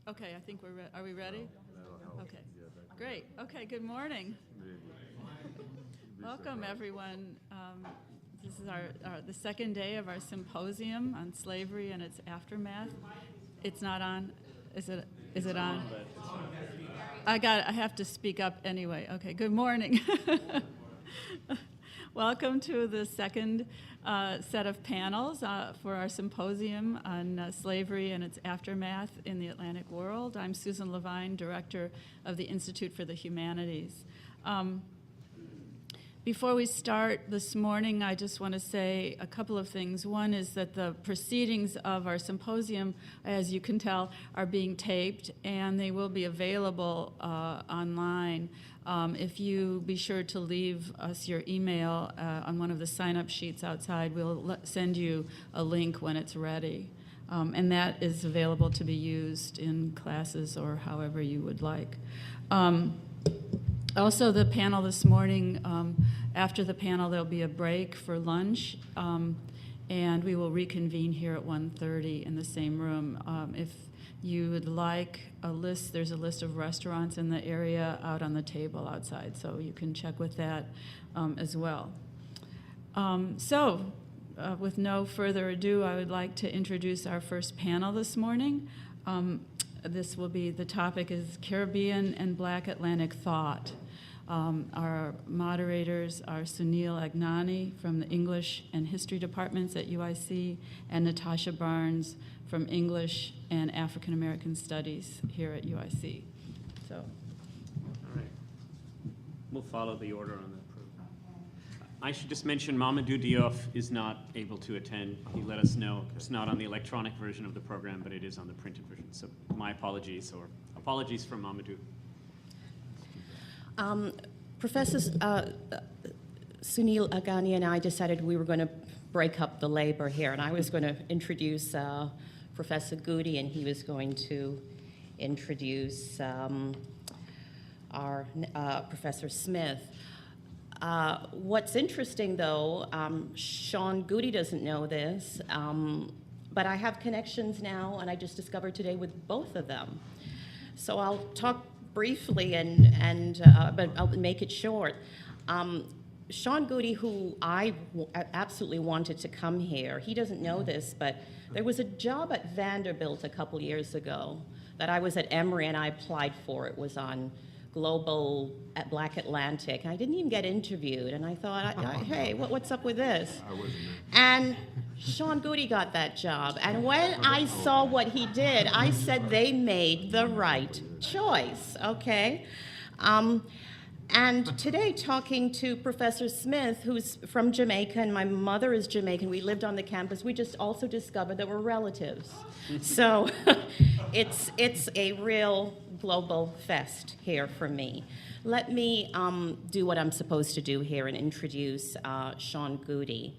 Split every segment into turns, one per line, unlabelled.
Okay, I think are we ready? Okay, great. Okay, good morning. Welcome, everyone. This is the second day of our symposium on slavery and its aftermath. It's not on. Is it on? I have to speak up anyway. Okay, good morning. Welcome to the second set of panels for our symposium on slavery and its aftermath in the Atlantic world. I'm Susan Levine, Director of the Institute for the Humanities. Before we start this morning, I just want to say a couple of things. One is that the proceedings of our symposium, as you can tell, are being taped, and they will be available online. If you be sure to leave us your email on one of the sign-up sheets outside, we'll send you a link when it's ready. And that is available to be used in classes or however you would like. Also, the panel this morning, after the panel, there'll be a break for lunch, and we will reconvene here at 1:30 in the same room. If you would like a list, there's a list of restaurants in the area out on the table outside, so you can check with that as well. With no further ado, I would like to introduce our first panel this morning. The topic is Caribbean and Black Atlantic Thought. Our moderators are Sunil Agnani from the English and History departments at UIC and Natasha Barnes from English and African American Studies here at UIC. So,
all right. We'll follow the order on the program. I should just mention Mamadou Diop is not able to attend. He let us know it's not on the electronic version of the program, but it is on the printed version. So my apologies, or apologies from Mamadou.
Professor Sunil Agnani and I decided we were going to break up the labor here, and I was going to introduce Professor Goudie, and he was going to introduce our Professor Smith. What's interesting, though, Sean Goudie doesn't know this, but I have connections now, and I just discovered today with both of them. So I'll talk briefly, but I'll make it short. Sean Goudie, who I absolutely wanted to come here, he doesn't know this, but there was a job at Vanderbilt a couple years ago that I was at Emory and I applied for. It was on Global at Black Atlantic. I didn't even get interviewed, and I thought, hey, what's up with this? And Sean Goudie got that job, and when I saw what he did, I said they made the right choice, okay? And today, talking to Professor Smith, who's from Jamaica, and my mother is Jamaican, we lived on the campus, we just also discovered that we're relatives. So it's a real global fest here for me. Let me do what I'm supposed to do here and introduce Sean Goudie,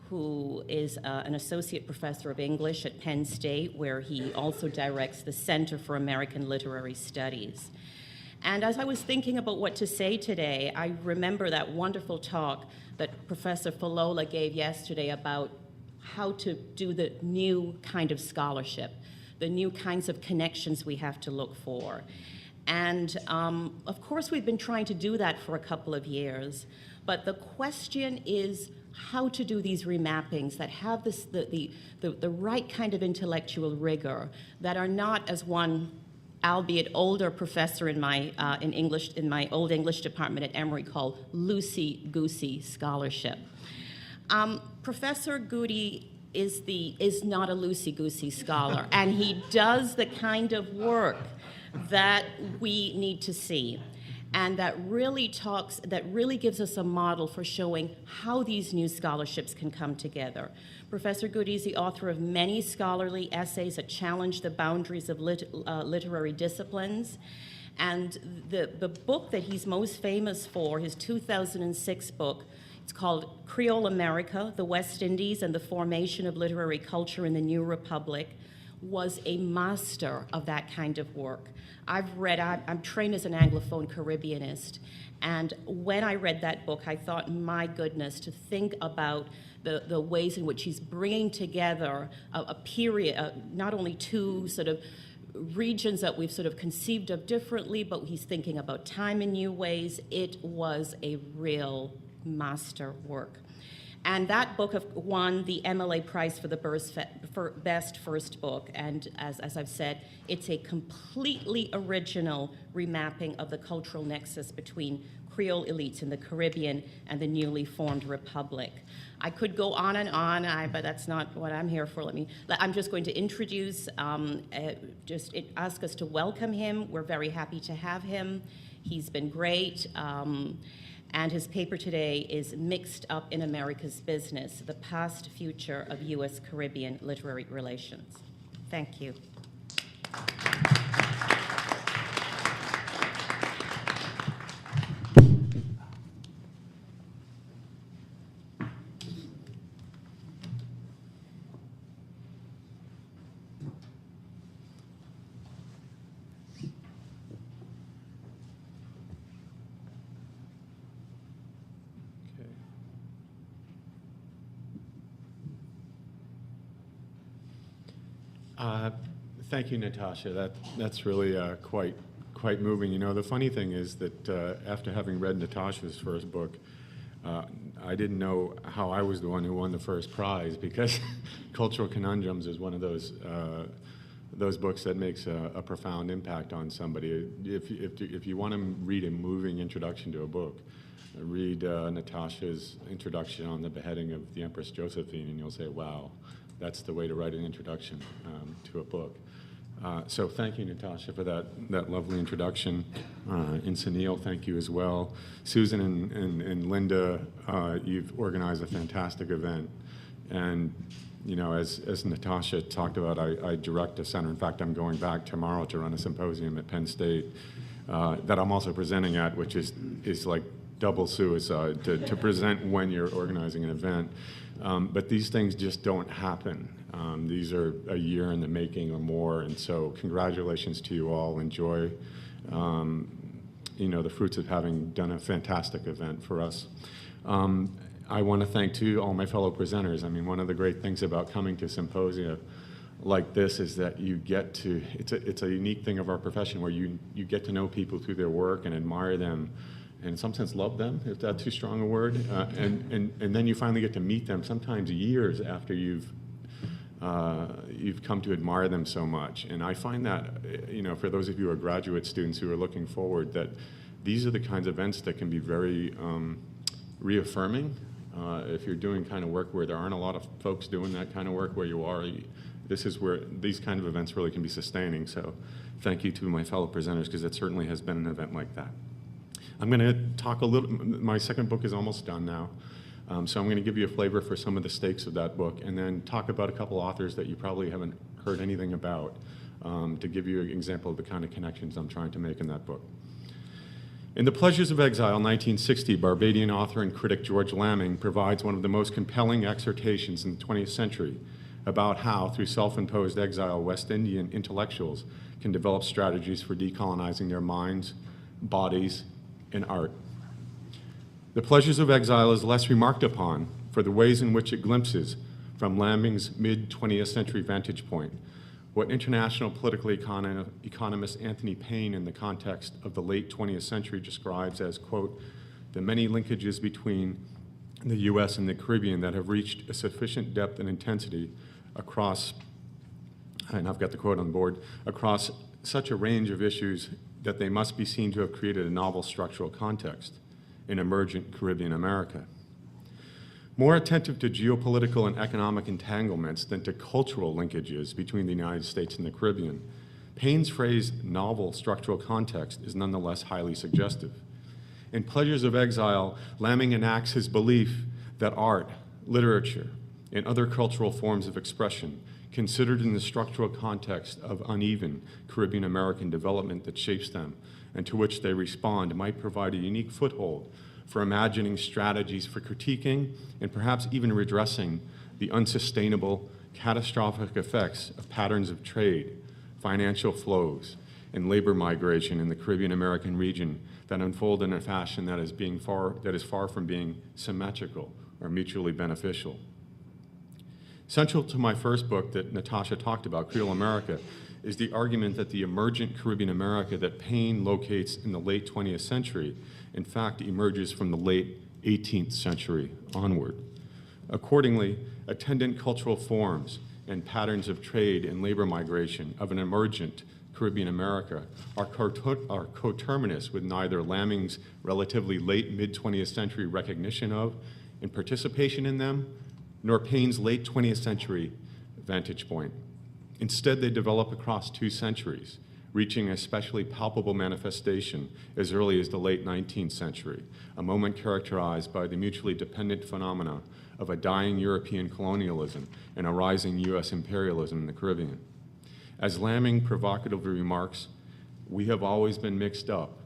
who is an associate professor of English at Penn State, where he also directs the Center for American Literary Studies. And as I was thinking about what to say today, I remember that wonderful talk that Professor Falola gave yesterday about how to do the new kind of scholarship, the new kinds of connections we have to look for. And of course, we've been trying to do that for a couple of years, but the question is how to do these remappings that have the right kind of intellectual rigor, that are not, as one albeit older professor in my old English department at Emory called loosey-goosey scholarship. Professor Goudie is not a loosey-goosey scholar, and he does the kind of work that we need to see, and that really gives us a model for showing how these new scholarships can come together. Professor Goudie is the author of many scholarly essays that challenge the boundaries of literary disciplines. And the book that he's most famous for, his 2006 book, it's called Creole America, the West Indies and the Formation of Literary Culture in the New Republic, was a master of that kind of work. I'm trained as an Anglophone Caribbeanist, and when I read that book, I thought, my goodness, to think about the ways in which he's bringing together a period, not only two sort of regions that we've sort of conceived of differently, but he's thinking about time in new ways. It was a real master work. And that book won the MLA Prize for the best first book. And as I've said, it's a completely original remapping of the cultural nexus between Creole elites in the Caribbean and the newly formed republic. I could go on and on, but that's not what I'm here for. I'm just going to introduce, ask us to welcome him. We're very happy to have him. He's been great. And his paper today is Mixed Up in America's Business, the Past Future of U.S. Caribbean Literary Relations. Thank you.
Thank you, Natasha. That's really quite moving. You know, the funny thing is that after having read Natasha's first book, I didn't know how I was the one who won the first prize, because Cultural Conundrums is one of those books that makes a profound impact on somebody. If you want to read a moving introduction to a book, read Natasha's introduction on the beheading of the Empress Josephine, and you'll say, wow, that's the way to write an introduction to a book. So thank you, Natasha, for that lovely introduction. And Sunil, thank you as well. Susan and Linda, you've organized a fantastic event. And you know, as Natasha talked about, I direct a center. In fact, I'm going back tomorrow to run a symposium at Penn State that I'm also presenting at, which is like double suicide to present when you're organizing an event. But these things just don't happen. These are a year in the making or more, and so congratulations to you all. Enjoy, you know, the fruits of having done a fantastic event for us. I want to thank, too, all my fellow presenters. I mean, one of the great things about coming to symposia like this is that you get to, it's a unique thing of our profession where you get to know people through their work and admire them, and in some sense love them, if that's too strong a word, and then you finally get to meet them sometimes years after you've come to admire them so much. And I find that, you know, for those of you who are graduate students who are looking forward, that these are the kinds of events that can be very reaffirming. If you're doing kind of work where there aren't a lot of folks doing that kind of work where you are, this is where these kind of events really can be sustaining. So thank you to my fellow presenters, because it certainly has been an event like that. I'm going to talk a little, my second book is almost done now. So I'm going to give you a flavor for some of the stakes of that book, and then talk about a couple authors that you probably haven't heard anything about, to give you an example of the kind of connections I'm trying to make in that book. In The Pleasures of Exile, 1960, Barbadian author and critic George Lamming provides one of the most compelling exhortations in the 20th century about how, through self-imposed exile, West Indian intellectuals can develop strategies for decolonizing their minds, bodies, and art. The Pleasures of Exile is less remarked upon for the ways in which it glimpses, from Lamming's mid-20th century vantage point, what international political economist Anthony Payne, in the context of the late 20th century, describes as, quote, the many linkages between the U.S. and the Caribbean that have reached a sufficient depth and intensity across, and I've got the quote on board, across such a range of issues that they must be seen to have created a novel structural context in emergent Caribbean America. More attentive to geopolitical and economic entanglements than to cultural linkages between the United States and the Caribbean, Payne's phrase, novel structural context, is nonetheless highly suggestive. In Pleasures of Exile, Lamming enacts his belief that art, literature, and other cultural forms of expression, considered in the structural context of uneven Caribbean American development that shapes them and to which they respond, might provide a unique foothold for imagining strategies for critiquing and perhaps even redressing the unsustainable, catastrophic effects of patterns of trade, financial flows, and labor migration in the Caribbean American region that unfold in a fashion that is far from being symmetrical or mutually beneficial. Central to my first book that Natasha talked about, Creole America, is the argument that the emergent Caribbean America that Payne locates in the late 20th century, in fact, emerges from the late 18th century onward. Accordingly, attendant cultural forms and patterns of trade and labor migration of an emergent Caribbean America are coterminous with neither Lamming's relatively late mid-20th century recognition of and participation in them, nor Payne's late 20th century vantage point. Instead, they develop across 2 centuries, reaching a especially palpable manifestation as early as the late 19th century, a moment characterized by the mutually dependent phenomena of a dying European colonialism and a rising U.S. imperialism in the Caribbean. As Lamming provocatively remarks, we have always been mixed up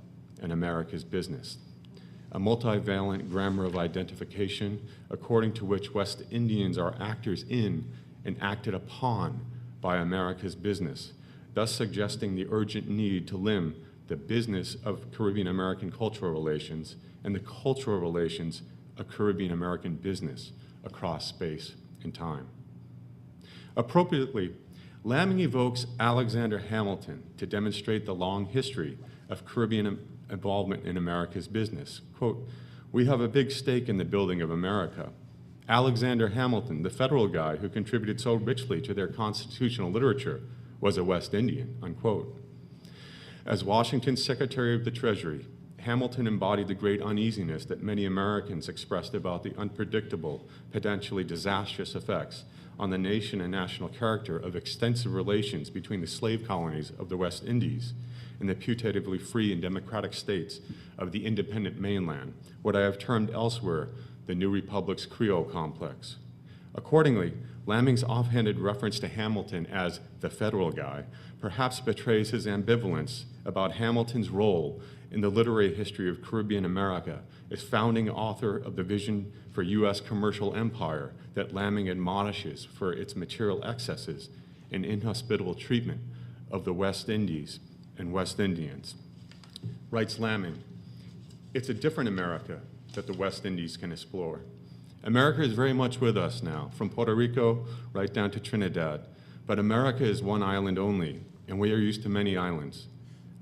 in America's business. A multivalent grammar of identification, according to which West Indians are actors in and acted upon by America's business, thus suggesting the urgent need to limn the business of Caribbean American cultural relations and the cultural relations of Caribbean American business across space and time. Appropriately, Lamming evokes Alexander Hamilton to demonstrate the long history of Caribbean involvement in America's business. Quote, "We have a big stake in the building of America. Alexander Hamilton, the federal guy who contributed so richly to their constitutional literature, was a West Indian," unquote. As Washington's Secretary of the Treasury, Hamilton embodied the great uneasiness that many Americans expressed about the unpredictable, potentially disastrous effects on the nation and national character of extensive relations between the slave colonies of the West Indies and the putatively free and democratic states of the independent mainland, what I have termed elsewhere the New Republic's Creole complex. Accordingly, Lamming's offhanded reference to Hamilton as the federal guy perhaps betrays his ambivalence about Hamilton's role in the literary history of Caribbean America as founding author of the vision for U.S. commercial empire that Lamming admonishes for its material excesses and inhospitable treatment of the West Indies and West Indians. Writes Lamming, "It's a different America that the West Indies can explore. America is very much with us now, from Puerto Rico right down to Trinidad, but America is one island only, and we are used to many islands.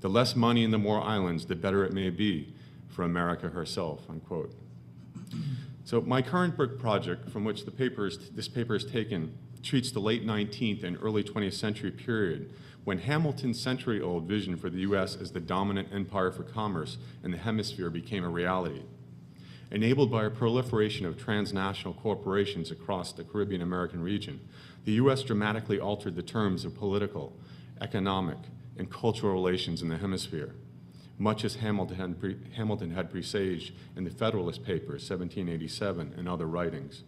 The less money and the more islands, the better it may be for America herself," unquote. So my current book project, from which this paper is taken, treats the late 19th and early 20th century period when Hamilton's century-old vision for the U.S. as the dominant empire for commerce in the hemisphere became a reality. Enabled by a proliferation of transnational corporations across the Caribbean American region, the U.S. dramatically altered the terms of political, economic, and cultural relations in the hemisphere, much as Hamilton had presaged in the Federalist Papers, 1787, and other writings.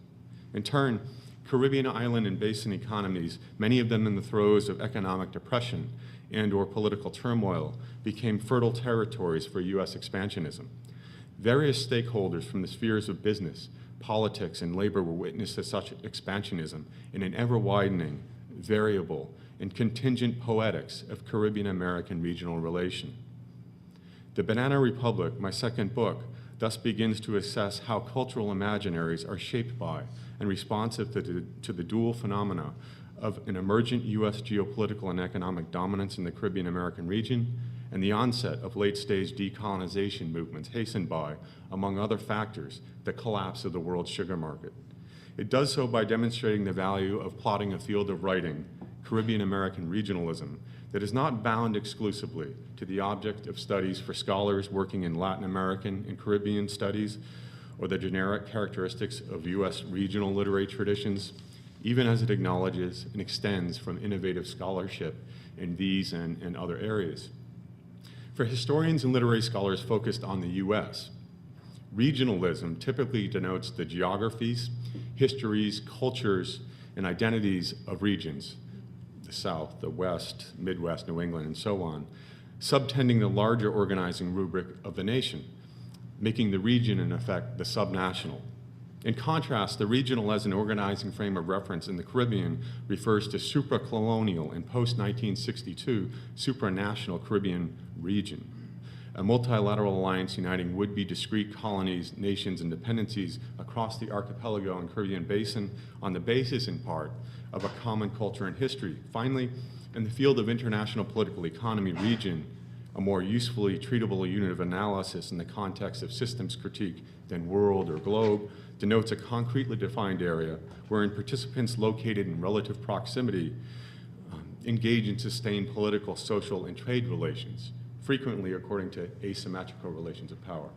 In turn, Caribbean island and basin economies, many of them in the throes of economic depression and/or political turmoil, became fertile territories for U.S. expansionism. Various stakeholders from the spheres of business, politics, and labor were witness to such expansionism in an ever-widening, variable, and contingent poetics of Caribbean American regional relation. The Banana Republic, my second book, thus begins to assess how cultural imaginaries are shaped by and responsive to the dual phenomena of an emergent U.S. geopolitical and economic dominance in the Caribbean American region and the onset of late-stage decolonization movements hastened by, among other factors, the collapse of the world sugar market. It does so by demonstrating the value of plotting a field of writing, Caribbean American regionalism, that is not bound exclusively to the object of studies for scholars working in Latin American and Caribbean studies or the generic characteristics of U.S. regional literary traditions, even as it acknowledges and extends from innovative scholarship in these and other areas. For historians and literary scholars focused on the U.S., regionalism typically denotes the geographies, histories, cultures, and identities of regions, the South, the West, Midwest, New England, and so on, subtending the larger organizing rubric of the nation, making the region, in effect, the subnational. In contrast, the regional as an organizing frame of reference in the Caribbean refers to supracolonial and post-1962 supranational Caribbean region, a multilateral alliance uniting would-be discrete colonies, nations, and dependencies across the archipelago and Caribbean basin on the basis, in part, of a common culture and history. Finally, In the field of international political economy, region, a more usefully treatable unit of analysis in the context of systems critique than world or globe, denotes a concretely defined area wherein participants located in relative proximity engage in sustained political, social, and trade relations, frequently according to asymmetrical relations of power.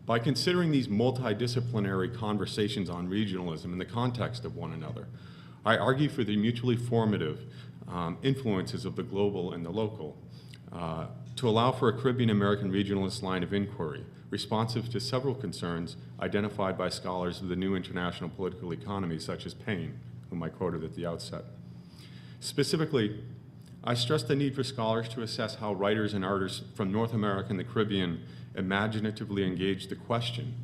By considering these multidisciplinary conversations on regionalism in the context of one another, I argue for the mutually formative influences of the global and the local to allow for a Caribbean American regionalist line of inquiry, responsive to several concerns identified by scholars of the new international political economy, such as Payne, whom I quoted at the outset. Specifically, I stress the need for scholars to assess how writers and artists from North America and the Caribbean imaginatively engage the question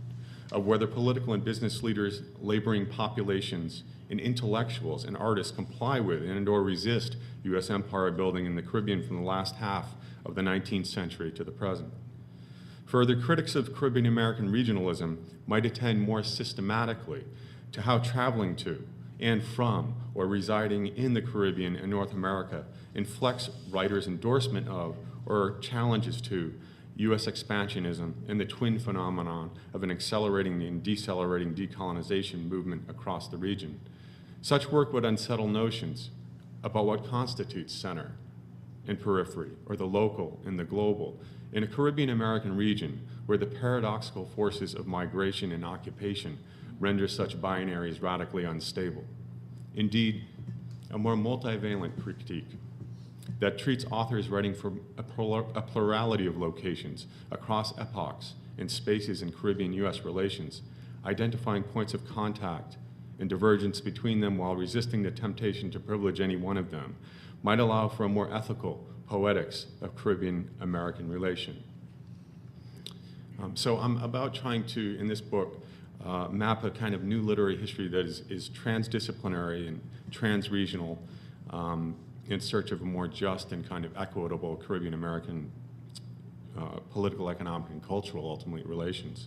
of whether political and business leaders, laboring populations, and intellectuals and artists comply with and/or resist U.S. empire building in the Caribbean from the last half of the 19th century to the present. Further, critics of Caribbean American regionalism might attend more systematically to how traveling to and from or residing in the Caribbean and North America inflects writers' endorsement of or challenges to U.S. expansionism and the twin phenomenon of an accelerating and decelerating decolonization movement across the region. Such work would unsettle notions about what constitutes center and periphery, or the local and the global, in a Caribbean American region where the paradoxical forces of migration and occupation render such binaries radically unstable. Indeed, a more multivalent critique that treats authors writing from a plurality of locations across epochs and spaces in Caribbean-U.S. relations, identifying points of contact and divergence between them while resisting the temptation to privilege any one of them, might allow for a more ethical poetics of Caribbean-American relation. So I'm about trying to, in this book, map a kind of new literary history that is transdisciplinary and transregional, in search of a more just and kind of equitable Caribbean-American political, economic, and cultural, ultimately, relations.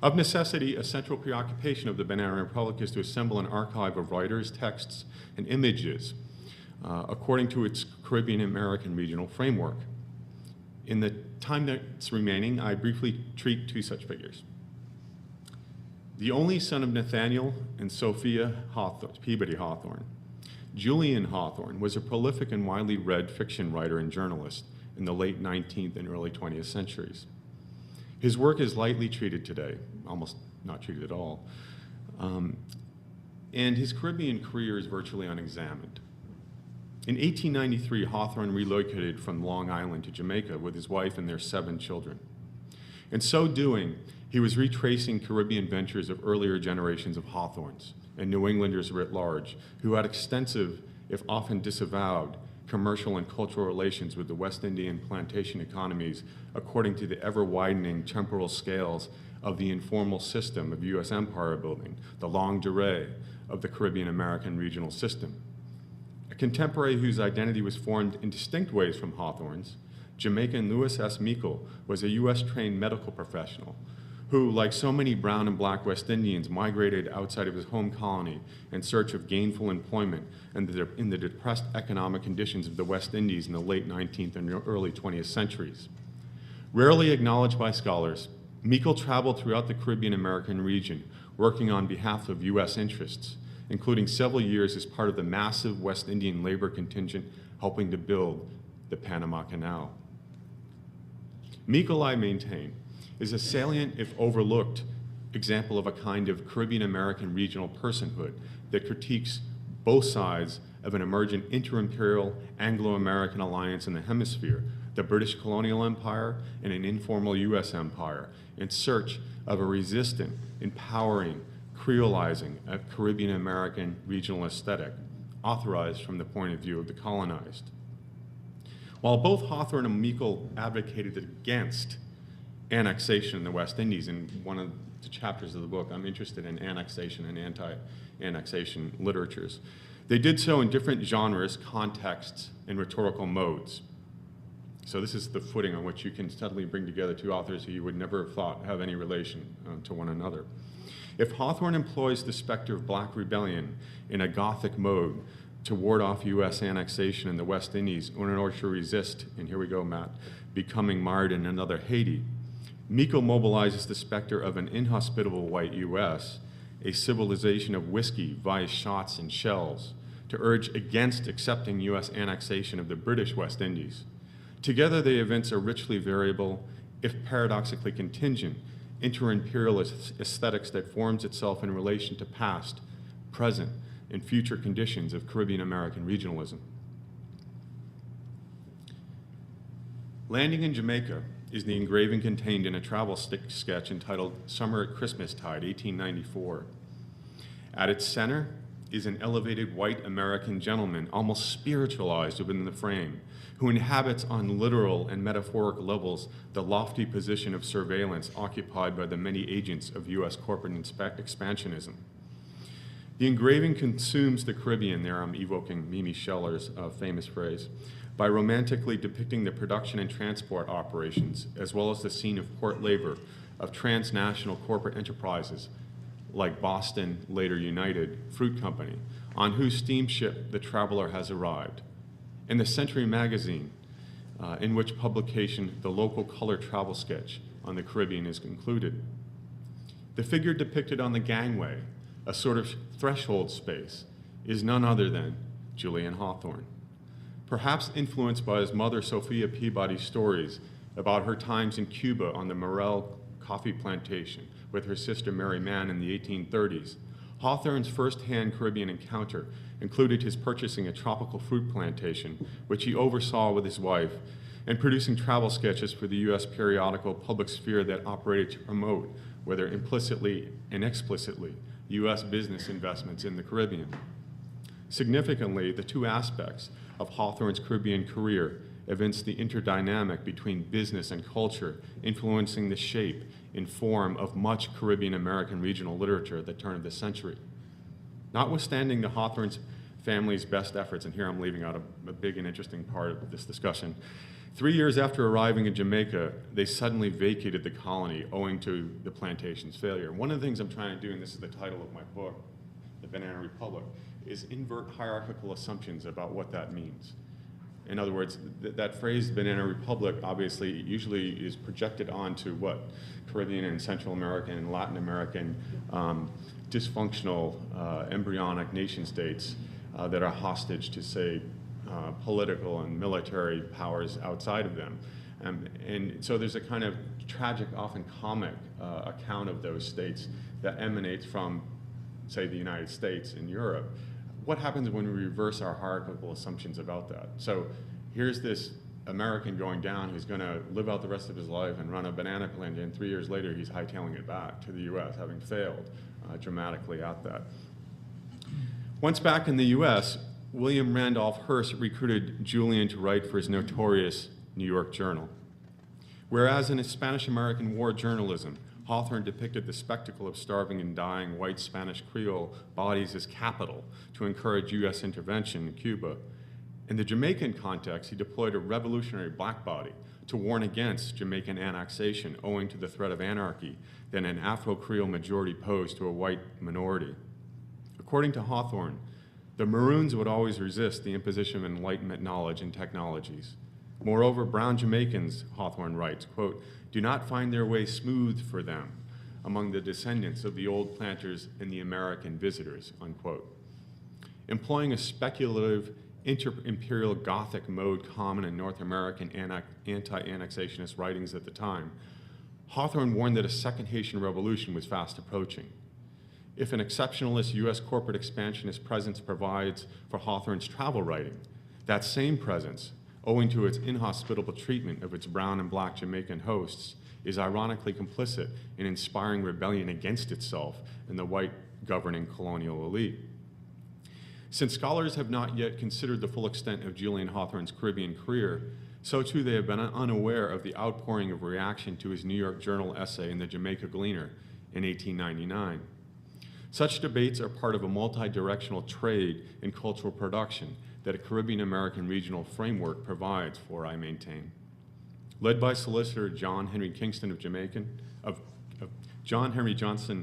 Of necessity, a central preoccupation of the Banana Republic is to assemble an archive of writers, texts, and images according to its Caribbean-American regional framework. In the time that's remaining, I briefly treat two such figures. The only son of Nathaniel and Sophia Peabody Hawthorne, Julian Hawthorne was a prolific and widely read fiction writer and journalist in the late 19th and early 20th centuries. His work is lightly treated today, almost not treated at all, and his Caribbean career is virtually unexamined. In 1893, Hawthorne relocated from Long Island to Jamaica with his wife and their 7 children. In so doing, he was retracing Caribbean ventures of earlier generations of Hawthornes and New Englanders writ large, who had extensive, if often disavowed, commercial and cultural relations with the West Indian plantation economies according to the ever-widening temporal scales of the informal system of U.S. empire building, the longue durée of the Caribbean American regional system. A contemporary whose identity was formed in distinct ways from Hawthorne's, Jamaican Louis S. Meikle was a U.S.-trained medical professional who, like so many brown and black West Indians, migrated outside of his home colony in search of gainful employment in the depressed economic conditions of the West Indies in the late 19th and early 20th centuries. Rarely acknowledged by scholars, Meikle traveled throughout the Caribbean American region, working on behalf of U.S. interests, including several years as part of the massive West Indian labor contingent helping to build the Panama Canal. Meikle, I maintain, is a salient, if overlooked, example of a kind of Caribbean American regional personhood that critiques both sides of an emergent inter-imperial Anglo-American alliance in the hemisphere, the British colonial empire and an informal U.S. empire, in search of a resistant, empowering, creolizing a Caribbean American regional aesthetic, authorized from the point of view of the colonized. While both Hawthorne and Meikle advocated against annexation in the West Indies, in one of the chapters of the book, I'm interested in annexation and anti-annexation literatures. They did so in different genres, contexts, and rhetorical modes. So this is the footing on which you can suddenly bring together two authors who you would never have thought have any relation to one another. If Hawthorne employs the specter of Black rebellion in a Gothic mode to ward off U.S. annexation in the West Indies in order to resist, and here we go, Matt, becoming marred in another Haiti. Miko mobilizes the specter of an inhospitable white U.S., a civilization of whiskey, vice, shots, and shells, to urge against accepting U.S. annexation of the British West Indies. Together, they evince a richly variable, if paradoxically contingent, inter-imperialist aesthetics that forms itself in relation to past, present, and future conditions of Caribbean American regionalism. Landing in Jamaica is the engraving contained in a travel sketch entitled Summer at Christmastide, 1894. At its center is an elevated white American gentleman, almost spiritualized within the frame, who inhabits on literal and metaphoric levels the lofty position of surveillance occupied by the many agents of U.S. corporate expansionism. The engraving consumes the Caribbean, there I'm evoking Mimi Scheller's famous phrase, by romantically depicting the production and transport operations, as well as the scene of port labor of transnational corporate enterprises like Boston, later United, Fruit Company, on whose steamship the traveler has arrived. In the Century magazine, in which publication the local color travel sketch on the Caribbean is concluded. The figure depicted on the gangway, a sort of threshold space, is none other than Julian Hawthorne. Perhaps influenced by his mother Sophia Peabody's stories about her times in Cuba on the Morel coffee plantation with her sister Mary Mann in the 1830s, Hawthorne's first-hand Caribbean encounter included his purchasing a tropical fruit plantation, which he oversaw with his wife, and producing travel sketches for the U.S. periodical Public Sphere that operated to promote, whether implicitly and explicitly, U.S. business investments in the Caribbean. Significantly, the two aspects of Hawthorne's Caribbean career evince the interdynamic between business and culture, influencing the shape and form of much Caribbean American regional literature at the turn of the century. Notwithstanding the Hawthorne's family's best efforts, and here I'm leaving out a big and interesting part of this discussion, 3 years after arriving in Jamaica, they suddenly vacated the colony owing to the plantation's failure. One of the things I'm trying to do, and this is the title of my book, The Banana Republic, is invert hierarchical assumptions about what that means. In other words, that phrase, Banana Republic, obviously usually is projected onto what? Caribbean and Central American and Latin American dysfunctional embryonic nation states that are hostage to, say, political and military powers outside of them. And so there's a kind of tragic, often comic account of those states that emanates from, say, the United States and Europe. What happens when we reverse our hierarchical assumptions about that? So here's this American going down who's going to live out the rest of his life and run a banana plantation, and 3 years later he's hightailing it back to the U.S., having failed dramatically at that. Once back in the U.S., William Randolph Hearst recruited Julian to write for his notorious New York Journal. Whereas in his Spanish-American War journalism, Hawthorne depicted the spectacle of starving and dying white Spanish Creole bodies as capital to encourage U.S. intervention in Cuba. In the Jamaican context, he deployed a revolutionary black body to warn against Jamaican annexation owing to the threat of anarchy that an Afro-Creole majority posed to a white minority. According to Hawthorne, the Maroons would always resist the imposition of Enlightenment knowledge and technologies. Moreover, brown Jamaicans, Hawthorne writes, quote, do not find their way smooth for them among the descendants of the old planters and the American visitors, unquote. Employing a speculative inter-imperial Gothic mode common in North American anti-annexationist writings at the time, Hawthorne warned that a second Haitian revolution was fast approaching. If an exceptionalist U.S. corporate expansionist presence provides for Hawthorne's travel writing, that same presence, owing to its inhospitable treatment of its brown and black Jamaican hosts, is ironically complicit in inspiring rebellion against itself and the white governing colonial elite. Since scholars have not yet considered the full extent of Julian Hawthorne's Caribbean career, so too they have been unaware of the outpouring of reaction to his New York Journal essay in the Jamaica Gleaner in 1899. Such debates are part of a multi-directional trade in cultural production that a Caribbean American regional framework provides for, I maintain. Led by solicitor John Henry Johnson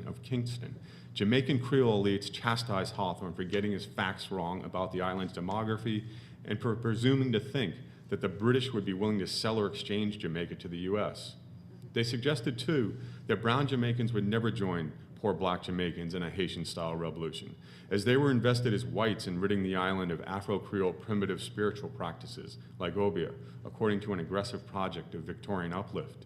of Kingston, Jamaican Creole elites chastised Hawthorne for getting his facts wrong about the island's demography and for presuming to think that the British would be willing to sell or exchange Jamaica to the U.S. They suggested, too, that brown Jamaicans would never join poor black Jamaicans in a Haitian-style revolution, as they were invested as whites in ridding the island of Afro-Creole primitive spiritual practices like obia, according to an aggressive project of Victorian uplift.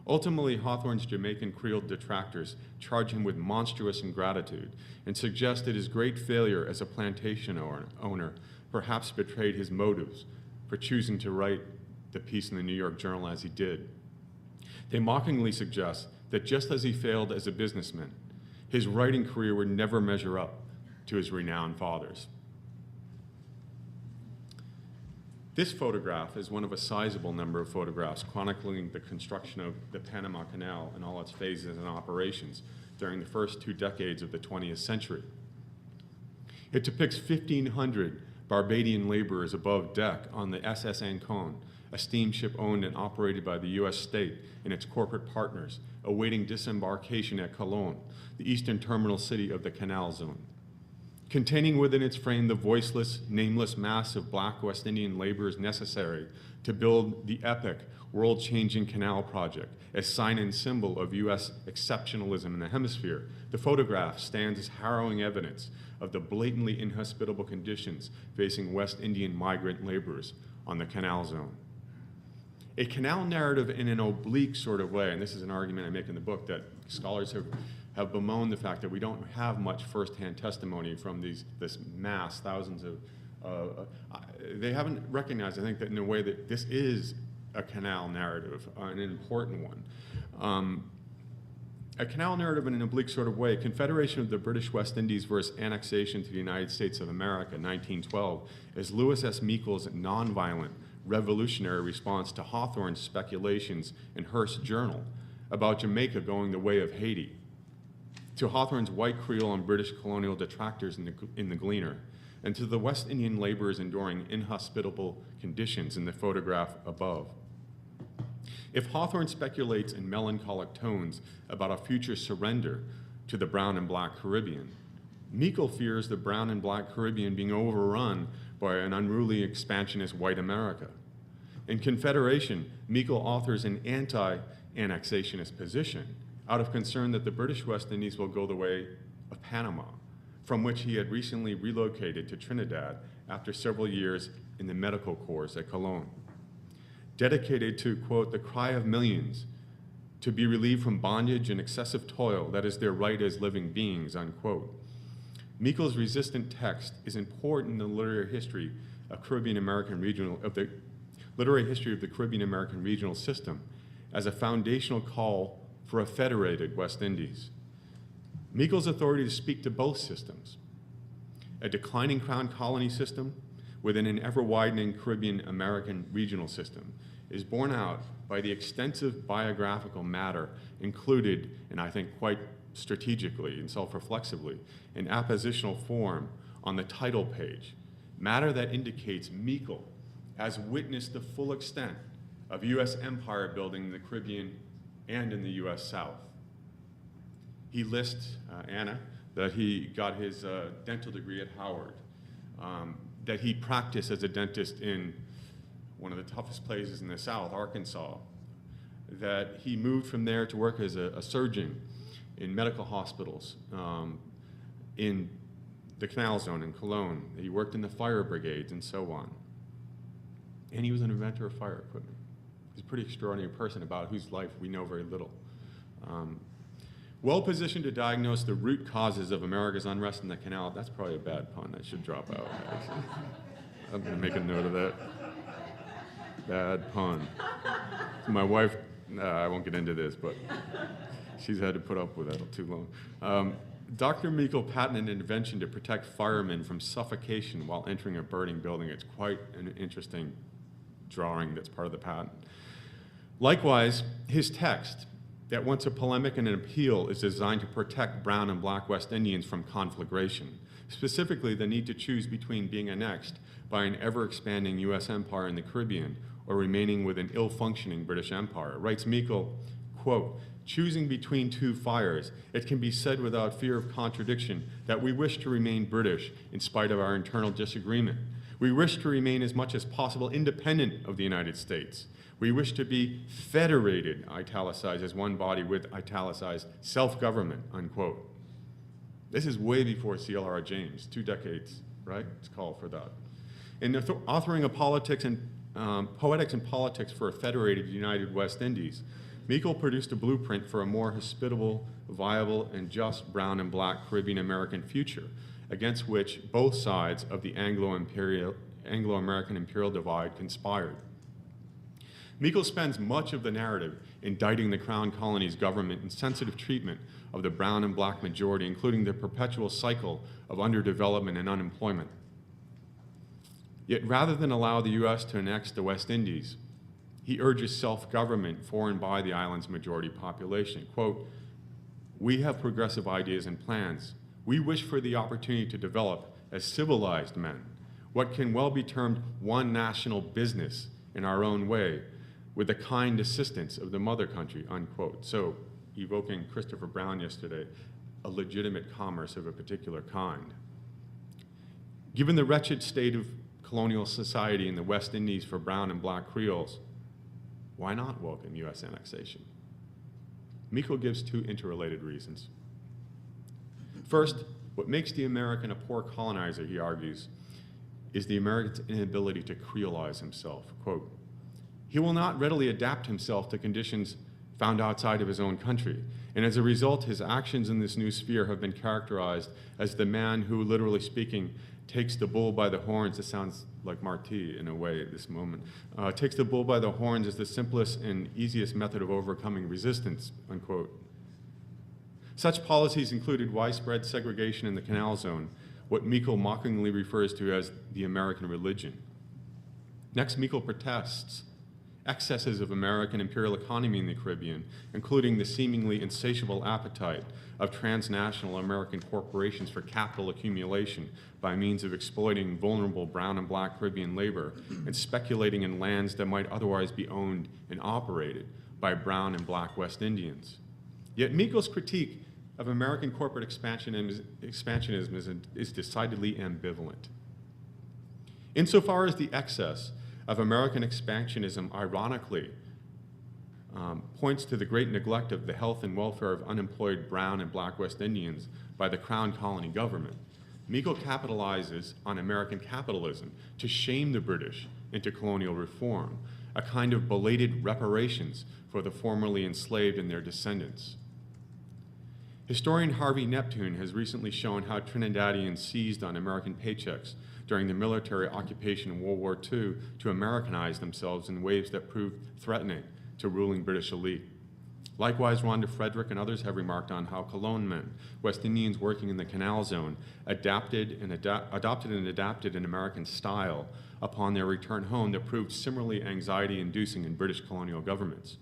Ultimately, Hawthorne's Jamaican Creole detractors charge him with monstrous ingratitude and suggest that his great failure as a plantation owner perhaps betrayed his motives for choosing to write the piece in the New York Journal as he did. They mockingly suggest that just as he failed as a businessman, his writing career would never measure up to his renowned fathers. This photograph is one of a sizable number of photographs chronicling the construction of the Panama Canal and all its phases and operations during the first 2 decades of the 20th century. It depicts 1,500 Barbadian laborers above deck on the SS Ancon, a steamship owned and operated by the U.S. state and its corporate partners, awaiting disembarkation at Colonial, the eastern terminal city of the Canal Zone. Containing within its frame the voiceless, nameless mass of black West Indian laborers necessary to build the epic, world-changing canal project as sign and symbol of U.S. exceptionalism in the hemisphere, the photograph stands as harrowing evidence of the blatantly inhospitable conditions facing West Indian migrant laborers on the Canal Zone. A canal narrative in an oblique sort of way, and this is an argument I make in the book, that scholars have bemoaned the fact that we don't have much firsthand testimony from this mass, thousands of, they haven't recognized, I think, that in a way that this is a canal narrative, an important one. A canal narrative in an oblique sort of way, Confederation of the British West Indies versus annexation to the United States of America, 1912, is Lewis S. Meikle's nonviolent, revolutionary response to Hawthorne's speculations in Hearst's journal about Jamaica going the way of Haiti, to Hawthorne's white Creole and British colonial detractors in the Gleaner, and to the West Indian laborers enduring inhospitable conditions in the photograph above. If Hawthorne speculates in melancholic tones about a future surrender to the brown and black Caribbean, Meikle fears the brown and black Caribbean being overrun by an unruly expansionist white America. In Confederation, Meikle authors an anti-annexationist position out of concern that the British West Indies will go the way of Panama, from which he had recently relocated to Trinidad after several years in the medical corps at Colonial. Dedicated to, quote, the cry of millions, to be relieved from bondage and excessive toil, that is their right as living beings, unquote. Meikle's resistant text is important in the literary history of Caribbean American regional, of the literary history of the Caribbean American regional system as a foundational call for a federated West Indies. Meikle's authority to speak to both systems, a declining crown colony system within an ever-widening Caribbean American regional system, is borne out by the extensive biographical matter included, and I think quite strategically and self-reflexively, in appositional form on the title page, matter that indicates Meikle has witnessed the full extent of U.S. empire building in the Caribbean and in the U.S. South. He lists, Anna, that he got his dental degree at Howard, that he practiced as a dentist in one of the toughest places in the South, Arkansas, that he moved from there to work as a surgeon in medical hospitals in the Canal Zone in Cologne. He worked in the fire brigades and so on. And he was an inventor of fire equipment. He's a pretty extraordinary person about whose life we know very little. Well positioned to diagnose the root causes of America's unrest in the canal. That's probably a bad pun. I should drop out, actually. I'm going to make a note of that. Bad pun. My wife, I won't get into this, but she's had to put up with that too long. Dr. Meikle patented an invention to protect firemen from suffocation while entering a burning building. It's quite an interesting drawing that's part of the patent. Likewise, his text, that once a polemic and an appeal, is designed to protect brown and black West Indians from conflagration, specifically the need to choose between being annexed by an ever-expanding U.S. empire in the Caribbean or remaining with an ill-functioning British empire. Writes Meikle, quote, choosing between two fires, it can be said without fear of contradiction that we wish to remain British in spite of our internal disagreement. We wish to remain as much as possible independent of the United States. We wish to be federated, italicized, as one body with italicized self-government, unquote. This is way before C.L.R. James, 2 decades, right? It's called for that. In authoring a Poetics and Politics for a Federated United West Indies, Meikle produced a blueprint for a more hospitable, viable, and just brown and black Caribbean American future, against which both sides of the Anglo-American imperial divide conspired. Meikle spends much of the narrative indicting the Crown Colony's government and sensitive treatment of the brown and black majority, including the perpetual cycle of underdevelopment and unemployment. Yet rather than allow the U.S. to annex the West Indies, he urges self-government for and by the island's majority population. Quote, we have progressive ideas and plans. We wish for the opportunity to develop as civilized men what can well be termed one national business in our own way, with the kind assistance of the mother country, unquote. So, evoking Christopher Brown yesterday, a legitimate commerce of a particular kind. Given the wretched state of colonial society in the West Indies for brown and black Creoles, why not welcome U.S. annexation? Meikle gives 2 interrelated reasons. First, what makes the American a poor colonizer, he argues, is the American's inability to Creolize himself. Quote, he will not readily adapt himself to conditions found outside of his own country, and as a result, his actions in this new sphere have been characterized as the man who, literally speaking, takes the bull by the horns. It sounds like Marty in a way at this moment. Takes the bull by the horns as the simplest and easiest method of overcoming resistance, unquote. Such policies included widespread segregation in the Canal Zone, what Meikle mockingly refers to as the American religion. Next, Meikle protests excesses of American imperial economy in the Caribbean, including the seemingly insatiable appetite of transnational American corporations for capital accumulation by means of exploiting vulnerable brown and black Caribbean labor and speculating in lands that might otherwise be owned and operated by brown and black West Indians. Yet Meikle's critique of American corporate expansionism is decidedly ambivalent. Insofar as the excess of American expansionism, ironically, points to the great neglect of the health and welfare of unemployed brown and black West Indians by the Crown Colony government, Meikle capitalizes on American capitalism to shame the British into colonial reform, a kind of belated reparations for the formerly enslaved and their descendants. Historian Harvey Neptune has recently shown how Trinidadians seized on American paychecks during the military occupation in World War II to Americanize themselves in ways that proved threatening to ruling British elite. Likewise, Rhonda Frederick and others have remarked on how Cologne men, West Indians working in the Canal Zone, adopted and adapted an American style upon their return home that proved similarly anxiety-inducing in British colonial governments.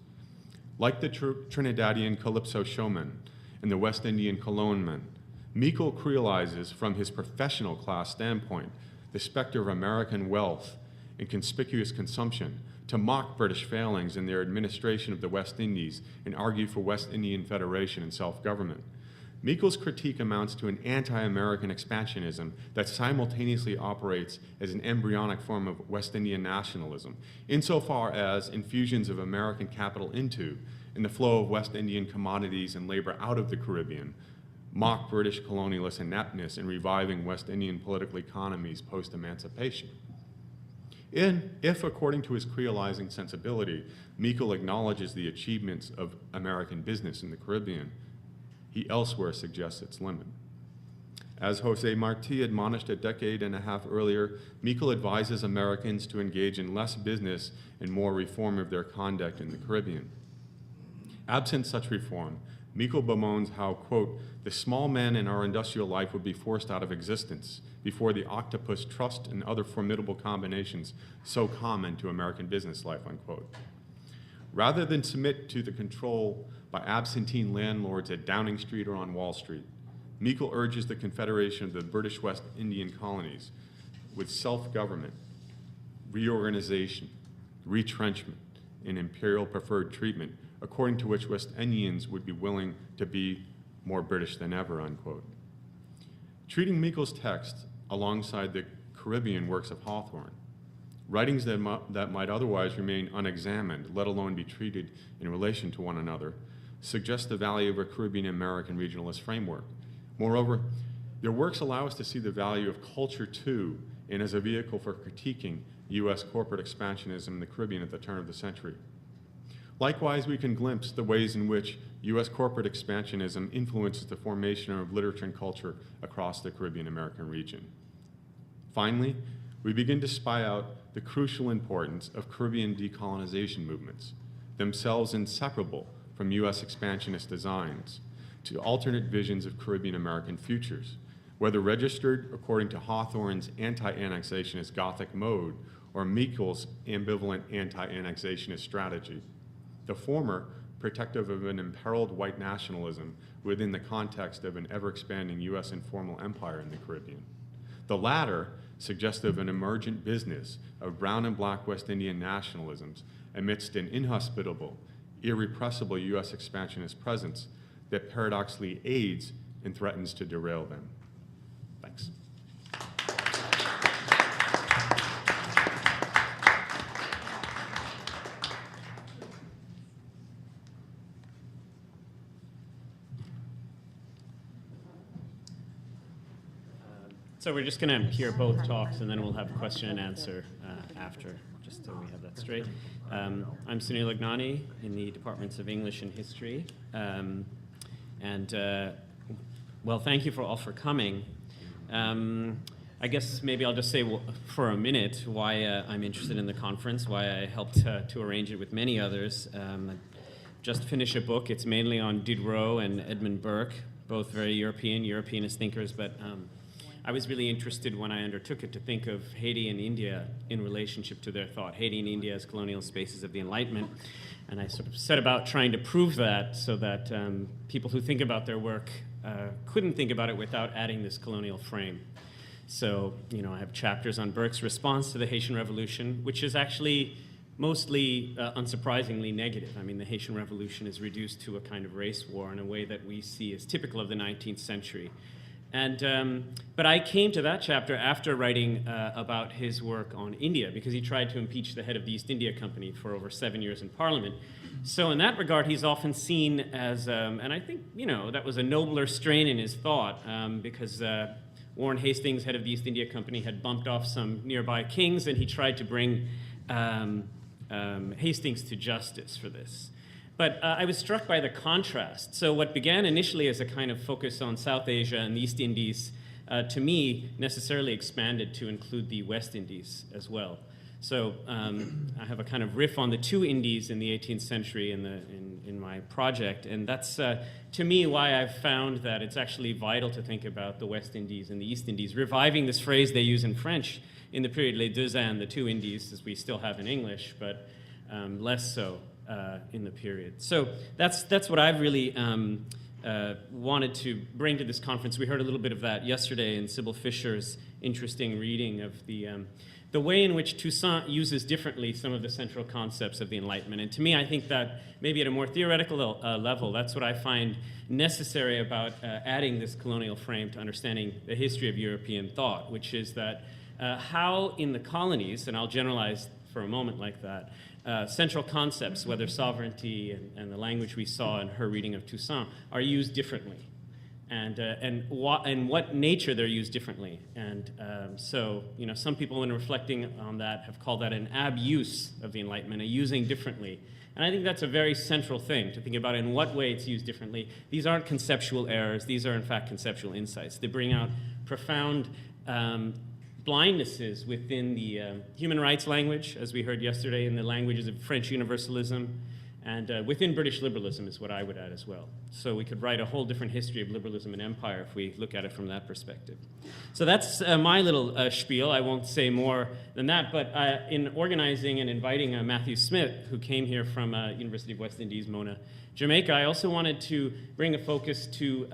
Like the Trinidadian Calypso showmen and the West Indian Cologne men, Meikle creolizes from his professional class standpoint the specter of American wealth and conspicuous consumption to mock British failings in their administration of the West Indies and argue for West Indian federation and self-government. Meikle's critique amounts to an anti-American expansionism that simultaneously operates as an embryonic form of West Indian nationalism, insofar as infusions of American capital into and the flow of West Indian commodities and labor out of the Caribbean mock British colonialist ineptness in reviving West Indian political economies post-emancipation. If, according to his creolizing sensibility, Meikle acknowledges the achievements of American business in the Caribbean, he elsewhere suggests its limit. As Jose Marti admonished a decade and a half earlier, Meikle advises Americans to engage in less business and more reform of their conduct in the Caribbean. Absent such reform, Meikle bemoans how, quote, the small men in our industrial life would be forced out of existence before the octopus trust and other formidable combinations so common to American business life, unquote. Rather than submit to the control by absentee landlords at Downing Street or on Wall Street, Meikle urges the Confederation of the British West Indian colonies with self-government, reorganization, retrenchment, and imperial preferred treatment, according to which West Indians would be willing to be more British than ever, unquote. Treating Meikle's text alongside the Caribbean works of Hawthorne, writings that might otherwise remain unexamined, let alone be treated in relation to one another, suggest the value of a Caribbean American regionalist framework. Moreover, their works allow us to see the value of culture too, and as a vehicle for critiquing U.S. corporate expansionism in the Caribbean at the turn of the century. Likewise, we can glimpse the ways in which U.S. corporate expansionism influences the formation of literature and culture across the Caribbean American region. Finally, we begin to spy out the crucial importance of Caribbean decolonization movements, themselves inseparable from U.S. expansionist designs, to alternate visions of Caribbean American futures, whether registered according to Hawthorne's anti-annexationist Gothic mode or Meikle's ambivalent anti-annexationist strategy. The former, protective of an imperiled white nationalism within the context of an ever-expanding U.S. informal empire in the Caribbean. The latter, suggestive of an emergent business of brown and black West Indian nationalisms amidst an inhospitable, irrepressible U.S. expansionist presence that paradoxically aids and threatens to derail them. Thanks.
So we're just going to hear both talks, and then we'll have question and answer after, just so we have that straight. I'm Sunil Agnani in the Departments of English and History. Well, thank you all for coming. I guess maybe I'll just say for a minute why I'm interested in the conference, why I helped to arrange it with many others. I just finished a book. It's mainly on Diderot and Edmund Burke, both very Europeanist thinkers, but I was really interested when I undertook it to think of Haiti and India in relationship to their thought. Haiti and India as colonial spaces of the Enlightenment. And I sort of set about trying to prove that so that people who think about their work couldn't think about it without adding this colonial frame. So, I have chapters on Burke's response to the Haitian Revolution, which is actually mostly, unsurprisingly, negative. I mean, the Haitian Revolution is reduced to a kind of race war in a way that we see as typical of the 19th century. And but I came to that chapter after writing about his work on India, because he tried to impeach the head of the East India Company for over 7 years in Parliament. So in that regard, he's often seen as, and I think, that was a nobler strain in his thought, because Warren Hastings, head of the East India Company, had bumped off some nearby kings, and he tried to bring Hastings to justice for this. But I was struck by the contrast. So what began initially as a kind of focus on South Asia and the East Indies, to me, necessarily expanded to include the West Indies as well. So I have a kind of riff on the two Indies in the 18th century in my project, and that's, to me, why I've found that it's actually vital to think about the West Indies and the East Indies, reviving this phrase they use in French in the period les deux Indes, the two Indies, as we still have in English, but less so in the period. So that's what I've really wanted to bring to this conference. We heard a little bit of that yesterday in Sybil Fisher's interesting reading of the way in which Toussaint uses differently some of the central concepts of the Enlightenment. And to me, I think that maybe at a more theoretical level, that's what I find necessary about adding this colonial frame to understanding the history of European thought, which is that how in the colonies, and I'll generalize for a moment like that, central concepts, whether sovereignty and the language we saw in her reading of Toussaint, are used differently, and what nature they're used differently. And so, some people, when reflecting on that, have called that an abuse of the Enlightenment, a using differently. And I think that's a very central thing to think about in what way it's used differently. These aren't conceptual errors. These are, in fact, conceptual insights. They bring out profound blindnesses within the human rights language, as we heard yesterday, in the languages of French universalism, and within British liberalism is what I would add as well. So we could write a whole different history of liberalism and empire if we look at it from that perspective. So that's my little spiel. I won't say more than that, but in organizing and inviting Matthew Smith, who came here from University of West Indies, Mona, Jamaica, I also wanted to bring a focus to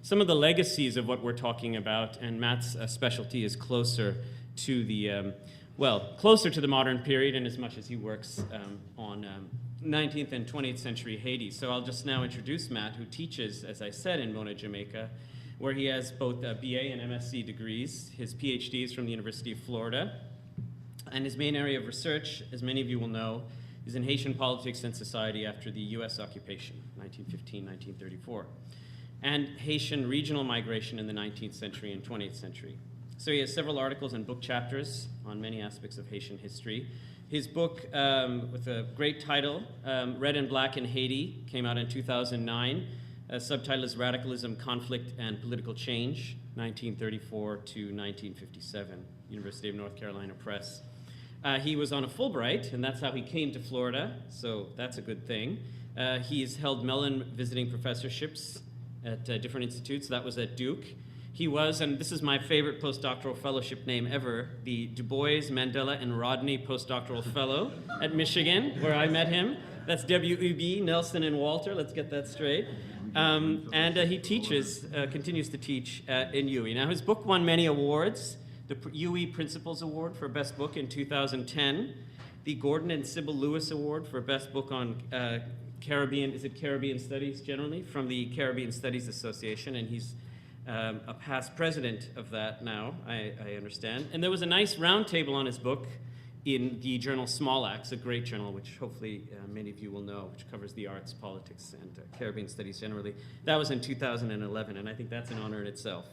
some of the legacies of what we're talking about, and Matt's specialty is closer to the well, closer to the modern period in as much as he works on 19th and 20th century Haiti. So I'll just now introduce Matt, who teaches, as I said, in Mona, Jamaica, where he has both a BA and MSc degrees. His PhD is from the University of Florida. And his main area of research, as many of you will know, is in Haitian politics and society after the US occupation, 1915-1934, and Haitian regional migration in the 19th century and 20th century. So he has several articles and book chapters on many aspects of Haitian history. His book, with a great title, Red and Black in Haiti, came out in 2009. Subtitle is Radicalism, Conflict, and Political Change, 1934 to 1957, University of North Carolina Press. He was on a Fulbright, and that's how he came to Florida, so that's a good thing. He's held Mellon visiting professorships at different institutes. That was at Duke. He was, and this is my favorite postdoctoral fellowship name ever, the Du Bois, Mandela, and Rodney Postdoctoral Fellow at Michigan, where I met him. That's W.E.B., Nelson, and Walter. Let's get that straight. And he teaches, continues to teach in UWI. Now, his book won many awards. The UWI Principals Award for Best Book in 2010. The Gordon and Sybil Lewis Award for Best Book on Caribbean Studies generally, from the Caribbean Studies Association, and he's a past president of that now, I understand. And there was a nice roundtable on his book in the journal Small Acts, a great journal, which hopefully many of you will know, which covers the arts, politics, and Caribbean studies generally. That was in 2011, and I think that's an honor in itself.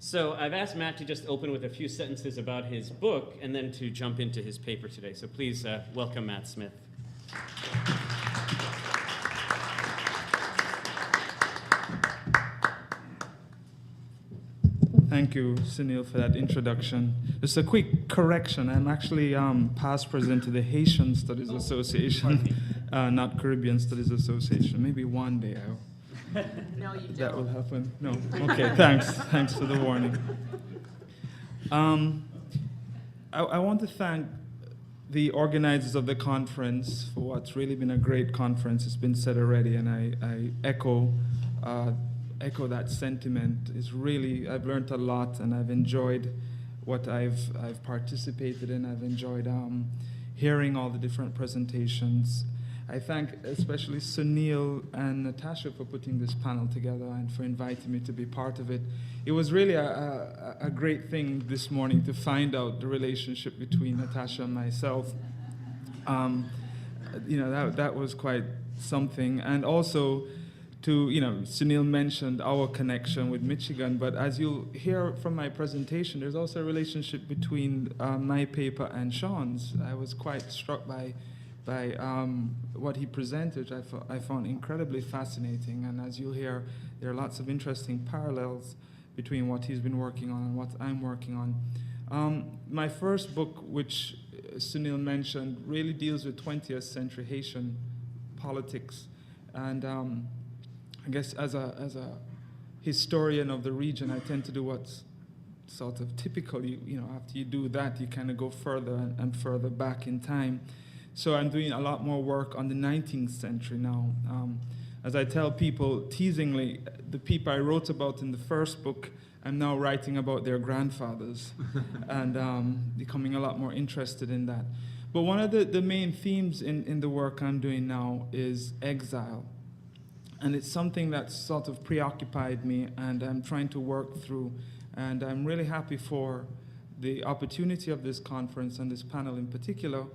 So I've asked Matt to just open with a few sentences about his book, and then to jump into his paper today. So please welcome Matt Smith.
Thank you, Sunil, for that introduction. Just a quick correction. I'm actually past president of the Haitian Studies Association, not Caribbean Studies Association. Maybe one day
No, you don't.
that will happen. No. Okay, thanks. Thanks for the warning. I want to thank the organizers of the conference for what's really been a great conference. It's been said already, and I echo that sentiment. It's really, I've learned a lot, and I've enjoyed what I've participated in. I've enjoyed hearing all the different presentations. I thank especially Sunil and Natasha for putting this panel together and for inviting me to be part of it. It was really a great thing this morning to find out the relationship between Natasha and myself. That was quite something. And also, Sunil mentioned our connection with Michigan, but as you'll hear from my presentation, there's also a relationship between my paper and Sean's. I was quite struck by what he presented. I found incredibly fascinating, and as you'll hear, there are lots of interesting parallels between what he's been working on and what I'm working on. My first book, which Sunil mentioned, really deals with 20th century Haitian politics, and I guess as a historian of the region, I tend to do what's sort of typical. After you do that, you kind of go further and further back in time. So I'm doing a lot more work on the 19th century now. As I tell people teasingly, the people I wrote about in the first book, I'm now writing about their grandfathers and becoming a lot more interested in that. But one of the main themes in the work I'm doing now is exile. And it's something that's sort of preoccupied me, and I'm trying to work through. And I'm really happy for the opportunity of this conference and this panel in particular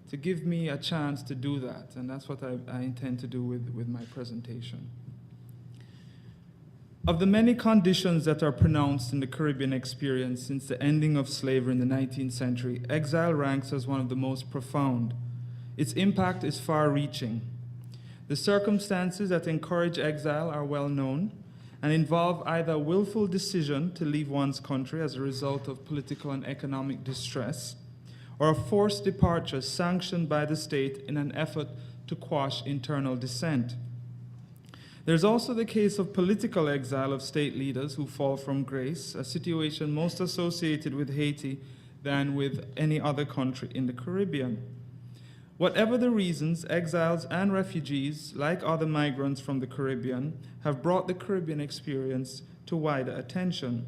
to give me a chance to do that. And that's what I intend to do with my presentation. Of the many conditions that are pronounced in the Caribbean experience since the ending of slavery in the 19th century, exile ranks as one of the most profound. Its impact is far-reaching. The circumstances that encourage exile are well known and involve either a willful decision to leave one's country as a result of political and economic distress, or a forced departure sanctioned by the state in an effort to quash internal dissent. There's also the case of political exile of state leaders who fall from grace, a situation most associated with Haiti than with any other country in the Caribbean. Whatever the reasons, exiles and refugees, like other migrants from the Caribbean, have brought the Caribbean experience to wider attention.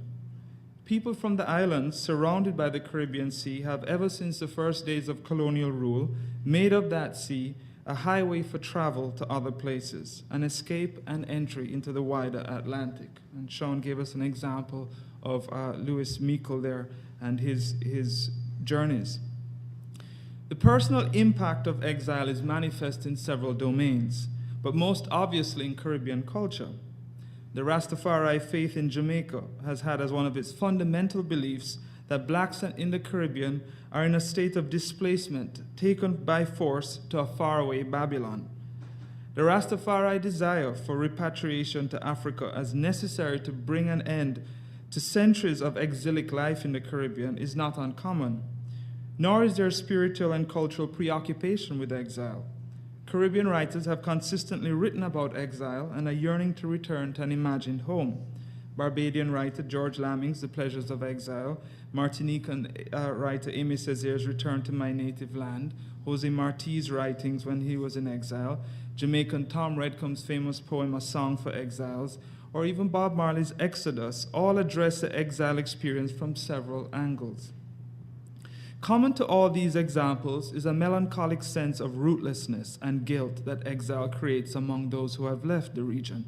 people from the islands surrounded by the Caribbean Sea have ever since the first days of colonial rule made of that sea a highway for travel to other places, an escape and entry into the wider Atlantic. And Sean gave us an example of Louis Meikle there and his journeys. The personal impact of exile is manifest in several domains, but most obviously in Caribbean culture. The Rastafari faith in Jamaica has had as one of its fundamental beliefs that blacks in the Caribbean are in a state of displacement, taken by force to a faraway Babylon. The Rastafari desire for repatriation to Africa as necessary to bring an end to centuries of exilic life in the Caribbean is not uncommon, nor is there spiritual and cultural preoccupation with exile. Caribbean writers have consistently written about exile and a yearning to return to an imagined home. Barbadian writer George Lamming's The Pleasures of Exile, Martinican writer Aimé Césaire's Return to My Native Land, José Martí's writings when he was in exile, Jamaican Tom Redcomb's famous poem A Song for Exiles, or even Bob Marley's Exodus, all address the exile experience from several angles. Common to all these examples is a melancholic sense of rootlessness and guilt that exile creates among those who have left the region.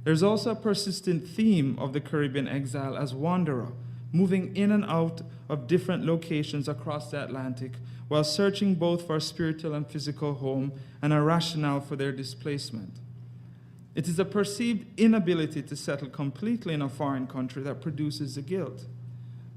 There's also a persistent theme of the Caribbean exile as wanderer, moving in and out of different locations across the Atlantic while searching both for a spiritual and physical home and a rationale for their displacement. It is a perceived inability to settle completely in a foreign country that produces the guilt.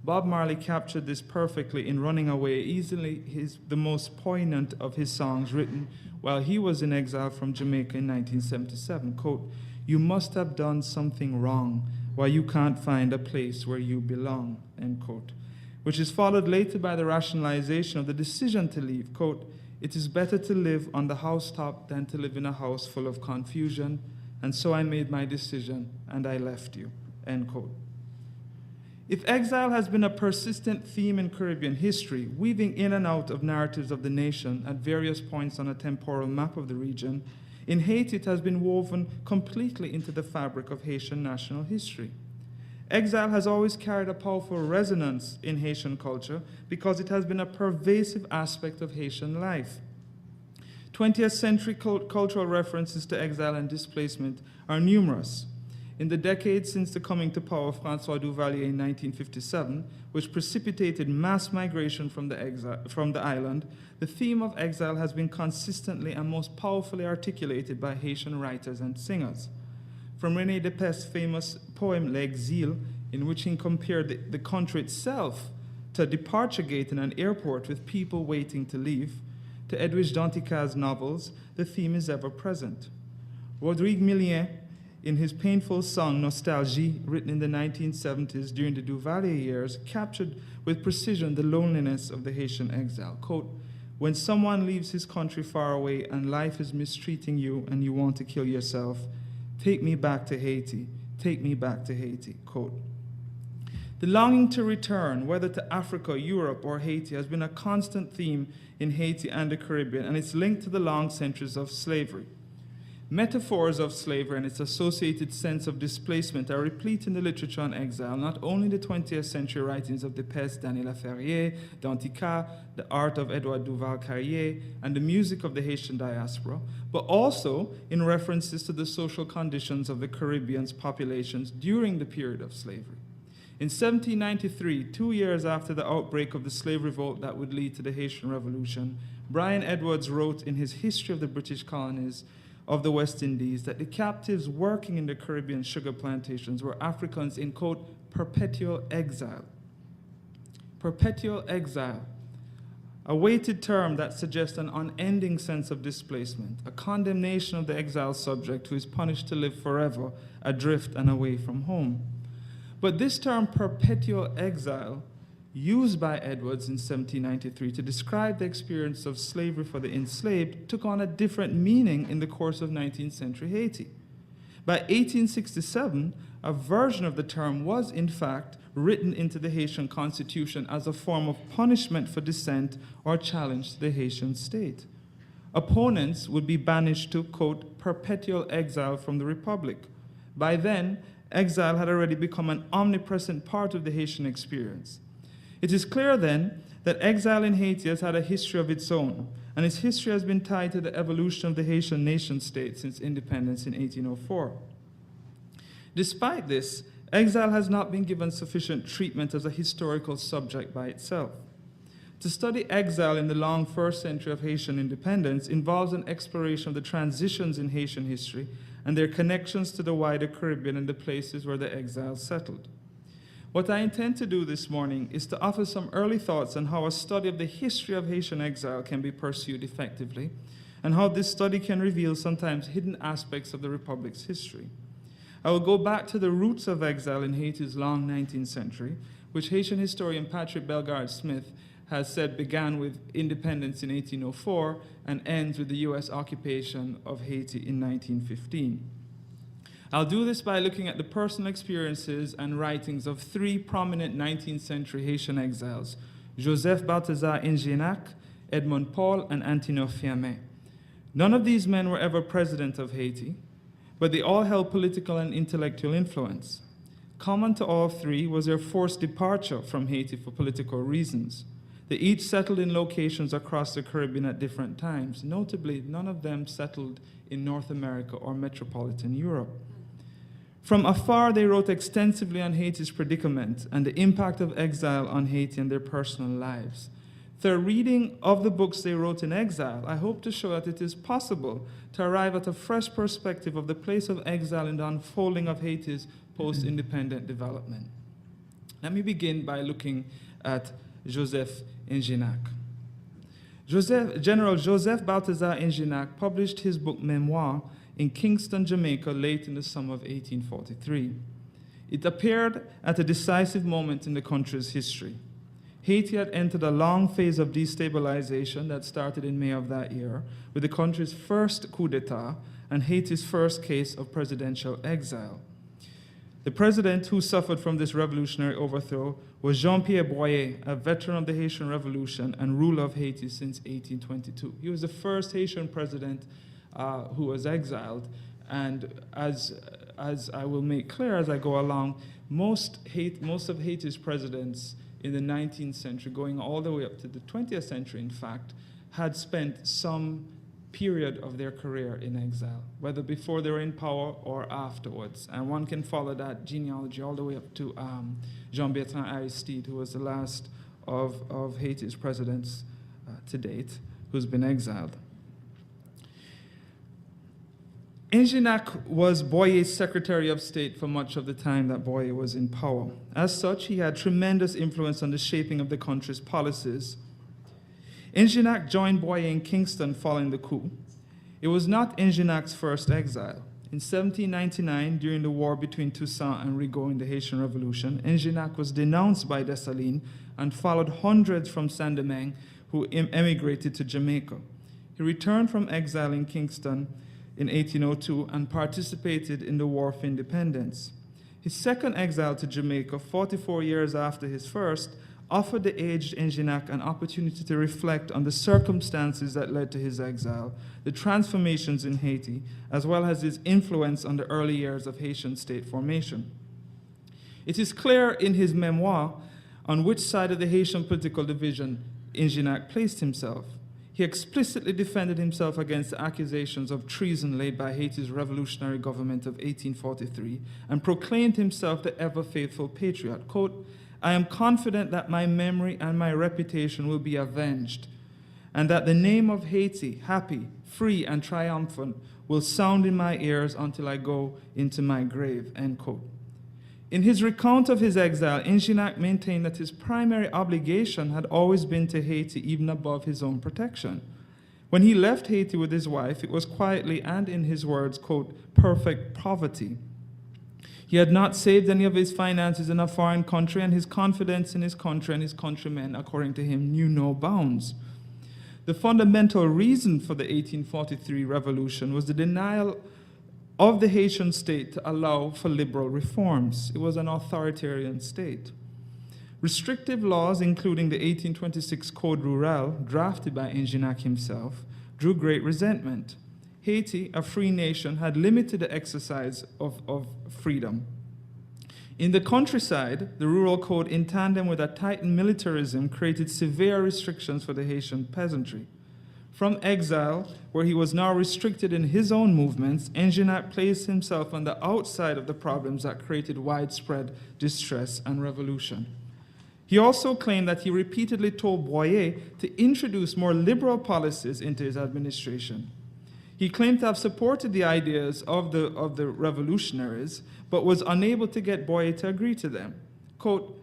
Bob Marley captured this perfectly in Running Away, easily the most poignant of his songs written while he was in exile from Jamaica in 1977. Quote, "You must have done something wrong why you can't find a place where you belong," end quote, which is followed later by the rationalization of the decision to leave. Quote, "It is better to live on the housetop than to live in a house full of confusion, and so I made my decision and I left you," end quote. If exile has been a persistent theme in Caribbean history, weaving in and out of narratives of the nation at various points on a temporal map of the region, in Haiti it has been woven completely into the fabric of Haitian national history. Exile has always carried a powerful resonance in Haitian culture because it has been a pervasive aspect of Haitian life. 20th century cultural references to exile and displacement are numerous. In the decades since the coming to power of François Duvalier in 1957, which precipitated mass migration from the island, the theme of exile has been consistently and most powerfully articulated by Haitian writers and singers. From René Depes's famous poem L'Exile, in which he compared the country itself to a departure gate in an airport with people waiting to leave, to Edwidge Dantica's novels, the theme is ever present. Rodrigue Millien, in his painful song Nostalgie, written in the 1970s during the Duvalier years, captured with precision the loneliness of the Haitian exile. Quote, "When someone leaves his country far away and life is mistreating you and you want to kill yourself, take me back to Haiti, take me back to Haiti," quote. The longing to return, whether to Africa, Europe, or Haiti, has been a constant theme in Haiti and the Caribbean, and it's linked to the long centuries of slavery. Metaphors of slavery and its associated sense of displacement are replete in the literature on exile, not only the 20th century writings of Depes, Daniela Ferrier, Dantica, the art of Edouard Duval-Carrier, and the music of the Haitian diaspora, but also in references to the social conditions of the Caribbean's populations during the period of slavery. In 1793, 2 years after the outbreak of the slave revolt that would lead to the Haitian Revolution, Brian Edwards wrote in his History of the British Colonies of the West Indies that the captives working in the Caribbean sugar plantations were Africans in, quote, perpetual exile. Perpetual exile, a weighted term that suggests an unending sense of displacement, a condemnation of the exiled subject who is punished to live forever adrift and away from home. But this term perpetual exile, used by Edwards in 1793 to describe the experience of slavery for the enslaved, took on a different meaning in the course of 19th century Haiti. By 1867, a version of the term was, in fact, written into the Haitian constitution as a form of punishment for dissent or challenge to the Haitian state. Opponents would be banished to, quote, perpetual exile from the republic. By then, exile had already become an omnipresent part of the Haitian experience. It is clear then that exile in Haiti has had a history of its own, and its history has been tied to the evolution of the Haitian nation-state since independence in 1804. Despite this, exile has not been given sufficient treatment as a historical subject by itself. To study exile in the long first century of Haitian independence involves an exploration of the transitions in Haitian history and their connections to the wider Caribbean and the places where the exiles settled. What I intend to do this morning is to offer some early thoughts on how a study of the history of Haitian exile can be pursued effectively, and how this study can reveal sometimes hidden aspects of the Republic's history. I will go back to the roots of exile in Haiti's long 19th century, which Haitian historian Patrick Bellegarde-Smith has said began with independence in 1804 and ends with the U.S. occupation of Haiti in 1915. I'll do this by looking at the personal experiences and writings of three prominent 19th century Haitian exiles, Joseph Balthazar Ingénac, Edmond Paul, and Antinor Fiamet. None of these men were ever president of Haiti, but they all held political and intellectual influence. Common to all three was their forced departure from Haiti for political reasons. They each settled in locations across the Caribbean at different times. Notably, none of them settled in North America or metropolitan Europe. From afar, they wrote extensively on Haiti's predicament and the impact of exile on Haiti and their personal lives. Through reading of the books they wrote in exile, I hope to show that it is possible to arrive at a fresh perspective of the place of exile in the unfolding of Haiti's post-independent development. Let me begin by looking at Joseph Ingénac. General Joseph Balthazar Ingénac published his book Memoir in Kingston, Jamaica, late in the summer of 1843. It appeared at a decisive moment in the country's history. Haiti had entered a long phase of destabilization that started in May of that year, with the country's first coup d'etat and Haiti's first case of presidential exile. The president who suffered from this revolutionary overthrow was Jean-Pierre Boyer, a veteran of the Haitian Revolution and ruler of Haiti since 1822. He was the first Haitian president who was exiled, and as I will make clear as I go along, most of Haiti's presidents in the 19th century, going all the way up to the 20th century, in fact, had spent some period of their career in exile, whether before they were in power or afterwards. And one can follow that genealogy all the way up to Jean-Bertrand Aristide, who was the last of Haiti's presidents to date, who's been exiled. Ingénac was Boyer's Secretary of State for much of the time that Boyer was in power. As such, he had tremendous influence on the shaping of the country's policies. Ingénac joined Boyer in Kingston following the coup. It was not Ingénac's first exile. In 1799, during the war between Toussaint and Rigaud in the Haitian Revolution, Ingénac was denounced by Dessalines and followed hundreds from Saint-Domingue who emigrated to Jamaica. He returned from exile in Kingston in 1802 and participated in the War for Independence. His second exile to Jamaica, 44 years after his first, offered the aged Ingénac an opportunity to reflect on the circumstances that led to his exile, the transformations in Haiti, as well as his influence on the early years of Haitian state formation. It is clear in his memoir on which side of the Haitian political division Ingénac placed himself. He explicitly defended himself against the accusations of treason laid by Haiti's revolutionary government of 1843 and proclaimed himself the ever-faithful patriot. Quote, "I am confident that my memory and my reputation will be avenged, and that the name of Haiti, happy, free, and triumphant, will sound in my ears until I go into my grave," end quote. In his recount of his exile, Ingénac maintained that his primary obligation had always been to Haiti, even above his own protection. When he left Haiti with his wife, it was quietly and, in his words, quote, "perfect poverty." He had not saved any of his finances in a foreign country, and his confidence in his country and his countrymen, according to him, knew no bounds. The fundamental reason for the 1843 revolution was the denial of the Haitian state to allow for liberal reforms. It was an authoritarian state. Restrictive laws, including the 1826 Code Rural, drafted by Ingénac himself, drew great resentment. Haiti, a free nation, had limited the exercise of freedom. In the countryside, the rural code, in tandem with a tightened militarism, created severe restrictions for the Haitian peasantry. From exile, where he was now restricted in his own movements, Ingenac placed himself on the outside of the problems that created widespread distress and revolution. He also claimed that he repeatedly told Boyer to introduce more liberal policies into his administration. He claimed to have supported the ideas of the revolutionaries, but was unable to get Boyer to agree to them. Quote,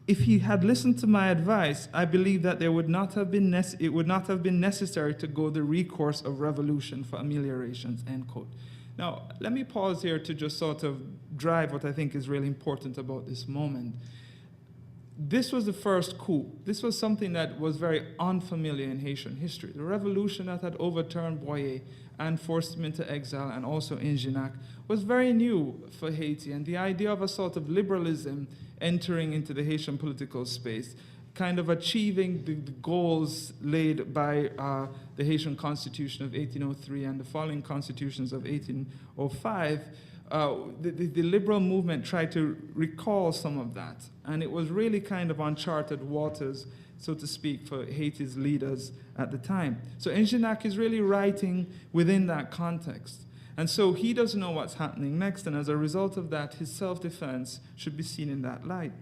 "If he had listened to my advice, I believe that it would not have been necessary to go the recourse of revolution for ameliorations," end quote. Now, let me pause here to just sort of drive what I think is really important about this moment. This was the first coup. This was something that was very unfamiliar in Haitian history. The revolution that had overturned Boyer and forced him into exile, and also Ingenac, was very new for Haiti. And the idea of a sort of liberalism entering into the Haitian political space, kind of achieving the goals laid by the Haitian Constitution of 1803 and the following constitutions of 1805, the liberal movement tried to recall some of that. And it was really kind of uncharted waters, so to speak, for Haiti's leaders at the time. So Ingenac is really writing within that context. And so he doesn't know what's happening next, and as a result of that, his self-defense should be seen in that light.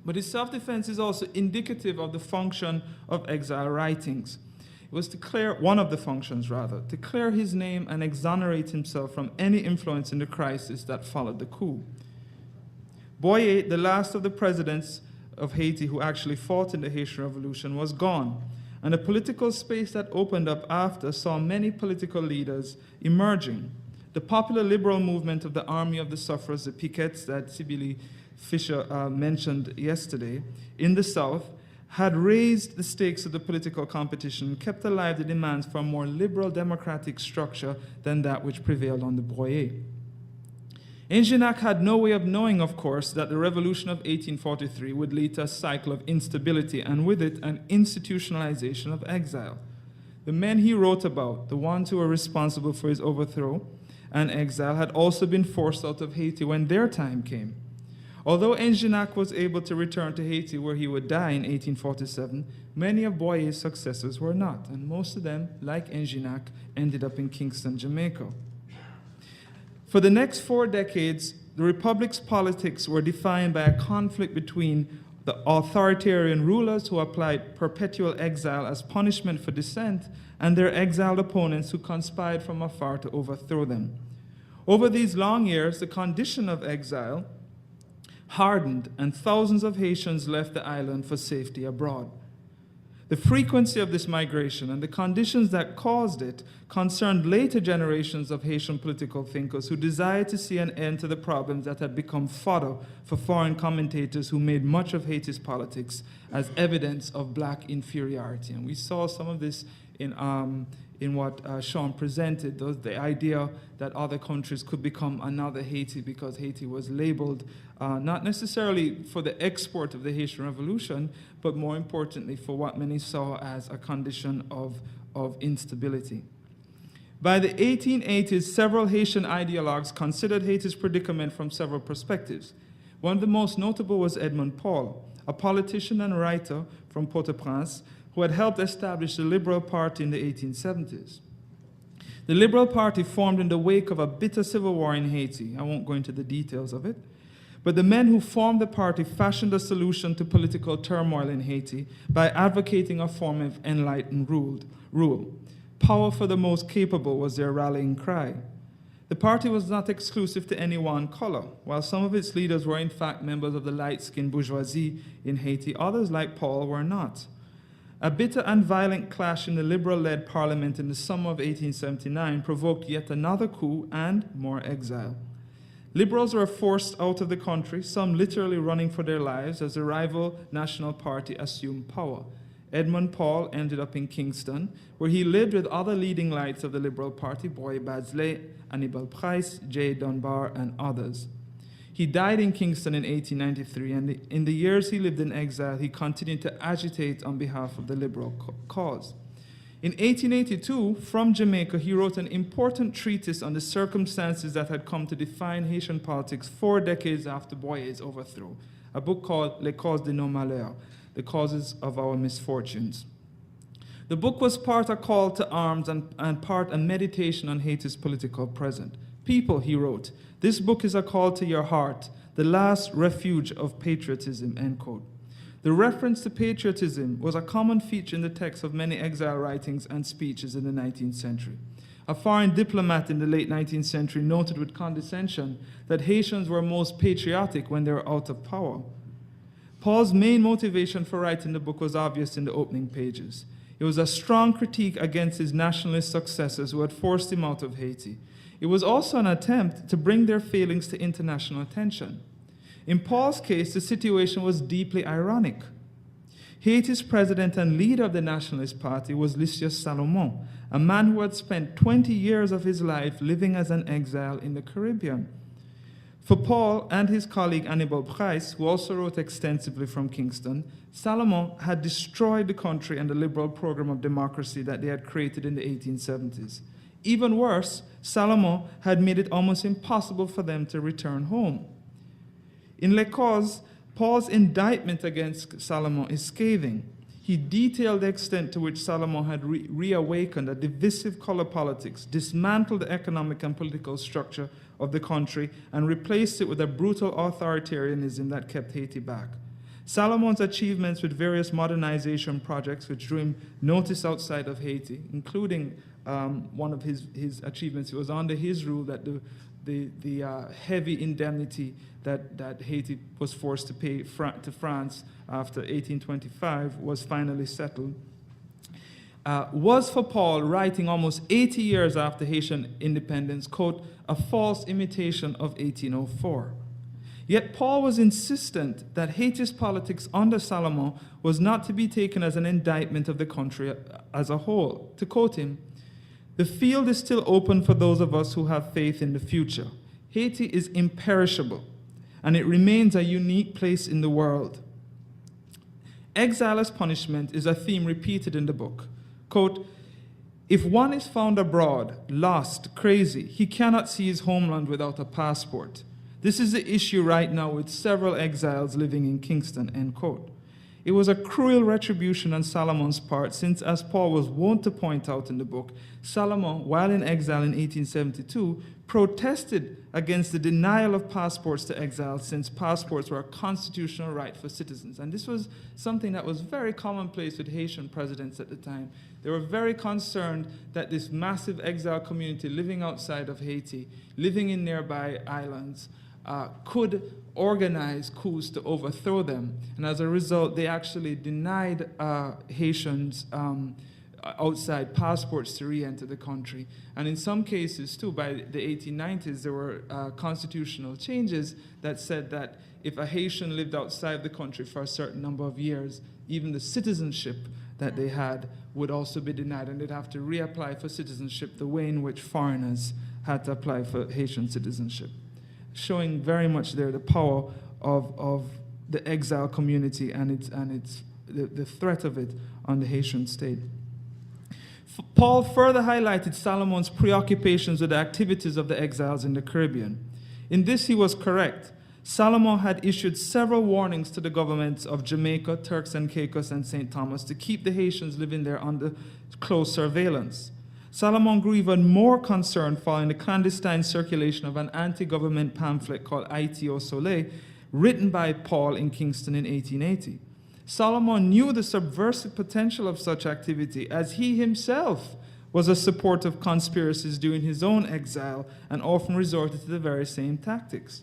But his self-defense is also indicative of the function of exile writings. It was to clear, one of the functions rather, to clear his name and exonerate himself from any influence in the crisis that followed the coup. Boyer, the last of the presidents of Haiti who actually fought in the Haitian Revolution, was gone, and the political space that opened up after saw many political leaders emerging. The popular liberal movement of the Army of the Sufferers, the Piquets that Sibili Fisher mentioned yesterday, in the South, had raised the stakes of the political competition and kept alive the demands for a more liberal democratic structure than that which prevailed under Boyer. Ingenac had no way of knowing, of course, that the revolution of 1843 would lead to a cycle of instability and with it an institutionalization of exile. The men he wrote about, the ones who were responsible for his overthrow and exile, had also been forced out of Haiti when their time came. Although Ingenac was able to return to Haiti, where he would die in 1847, many of Boyer's successors were not, and most of them, like Ingenac, ended up in Kingston, Jamaica. For the next 4 decades, the Republic's politics were defined by a conflict between the authoritarian rulers who applied perpetual exile as punishment for dissent and their exiled opponents who conspired from afar to overthrow them. Over these long years, the condition of exile hardened, and thousands of Haitians left the island for safety abroad. The frequency of this migration and the conditions that caused it concerned later generations of Haitian political thinkers who desired to see an end to the problems that had become fodder for foreign commentators who made much of Haiti's politics as evidence of black inferiority. And we saw some of this in what Sean presented, the idea that other countries could become another Haiti because Haiti was labeled not necessarily for the export of the Haitian Revolution, but more importantly for what many saw as a condition of instability. By the 1880s, several Haitian ideologues considered Haiti's predicament from several perspectives. One of the most notable was Edmund Paul, a politician and writer from Port-au-Prince who had helped establish the Liberal Party in the 1870s. The Liberal Party formed in the wake of a bitter civil war in Haiti. I won't go into the details of it. But the men who formed the party fashioned a solution to political turmoil in Haiti by advocating a form of enlightened rule. Power for the most capable was their rallying cry. The party was not exclusive to any one color. While some of its leaders were in fact members of the light-skinned bourgeoisie in Haiti, others like Paul were not. A bitter and violent clash in the Liberal-led parliament in the summer of 1879 provoked yet another coup and more exile. Liberals were forced out of the country, some literally running for their lives as the rival National Party assumed power. Edmund Paul ended up in Kingston, where he lived with other leading lights of the Liberal Party, Boy Badsley, Annibal Price, J. Dunbar, and others. He died in Kingston in 1893, and in the years he lived in exile, he continued to agitate on behalf of the liberal cause. In 1882, from Jamaica, he wrote an important treatise on the circumstances that had come to define Haitian politics 4 decades after Boyer's overthrow, a book called Les Causes de nos malheurs, The Causes of Our Misfortunes. The book was part a call to arms and part a meditation on Haiti's political present. People, he wrote, this book is a call to your heart, the last refuge of patriotism, end quote. The reference to patriotism was a common feature in the text of many exile writings and speeches in the 19th century. A foreign diplomat in the late 19th century noted with condescension that Haitians were most patriotic when they were out of power. Paul's main motivation for writing the book was obvious in the opening pages. It was a strong critique against his nationalist successors who had forced him out of Haiti. It was also an attempt to bring their failings to international attention. In Paul's case, the situation was deeply ironic. Haiti's president and leader of the Nationalist Party was Lucius Salomon, a man who had spent 20 years of his life living as an exile in the Caribbean. For Paul and his colleague Annibal Price, who also wrote extensively from Kingston, Salomon had destroyed the country and the liberal program of democracy that they had created in the 1870s. Even worse, Salomon had made it almost impossible for them to return home. In Les Causes, Paul's indictment against Salomon is scathing. He detailed the extent to which Salomon had reawakened a divisive color politics, dismantled the economic and political structure of the country, and replaced it with a brutal authoritarianism that kept Haiti back. Salomon's achievements with various modernization projects, which drew him notice outside of Haiti, including one of his achievements, it was under his rule that the heavy indemnity that Haiti was forced to pay to France after 1825 was finally settled, was for Paul, writing almost 80 years after Haitian independence, quote, a false imitation of 1804. Yet Paul was insistent that Haiti's politics under Salomon was not to be taken as an indictment of the country as a whole. To quote him, the field is still open for those of us who have faith in the future. Haiti is imperishable, and it remains a unique place in the world. Exile as punishment is a theme repeated in the book. Quote, if one is found abroad, lost, crazy, he cannot see his homeland without a passport. This is the issue right now with several exiles living in Kingston, end quote. It was a cruel retribution on Salomon's part, since, as Paul was wont to point out in the book, Salomon, while in exile in 1872, protested against the denial of passports to exiles, since passports were a constitutional right for citizens. And this was something that was very commonplace with Haitian presidents at the time. They were very concerned that this massive exile community living outside of Haiti, living in nearby islands, could organize coups to overthrow them. And as a result, they actually denied Haitians outside passports to re-enter the country. And in some cases, too, by the 1890s, there were constitutional changes that said that if a Haitian lived outside the country for a certain number of years, even the citizenship that they had would also be denied, and they'd have to reapply for citizenship the way in which foreigners had to apply for Haitian citizenship, showing very much there the power of the exile community and the threat of it on the Haitian state. Paul further highlighted Salomon's preoccupations with the activities of the exiles in the Caribbean. In this, he was correct. Salomon had issued several warnings to the governments of Jamaica, Turks and Caicos, and St. Thomas to keep the Haitians living there under close surveillance. Salomon grew even more concerned following the clandestine circulation of an anti-government pamphlet called Haiti au Soleil, written by Paul in Kingston in 1880. Salomon knew the subversive potential of such activity, as he himself was a supporter of conspiracies during his own exile and often resorted to the very same tactics.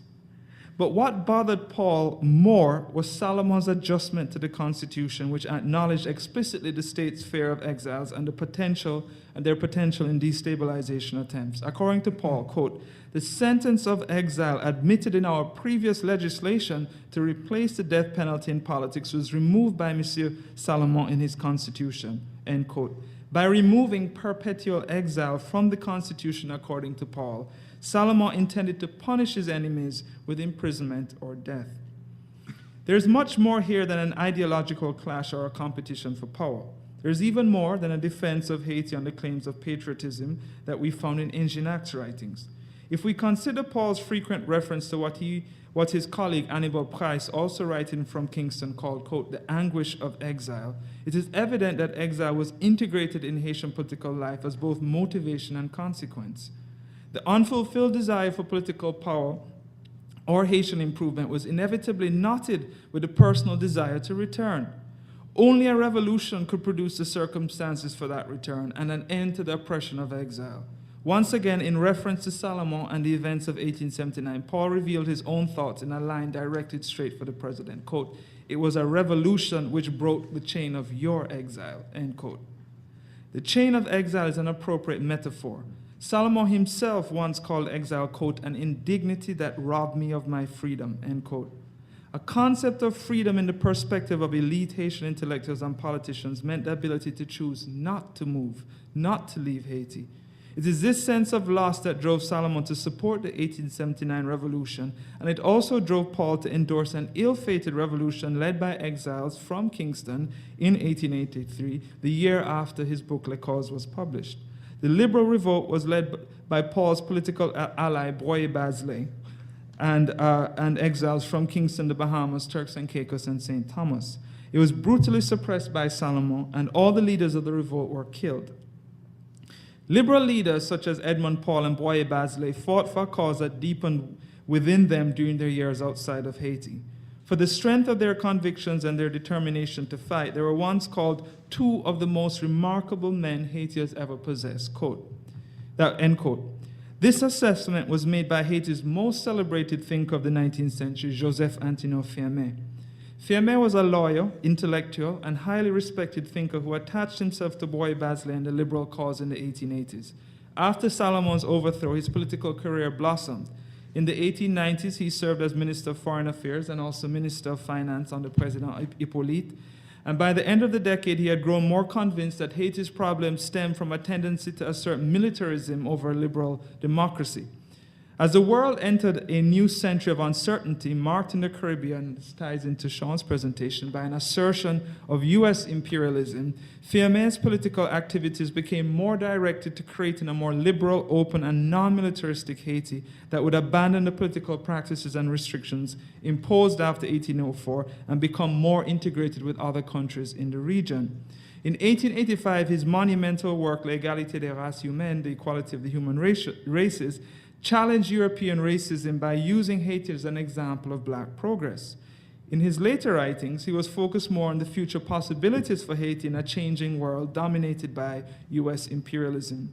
But what bothered Paul more was Salomon's adjustment to the Constitution, which acknowledged explicitly the state's fear of exiles and their potential in destabilization attempts. According to Paul, quote, the sentence of exile admitted in our previous legislation to replace the death penalty in politics was removed by Monsieur Salomon in his Constitution, end quote. By removing perpetual exile from the Constitution, according to Paul, Salomon intended to punish his enemies with imprisonment or death. There's much more here than an ideological clash or a competition for power. There's even more than a defense of Haiti on the claims of patriotism that we found in Ingenac's writings. If we consider Paul's frequent reference to what his colleague Annibal Price, also writing from Kingston, called, quote, the anguish of exile, it is evident that exile was integrated in Haitian political life as both motivation and consequence. The unfulfilled desire for political power or Haitian improvement was inevitably knotted with the personal desire to return. Only a revolution could produce the circumstances for that return and an end to the oppression of exile. Once again, in reference to Salomon and the events of 1879, Paul revealed his own thoughts in a line directed straight for the president. Quote, it was a revolution which broke the chain of your exile, end quote. The chain of exile is an appropriate metaphor. Salomon himself once called exile, quote, an indignity that robbed me of my freedom, end quote. A concept of freedom in the perspective of elite Haitian intellectuals and politicians meant the ability to choose not to move, not to leave Haiti. It is this sense of loss that drove Salomon to support the 1879 revolution, and it also drove Paul to endorse an ill-fated revolution led by exiles from Kingston in 1883, the year after his book Les Causes was published. The liberal revolt was led by Paul's political ally, Broye Basley, and exiles from Kingston, the Bahamas, Turks and Caicos, and St. Thomas. It was brutally suppressed by Salomon, and all the leaders of the revolt were killed. Liberal leaders such as Edmund Paul and Broye Basley fought for a cause that deepened within them during their years outside of Haiti. For the strength of their convictions and their determination to fight, they were once called two of the most remarkable men Haiti has ever possessed, end quote. This assessment was made by Haiti's most celebrated thinker of the 19th century, Joseph Antonin Firmin. Firmin was a lawyer, intellectual, and highly respected thinker who attached himself to Broye Basley and the liberal cause in the 1880s. After Salomon's overthrow, his political career blossomed. In the 1890s, he served as Minister of Foreign Affairs and also Minister of Finance under President Hippolyte. And by the end of the decade, he had grown more convinced that Haiti's problems stemmed from a tendency to assert militarism over liberal democracy. As the world entered a new century of uncertainty, marked in the Caribbean, this ties into Sean's presentation, by an assertion of U.S. imperialism, Firmin's political activities became more directed to creating a more liberal, open, and non-militaristic Haiti that would abandon the political practices and restrictions imposed after 1804 and become more integrated with other countries in the region. In 1885, his monumental work, L'égalité des races humaines, the equality of the human races, challenged European racism by using Haiti as an example of black progress. In his later writings, he was focused more on the future possibilities for Haiti in a changing world dominated by U.S. imperialism.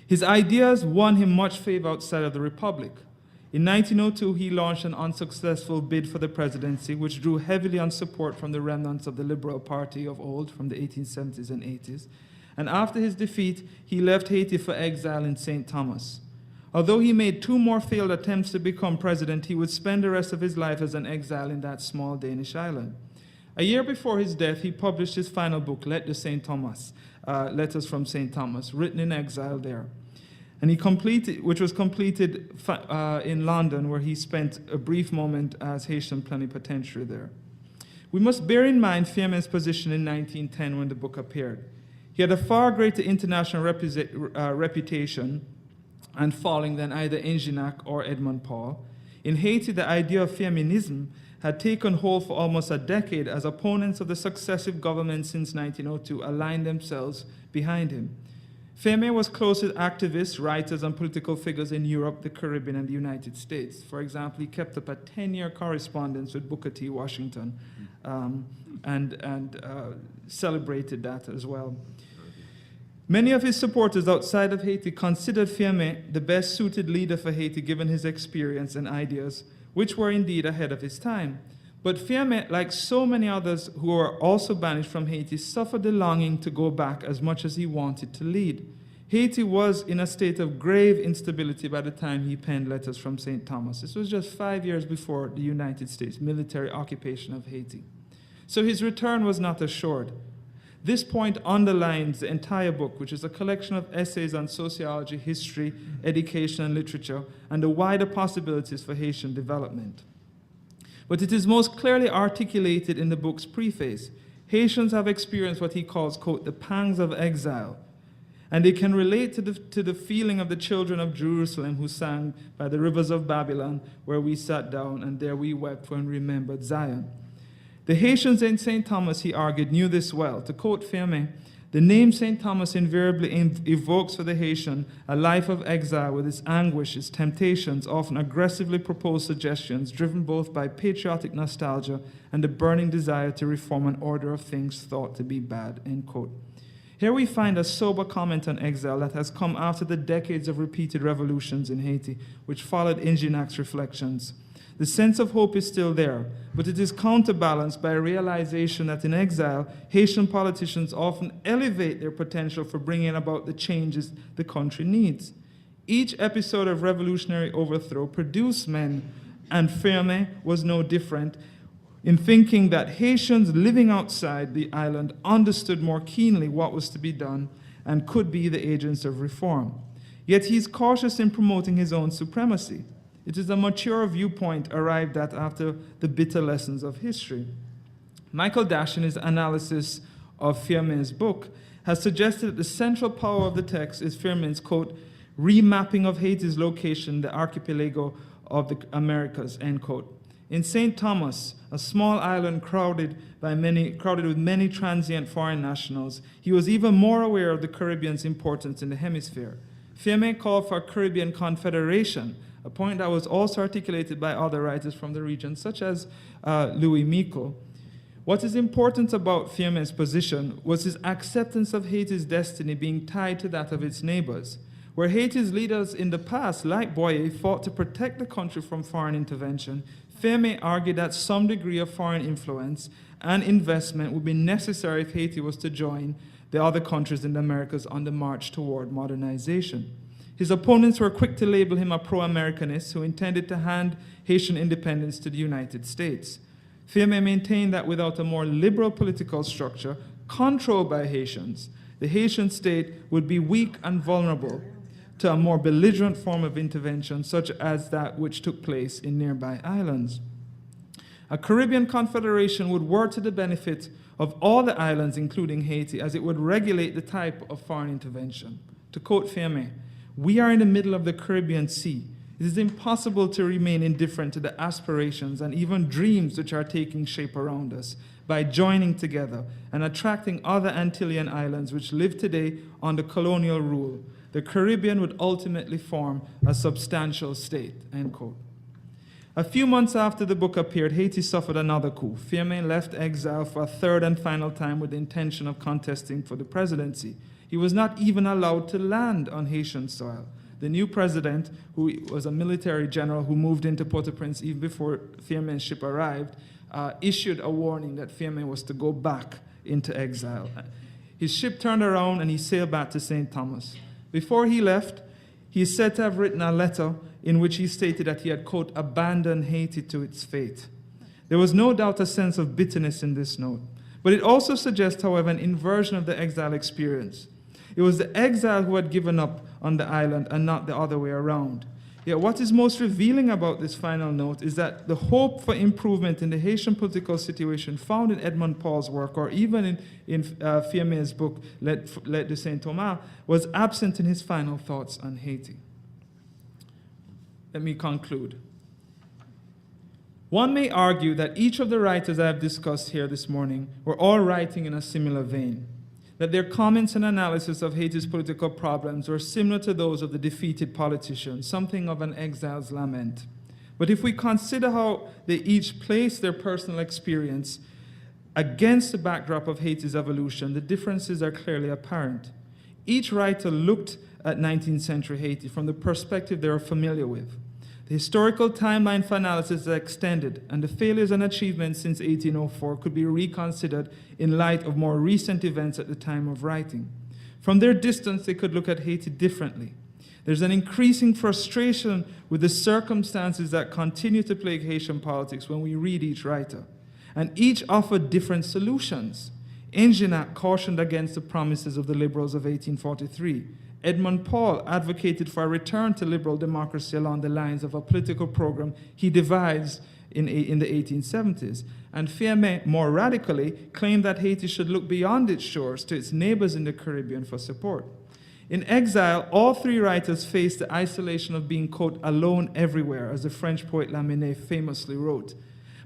His ideas won him much favor outside of the Republic. In 1902, he launched an unsuccessful bid for the presidency, which drew heavily on support from the remnants of the Liberal Party of old from the 1870s and 80s. And after his defeat, he left Haiti for exile in St. Thomas. Although he made 2 more failed attempts to become president, he would spend the rest of his life as an exile in that small Danish island. A year before his death, he published his final book, Letters from St. Thomas, written in exile there. And which was completed in London, where he spent a brief moment as Haitian plenipotentiary there. We must bear in mind Firmin's position in 1910 when the book appeared. He had a far greater international reputation and following than either Ingenac or Edmund Paul. In Haiti, the idea of feminism had taken hold for almost a decade as opponents of the successive governments since 1902 aligned themselves behind him. Firmin was close with activists, writers, and political figures in Europe, the Caribbean, and the United States. For example, he kept up a 10-year correspondence with Booker T. Washington and celebrated that as well. Many of his supporters outside of Haiti considered Firmin the best suited leader for Haiti given his experience and ideas, which were indeed ahead of his time. But Firmin, like so many others who were also banished from Haiti, suffered the longing to go back as much as he wanted to lead. Haiti was in a state of grave instability by the time he penned Letters from St. Thomas. This was just 5 years before the United States military occupation of Haiti. So his return was not assured. This point underlines the entire book, which is a collection of essays on sociology, history, education, and literature, and the wider possibilities for Haitian development. But it is most clearly articulated in the book's preface. Haitians have experienced what he calls, quote, the pangs of exile. And they can relate to the feeling of the children of Jerusalem who sang by the rivers of Babylon, where we sat down and there we wept when we remembered Zion. The Haitians in St. Thomas, he argued, knew this well. To quote Temne, the name St. Thomas invariably evokes for the Haitian a life of exile with its anguish, its temptations, often aggressively proposed suggestions, driven both by patriotic nostalgia and the burning desire to reform an order of things thought to be bad, end quote. Here we find a sober comment on exile that has come after the decades of repeated revolutions in Haiti, which followed Ingenac's reflections. The sense of hope is still there, but it is counterbalanced by a realization that in exile, Haitian politicians often elevate their potential for bringing about the changes the country needs. Each episode of revolutionary overthrow produced men, and Temne was no different, in thinking that Haitians living outside the island understood more keenly what was to be done and could be the agents of reform. Yet he's cautious in promoting his own supremacy. It is a mature viewpoint arrived at after the bitter lessons of history. Michael Dash, in his analysis of Temne's book, has suggested that the central power of the text is Temne's, quote, remapping of Haiti's location, the archipelago of the Americas, end quote. In St. Thomas, a small island crowded with many transient foreign nationals, he was even more aware of the Caribbean's importance in the hemisphere. Temne called for a Caribbean confederation, a point that was also articulated by other writers from the region, such as Louis Miko. What is important about Temne's position was his acceptance of Haiti's destiny being tied to that of its neighbors. Where Haiti's leaders in the past, like Boye, fought to protect the country from foreign intervention, Temne argued that some degree of foreign influence and investment would be necessary if Haiti was to join the other countries in the Americas on the march toward modernization. His opponents were quick to label him a pro-Americanist who intended to hand Haitian independence to the United States. Temne maintained that without a more liberal political structure controlled by Haitians, the Haitian state would be weak and vulnerable to a more belligerent form of intervention, such as that which took place in nearby islands. A Caribbean confederation would work to the benefit of all the islands, including Haiti, as it would regulate the type of foreign intervention. To quote Temne, we are in the middle of the Caribbean Sea. It is impossible to remain indifferent to the aspirations and even dreams which are taking shape around us by joining together and attracting other Antillean islands which live today under colonial rule. The Caribbean would ultimately form a substantial state, end quote. A few months after the book appeared, Haiti suffered another coup. Temne left exile for a third and final time with the intention of contesting for the presidency. He was not even allowed to land on Haitian soil. The new president, who was a military general who moved into Port-au-Prince even before Temne's ship arrived, issued a warning that Temne was to go back into exile. His ship turned around and he sailed back to St. Thomas. Before he left, he is said to have written a letter in which he stated that he had, quote, abandoned Haiti to its fate. There was no doubt a sense of bitterness in this note, but it also suggests, however, an inversion of the exile experience. It was the exile who had given up on the island and not the other way around. Yet what is most revealing about this final note is that the hope for improvement in the Haitian political situation found in Edmond Paul's work, or even in Temne's book, Lettres de Saint Thomas, was absent in his final thoughts on Haiti. Let me conclude. One may argue that each of the writers I have discussed here this morning were all writing in a similar vein, that their comments and analysis of Haiti's political problems were similar to those of the defeated politician, something of an exile's lament. But if we consider how they each placed their personal experience against the backdrop of Haiti's evolution, the differences are clearly apparent. Each writer looked at 19th century Haiti from the perspective they were familiar with. The historical timeline for analysis is extended, and the failures and achievements since 1804 could be reconsidered in light of more recent events at the time of writing. From their distance, they could look at Haiti differently. There's an increasing frustration with the circumstances that continue to plague Haitian politics when we read each writer, and each offered different solutions. Ingenac cautioned against the promises of the liberals of 1843. Edmond Paul advocated for a return to liberal democracy along the lines of a political program he devised in the 1870s. And Fiamme, more radically, claimed that Haiti should look beyond its shores to its neighbors in the Caribbean for support. In Exile, all three writers faced the isolation of being, quote, alone everywhere, as the French poet Lamennais famously wrote.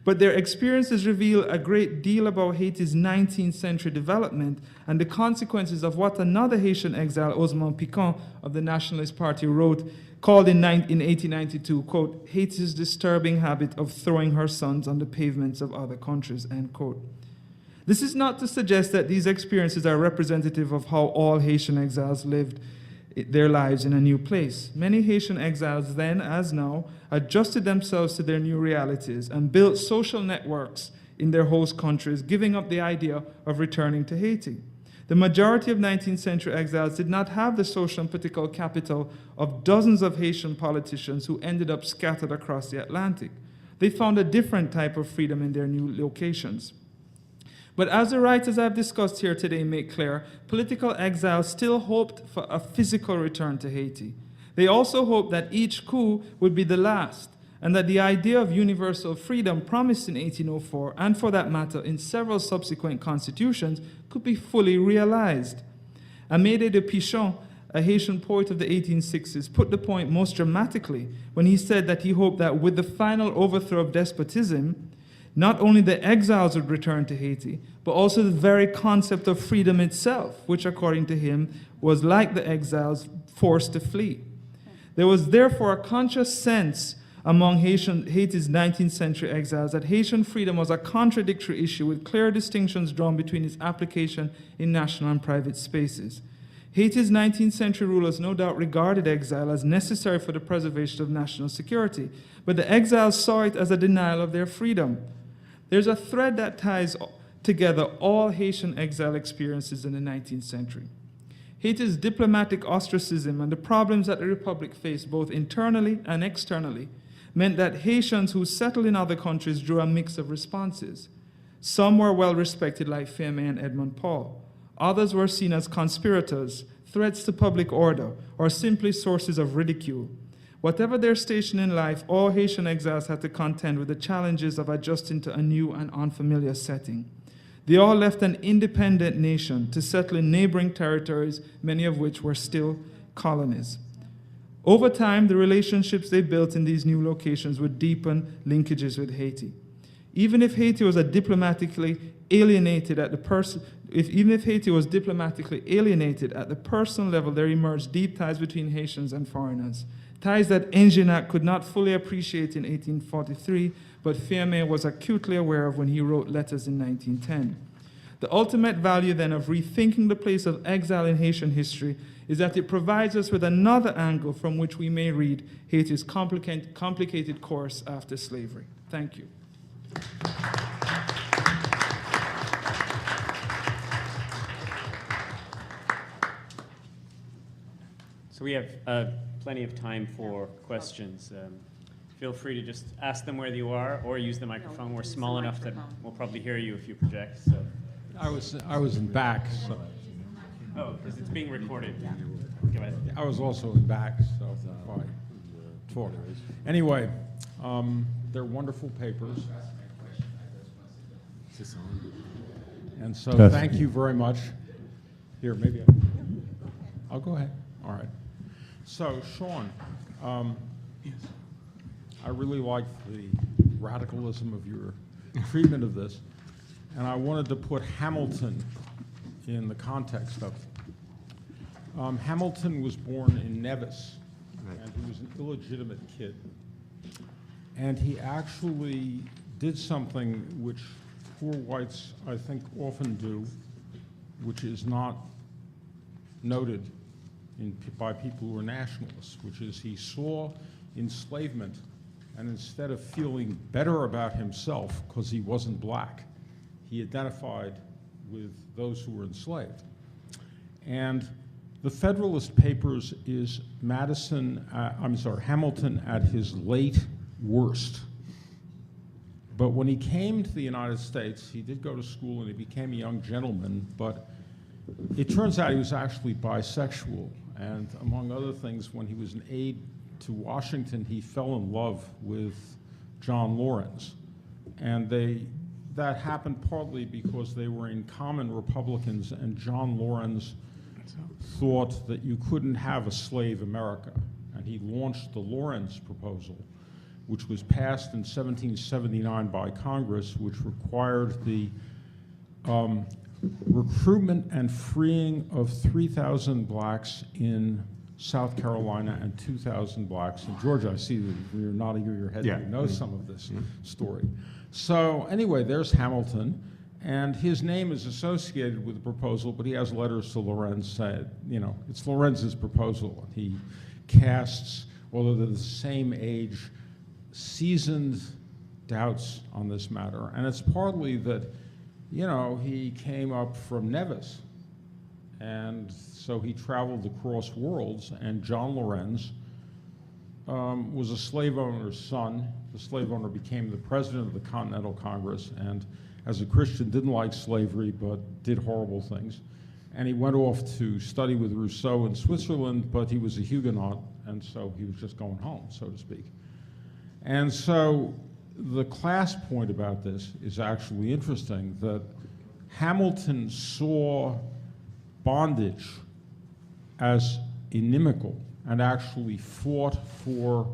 But their experiences reveal a great deal about Haiti's 19th century development and the consequences of what another Haitian exile, Osman Picon of the Nationalist Party, wrote, called in 1892, quote, Haiti's disturbing habit of throwing her sons on the pavements of other countries, end quote. This is not to suggest that these experiences are representative of how all Haitian exiles lived their lives in a new place. Many Haitian exiles then, as now, adjusted themselves to their new realities and built social networks in their host countries, giving up the idea of returning to Haiti. The majority of 19th century exiles did not have the social and political capital of dozens of Haitian politicians who ended up scattered across the Atlantic. They found a different type of freedom in their new locations. But as the writers I've discussed here today make clear, political exiles still hoped for a physical return to Haiti. They also hoped that each coup would be the last, and that the idea of universal freedom promised in 1804, and for that matter in several subsequent constitutions, could be fully realized. Amédée de Pichon, a Haitian poet of the 1860s, put the point most dramatically when he said that he hoped that with the final overthrow of despotism, not only the exiles would return to Haiti, but also the very concept of freedom itself, which according to him was like the exiles forced to flee. There was therefore a conscious sense among Haiti's 19th century exiles that Haitian freedom was a contradictory issue with clear distinctions drawn between its application in national and private spaces. Haiti's 19th century rulers no doubt regarded exile as necessary for the preservation of national security, but the exiles saw it as a denial of their freedom. There's a thread that ties together all Haitian exile experiences in the 19th century. Haiti's diplomatic ostracism and the problems that the Republic faced both internally and externally meant that Haitians who settled in other countries drew a mix of responses. Some were well respected, like Fiamme and Edmund Paul. Others were seen as conspirators, threats to public order, or simply sources of ridicule. Whatever their station in life, all Haitian exiles had to contend with the challenges of adjusting to a new and unfamiliar setting. They all left an independent nation to settle in neighboring territories, many of which were still colonies. Over time, the relationships they built in these new locations would deepen linkages with Haiti. Even if Haiti was diplomatically alienated at the personal level, there emerged deep ties between Haitians and foreigners. Ties that Engenac could not fully appreciate in 1843, but Fiamme was acutely aware of when he wrote letters in 1910. The ultimate value then of rethinking the place of exile in Haitian history is that it provides us with another angle from which we may read Haiti's complicated course after slavery. Thank you.
So we have plenty of time for questions. Feel free to just ask them where you are or use the microphone. We're small enough that we'll probably hear you if you project. So.
I was in back, so.
Oh, because it's being recorded. Go ahead.
I was also in back, so I talk. Anyway, they're wonderful papers. And so thank you very much. Here, maybe I'll go ahead. All right. So, Sean, I really like the radicalism of your treatment of this, and I wanted to put Hamilton in the context of it. Hamilton was born in Nevis, and he was an illegitimate kid. And he actually did something which poor whites, I think, often do, which is not noted by people who are nationalists, which is he saw enslavement, and instead of feeling better about himself because he wasn't black, he identified with those who were enslaved. And the Federalist Papers is Hamilton at his late worst. But when he came to the United States, he did go to school and he became a young gentleman, but it turns out he was actually bisexual. And among other things, when he was an aide to Washington, he fell in love with John Laurens. And that happened partly because they were in common Republicans, and John Laurens thought that you couldn't have a slave America. And he launched the Laurens proposal, which was passed in 1779 by Congress, which required the recruitment and freeing of 3,000 blacks in South Carolina and 2,000 blacks in Georgia. I see that you're nodding your head.
Yeah.
You know some of this story. So anyway, there's Hamilton, and his name is associated with the proposal, but he has letters to Lorenz saying, you know, it's Lorenz's proposal. He casts, although they're the same age, seasoned doubts on this matter. And it's partly that, you know, he came up from Nevis, and so he traveled across worlds, and John Laurens was a slave owner's son. The slave owner became the president of the Continental Congress, and as a Christian didn't like slavery but did horrible things. And he went off to study with Rousseau in Switzerland, but he was a Huguenot, and so he was just going home, so to speak. And so the class point about this is actually interesting, that Hamilton saw bondage as inimical and actually fought for,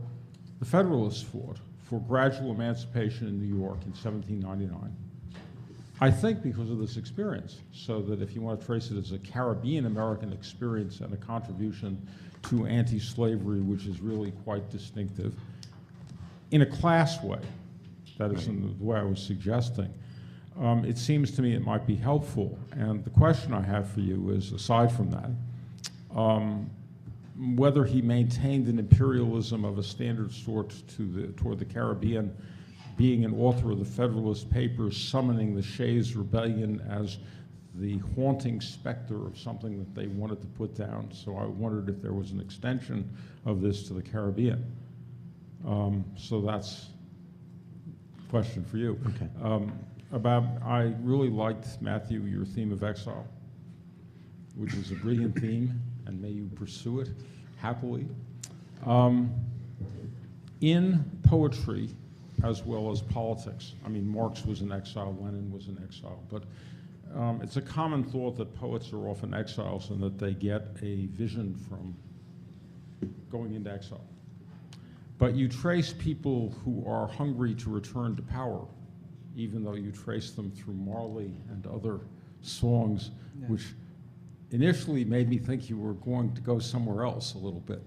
the Federalists fought for gradual emancipation in New York in 1799. I think because of this experience, so that if you want to trace it as a Caribbean American experience and a contribution to anti-slavery, which is really quite distinctive, in a class way, that is in the way I was suggesting, it seems to me it might be helpful. And the question I have for you is, aside from that, whether he maintained an imperialism of a standard sort toward the Caribbean, being an author of the Federalist Papers, summoning the Shays Rebellion as the haunting specter of something that they wanted to put down. So I wondered if there was an extension of this to the Caribbean. So that's a question for you.
Okay.
I really liked, Matthew, your theme of exile, which is a brilliant theme, and may you pursue it happily. In poetry, as well as politics, I mean, Marx was in exile, Lenin was in exile, but it's a common thought that poets are often exiles and that they get a vision from going into exile. But you trace people who are hungry to return to power, even though you trace them through Marley and other songs, which initially made me think you were going to go somewhere else a little bit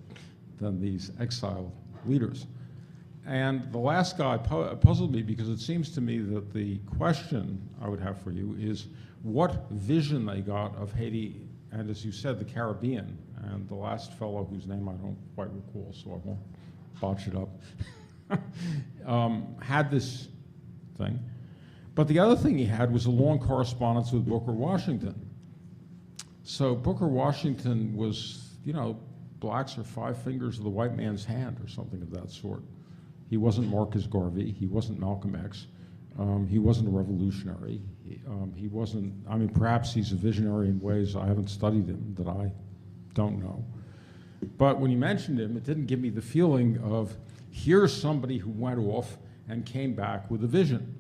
than these exile leaders. And the last guy puzzled me, because it seems to me that the question I would have for you is what vision they got of Haiti, and as you said, the Caribbean. And the last fellow, whose name I don't quite recall, so I won't botch it up, had this thing. But the other thing he had was a long correspondence with Booker Washington. So Booker Washington was, you know, blacks are 5 fingers of the white man's hand or something of that sort. He wasn't Marcus Garvey. He wasn't Malcolm X. He wasn't a revolutionary. He wasn't, I mean, perhaps he's a visionary in ways I haven't studied him that I don't know. But when you mentioned him, it didn't give me the feeling of, here's somebody who went off and came back with a vision.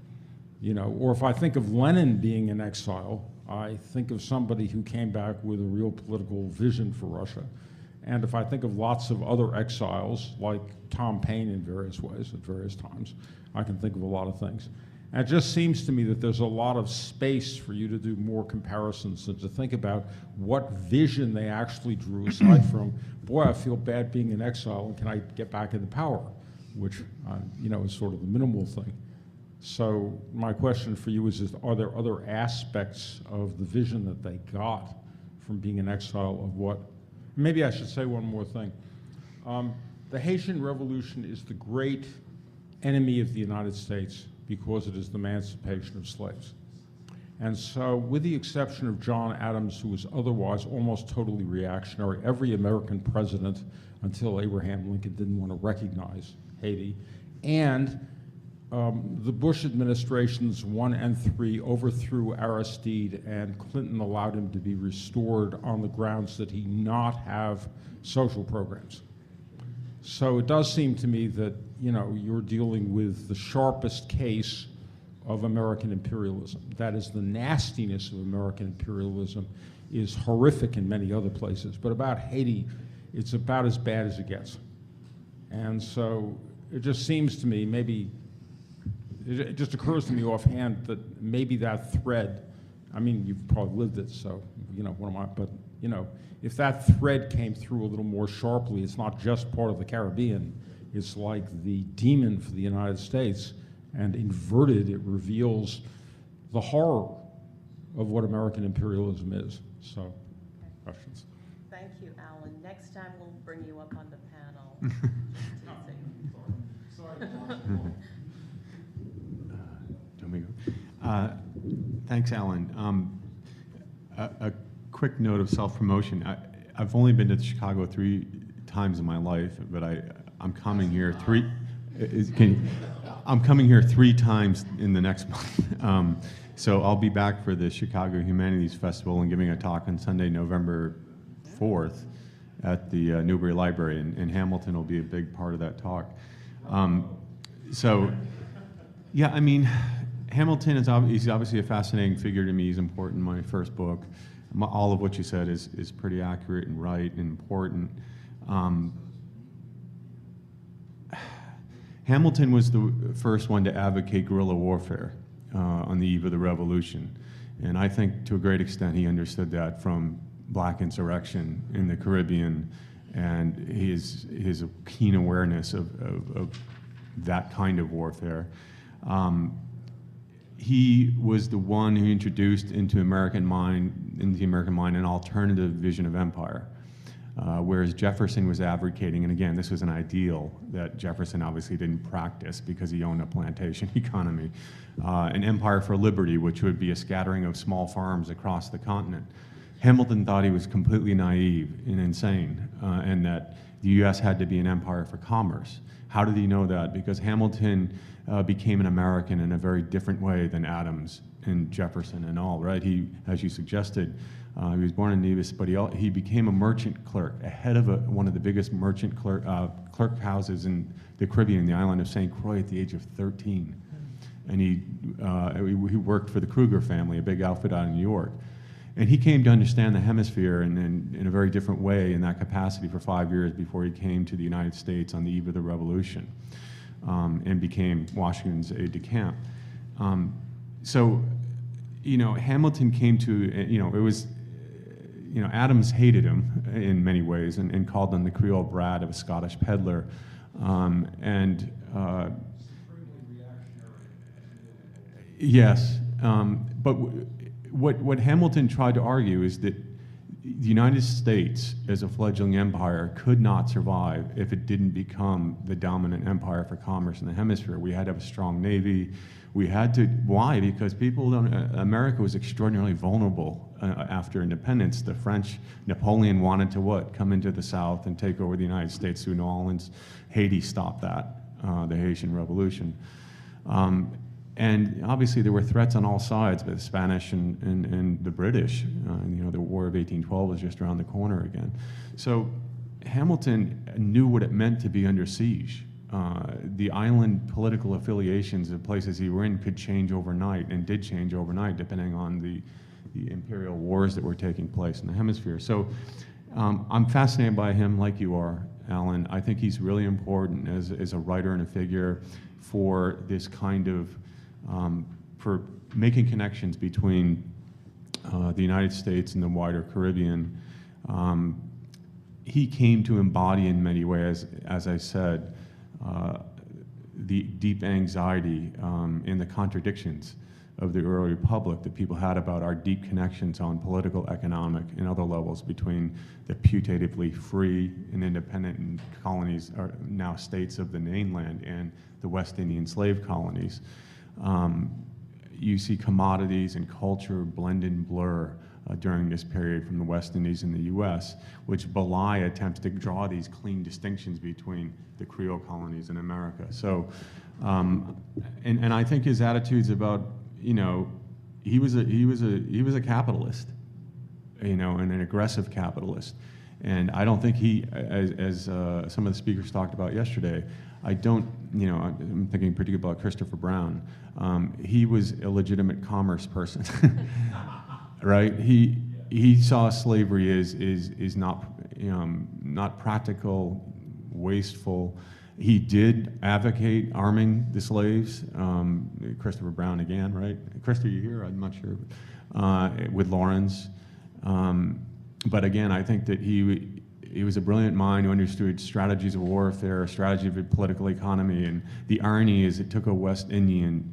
You know, or if I think of Lenin being in exile, I think of somebody who came back with a real political vision for Russia. And if I think of lots of other exiles, like Tom Paine in various ways at various times, I can think of a lot of things. And it just seems to me that there's a lot of space for you to do more comparisons and to think about what vision they actually drew aside from, boy, I feel bad being in exile, and can I get back into power? Which, you know, is sort of the minimal thing. So my question for you is are there other aspects of the vision that they got from being in exile of what? Maybe I should say one more thing. The Haitian Revolution is the great enemy of the United States because it is the emancipation of slaves. And so, with the exception of John Adams, who was otherwise almost totally reactionary, every American president until Abraham Lincoln didn't want to recognize Haiti, and the Bush administrations 1 and 3 overthrew Aristide, and Clinton allowed him to be restored on the grounds that he not have social programs. So it does seem to me that, you know, you're dealing with the sharpest case of American imperialism. That is, the nastiness of American imperialism is horrific in many other places, but about Haiti, it's about as bad as it gets. And so it just seems to me, maybe, it just occurs to me offhand that maybe that thread, I mean, you've probably lived it, so, you know, but, you know, if that thread came through a little more sharply, it's not just part of the Caribbean, it's like the demon for the United States, and inverted, it reveals the horror of what American imperialism is. So, questions?
Thank you, Alan. Next time we'll bring you up on the panel.
Don't we go? Thanks, Alan. A quick note of self-promotion. I've only been to Chicago 3 times in my life, but I'm coming here I'm coming here 3 times in the next month. So I'll be back for the Chicago Humanities Festival and giving a talk on Sunday, November 4th at the Newberry Library, and Hamilton will be a big part of that talk. So, yeah, I mean, Hamilton he's obviously a fascinating figure to me. He's important in my first book. All of what you said is pretty accurate and right and important. Hamilton was the first one to advocate guerrilla warfare on the eve of the Revolution. And I think to a great extent he understood that from black insurrection in the Caribbean and his keen awareness of that kind of warfare. He was the one who introduced into the American mind an alternative vision of empire. Whereas Jefferson was advocating, and again, this was an ideal that Jefferson obviously didn't practice because he owned a plantation economy, an empire for liberty, which would be a scattering of small farms across the continent. Hamilton thought he was completely naive and insane, and that the U.S. had to be an empire for commerce. How did he know that? Because Hamilton became an American in a very different way than Adams and Jefferson and all, right? He, as you suggested, he was born in Nevis, but he became a merchant clerk, ahead of one of the biggest merchant clerk houses in the Caribbean, the island of St. Croix, at the age of 13. And he worked for the Kruger family, a big outfit out of New York. And he came to understand the hemisphere in a very different way in that capacity for 5 years before he came to the United States on the eve of the Revolution and became Washington's aide-de-camp. So, you know, Hamilton came to, you know, it was, you know, Adams hated him in many ways and called him the Creole brat of a Scottish peddler. Yes, but what Hamilton tried to argue is that the United States, as a fledgling empire, could not survive if it didn't become the dominant empire for commerce in the hemisphere. We had to have a strong navy. We had to, why? Because America was extraordinarily vulnerable after independence. The French, Napoleon wanted to what? Come into the South and take over the United States through New Orleans. Haiti stopped that, the Haitian Revolution. And obviously there were threats on all sides, but the Spanish and the British. You know, the War of 1812 was just around the corner again. So Hamilton knew what it meant to be under siege. The island political affiliations of places he were in could change overnight, and did change overnight, depending on the imperial wars that were taking place in the hemisphere. So I'm fascinated by him, like you are, Alan. I think he's really important as a writer and a figure for this kind of for making connections between the United States and the wider Caribbean. He came to embody in many ways, as I said, the deep anxiety and the contradictions of the early republic that people had about our deep connections on political, economic, and other levels between the putatively free and independent colonies, or now states of the mainland, and the West Indian slave colonies. You see commodities and culture blend and blur during this period from the West Indies and the U.S., which belie attempts to draw these clean distinctions between the Creole colonies in America. So, and I think his attitudes about, you know, he was a capitalist, you know, and an aggressive capitalist,
And I don't think he, as some of the speakers talked about yesterday, I don't, I'm thinking particularly about Christopher Brown. He was a legitimate commerce person, right? He saw slavery as not, not practical, wasteful. He did advocate arming the slaves. Christopher Brown again, right? Christopher, you here? I'm not sure. With Lawrence. But again, I think that he was a brilliant mind who understood strategies of warfare, strategy of a political economy, and the irony is it took a West Indian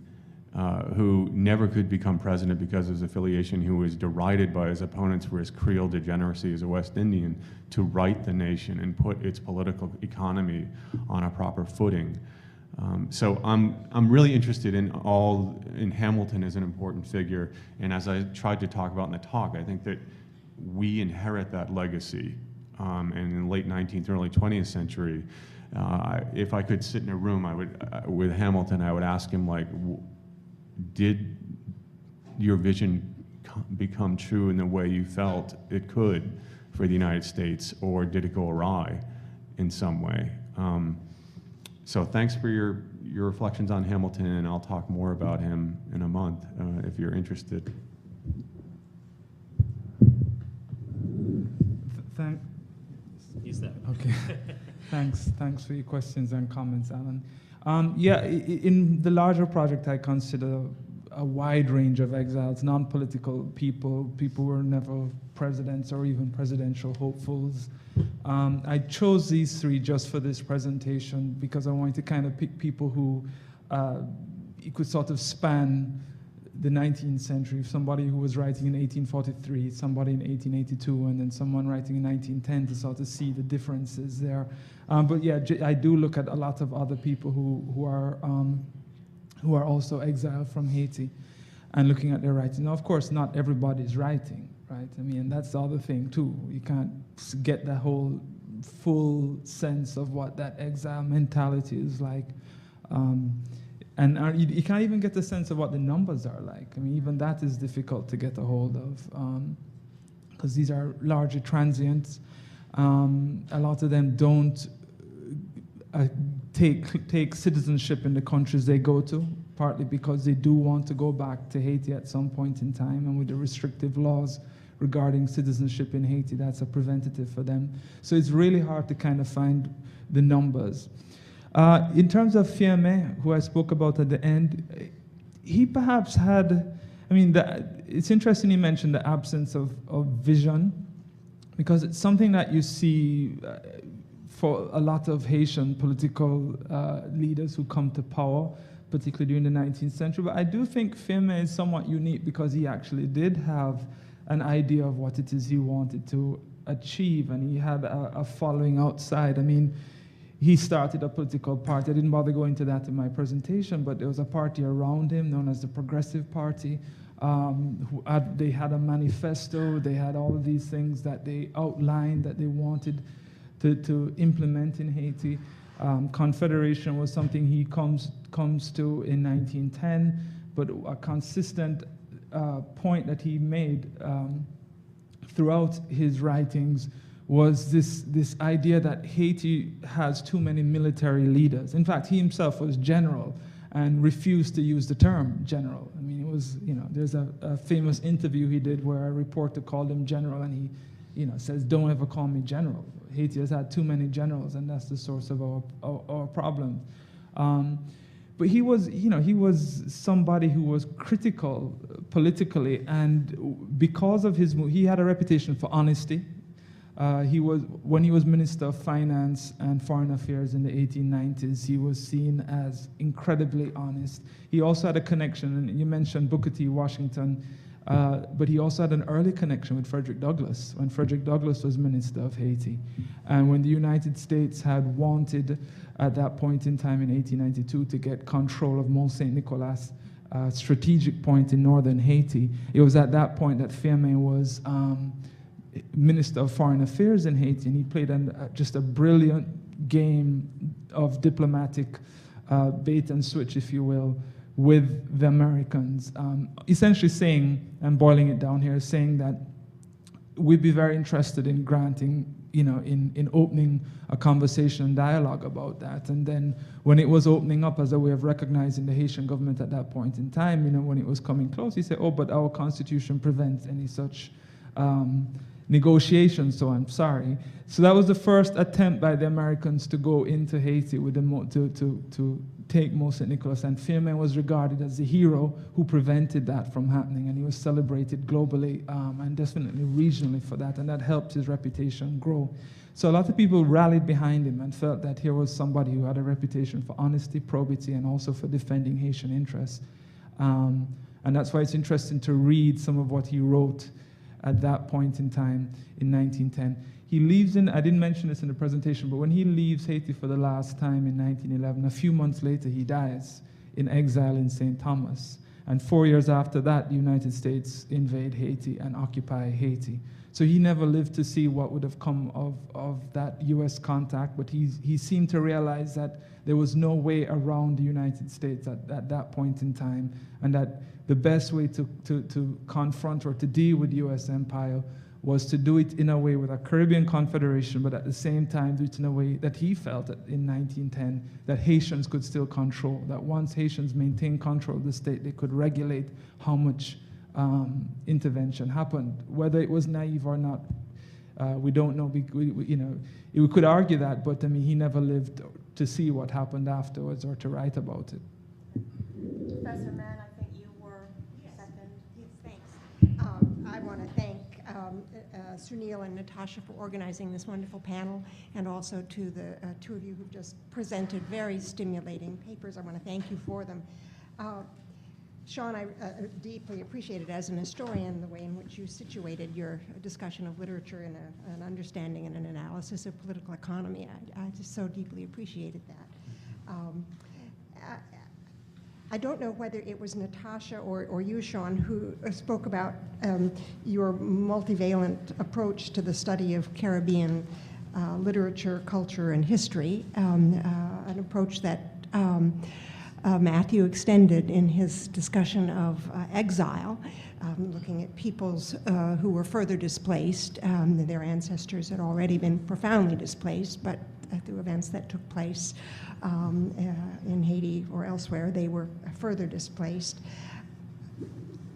who never could become president because of his affiliation, who was derided by his opponents for his Creole degeneracy as a West Indian, to right the nation and put its political economy on a proper footing. So I'm really interested in Hamilton as an important figure, and as I tried to talk about in the talk, I think that we inherit that legacy. And in the late 19th, early 20th century, if I could sit in a room, with Hamilton, I would ask him, like, did your vision become true in the way you felt it could for the United States, or did it go awry in some way? So thanks for your reflections on Hamilton, and I'll talk more about him in a month if you're interested.
Use that.
Okay. Thanks for your questions and comments, Alan. In the larger project, I consider a wide range of exiles, non-political people who were never presidents or even presidential hopefuls. I chose these three just for this presentation because I wanted to kind of pick people who you could sort of span the 19th century, somebody who was writing in 1843, somebody in 1882, and then someone writing in 1910 to sort of see the differences there. But yeah, I do look at a lot of other people who are also exiled from Haiti and looking at their writing. Now, of course, not everybody's writing, right? I mean, that's the other thing too. You can't get the whole full sense of what that exile mentality is like. And you can't even get the sense of what the numbers are like. I mean, even that is difficult to get a hold of because these are largely transient. A lot of them don't take citizenship in the countries they go to, partly because they do want to go back to Haiti at some point in time, and with the restrictive laws regarding citizenship in Haiti, that's a preventative for them. So it's really hard to kind of find the numbers. In terms of Temne, who I spoke about at the end, he perhaps had, it's interesting you mentioned the absence of vision, because it's something that you see for a lot of Haitian political leaders who come to power, particularly during the 19th century. But I do think Temne is somewhat unique because he actually did have an idea of what it is he wanted to achieve, and he had a following outside. I mean, he started a political party. I didn't bother going into that in my presentation, but there was a party around him known as the Progressive Party. They had a manifesto. They had all of these things that they outlined that they wanted to implement in Haiti. Confederation was something he comes to in 1910, but a consistent point that he made throughout his writings was this idea that Haiti has too many military leaders. In fact, he himself was general and refused to use the term general. I mean, it was, there's a famous interview he did where a reporter called him general, and he, says, "Don't ever call me general. Haiti has had too many generals, and that's the source of our problem." But he was somebody who was critical politically, and because of he had a reputation for honesty. When he was Minister of Finance and Foreign Affairs in the 1890s, he was seen as incredibly honest. He also had a connection, and you mentioned Booker T. Washington, but he also had an early connection with Frederick Douglass, when Frederick Douglass was Minister of Haiti. And when the United States had wanted, at that point in time in 1892, to get control of Mont Saint Nicolas, a strategic point in northern Haiti, it was at that point that Temne was Minister of Foreign Affairs in Haiti, and he played just a brilliant game of diplomatic bait and switch, if you will, with the Americans. Essentially saying, and boiling it down here, saying that we'd be very interested in granting in opening a conversation and dialogue about that. And then when it was opening up as a way of recognizing the Haitian government at that point in time, when it was coming close, he said, oh, but our constitution prevents any such negotiations, so I'm sorry. So that was the first attempt by the Americans to go into Haiti with to take Mont St. Nicholas, and Firmin was regarded as the hero who prevented that from happening, and he was celebrated globally and definitely regionally for that, and that helped his reputation grow. So a lot of people rallied behind him and felt that here was somebody who had a reputation for honesty, probity, and also for defending Haitian interests. And that's why it's interesting to read some of what he wrote at that point in time in 1910. He leaves I didn't mention this in the presentation, but when he leaves Haiti for the last time in 1911, a few months later he dies in exile in St. Thomas. And 4 years after that, the United States invade Haiti and occupy Haiti. So he never lived to see what would have come of that US contact, but he seemed to realize that there was no way around the United States at that point in time, and that the best way to confront or to deal with the US empire was to do it in a way with a Caribbean confederation, but at the same time do it in a way that he felt that in 1910 that Haitians could still control, that once Haitians maintained control of the state, they could regulate how much intervention happened. Whether it was naive or not, we don't know. We could argue that, but I mean, he never lived to see what happened afterwards or to write about it.
Professor Mann, I think you were second.
Yes, thanks. I want to thank Sunil and Natasha for organizing this wonderful panel, and also to the two of you who've just presented very stimulating papers. I want to thank you for them. Sean, I deeply appreciated as an historian the way in which you situated your discussion of literature in an understanding and an analysis of political economy. I just so deeply appreciated that. I don't know whether it was Natasha or you, Sean, who spoke about your multivalent approach to the study of Caribbean literature, culture, and history, an approach that Matthew extended in his discussion of exile, looking at peoples who were further displaced. Their ancestors had already been profoundly displaced, but through events that took place in Haiti or elsewhere, they were further displaced.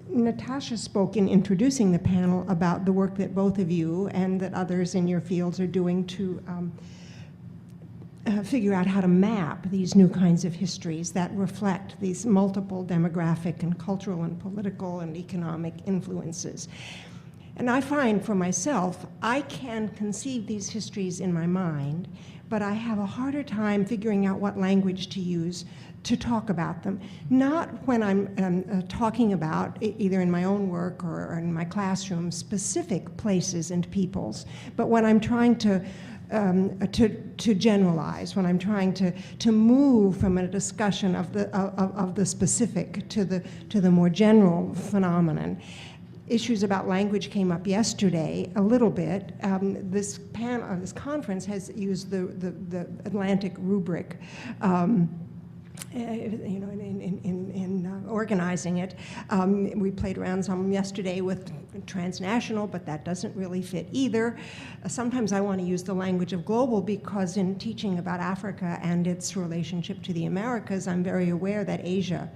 Natasha spoke in introducing the panel about the work that both of you and that others in your fields are doing to figure out how to map these new kinds of histories that reflect these multiple demographic and cultural and political and economic influences. And I find for myself, I can conceive these histories in my mind, but I have a harder time figuring out what language to use to talk about them. Not when I'm talking about, either in my own work or in my classroom, specific places and peoples, but when I'm trying to generalize, when I'm trying to move from a discussion of the specific to the more general phenomenon. Issues about language came up yesterday a little bit. This conference has used the Atlantic rubric. In organizing it. We played around some yesterday with transnational, but that doesn't really fit either. Sometimes I want to use the language of global because in teaching about Africa and its relationship to the Americas, I'm very aware that Asia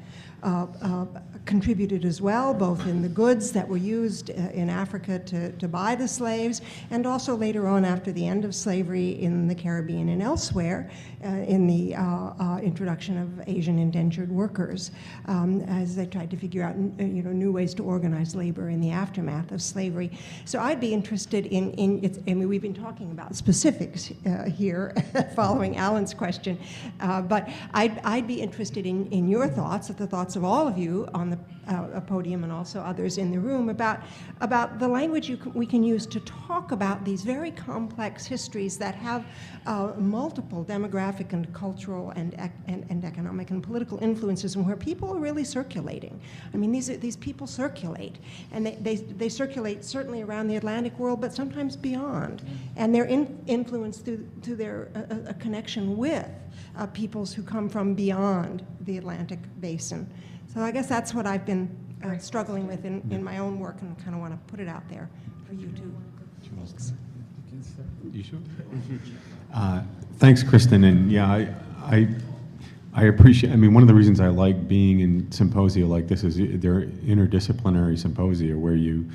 contributed as well, both in the goods that were used in Africa to buy the slaves, and also later on after the end of slavery in the Caribbean and elsewhere, in the introduction of Asian indentured workers, as they tried to figure out new ways to organize labor in the aftermath of slavery. So I'd be interested I mean, we've been talking about specifics here, following Alan's question, but I'd be interested in your thoughts, the thoughts of all of you on the podium and also others in the room about the language we can use to talk about these very complex histories that have multiple demographic and cultural and economic and political influences, and where people are really circulating. I mean, these people circulate, and they circulate certainly around the Atlantic world, but sometimes beyond, and they're influenced through their a connection with peoples who come from beyond the Atlantic basin. So I guess that's what I've been struggling with in my own work, and kind of want to put it out there for you too. Thanks.
You sure? Thanks, Kristen. And yeah, I appreciate, I mean, one of the reasons I like being in symposia like this is they're interdisciplinary symposia where you,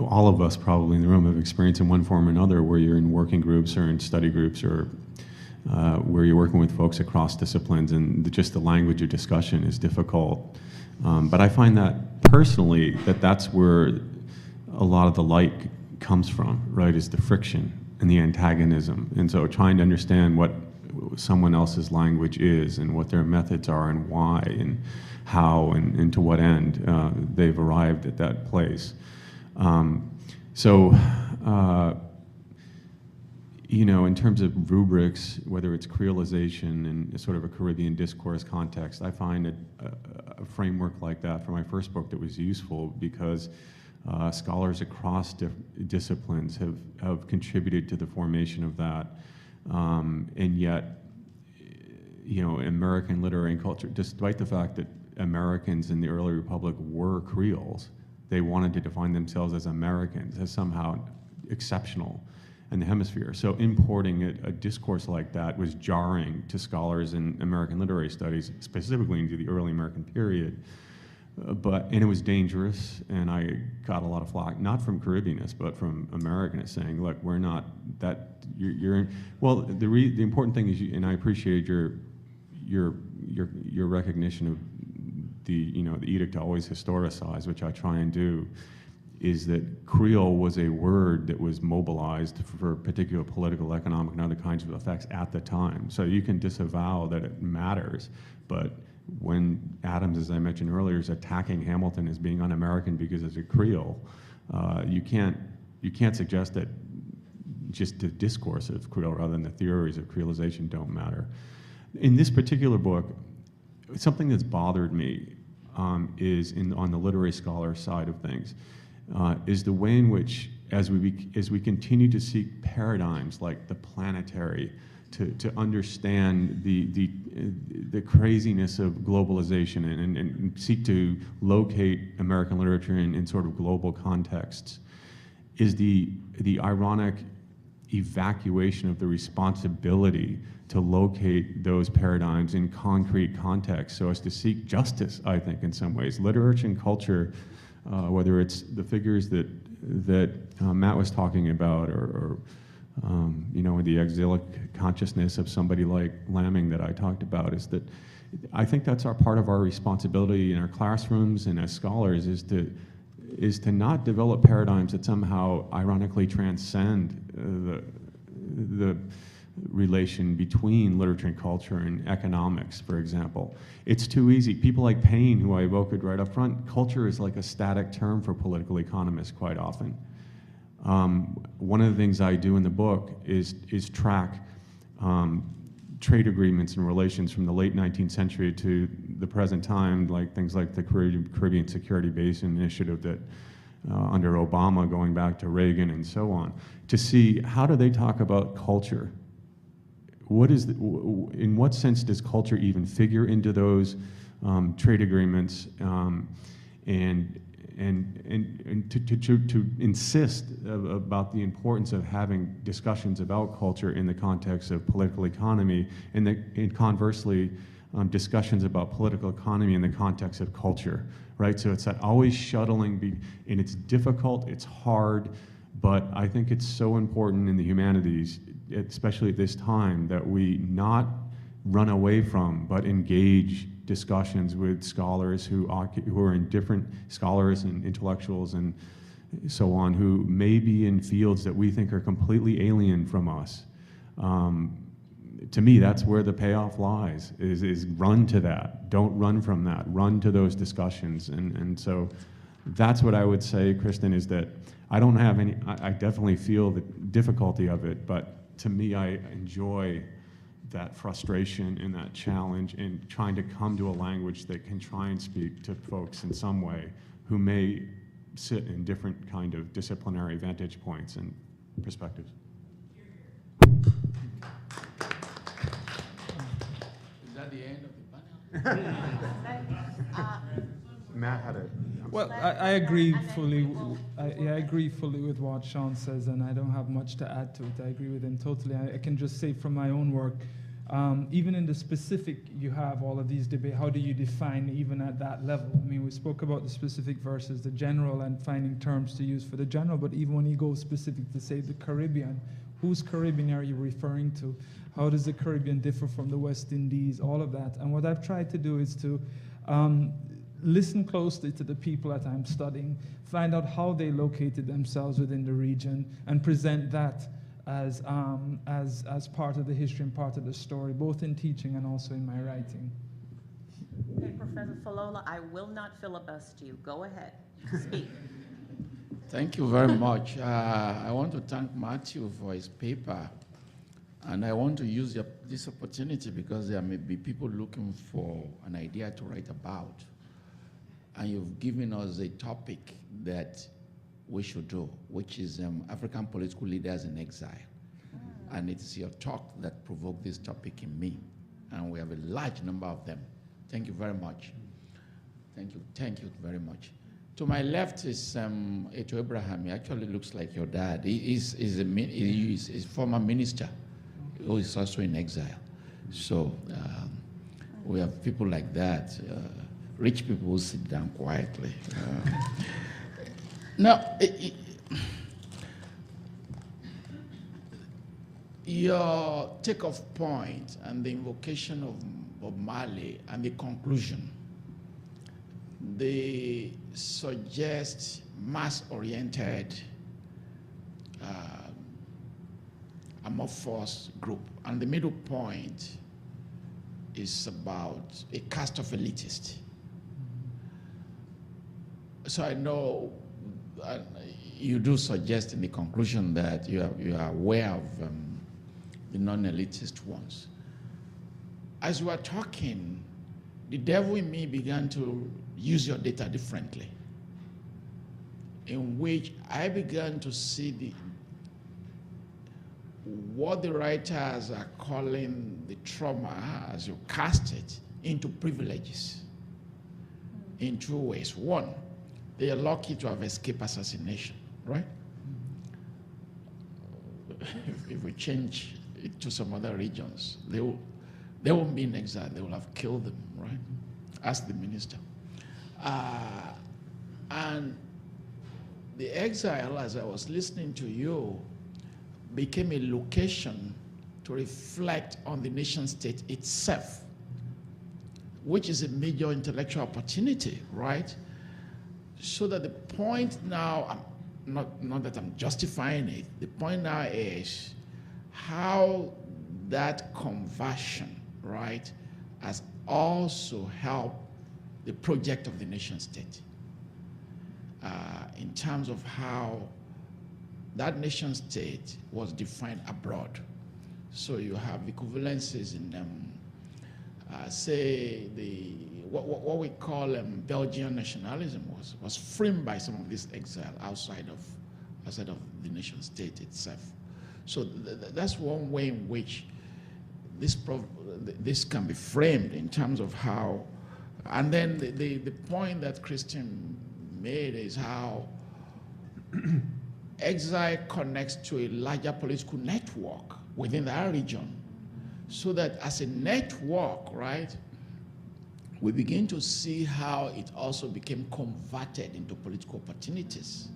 all of us probably in the room have experienced in one form or another where you're in working groups or in study groups or where you're working with folks across disciplines and just the language of discussion is difficult. But I find that personally that's where a lot of the light comes from, right, is the friction and the antagonism. And so trying to understand what someone else's language is and what their methods are and why and how and to what end they've arrived at that place. You know, in terms of rubrics, whether it's creolization in sort of a Caribbean discourse context, I find a framework like that for my first book that was useful because scholars across disciplines have contributed to the formation of that. And yet, you know, American literary and culture, despite the fact that Americans in the early republic were Creoles, they wanted to define themselves as Americans, as somehow exceptional in the hemisphere. So importing a discourse like that was jarring to scholars in American literary studies, specifically into the early American period. And it was dangerous, and I got a lot of flack, not from Caribbeanists, but from Americanists saying, look, we're not that, well, the important thing is, and I appreciate your recognition of the edict to always historicize, which I try and do, is that Creole was a word that was mobilized for particular political, economic, and other kinds of effects at the time. So you can disavow that it matters, but when Adams, as I mentioned earlier, is attacking Hamilton as being un-American because it's a Creole, you can't suggest that just the discourse of Creole rather than the theories of creolization don't matter. In this particular book, something that's bothered me is on the literary scholar side of things, is the way in which, as we continue to seek paradigms like the planetary, to understand the craziness of globalization and seek to locate American literature in sort of global contexts, is the ironic evacuation of the responsibility to locate those paradigms in concrete context so as to seek justice, I think, in some ways. Literature and culture, whether it's the figures that Matt was talking about or you know, the exilic consciousness of somebody like Lamming that I talked about, is that I think that's part of our responsibility in our classrooms and as scholars is to not develop paradigms that somehow ironically transcend the relation between literature and culture and economics, for example. It's too easy. People like Payne, who I evoked right up front, culture is like a static term for political economists quite often. One of the things I do in the book is track trade agreements and relations from the late 19th century to the present time, like things like the Caribbean Security Basin Initiative that under Obama, going back to Reagan and so on, to see how do they talk about culture. In what sense does culture even figure into those trade agreements, and to insist about the importance of having discussions about culture in the context of political economy, and conversely, discussions about political economy in the context of culture, right? So it's that always shuttling, and it's difficult, it's hard, but I think it's so important in the humanities, especially at this time, that we not run away from, but engage discussions with scholars who are in different scholars and intellectuals and so on, who may be in fields that we think are completely alien from us. To me, that's where the payoff lies, is run to that. Don't run from that. Run to those discussions. And so that's what I would say, Kristen, is that I don't have any, I definitely feel the difficulty of it, but to me, I enjoy that frustration and that challenge in trying to come to a language that can try and speak to folks in some way who may sit in different kind of disciplinary vantage points and perspectives.
Is that the end of the panel?
Matt had a.
Well, I agree fully. I agree fully with what Sean says, and I don't have much to add to it. I agree with him totally. I can just say from my own work, even in the specific, you have all of these debates. How do you define even at that level? I mean, we spoke about the specific versus the general and finding terms to use for the general, but even when you go specific to say the Caribbean, whose Caribbean are you referring to? How does the Caribbean differ from the West Indies? All of that. And what I've tried to do is to listen closely to the people that I'm studying, find out how they located themselves within the region, and present that as part of the history and part of the story, both in teaching and also in my writing.
Okay, Professor Falola, I will not filibuster you. Go ahead, speak.
Thank you very much. I want to thank Matthew for his paper, and I want to use this opportunity because there may be people looking for an idea to write about, and you've given us a topic that we should do, which is African political leaders in exile. And it's your talk that provoked this topic in me, and we have a large number of them. Thank you very much. Thank you very much. To my left is Eto Abraham. He actually looks like your dad. He's a former minister who is also in exile. So we have people like that. Rich people who sit down quietly. Now, your takeoff point and the invocation of Bob Marley and the conclusion, they suggest mass-oriented, amorphous group. And the middle point is about a caste of elitists. So I know you do suggest in the conclusion that you are aware of the non-elitist ones. As we were talking, the devil in me began to use your data differently, in which I began to see what the writers are calling the trauma, as you cast it, into privileges in two ways. One, they are lucky to have escaped assassination, right? If we change it to some other regions, they won't be in exile. They will have killed them, right? Ask the minister. And the exile, as I was listening to you, became a location to reflect on the nation state itself, which is a major intellectual opportunity, right? So that the point now, not that I'm justifying it, the point now is how that conversion, right, has also helped the project of the nation state in terms of how that nation state was defined abroad. So you have equivalences in say what we call Belgian nationalism was framed by some of this exile outside of the nation state itself. So that's one way in which this can be framed in terms of how, and then the point that Christian made is how exile connects to a larger political network within that region, so that as a network, right, we begin to see how it also became converted into political opportunities.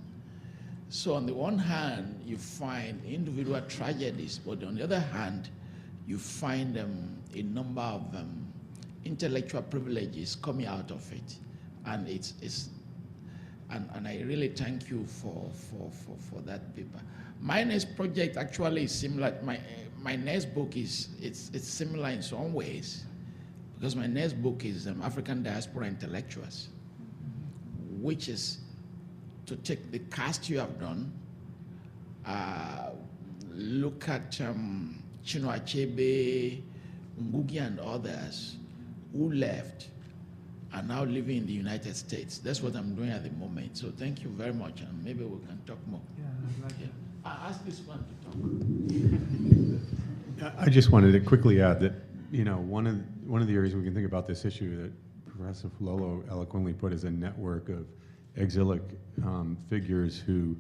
So on the one hand, you find individual tragedies, but on the other hand, you find a number of intellectual privileges coming out of it. And and I really thank you for that paper. My next project actually is similar. My next book it's similar in some ways, because my next book is African Diaspora Intellectuals, which is to take the cast you have done, look at Chinua Achebe, Ngugi and others who left are now living in the United States. That's what I'm doing at the moment. So thank you very much, and maybe we can talk more.
Yeah, I'd like it.
I ask this one to talk.
I just wanted to quickly add that, one of the areas we can think about this issue that Professor Lolo eloquently put, is a network of exilic figures who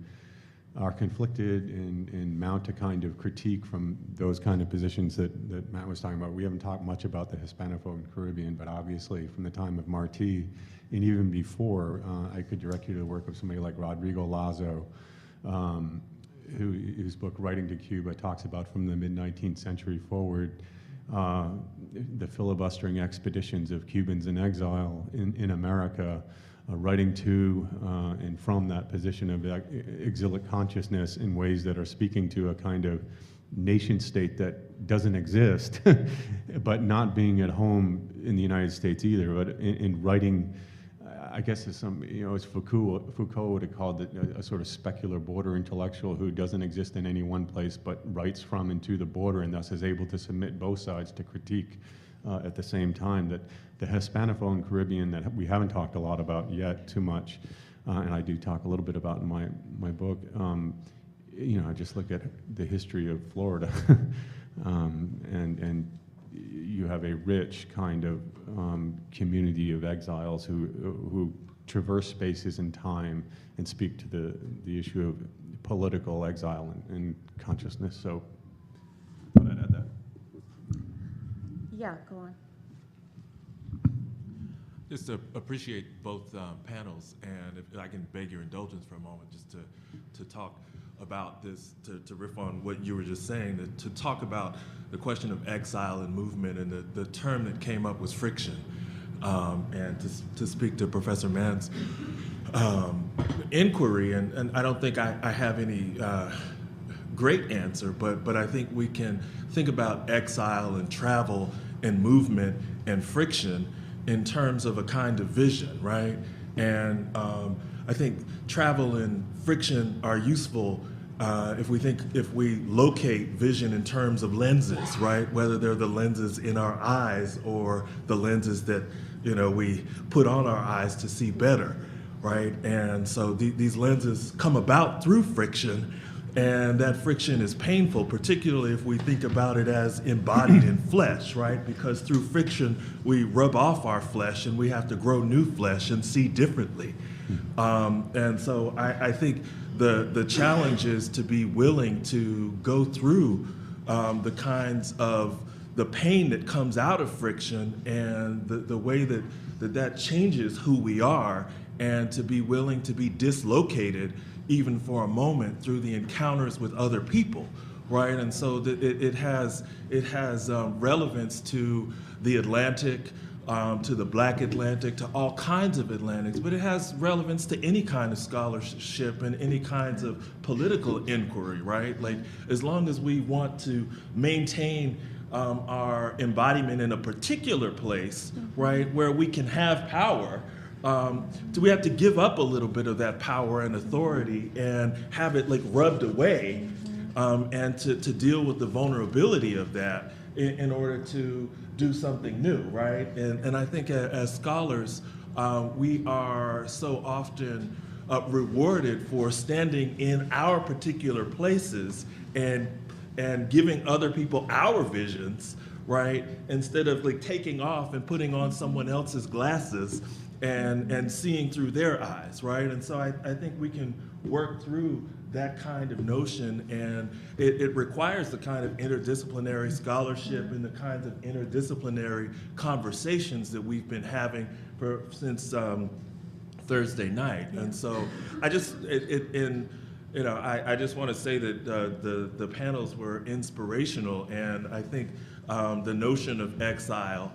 are conflicted and mount a kind of critique from those kind of positions that Matt was talking about. We haven't talked much about the Hispanophone Caribbean, but obviously from the time of Martí and even before, I could direct you to the work of somebody like Rodrigo Lazo, whose book Writing to Cuba talks about from the mid-19th century forward, the filibustering expeditions of Cubans in exile in America, writing to and from that position of exilic consciousness in ways that are speaking to a kind of nation state that doesn't exist, but not being at home in the United States either, but in writing, I guess as as Foucault would have called it, a sort of specular border intellectual who doesn't exist in any one place, but writes from and to the border, and thus is able to submit both sides to critique at the same time. That the Hispanophone Caribbean, that we haven't talked a lot about yet too much, and I do talk a little bit about in my book, I just look at the history of Florida, and you have a rich kind of community of exiles who traverse spaces and time and speak to the issue of political exile and consciousness. So I thought I'd add that.
Yeah, go on.
Just to appreciate both panels, and if I can beg your indulgence for a moment, just to talk about this, to riff on what you were just saying, to talk about the question of exile and movement, and the term that came up was friction, and to speak to Professor Mann's inquiry, and I don't think I have any great answer, but I think we can think about exile and travel and movement and friction in terms of a kind of vision, right? And I think travel and friction are useful if we locate vision in terms of lenses, right? Whether they're the lenses in our eyes or the lenses that we put on our eyes to see better, right? And so these lenses come about through friction, and that friction is painful, particularly if we think about it as embodied in flesh, right? Because through friction, we rub off our flesh and we have to grow new flesh and see differently. And so I think the challenge is to be willing to go through the kinds of the pain that comes out of friction and the way that changes who we are, and to be willing to be dislocated even for a moment through the encounters with other people, right? And so it has relevance to the Atlantic, to the Black Atlantic, to all kinds of Atlantics, but it has relevance to any kind of scholarship and any kinds of political inquiry, right? Like, as long as we want to maintain our embodiment in a particular place, right, where we can have power, do we have to give up a little bit of that power and authority and have it like rubbed away, and to deal with the vulnerability of that in order to do something new, right? And I think as scholars, we are so often rewarded for standing in our particular places and giving other people our visions, right? Instead of like taking off and putting on someone else's glasses and seeing through their eyes, right? And so I think we can work through that kind of notion, and it requires the kind of interdisciplinary scholarship and the kinds of interdisciplinary conversations that we've been having since Thursday night. And so I just I just want to say that the panels were inspirational, and I think the notion of exile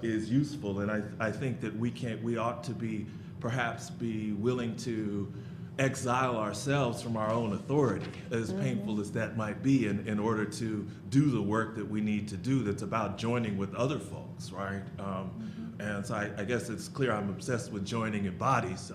is useful, and I think that we ought to perhaps be willing to exile ourselves from our own authority, as painful as that might be, in order to do the work that we need to do that's about joining with other folks, right? And so I guess it's clear I'm obsessed with joining in bodies,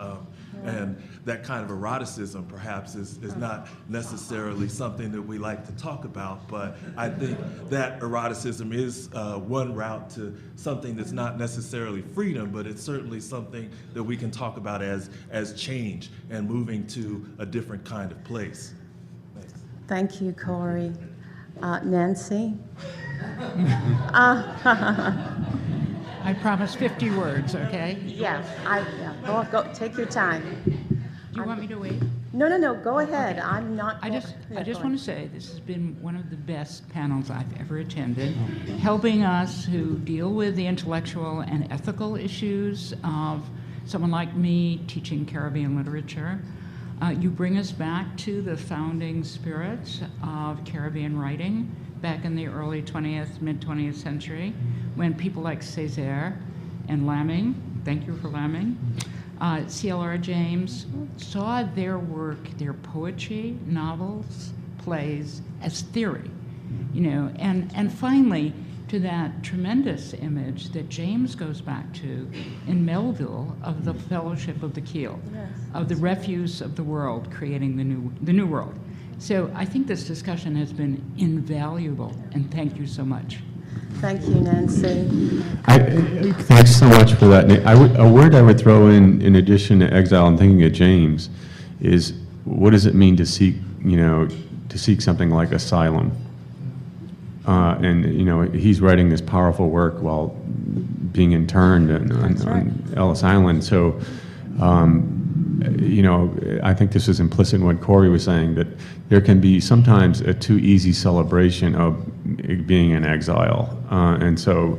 and that kind of eroticism perhaps is not necessarily something that we like to talk about, but I think that eroticism is one route to something that's not necessarily freedom, but it's certainly something that we can talk about as change and moving to a different kind of place. Thanks.
Thank you, Corey. Nancy?
I promise 50 words, okay?
Yeah, go, take your time.
Do you want me to wait?
No, go ahead.
Okay.
I'm not.
I just
Yeah, go
want to say this has been one of the best panels I've ever attended, helping us who deal with the intellectual and ethical issues of someone like me teaching Caribbean literature. You bring us back to the founding spirit of Caribbean writing back in the early 20th, mid-20th century, when people like Césaire and Lamming, thank you for Lamming, C.L.R. James saw their work, their poetry, novels, plays as theory, you know, and finally to that tremendous image that James goes back to in Melville of the Fellowship of the Keel,
Yes.
of the refuse of the world creating the new world. So I think this discussion has been invaluable, and thank you so much.
Thank you, Nancy.
Thanks so much for that. A word I would throw in addition to exile and thinking of James, is what does it mean to seek, you know, to seek something like asylum? And you know, he's writing this powerful work while being interned on Ellis Island. So, you know, I think this is implicit in what Corey was saying, that there can be sometimes a too easy celebration of being in exile. And so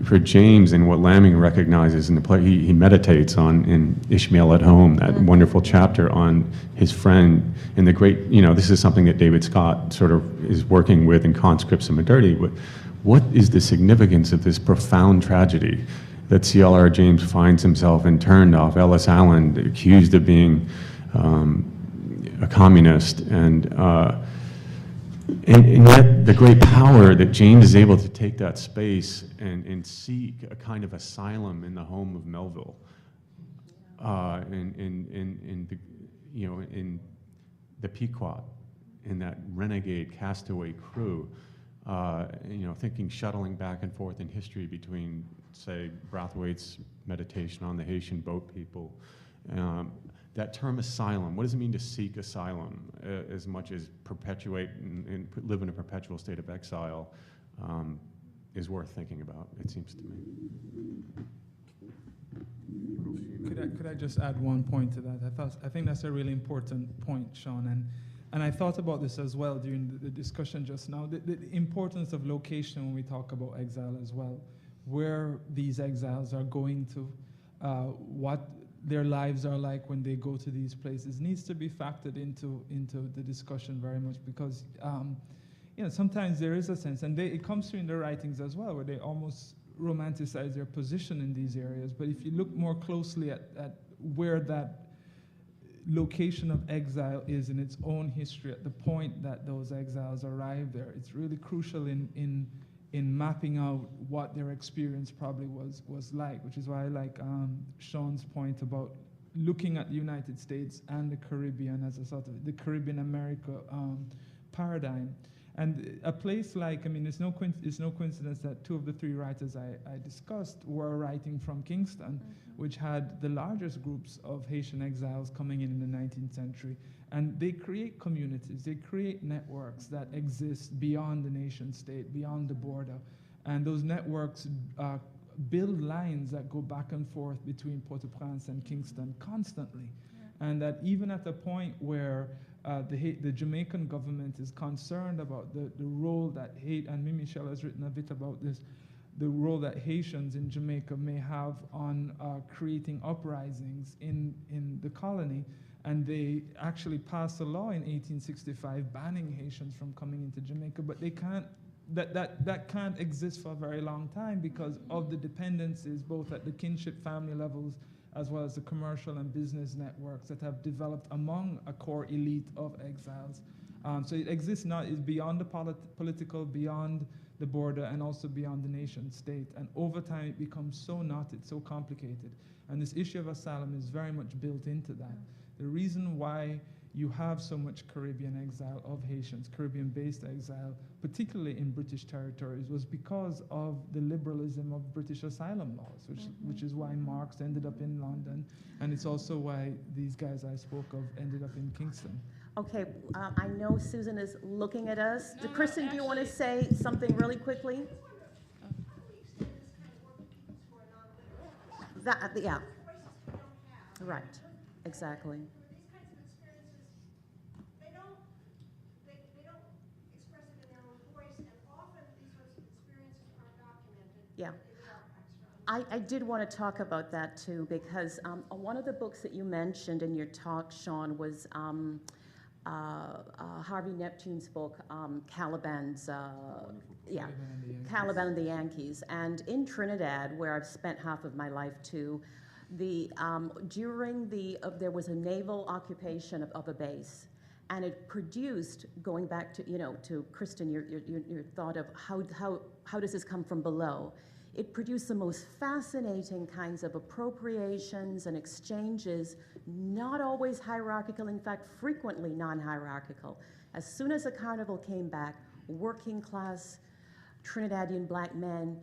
for James, and what Lamming recognizes in the play, he meditates on in Ishmael at Home, that wonderful chapter on his friend in the great, you know, this is something that David Scott sort of is working with in Conscripts and Modernity. But what is the significance of this profound tragedy that C.L.R. James finds himself interned off Ellis Island, accused of being a communist, and yet the great power that James is able to take that space and seek a kind of asylum in the home of Melville, in the, you know, in the Pequot, in that renegade castaway crew, you know, thinking, shuttling back and forth in history between, say, Brathwaite's meditation on the Haitian boat people. That term asylum, what does it mean to seek asylum as much as perpetuate and live in a perpetual state of exile is worth thinking about, it seems to me.
Could I just add one point to that? I think that's a really important point, Sean, and I thought about this as well during the discussion just now, the importance of location when we talk about exile as well, where these exiles are going to, what their lives are like when they go to these places needs to be factored into the discussion very much, because you know, sometimes there is a sense, and it comes through in their writings as well, where they almost romanticize their position in these areas. But if you look more closely at where that location of exile is in its own history, at the point that those exiles arrive there, it's really crucial in mapping out what their experience probably was like, which is why I like Sean's point about looking at the United States and the Caribbean as a sort of the Caribbean America paradigm. And a place like, I mean, it's no coincidence that two of the three writers I discussed were writing from Kingston, which had the largest groups of Haitian exiles coming in the 19th century. And they create communities, they create networks that exist beyond the nation state, beyond the border. And those networks build lines that go back and forth between Port-au-Prince and Kingston constantly. Yeah. And that even at the point where the Jamaican government is concerned about the role that and Michelle has written a bit about this, the role that Haitians in Jamaica may have on creating uprisings in the colony. And they actually passed a law in 1865 banning Haitians from coming into Jamaica, but they can't, that can't exist for a very long time because of the dependencies both at the kinship family levels as well as the commercial and business networks that have developed among a core elite of exiles. So it exists now, it's beyond the political, beyond the border, and also beyond the nation state. And over time it becomes so knotted, so complicated. And this issue of asylum is very much built into that. The reason why you have so much Caribbean exile of Haitians, Caribbean-based exile, particularly in British territories, was because of the liberalism of British asylum laws, which is why Marx ended up in London, and it's also why these guys I spoke of ended up in Kingston.
Okay, I know Susan is looking at us. Kristen, do you want to say something really quickly?
That, yeah. Right, exactly.
These kinds of experiences, they don't express it in their own voice, and often these sorts of experiences are documented.
Yeah.
In the archives.
I did want to talk about that too, because one of the books that you mentioned in your talk, Sean, was Harvey Neptune's book, Caliban's, yeah, Caliban and the Yankees. And in Trinidad, where I've spent half of my life too, during there was a naval occupation of a base, and it produced, going back to, to Kristen, your thought of how does this come from below? It produced the most fascinating kinds of appropriations and exchanges, not always hierarchical, in fact, frequently non-hierarchical. As soon as the carnival came back, working class Trinidadian black men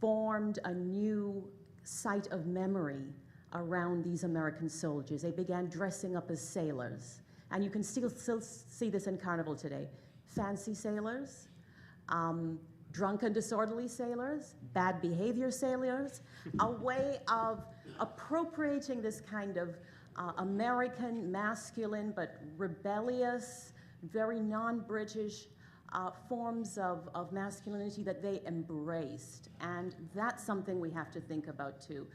formed a new site of memory around these American soldiers. They began dressing up as sailors. And you can still see this in carnival today. Fancy sailors, drunken, disorderly sailors, bad behavior sailors, a way of appropriating this kind of American, masculine, but rebellious, very non-British forms of masculinity that they embraced. And that's something we have to think about too.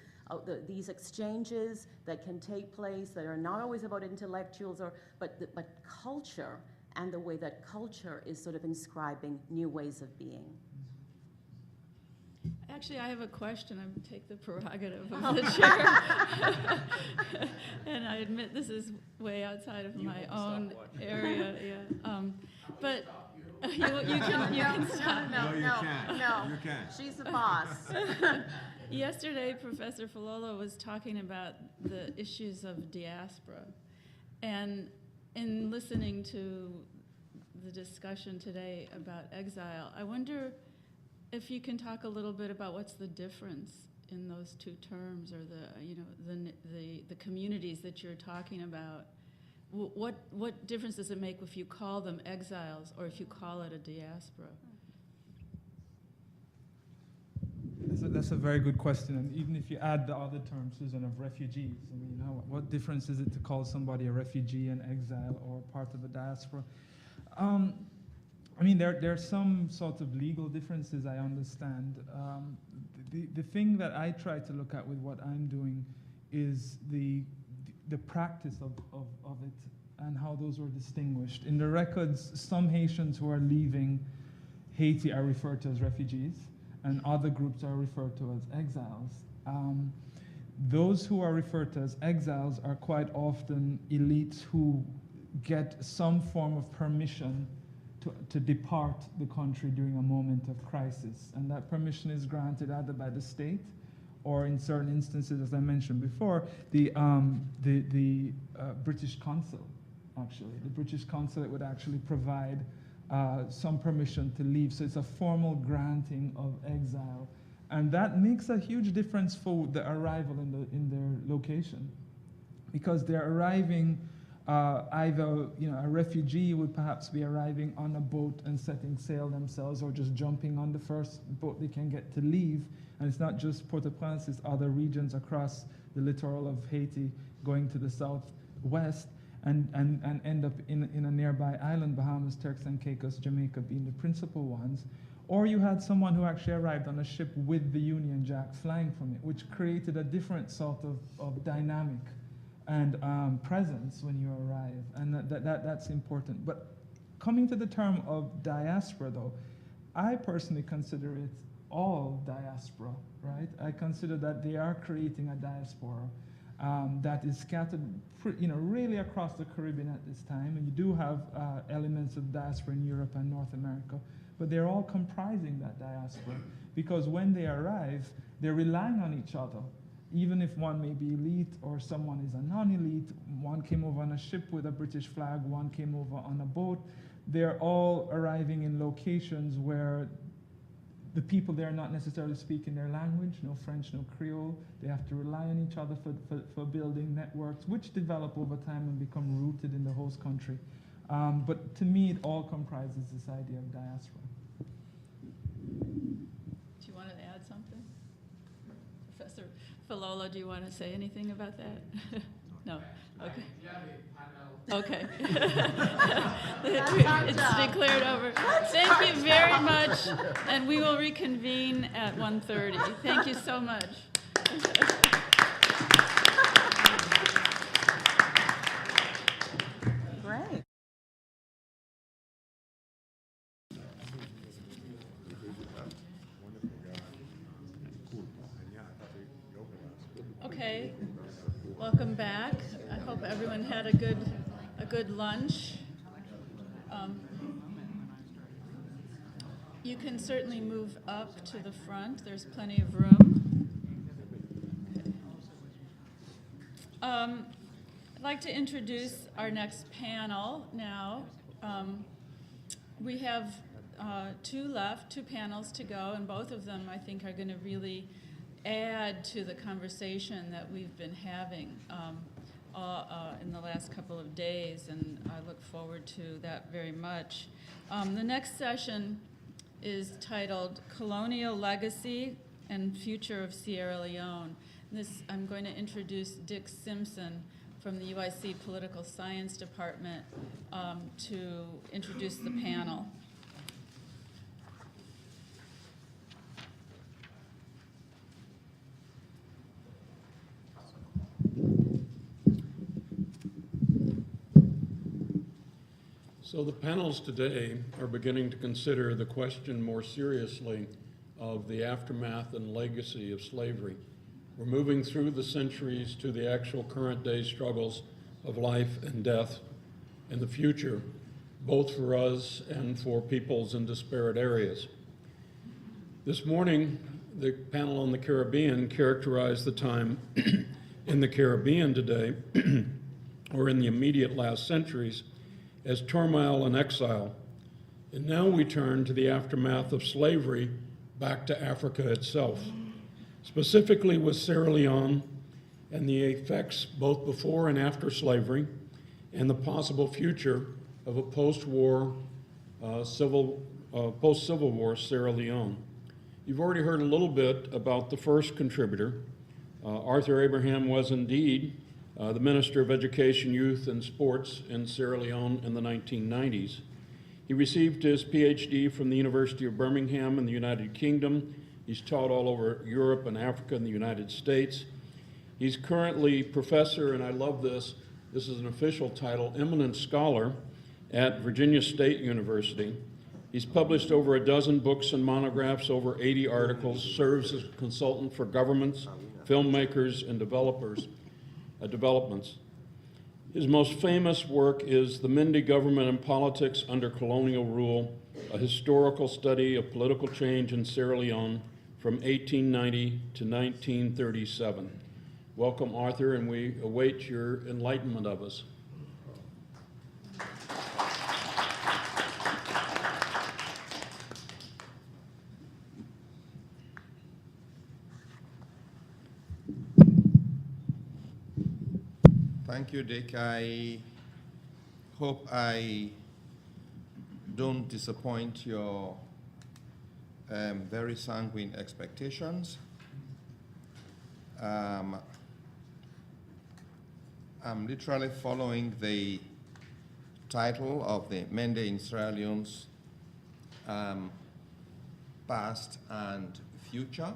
These exchanges that can take place that are not always about intellectuals, but culture, and the way that culture is sort of inscribing new ways of being.
Actually, I have a question. I take the prerogative of the chair. And I admit this is way outside of my own area. Yeah. But you can stop.
No,
you can't.
No.
You can't.
She's the boss.
Yesterday, Professor Falolo was talking about the issues of diaspora. And in listening to the discussion today about exile, I wonder if you can talk a little bit about what's the difference in those two terms, or the communities that you're talking about. What difference does it make if you call them exiles or if you call it a diaspora?
That's a very good question. And even if you add the other term, Susan, of refugees, I mean, what difference is it to call somebody a refugee, an exile, or part of a diaspora? I mean, there are some sort of legal differences, I understand. The thing that I try to look at with what I'm doing is the practice of it and how those were distinguished. In the records, some Haitians who are leaving Haiti are referred to as refugees, and other groups are referred to as exiles. Those who are referred to as exiles are quite often elites who get some form of permission to depart the country during a moment of crisis. And that permission is granted either by the state or, in certain instances, as I mentioned before, the British consul, actually. The British consulate would actually provide some permission to leave. So it's a formal granting of exile. And that makes a huge difference for the arrival in their location, because they're arriving either, a refugee would perhaps be arriving on a boat and setting sail themselves, or just jumping on the first boat they can get to leave. And it's not just Port-au-Prince, it's other regions across the littoral of Haiti going to the southwest, and end up in a nearby island, Bahamas, Turks and Caicos, Jamaica being the principal ones. Or you had someone who actually arrived on a ship with the Union Jack flying from it, which created a different sort of dynamic and presence when you arrive, and that's important. But coming to the term of diaspora, though, I personally consider it all diaspora, right? I consider that they are creating a diaspora that is scattered, really across the Caribbean at this time, and you do have elements of diaspora in Europe and North America, but they're all comprising that diaspora, because when they arrive, they're relying on each other. Even if one may be elite or someone is a non-elite, one came over on a ship with a British flag, one came over on a boat, they're all arriving in locations where the people there are not necessarily speaking their language, no French, no Creole. They have to rely on each other for building networks, which develop over time and become rooted in the host country. But to me, it all comprises this idea of diaspora.
Do you want to add something? Professor Falola, do you want to say anything about that? No? Okay. Okay. It's declared over. Thank you very much, and we will reconvene at 1:30. Thank you so much.
Great.
Okay, welcome back. I hope everyone had a good lunch. You can certainly move up to the front. There's plenty of room. I'd like to introduce our next panel now. We have two panels to go, and both of them I think are going to really add to the conversation that we've been having in the last couple of days, and I look forward to that very much. The next session is titled Colonial Legacy and Future of Sierra Leone. I'm going to introduce Dick Simpson from the UIC Political Science Department to introduce the panel.
So the panels today are beginning to consider the question more seriously of the aftermath and legacy of slavery. We're moving through the centuries to the actual current day struggles of life and death in the future, both for us and for peoples in disparate areas. This morning, the panel on the Caribbean characterized the time in the Caribbean today, or in the immediate last centuries, as turmoil and exile. And now we turn to the aftermath of slavery back to Africa itself, specifically with Sierra Leone and the effects both before and after slavery, and the possible future of a post-Civil War Sierra Leone. You've already heard a little bit about the first contributor. Arthur Abraham was indeed the Minister of Education, Youth, and Sports in Sierra Leone in the 1990s. He received his PhD from the University of Birmingham in the United Kingdom. He's taught all over Europe and Africa and the United States. He's currently professor, and I love this, this is an official title, eminent scholar at Virginia State University. He's published over a dozen books and monographs, over 80 articles, serves as a consultant for governments, filmmakers, and developments. His most famous work is The Mende Government and Politics Under Colonial Rule, a historical study of political change in Sierra Leone from 1890 to 1937. Welcome, Arthur, and we await your enlightenment of us.
Thank you, Dick. I hope I don't disappoint your very sanguine expectations. I'm literally following the title of the Mende in Sierra Leone's past and future.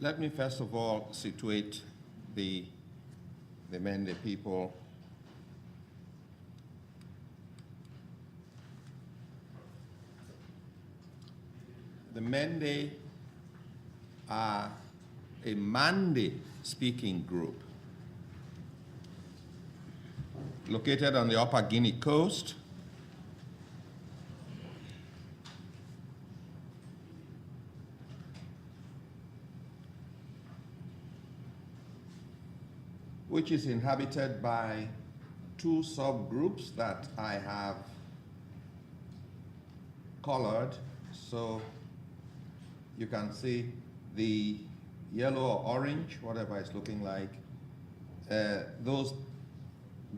Let me first of all situate the Mende people. The Mende are a Mande-speaking group located on the Upper Guinea coast, which is inhabited by two subgroups that I have colored, so you can see the yellow or orange, whatever it's looking like. Those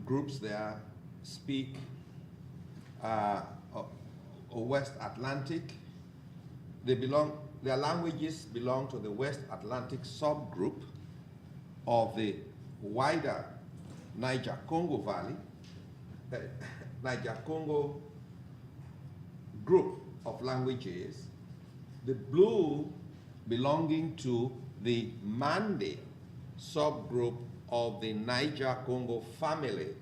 groups there speak West Atlantic. Their languages belong to the West Atlantic subgroup of the wider Niger-Congo Valley, Niger-Congo group of languages. The blue belonging to the Mende subgroup of the Niger-Congo family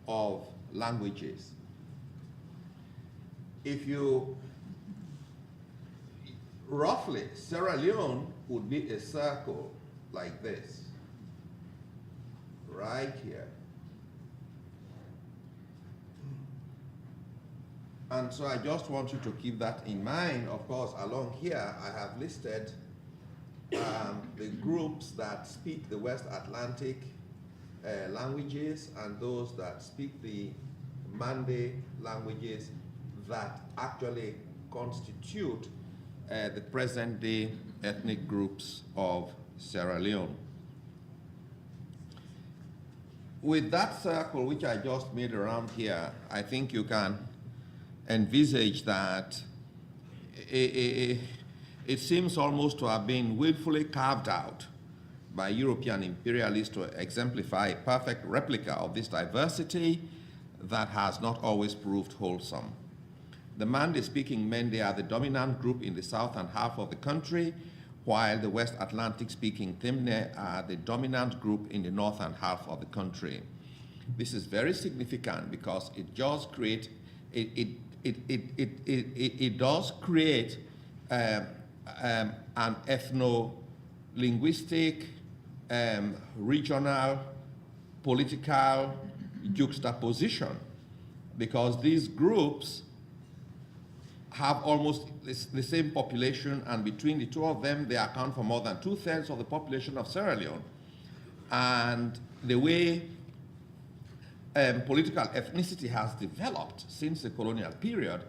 of languages. If you, roughly, Sierra Leone would be a circle like this, right here. And so I just want you to keep that in mind. Of course, along here, I have listed the groups that speak the West Atlantic languages and those that speak the Mende languages that actually constitute the present-day ethnic groups of Sierra Leone. With that circle, which I just made around here, I think you can envisage that it seems almost to have been willfully carved out by European imperialists to exemplify a perfect replica of this diversity that has not always proved wholesome. The Mande-speaking Mende are the dominant group in the southern half of the country, while the West Atlantic-speaking Temne are the dominant group in the northern half of the country. This is very significant because it just creates it does create an ethno-linguistic, regional, political juxtaposition, because these groups have almost the same population, and between the two of them, they account for more than 2/3 of the population of Sierra Leone. And the way political ethnicity has developed since the colonial period,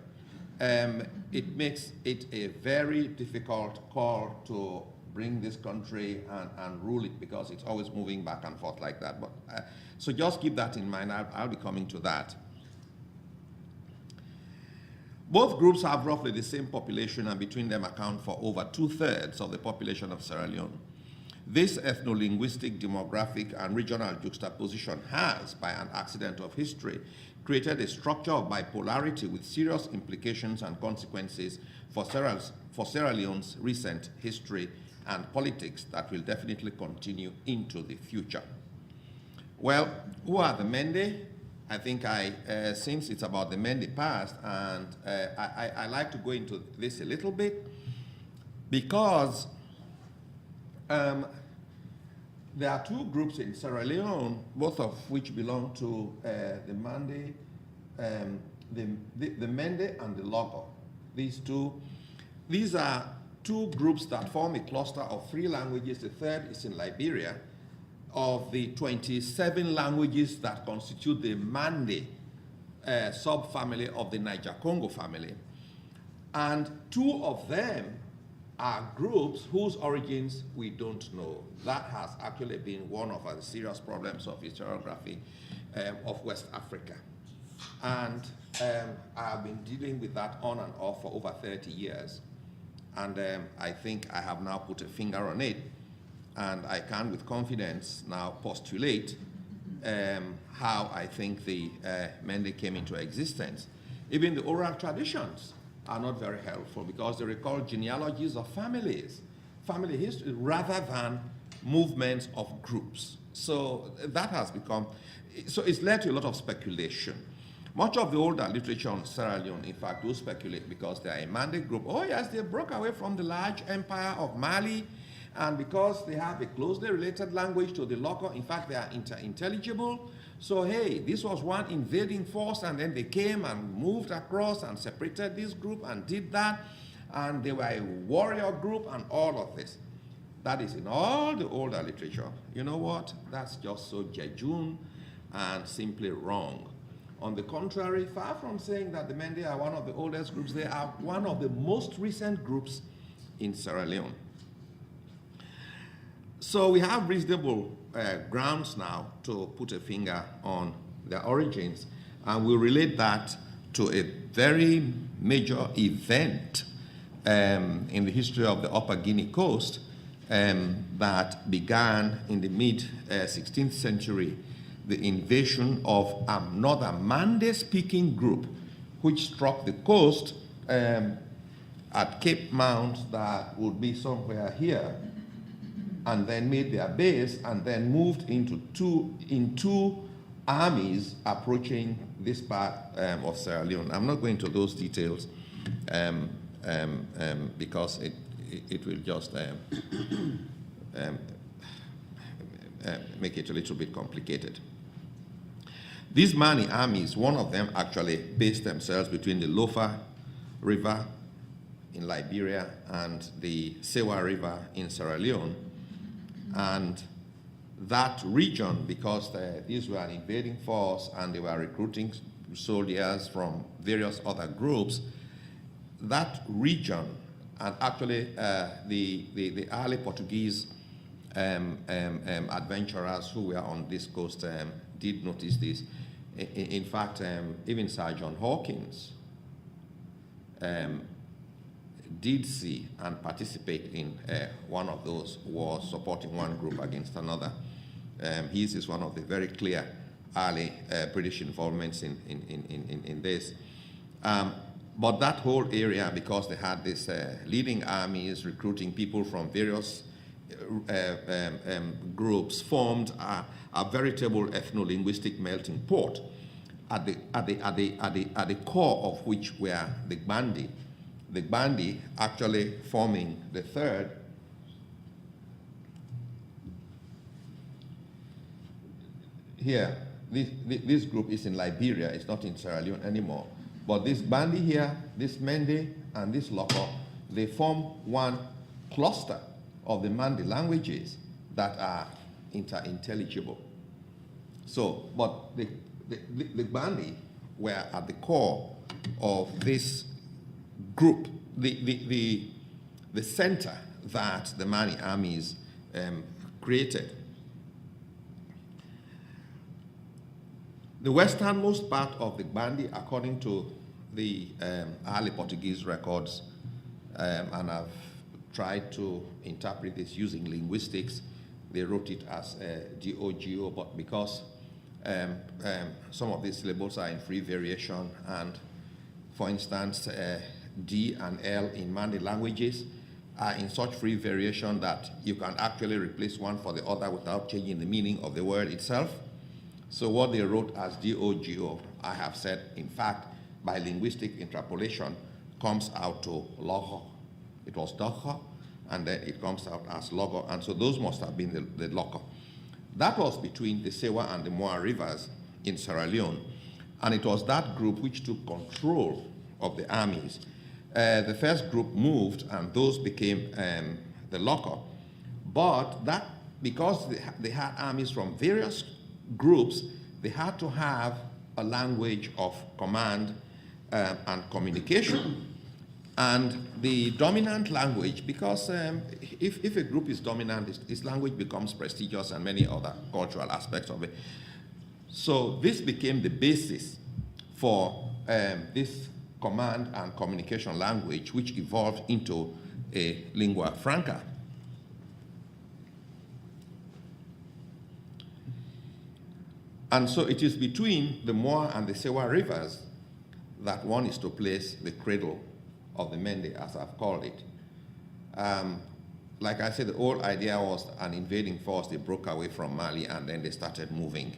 it makes it a very difficult call to bring this country and rule it, because it's always moving back and forth like that. But so just keep that in mind. I'll be coming to that. Both groups have roughly the same population, and between them account for over 2/3 of the population of Sierra Leone. This ethno-linguistic, demographic, and regional juxtaposition has, by an accident of history, created a structure of bipolarity with serious implications and consequences for Sierra Leone's recent history and politics that will definitely continue into the future. Well, who are the Mende? I think since it's about the Mende past, and I like to go into this a little bit, because there are two groups in Sierra Leone, both of which belong to the Mende, the Mende and the Logo. These are two groups that form a cluster of 3 languages. The third is in Liberia, of the 27 languages that constitute the Mende subfamily of the Niger-Congo family. And 2 of them are groups whose origins we don't know. That has actually been one of the serious problems of historiography of West Africa. And I have been dealing with that on and off for over 30 years. And I think I have now put a finger on it. And I can, with confidence, now postulate how I think the Mende came into existence. Even the oral traditions are not very helpful, because they recall genealogies of families, family history, rather than movements of groups. So that has become, so it's led to a lot of speculation. Much of the older literature on Sierra Leone, in fact, do speculate because they are a Mende group. Oh yes, they broke away from the large empire of Mali, and because they have a closely related language to the local, in fact, they are interintelligible. So hey, this was one invading force, and then they came and moved across and separated this group and did that, and they were a warrior group and all of this. That is in all the older literature. You know what? That's just so jejune and simply wrong. On the contrary, far from saying that the Mende are one of the oldest groups, they are one of the most recent groups in Sierra Leone. So we have reasonable grounds now to put a finger on their origins, and we'll relate that to a very major event in the history of the Upper Guinea coast that began in the mid-16th century, the invasion of another Mande-speaking group which struck the coast at Cape Mount that would be somewhere here, and then made their base and then moved into two armies approaching this part of Sierra Leone. I'm not going into those details because it will just make it a little bit complicated. These Mani armies, one of them actually based themselves between the Lofa River in Liberia and the Sewa River in Sierra Leone. And that region, because these were an invading force and they were recruiting soldiers from various other groups, that region, and actually the early Portuguese adventurers who were on this coast did notice this. In fact, even Sir John Hawkins did see and participate in one of those wars, supporting one group against another. His is one of the very clear early British involvements in this. But that whole area, because they had this leading armies recruiting people from various groups, formed a veritable ethno-linguistic melting pot, at the core of which were the Bandi. The Bandi actually forming the third. Here, this group is in Liberia, it's not in Sierra Leone anymore. But this Bandi here, this Mende, and this Loko, they form one cluster of the Mande languages that are inter-intelligible. So, but the Bandi were at the core of this group, the center that the Mani armies created. The westernmost part of the Bandi, according to the early Portuguese records, and I've tried to interpret this using linguistics, they wrote it as D-O-G-O, but because some of these syllables are in free variation, and for instance, D and L in Mande languages are in such free variation that you can actually replace one for the other without changing the meaning of the word itself. So what they wrote as D-O-G-O, I have said, in fact, by linguistic interpolation, comes out to Logo. It was Dogo, and then it comes out as Logo, and so those must have been the Logo. That was between the Sewa and the Moa rivers in Sierra Leone, and it was that group which took control of the armies. The first group moved, and those became the Loco. But that, because they had armies from various groups, they had to have a language of command and communication. And the dominant language, because if a group is dominant, its language becomes prestigious and many other cultural aspects of it. So this became the basis for this command and communication language, which evolved into a lingua franca. And so it is between the Moa and the Sewa rivers that one is to place the cradle of the Mende, as I've called it. Like I said, the whole idea was an invading force. They broke away from Mali and then they started moving.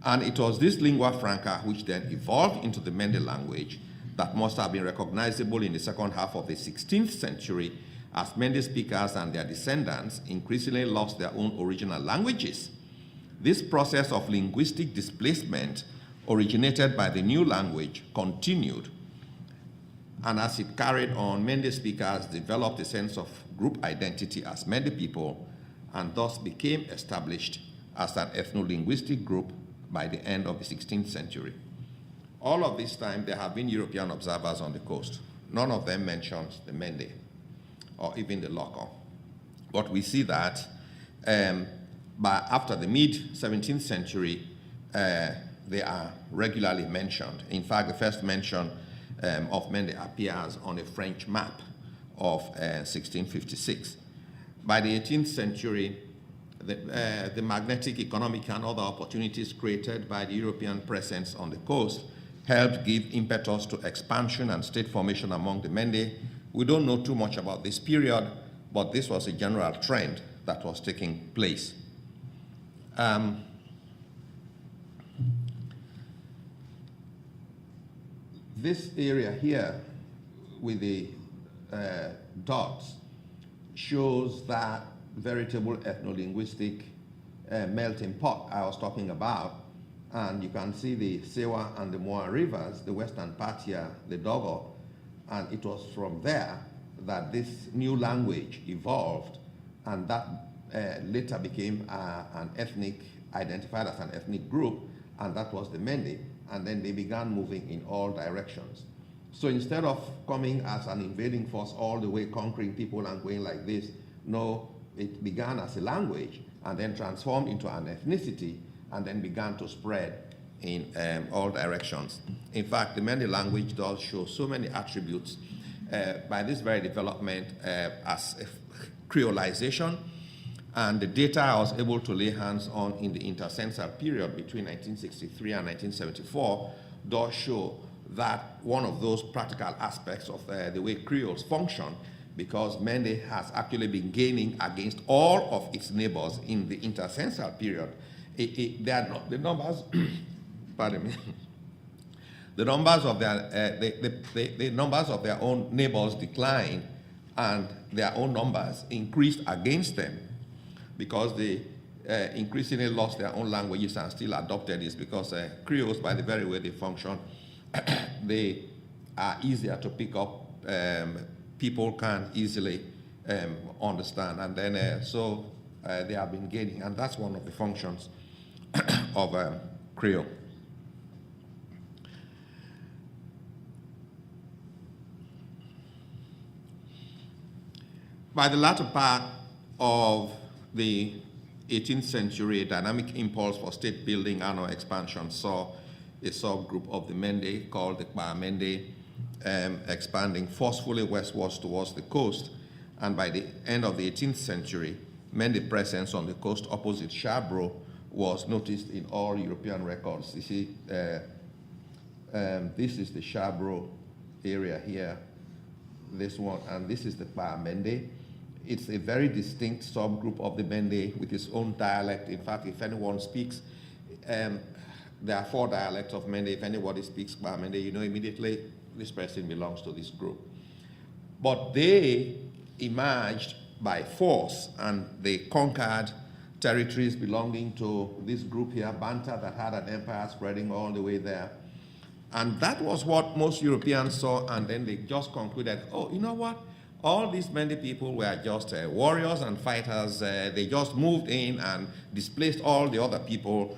And it was this lingua franca which then evolved into the Mende language that must have been recognizable in the second half of the 16th century as Mende speakers and their descendants increasingly lost their own original languages. This process of linguistic displacement originated by the new language continued. And as it carried on, Mende speakers developed a sense of group identity as Mende people and thus became established as an ethno-linguistic group by the end of the 16th century. All of this time, there have been European observers on the coast. None of them mentions the Mende or even the Loco. But we see that after the mid-17th century, they are regularly mentioned. In fact, the first mention of Mende appears on a French map of 1656. By the 18th century, the magnetic, economic, and other opportunities created by the European presence on the coast helped give impetus to expansion and state formation among the Mende. We don't know too much about this period, but this was a general trend that was taking place. This area here with the dots shows that veritable ethno-linguistic melting pot I was talking about. And you can see the Sewa and the Moa rivers, the western part here, the Dogo, and it was from there that this new language evolved, and that later became an ethnic, identified as an ethnic group, and that was the Mende, and then they began moving in all directions. So instead of coming as an invading force all the way, conquering people and going like this, no, it began as a language and then transformed into an ethnicity and then began to spread in all directions. In fact, the Mende language does show so many attributes by this very development as creolization, and the data I was able to lay hands on in the intercensal period between 1963 and 1974 does show that one of those practical aspects of the way Creoles function, because Mende has actually been gaining against all of its neighbors in the intercensal period. They are not, the numbers, pardon me, the numbers of their the numbers of their own neighbors declined, and their own numbers increased against them, because they increasingly lost their own languages and still adopted this, because Creoles, by the very way they function, they are easier to pick up. People can easily understand, and then so they have been gaining, and that's one of the functions of Creole. By the latter part of the 18th century, a dynamic impulse for state building and or expansion saw a subgroup of the Mende called the Mende expanding forcefully westwards towards the coast, and by the end of the 18th century, Mende presence on the coast opposite Shabro was noticed in all European records. You see, this is the Shabro area here, this one, and this is the Mende. It's a very distinct subgroup of the Mende with its own dialect. In fact, if anyone speaks, there are 4 dialects of Mende. If anybody speaks Mende, you know immediately this person belongs to this group. But they emerged by force, and they conquered territories belonging to this group here, Banta, that had an empire spreading all the way there. And that was what most Europeans saw, and then they just concluded, oh, you know what? All these Mende people were just warriors and fighters. They just moved in and displaced all the other people.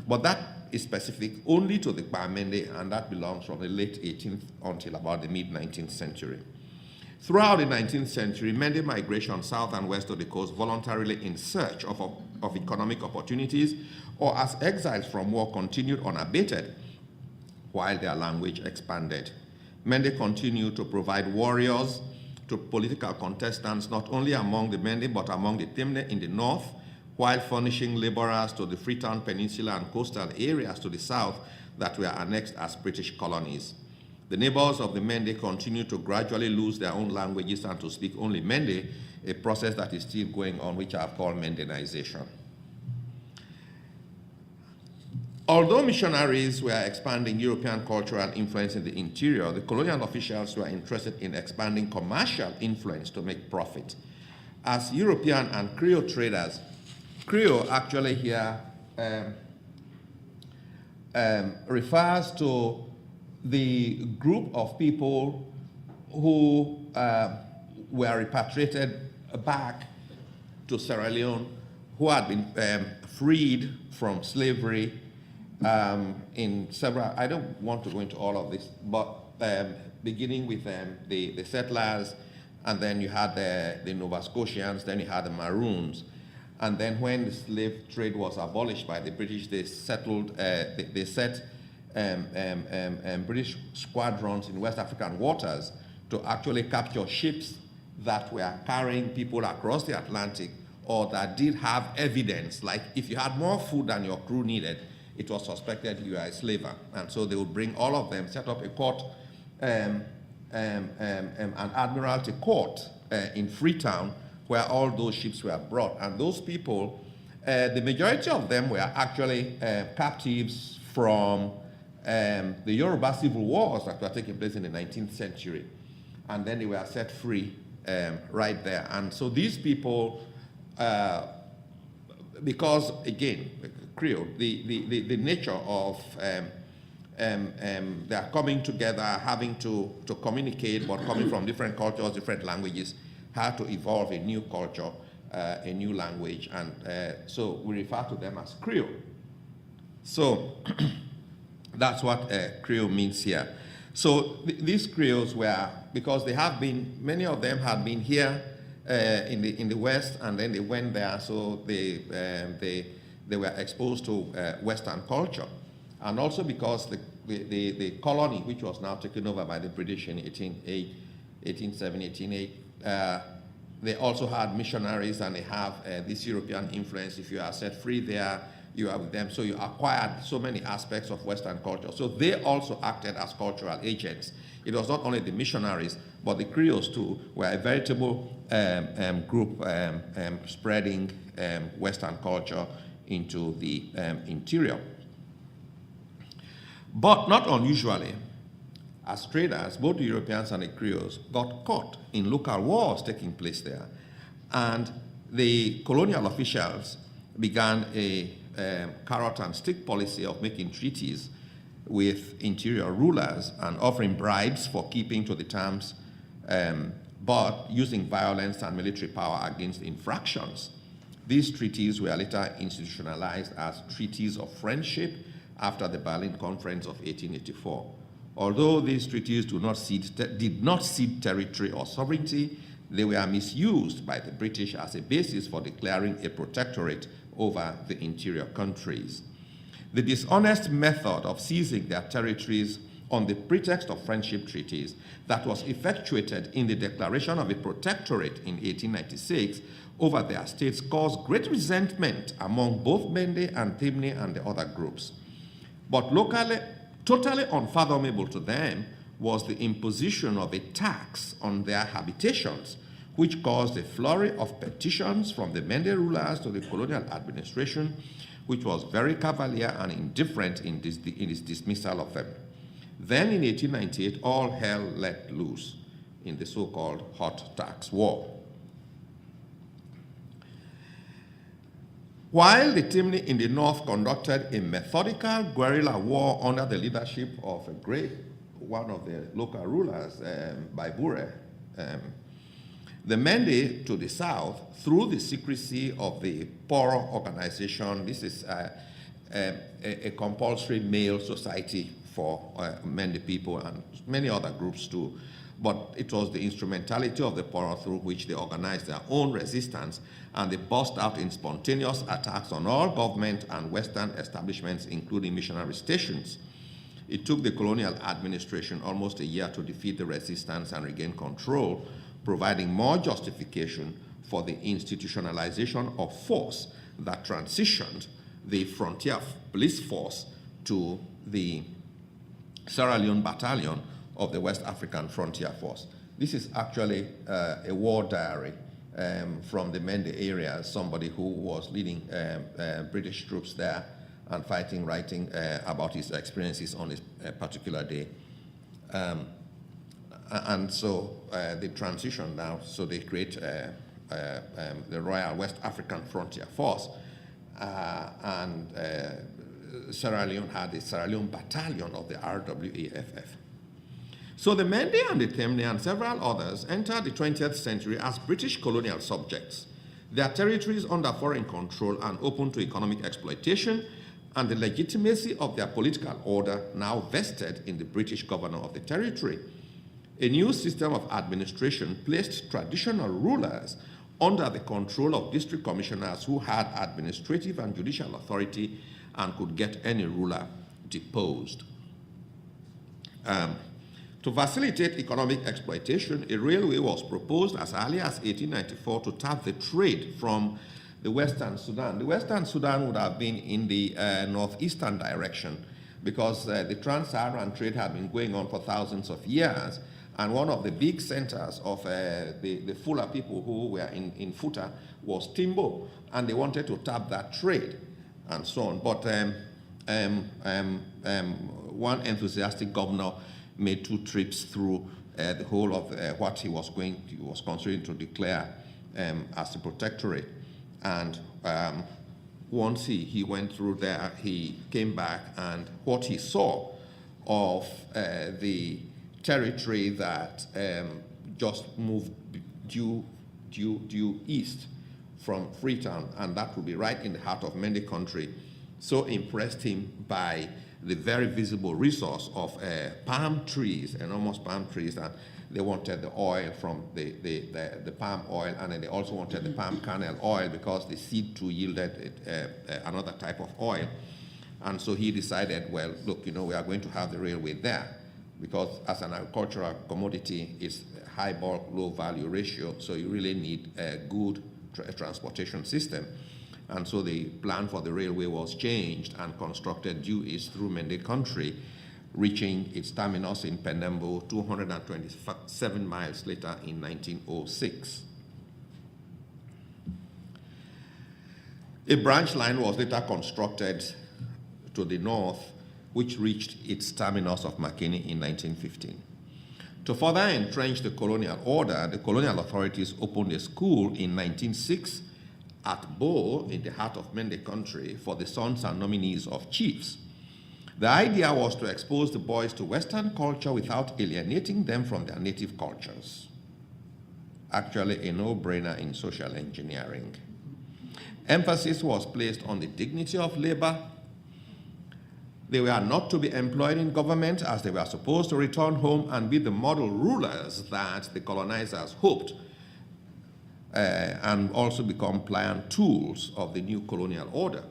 But that is specific only to the Mende, and that belongs from the late 18th until about the mid-19th century. Throughout the 19th century, Mende migration south and west of the coast voluntarily in search of economic opportunities, or as exiles from war continued unabated while their language expanded. Mende continued to provide warriors to political contestants, not only among the Mende, but among the Temne in the north, while furnishing laborers to the Freetown Peninsula and coastal areas to the south that were annexed as British colonies. The neighbors of the Mende continued to gradually lose their own languages and to speak only Mende, a process that is still going on, which I've called Mendenization. Although missionaries were expanding European cultural influence in the interior, the colonial officials were interested in expanding commercial influence to make profit. As European and Creole traders, Creole actually here refers to the group of people who were repatriated back to Sierra Leone, who had been freed from slavery in several, I don't want to go into all of this, but beginning with the settlers, and then you had the Nova Scotians, then you had the Maroons, and then when the slave trade was abolished by the British, they settled, they set British squadrons in West African waters to actually capture ships that were carrying people across the Atlantic, or that did have evidence, like if you had more food than your crew needed, it was suspected you were a slaver. And so they would bring all of them, set up a court, an admiralty court in Freetown, where all those ships were brought. And those people, the majority of them were actually captives from the Yoruba civil wars that were taking place in the 19th century. And then they were set free right there. And so these people, because again, Creole, the nature of their coming together, having to communicate, but coming from different cultures, different languages, had to evolve a new culture, a new language, and so we refer to them as Creole. So that's what Creole means here. So these Creoles were, because they have been, many of them had been here in the West, and then they went there, so they were exposed to Western culture. And also because the colony, which was now taken over by the British in 1808, they also had missionaries, and they have this European influence. If you are set free there, you are with them. So you acquired so many aspects of Western culture. So they also acted as cultural agents. It was not only the missionaries, but the Creoles too were a veritable group spreading Western culture into the interior. But not unusually, as traders, both the Europeans and the Creoles got caught in local wars taking place there. And the colonial officials began a carrot and stick policy of making treaties with interior rulers and offering bribes for keeping to the terms, but using violence and military power against infractions. These treaties were later institutionalized as treaties of friendship after the Berlin Conference of 1884. Although these treaties did not cede territory or sovereignty, they were misused by the British as a basis for declaring a protectorate over the interior countries. The dishonest method of seizing their territories on the pretext of friendship treaties that was effectuated in the declaration of a protectorate in 1896 over their states caused great resentment among both Mende and Temne and the other groups. But locally, totally unfathomable to them was the imposition of a tax on their habitations, which caused a flurry of petitions from the Mende rulers to the colonial administration, which was very cavalier and indifferent in its dismissal of them. Then in 1898, all hell let loose in the so-called hot tax war. While the Temne in the north conducted a methodical guerrilla war under the leadership of one of the local rulers, Bangura, the Mende to the south, through the secrecy of the Poro organization, this is a compulsory male society for Mende people and many other groups too, but it was the instrumentality of the Poro through which they organized their own resistance, and they burst out in spontaneous attacks on all government and Western establishments, including missionary stations. It took the colonial administration almost a year to defeat the resistance and regain control, providing more justification for the institutionalization of force that transitioned the frontier police force to the Sierra Leone Battalion of the West African Frontier Force. This is actually a war diary from the Mende area, somebody who was leading British troops there and fighting, writing about his experiences on this particular day. And so they transition now, so they create the Royal West African Frontier Force, and Sierra Leone had the Sierra Leone Battalion of the RWAFF. So the Mende and the Temne and several others entered the 20th century as British colonial subjects, their territories under foreign control and open to economic exploitation, and the legitimacy of their political order now vested in the British governor of the territory. A new system of administration placed traditional rulers under the control of district commissioners who had administrative and judicial authority and could get any ruler deposed. To facilitate economic exploitation, a railway was proposed as early as 1894 to tap the trade from the Western Sudan. The Western Sudan would have been in the northeastern direction because the trans-Saharan trade had been going on for thousands of years. And one of the big centers of the Fula people who were in Futa was Timbo, and they wanted to tap that trade and so on. But one enthusiastic governor made 2 trips through the whole of what he was considering to declare as a protectorate. And once he went through there, he came back, and what he saw of the territory that just moved due east from Freetown, and that would be right in the heart of Mende country, so impressed him by the very visible resource of palm trees, enormous palm trees, and they wanted the oil from the palm oil, and then they also wanted the palm kernel oil because the seed too yielded another type of oil. And so he decided, well, look, we are going to have the railway there, because as an agricultural commodity, it's high bulk, low value ratio, so you really need a good transportation system. And so the plan for the railway was changed and constructed due east through Mende country, reaching its terminus in Penembo 227 miles later in 1906. A branch line was later constructed to the north, which reached its terminus of Makeni in 1915. To further entrench the colonial order, the colonial authorities opened a school in 1906 at Bo, in the heart of Mende country, for the sons and nominees of chiefs. The idea was to expose the boys to Western culture without alienating them from their native cultures. Actually, a no-brainer in social engineering. Emphasis was placed on the dignity of labor. They were not to be employed in government, as they were supposed to return home and be the model rulers that the colonizers hoped, and also become pliant tools of the new colonial order.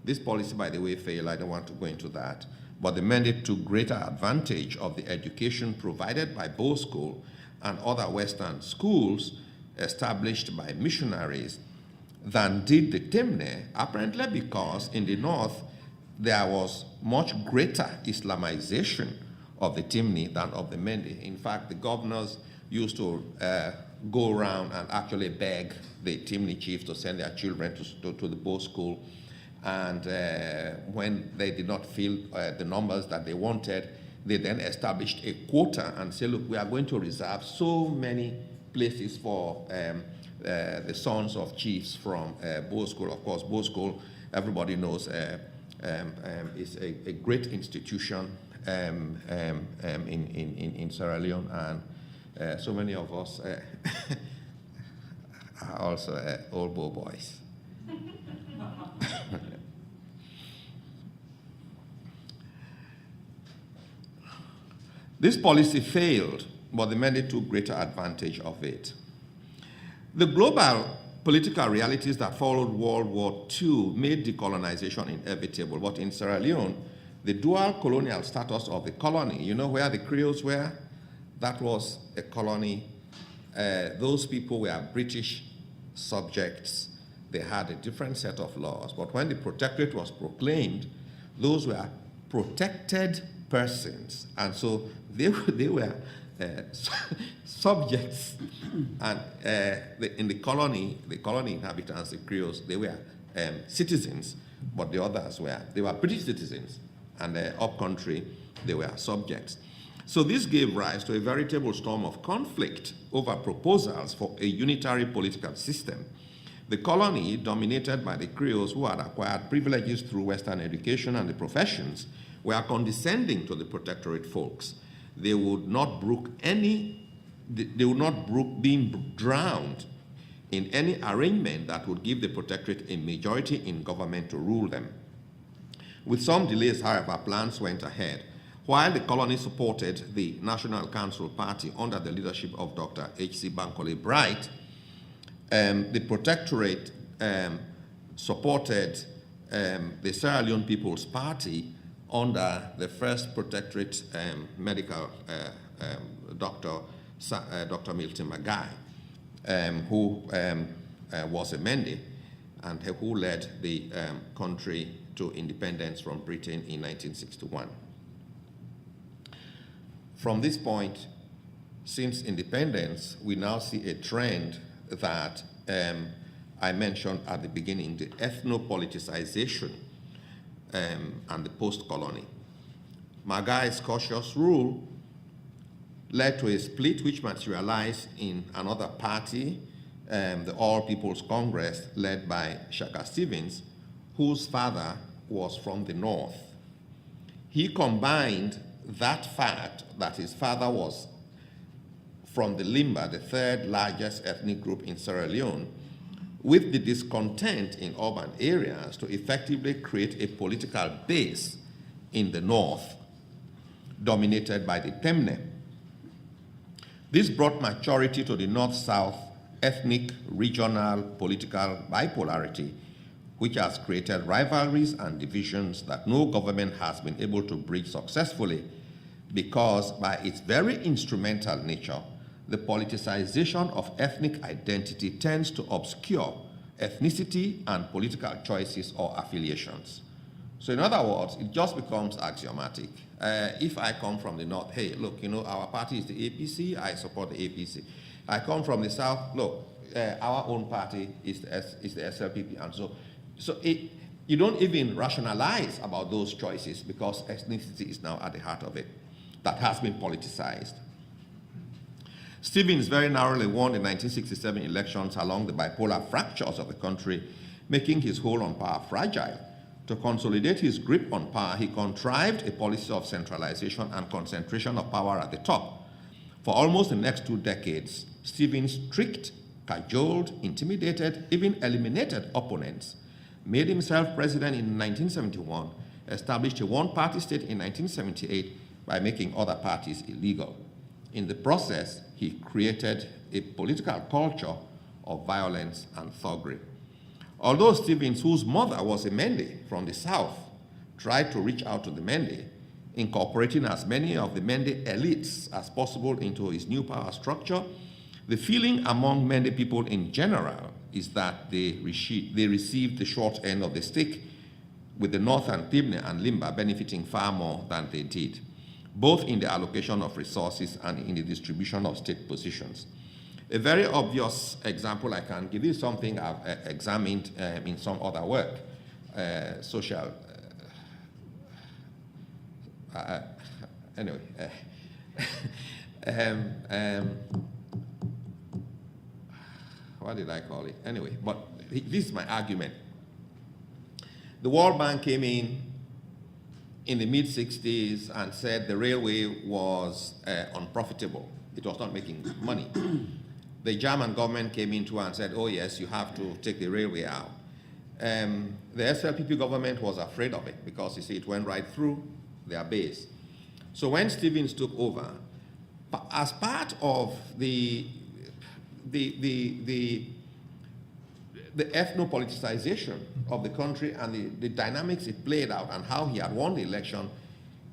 This policy, by the way, failed. I don't want to go into that. But the Mende took greater advantage of the education provided by Bo School and other Western schools established by missionaries than did the Temne, apparently because in the north there was much greater Islamization of the Temne than of the Mende. In fact, the governors used to go around and actually beg the Temne chiefs to send their children to the Bo School. And when they did not fill the numbers that they wanted, they then established a quota and said, look, we are going to reserve so many places for the sons of chiefs from Bo School. Of course, Bo School, everybody knows, is a great institution in Sierra Leone, and so many of us are also old Bo boys. This policy failed, but the Mende took greater advantage of it. The global political realities that followed World War II made decolonization inevitable, but in Sierra Leone, the dual colonial status of the colony, you know where the Creoles were? That was a colony. Those people were British subjects. They had a different set of laws, but when the protectorate was proclaimed, those were protected persons, and so they were subjects, and in the colony inhabitants, the Creoles, they were citizens, but the others they were British citizens, and up country they were subjects. So this gave rise to a veritable storm of conflict over proposals for a unitary political system. The colony, dominated by the Creoles who had acquired privileges through Western education and the professions, were condescending to the protectorate folks. They would not brook being drowned in any arrangement that would give the protectorate a majority in government to rule them. With some delays, however, plans went ahead. While the colony supported the National Council Party under the leadership of Dr. H.C. Bankole Bright, the Protectorate supported the Sierra Leone People's Party under the first Protectorate medical doctor, Dr. Milton Magai, who was a Mende and who led the country to independence from Britain in 1961. From this point, since independence, we now see a trend that I mentioned at the beginning, the ethno-politicization and the post-colony. Magai's cautious rule led to a split which materialized in another party, the All People's Congress, led by Shaka Stevens, whose father was from the North. He combined that fact that his father was from the Limba, the third largest ethnic group in Sierra Leone, with the discontent in urban areas to effectively create a political base in the North, dominated by the Temne. This brought maturity to the North-South ethnic, regional, political bipolarity, which has created rivalries and divisions that no government has been able to bridge successfully because, by its very instrumental nature, the politicization of ethnic identity tends to obscure ethnicity and political choices or affiliations. So in other words, it just becomes axiomatic. If I come from the North, hey, look, you know, our party is the APC, I support the APC. I come from the South, look, our own party is the SLPP, and so you don't even rationalize about those choices because ethnicity is now at the heart of it. That has been politicized. Stevens very narrowly won the 1967 elections along the bipolar fractures of the country, making his hold on power fragile. To consolidate his grip on power, he contrived a policy of centralization and concentration of power at the top. For almost the next 2 decades, Stevens tricked, cajoled, intimidated, even eliminated opponents, made himself president in 1971, established a one-party state in 1978 by making other parties illegal. In the process, he created a political culture of violence and thuggery. Although Stevens, whose mother was a Mende from the South, tried to reach out to the Mende, incorporating as many of the Mende elites as possible into his new power structure, the feeling among Mende people in general is that they received the short end of the stick, with the North and Temne and Limba benefiting far more than they did, both in the allocation of resources and in the distribution of state positions. A very obvious example I can give you something I've examined in some other work, social. Anyway, what did I call it? Anyway, but this is my argument. The World Bank came in the mid-60s and said the railway was unprofitable. It was not making money. The German government came into and said, oh yes, you have to take the railway out. The SLPP government was afraid of it because, you see, it went right through their base. So when Stevens took over, as part of the ethno-politicization of the country and the dynamics it played out and how he had won the election,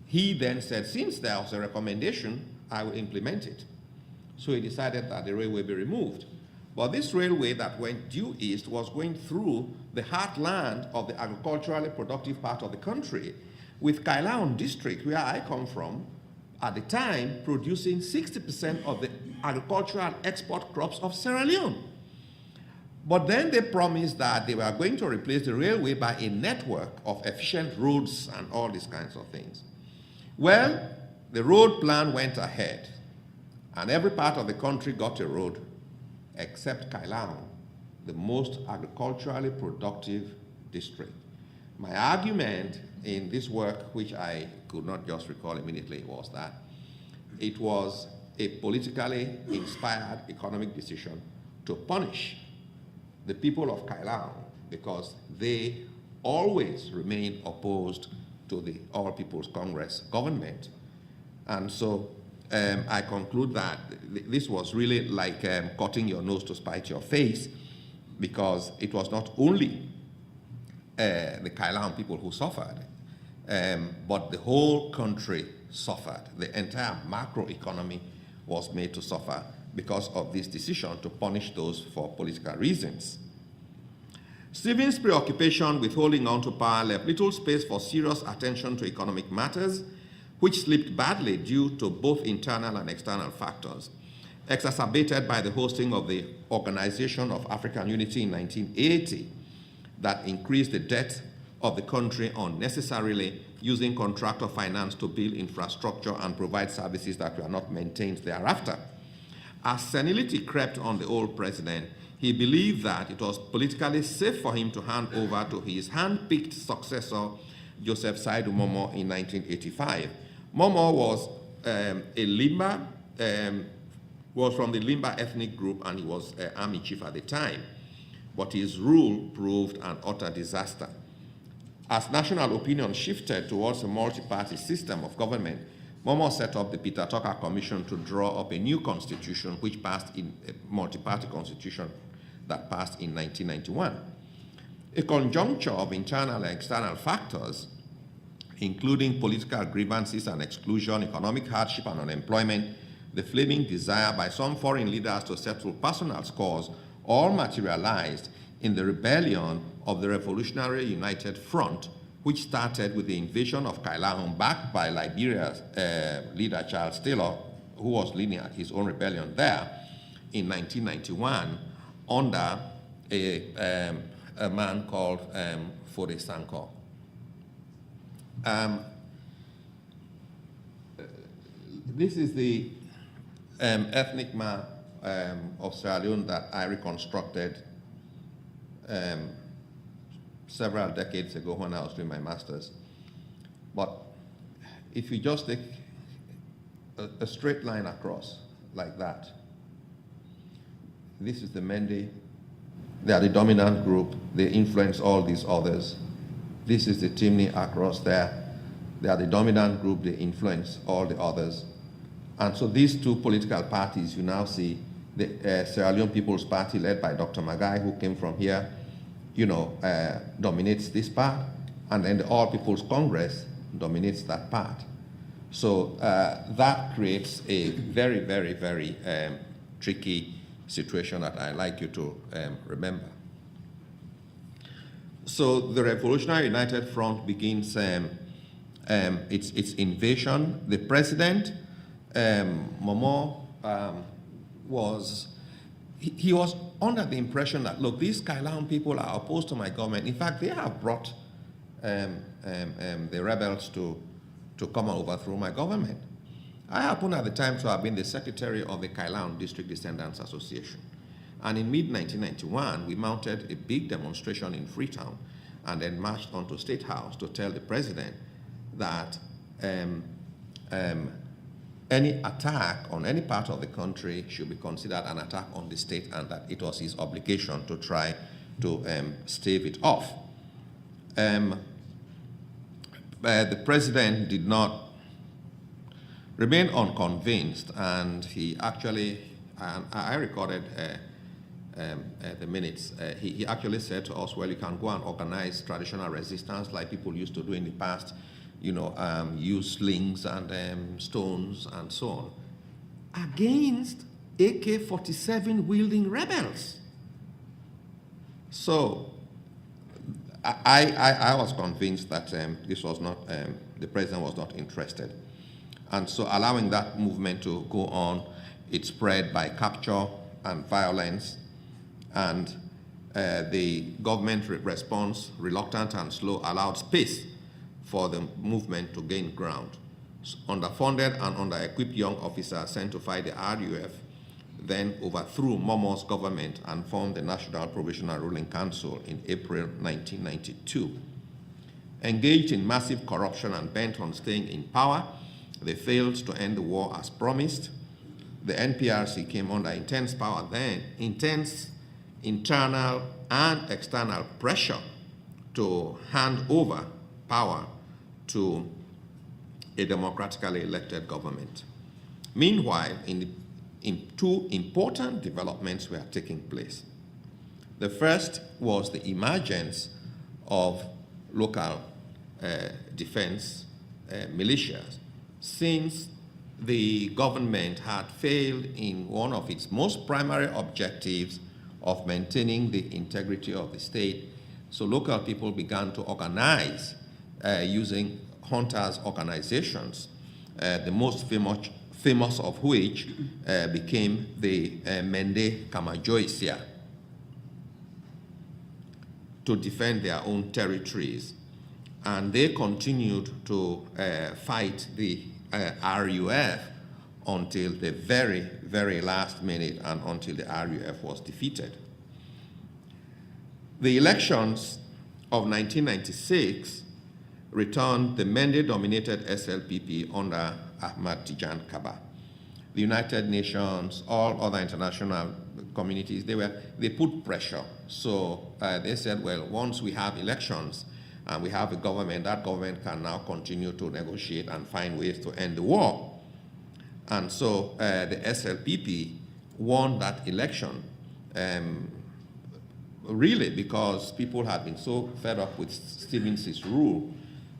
he then said, since there was a recommendation, I will implement it. So he decided that the railway be removed. But this railway that went due east was going through the heartland of the agriculturally productive part of the country, with Kalamazoo district, where I come from, at the time producing 60% of the agricultural export crops of Sierra Leone. But then they promised that they were going to replace the railway by a network of efficient roads and all these kinds of things. Well, the road plan went ahead, and every part of the country got a road except Kalamazoo, the most agriculturally productive district. My argument in this work, which I could not just recall immediately, was that it was a politically inspired economic decision to punish the people of Kalamazoo because they always remained opposed to the All People's Congress government. And so I conclude that this was really like cutting your nose to spite your face, because it was not only the Kailan people who suffered, but the whole country suffered. The entire macroeconomy was made to suffer because of this decision to punish those for political reasons. Stephen's preoccupation with holding on to power left little space for serious attention to economic matters, which slipped badly due to both internal and external factors, exacerbated by the hosting of the Organization of African Unity in 1980 that increased the debt of the country unnecessarily, using contractor finance to build infrastructure and provide services that were not maintained thereafter. As senility crept on the old president, he believed that it was politically safe for him to hand over to his hand-picked successor, Joseph Saidu Momo, in 1985. Momo was was from the Limba ethnic group, and he was army chief at the time. But his rule proved an utter disaster. As national opinion shifted towards a multi-party system of government, Momo set up the Peter Tucker Commission to draw up a new constitution, which passed in a multi-party constitution that passed in 1991. A conjuncture of internal and external factors, including political grievances and exclusion, economic hardship and unemployment, the flaming desire by some foreign leaders to settle personal scores, all materialized in the rebellion of the Revolutionary United Front, which started with the invasion of Kailahun, backed by Liberia's leader Charles Taylor, who was leading his own rebellion there in 1991 under a man called Fode Sankoh. This is the ethnic map of Sierra Leone that I reconstructed several decades ago when I was doing my master's. But if you just take a straight line across like that, this is the Mende. They are the dominant group. They influence all these others. This is the Temne across there. They are the dominant group. They influence all the others. And so these two political parties, you now see the Sierra Leone People's Party, led by Dr. Magai, who came from here, dominates this part, and then the All People's Congress dominates that part. So that creates a very, very, very tricky situation that I'd like you to remember. So the Revolutionary United Front begins its invasion. The president, Momo, was under the impression that, look, these Kailan people are opposed to my government. In fact, they have brought the rebels to come and overthrow my government. I happened at the time to have been the secretary of the Kailan District Descendants Association. And in mid-1991, we mounted a big demonstration in Freetown and then marched onto State House to tell the president that any attack on any part of the country should be considered an attack on the state, and that it was his obligation to try to stave it off. The president did not remain unconvinced, and he actually, I recorded the minutes, he actually said to us, well, you can go and organize traditional resistance like people used to do in the past, use slings and stones and so on, against AK-47 wielding rebels. So I was convinced that this was not, the president was not interested. And so allowing that movement to go on, it spread by capture and violence, and the government response, reluctant and slow, allowed space for the movement to gain ground. Underfunded and under-equipped young officers sent to fight the RUF then overthrew Momo's government and formed the National Provisional Ruling Council in April 1992. Engaged in massive corruption and bent on staying in power, they failed to end the war as promised. The NPRC came under intense power then, intense internal and external pressure to hand over power to a democratically elected government. Meanwhile, two important developments were taking place. The first was the emergence of local defense militias, since the government had failed in one of its most primary objectives of maintaining the integrity of the state. So local people began to organize using hunters' organizations, the most famous of which became the Mende Kamajoisia, to defend their own territories. And they continued to fight the RUF until the very, very last minute and until the RUF was defeated. The elections of 1996 returned the Mende-dominated SLPP under Ahmad Tijan Kaba. The United Nations, all other international communities, they put pressure. So they said, well, once we have elections and we have a government, that government can now continue to negotiate and find ways to end the war. And so the SLPP won that election, really because people had been so fed up with Stevens's rule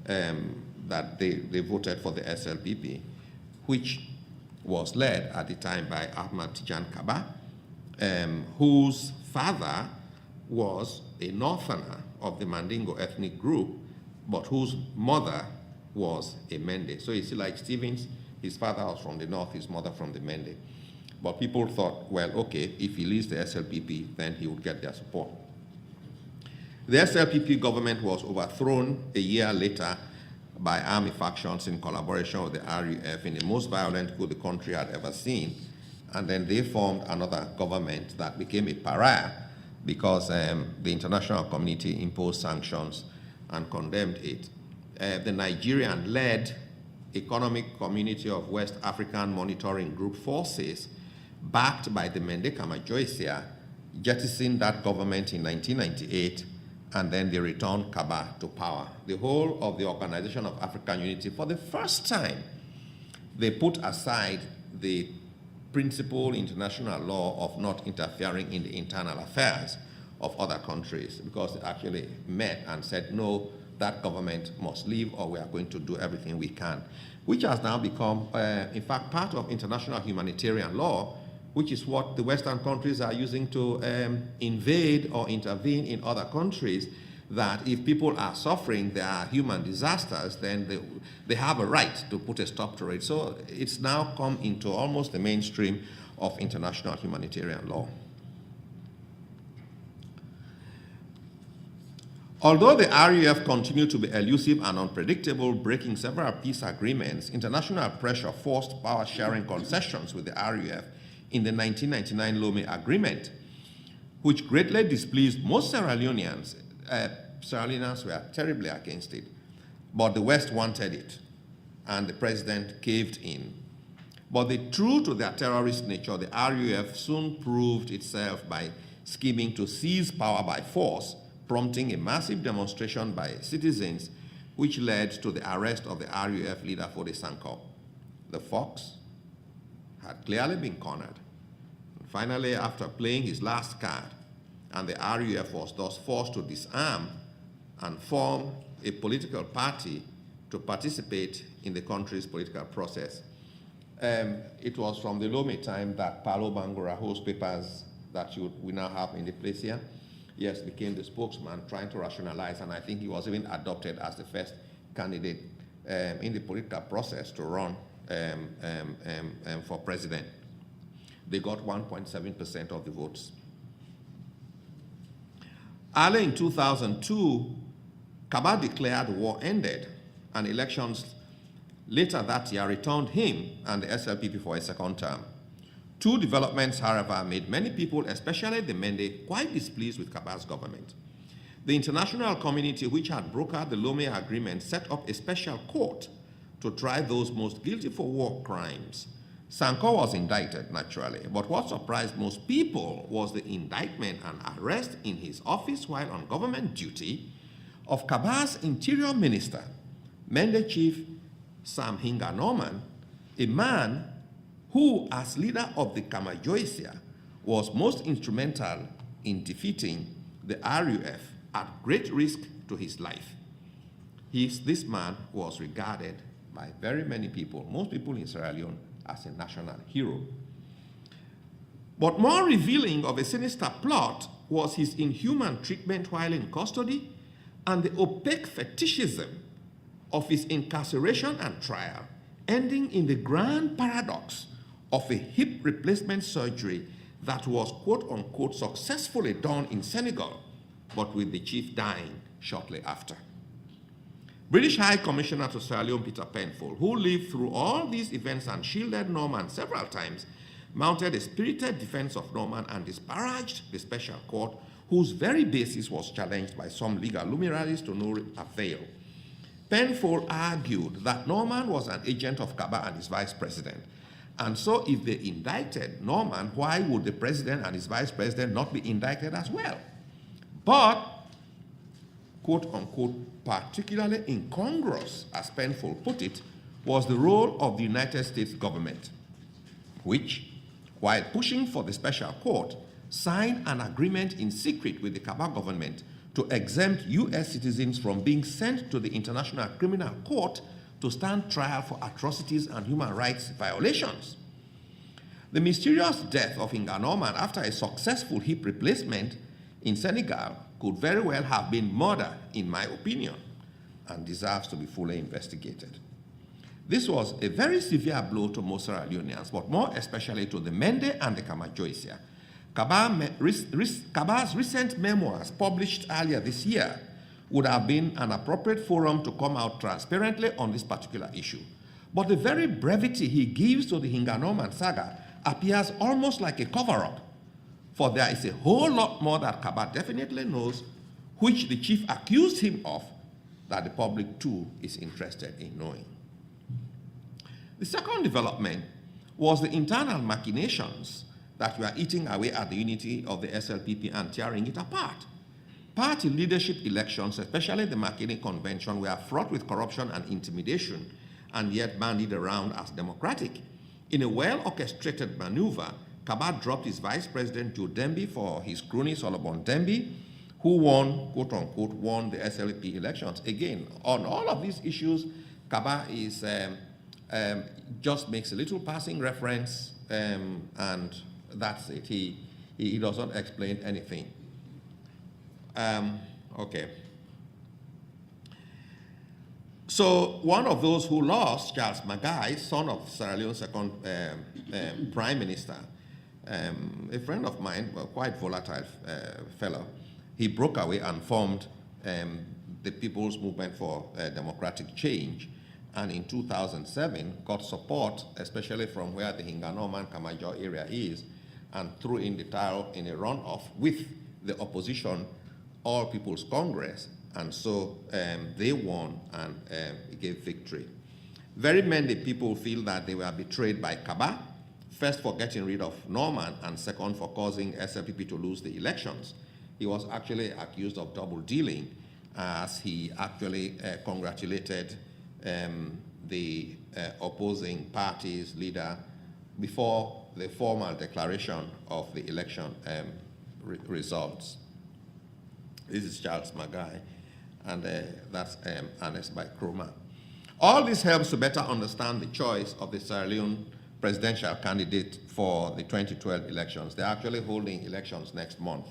that they voted for the SLPP, which was led at the time by Ahmad Tijan Kaba, whose father was a northerner of the Mandingo ethnic group, but whose mother was a Mende. So you see, like Stevens, his father was from the north, his mother from the Mende. But people thought, well, okay, if he leaves the SLPP, then he would get their support. The SLPP government was overthrown a year later by army factions in collaboration with the RUF in the most violent coup the country had ever seen. And then they formed another government that became a pariah because the international community imposed sanctions and condemned it. The Nigerian-led Economic Community of West African Monitoring Group forces, backed by the Mende Kamajoisia, jettisoned that government in 1998, and then they returned Kaba to power. The whole of the Organization of African Unity, for the first time, they put aside the principal international law of not interfering in the internal affairs of other countries, because they actually met and said, no, that government must leave or we are going to do everything we can, which has now become, in fact, part of international humanitarian law, which is what the Western countries are using to invade or intervene in other countries, that if people are suffering, there are human disasters, then they have a right to put a stop to it. So it's now come into almost the mainstream of international humanitarian law. Although the RUF continued to be elusive and unpredictable, breaking several peace agreements, international pressure forced power-sharing concessions with the RUF in the 1999 Lome Agreement, which greatly displeased most Sierra Leoneans. Sierra Leoneans were terribly against it, but the West wanted it, and the president caved in. But true to their terrorist nature, the RUF soon proved itself by scheming to seize power by force, prompting a massive demonstration by citizens, which led to the arrest of the RUF leader Fode Sankoh. The fox had clearly been cornered. And finally, after playing his last card, and the RUF was thus forced to disarm and form a political party to participate in the country's political process. It was from the Lome time that Paulo Bangura, whose papers that we now have in the place here, yes, became the spokesman trying to rationalize, and I think he was even adopted as the first candidate in the political process to run for president. They got 1.7% of the votes. Early in 2002, Kaba declared war ended, and elections later that year returned him and the SLPP for a second term. Two developments, however, made many people, especially the Mende, quite displeased with Kaba's government. The international community, which had brokered the Lome Agreement, set up a special court to try those most guilty for war crimes. Sankoh was indicted, naturally, but what surprised most people was the indictment and arrest in his office while on government duty of Kaba's interior minister, Mende chief Sam Hinga Norman, a man who, as leader of the Kamajoisia, was most instrumental in defeating the RUF at great risk to his life. This man was regarded by very many people, most people in Sierra Leone, as a national hero. But more revealing of a sinister plot was his inhuman treatment while in custody and the opaque fetishism of his incarceration and trial, ending in the grand paradox of a hip replacement surgery that was quote-unquote successfully done in Senegal, but with the chief dying shortly after. British High Commissioner to Sierra Leone, Peter Penfold, who lived through all these events and shielded Norman several times, mounted a spirited defense of Norman and disparaged the special court, whose very basis was challenged by some legal luminaries to no avail. Penfold argued that Norman was an agent of Kaba and his vice president. And so if they indicted Norman, why would the president and his vice president not be indicted as well? But, quote unquote, particularly incongruous, as Penfold put it, was the role of the United States government, which, while pushing for the special court, signed an agreement in secret with the Kaba government to exempt U.S. citizens from being sent to the International Criminal Court to stand trial for atrocities and human rights violations. The mysterious death of Hinga Norman after a successful hip replacement in Senegal could very well have been murder, in my opinion, and deserves to be fully investigated. This was a very severe blow to most Sierra Leoneans, but more especially to the Mende and the Kamajoisia. Kaba's recent memoirs, published earlier this year, would have been an appropriate forum to come out transparently on this particular issue. But the very brevity he gives to the Hinga Norman saga appears almost like a cover-up, for there is a whole lot more that Kaba definitely knows, which the chief accused him of, that the public too is interested in knowing. The second development was the internal machinations that were eating away at the unity of the SLPP and tearing it apart. Party leadership elections, especially the Makeni Convention, were fraught with corruption and intimidation, and yet bandied around as democratic. In a well-orchestrated maneuver, Kaba dropped his vice president, Joe Demby, for his crony Solomon Demby, who won, quote-unquote, won the SLP elections. Again, on all of these issues, Kaba is, just makes a little passing reference, and that's it. He doesn't explain anything. Okay. So one of those who lost, Charles Magai, son of Sierra Leone's second prime minister, a friend of mine, a quite volatile fellow, he broke away and formed the People's Movement for Democratic Change, and in 2007 got support, especially from where the Hinga Norman Kamajo area is, and threw in the tile in a runoff with the opposition All People's Congress, and so they won and gave victory. Very many people feel that they were betrayed by Kaba, first for getting rid of Norman, and second for causing SLPP to lose the elections. He was actually accused of double dealing, as he actually congratulated the opposing party's leader before the formal declaration of the election results. This is Charles Magai, and that's annexed by Kroma. All this helps to better understand the choice of the Sierra Leone presidential candidate for the 2012 elections. They're actually holding elections next month.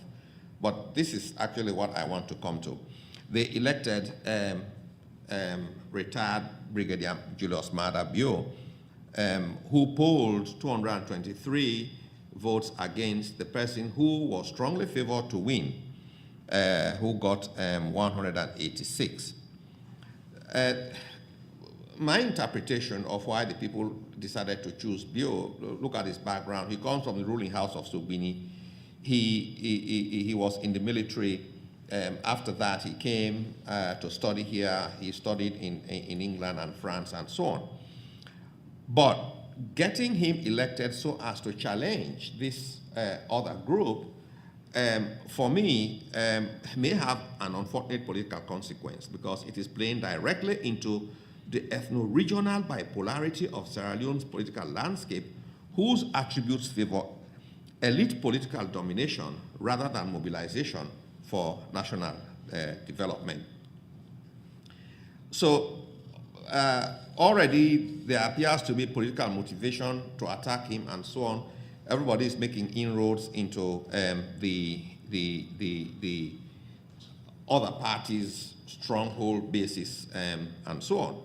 But this is actually what I want to come to. They elected retired Brigadier Julius Maada Bio, who polled 223 votes against the person who was strongly favored to win, who got 186. My interpretation of why the people decided to choose Bio, look at his background. He comes from the ruling house of Sobini. He was in the military. After that, he came to study here. He studied in England and France and so on. But getting him elected so as to challenge this other group for me, may have an unfortunate political consequence because it is playing directly into the ethno-regional bipolarity of Sierra Leone's political landscape, whose attributes favor elite political domination rather than mobilization for national development. So already there appears to be political motivation to attack him and so on. Everybody is making inroads into the other parties' stronghold basis and so on.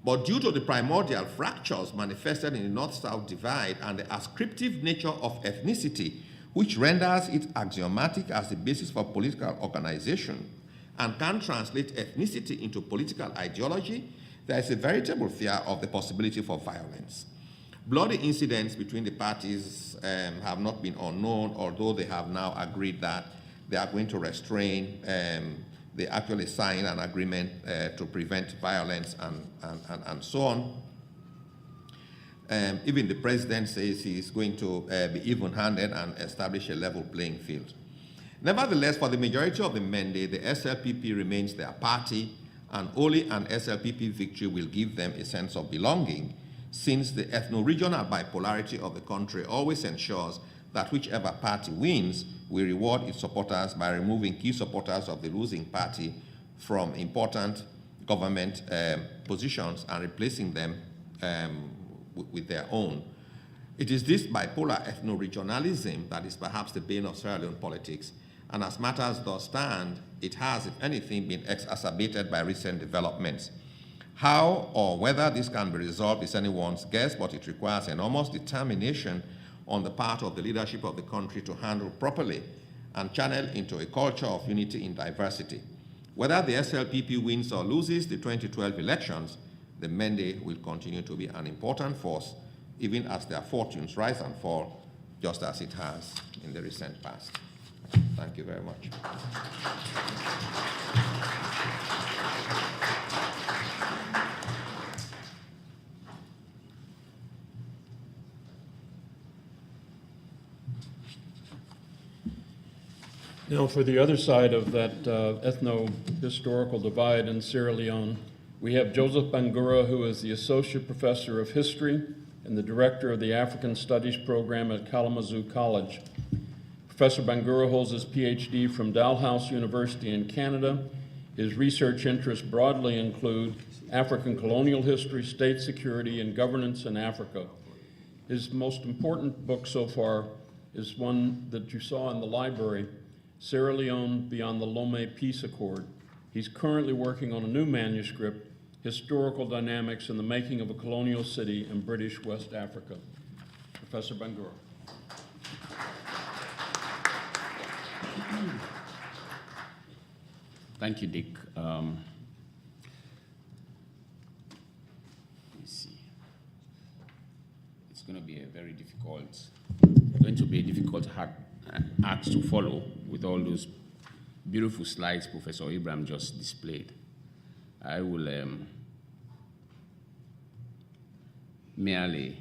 But due to the primordial fractures manifested in the North-South divide and the ascriptive nature of ethnicity, which renders it axiomatic as the basis for political organization and can translate ethnicity into political ideology, there is a veritable fear of the possibility for violence. Bloody incidents between the parties have not been unknown, although they have now agreed that they are going to restrain. They actually signed an agreement to prevent violence and so on. Even the president says he is going to be even-handed and establish a level playing field. Nevertheless, for the majority of the Mende, the SLPP remains their party, and only an SLPP victory will give them a sense of belonging, since the ethno-regional bipolarity of the country always ensures that whichever party wins will reward its supporters by removing key supporters of the losing party from important government positions and replacing them with their own. It is this bipolar ethno-regionalism that is perhaps the bane of Sierra Leone politics, and as matters thus stand, it has, if anything, been exacerbated by recent developments. How or whether this can be resolved is anyone's guess, but it requires enormous determination on the part of the leadership of the country to handle properly and channel into a culture of unity in diversity. Whether the SLPP wins or loses the 2012 elections, the Mende will continue to be an important force, even as their fortunes rise and fall, just as it has in the recent past. Thank you very much.
Now, for the other side of that ethno-historical divide in Sierra Leone, we have Joseph Bangura, who is the Associate Professor of History and the Director of the African Studies Program at Kalamazoo College. Professor Bangura holds his PhD from Dalhousie University in Canada. His research interests broadly include African colonial history, state security, and governance in Africa. His most important book so far is one that you saw in the library, Sierra Leone Beyond the Lome Peace Accord. He's currently working on a new manuscript, Historical Dynamics in the Making of a Colonial City in British West Africa. Professor Bangura.
Thank you, Dick. Let me see. It's going to be a difficult act to follow with all those beautiful slides Professor Ibrahim just displayed. I will merely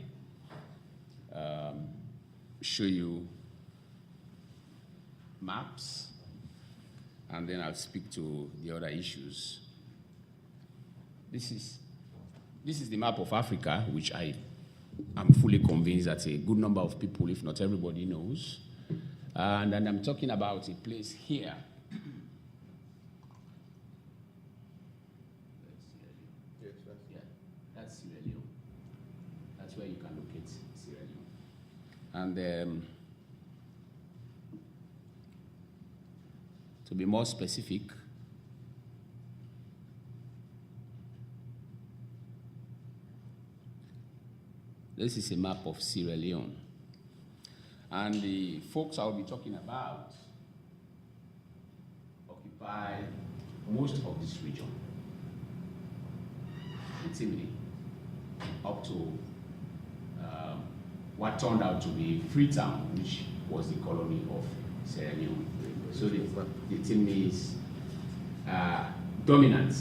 show you maps, and then I'll speak to the other issues. This is the map of Africa, which I am fully convinced that a good number of people, if not everybody, knows. And then I'm talking about a place here. Yeah, that's Sierra Leone. That's where you can locate Sierra Leone. And to be more specific, this is a map of Sierra Leone. And the folks I'll be talking about occupy most of this region, Temne, up to what turned out to be Freetown, which was the colony of Sierra Leone. So the Temne is dominant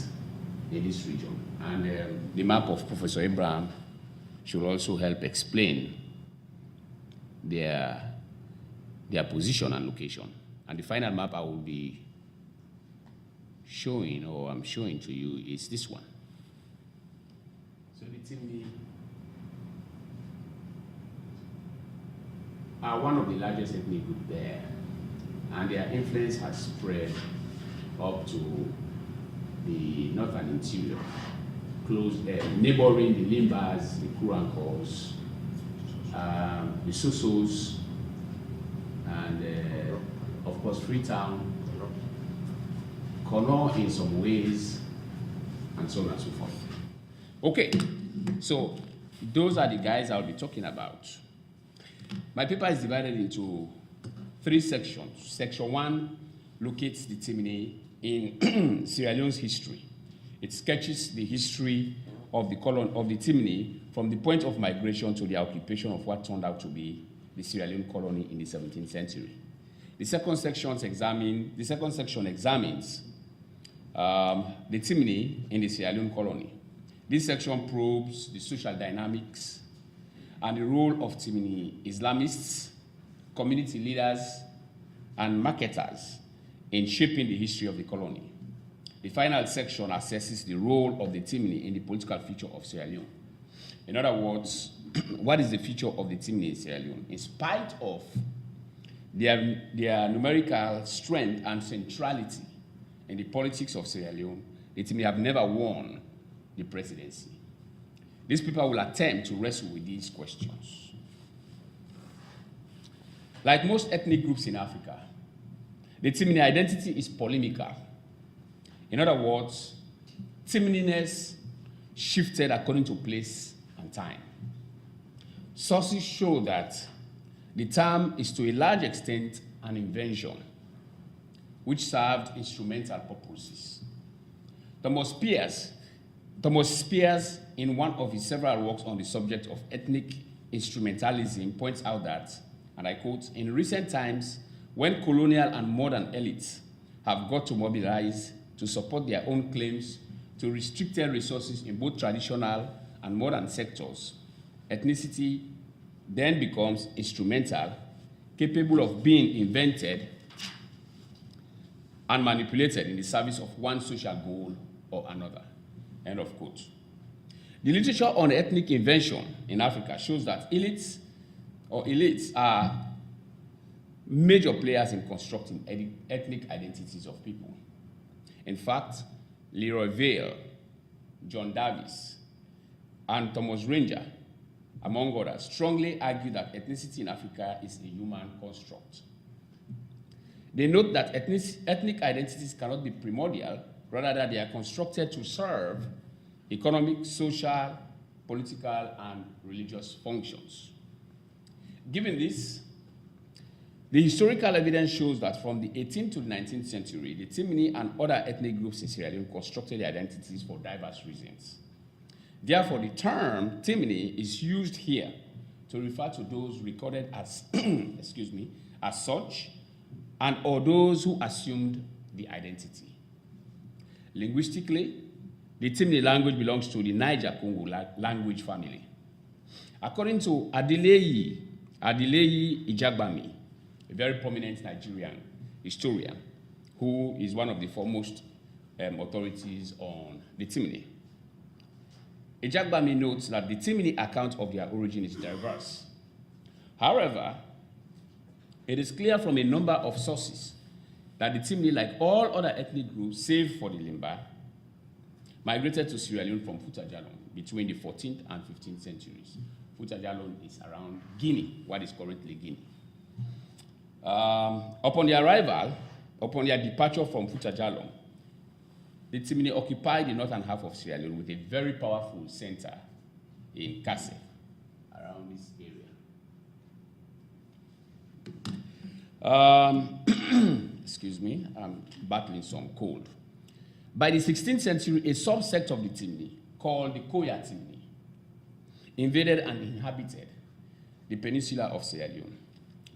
in this region. And the map of Professor their position and location. And the final map I will be showing, or I'm showing to you, is this one. So the Temne are one of the largest ethnic groups there, and their influence has spread up to the northern interior, neighboring the Limbas, the Kurankos, the Susus, and of course Freetown, Colonial in some ways, and so on and so forth. Okay, so those are the guys I'll be talking about. My paper is divided into 3 sections. Section 1 locates the Temne in Sierra Leone's history. It sketches the history of the Temne from the point of migration to the occupation of what turned out to be the Sierra Leone colony in the 17th century. The second section examines the Temne in the Sierra Leone colony. This section probes the social dynamics and the role of Temne Islamists, community leaders, and marketers in shaping the history of the colony. The final section assesses the role of the Temne in the political future of Sierra Leone. In other words, what is the future of the Temne in Sierra Leone? In spite of their numerical strength and centrality in the politics of Sierra Leone, the Temne have never won the presidency. This paper will attempt to wrestle with these questions. Like most ethnic groups in Africa, the Temne identity is polemical. In other words, Temneness shifted according to place and time. Sources show that the term is to a large extent an invention which served instrumental purposes. Thomas Spears, in one of his several works on the subject of ethnic instrumentalism, points out that, and I quote, "In recent times, when colonial and modern elites have got to mobilize to support their own claims to restricted resources in both traditional and modern sectors, ethnicity then becomes instrumental, capable of being invented and manipulated in the service of one social goal or another." End of quote. The literature on ethnic invention in Africa shows that elites are major players in constructing ethnic identities of people. In fact, Leroy Vail, John Davis, and Thomas Ranger, among others, strongly argue that ethnicity in Africa is a human construct. They note that ethnic identities cannot be primordial, rather that they are constructed to serve economic, social, political, and religious functions. Given this, the historical evidence shows that from the 18th to the 19th century, the Temne and other ethnic groups in Sierra Leone constructed their identities for diverse reasons. Therefore, the term Temne is used here to refer to those recorded as, as such, and or those who assumed the identity. Linguistically, the Temne language belongs to the Niger-Congo language family. According to Adeleye Ijagbami, a very prominent Nigerian historian, who is one of the foremost authorities on the Temne, Ijagbami notes that the Temne account of their origin is diverse. However, it is clear from a number of sources that the Temne, like all other ethnic groups, save for the Limba, migrated to Sierra Leone from Fouta-Djallon between the 14th and 15th centuries. Fouta-Djallon is around Guinea, what is currently Guinea. Upon their departure from Fouta-Djallon, the Temne occupied the northern half of Sierra Leone with a very powerful center in Kassel, around this area. Excuse me, I'm battling some cold. By the 16th century, a subsect of the Temne, called the Koya Temne, invaded and inhabited the peninsula of Sierra Leone.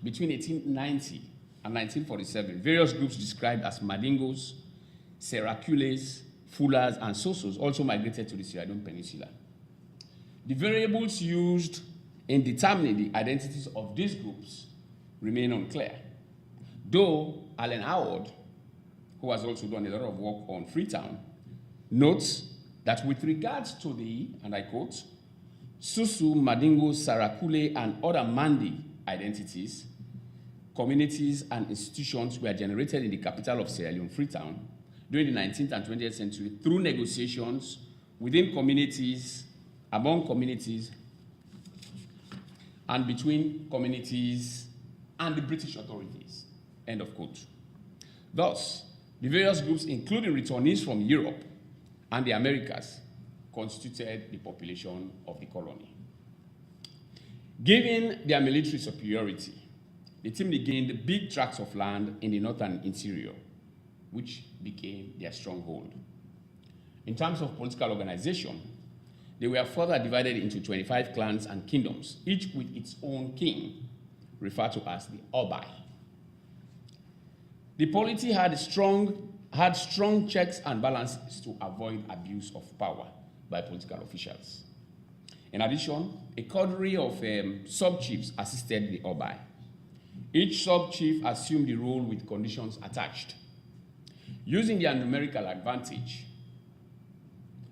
Between 1890 and 1947, various groups described as Madingos, Seracules, Fullers, and Sosos also migrated to the Sierra Leone Peninsula. The variables used in determining the identities of these groups remain unclear. Though Allen Howard, who has also done a lot of work on Freetown, notes that with regards to the, and I quote, Susu, Madingo, Sarakule, and other Mende identities, communities, and institutions were generated in the capital of Sierra Leone, Freetown, during the 19th and 20th century through negotiations within communities, among communities, and between communities and the British authorities, end of quote. Thus, the various groups, including returnees from Europe and the Americas, constituted the population of the colony. Given their military superiority, the Temne gained big tracts of land in the northern interior, which became their stronghold. In terms of political organization, they were further divided into 25 clans and kingdoms, each with its own king, referred to as the Obai. The polity had strong checks and balances to avoid abuse of power by political officials. In addition, a cadre of sub-chiefs assisted the Obai. Each sub-chief assumed the role with conditions attached. Using their numerical advantage,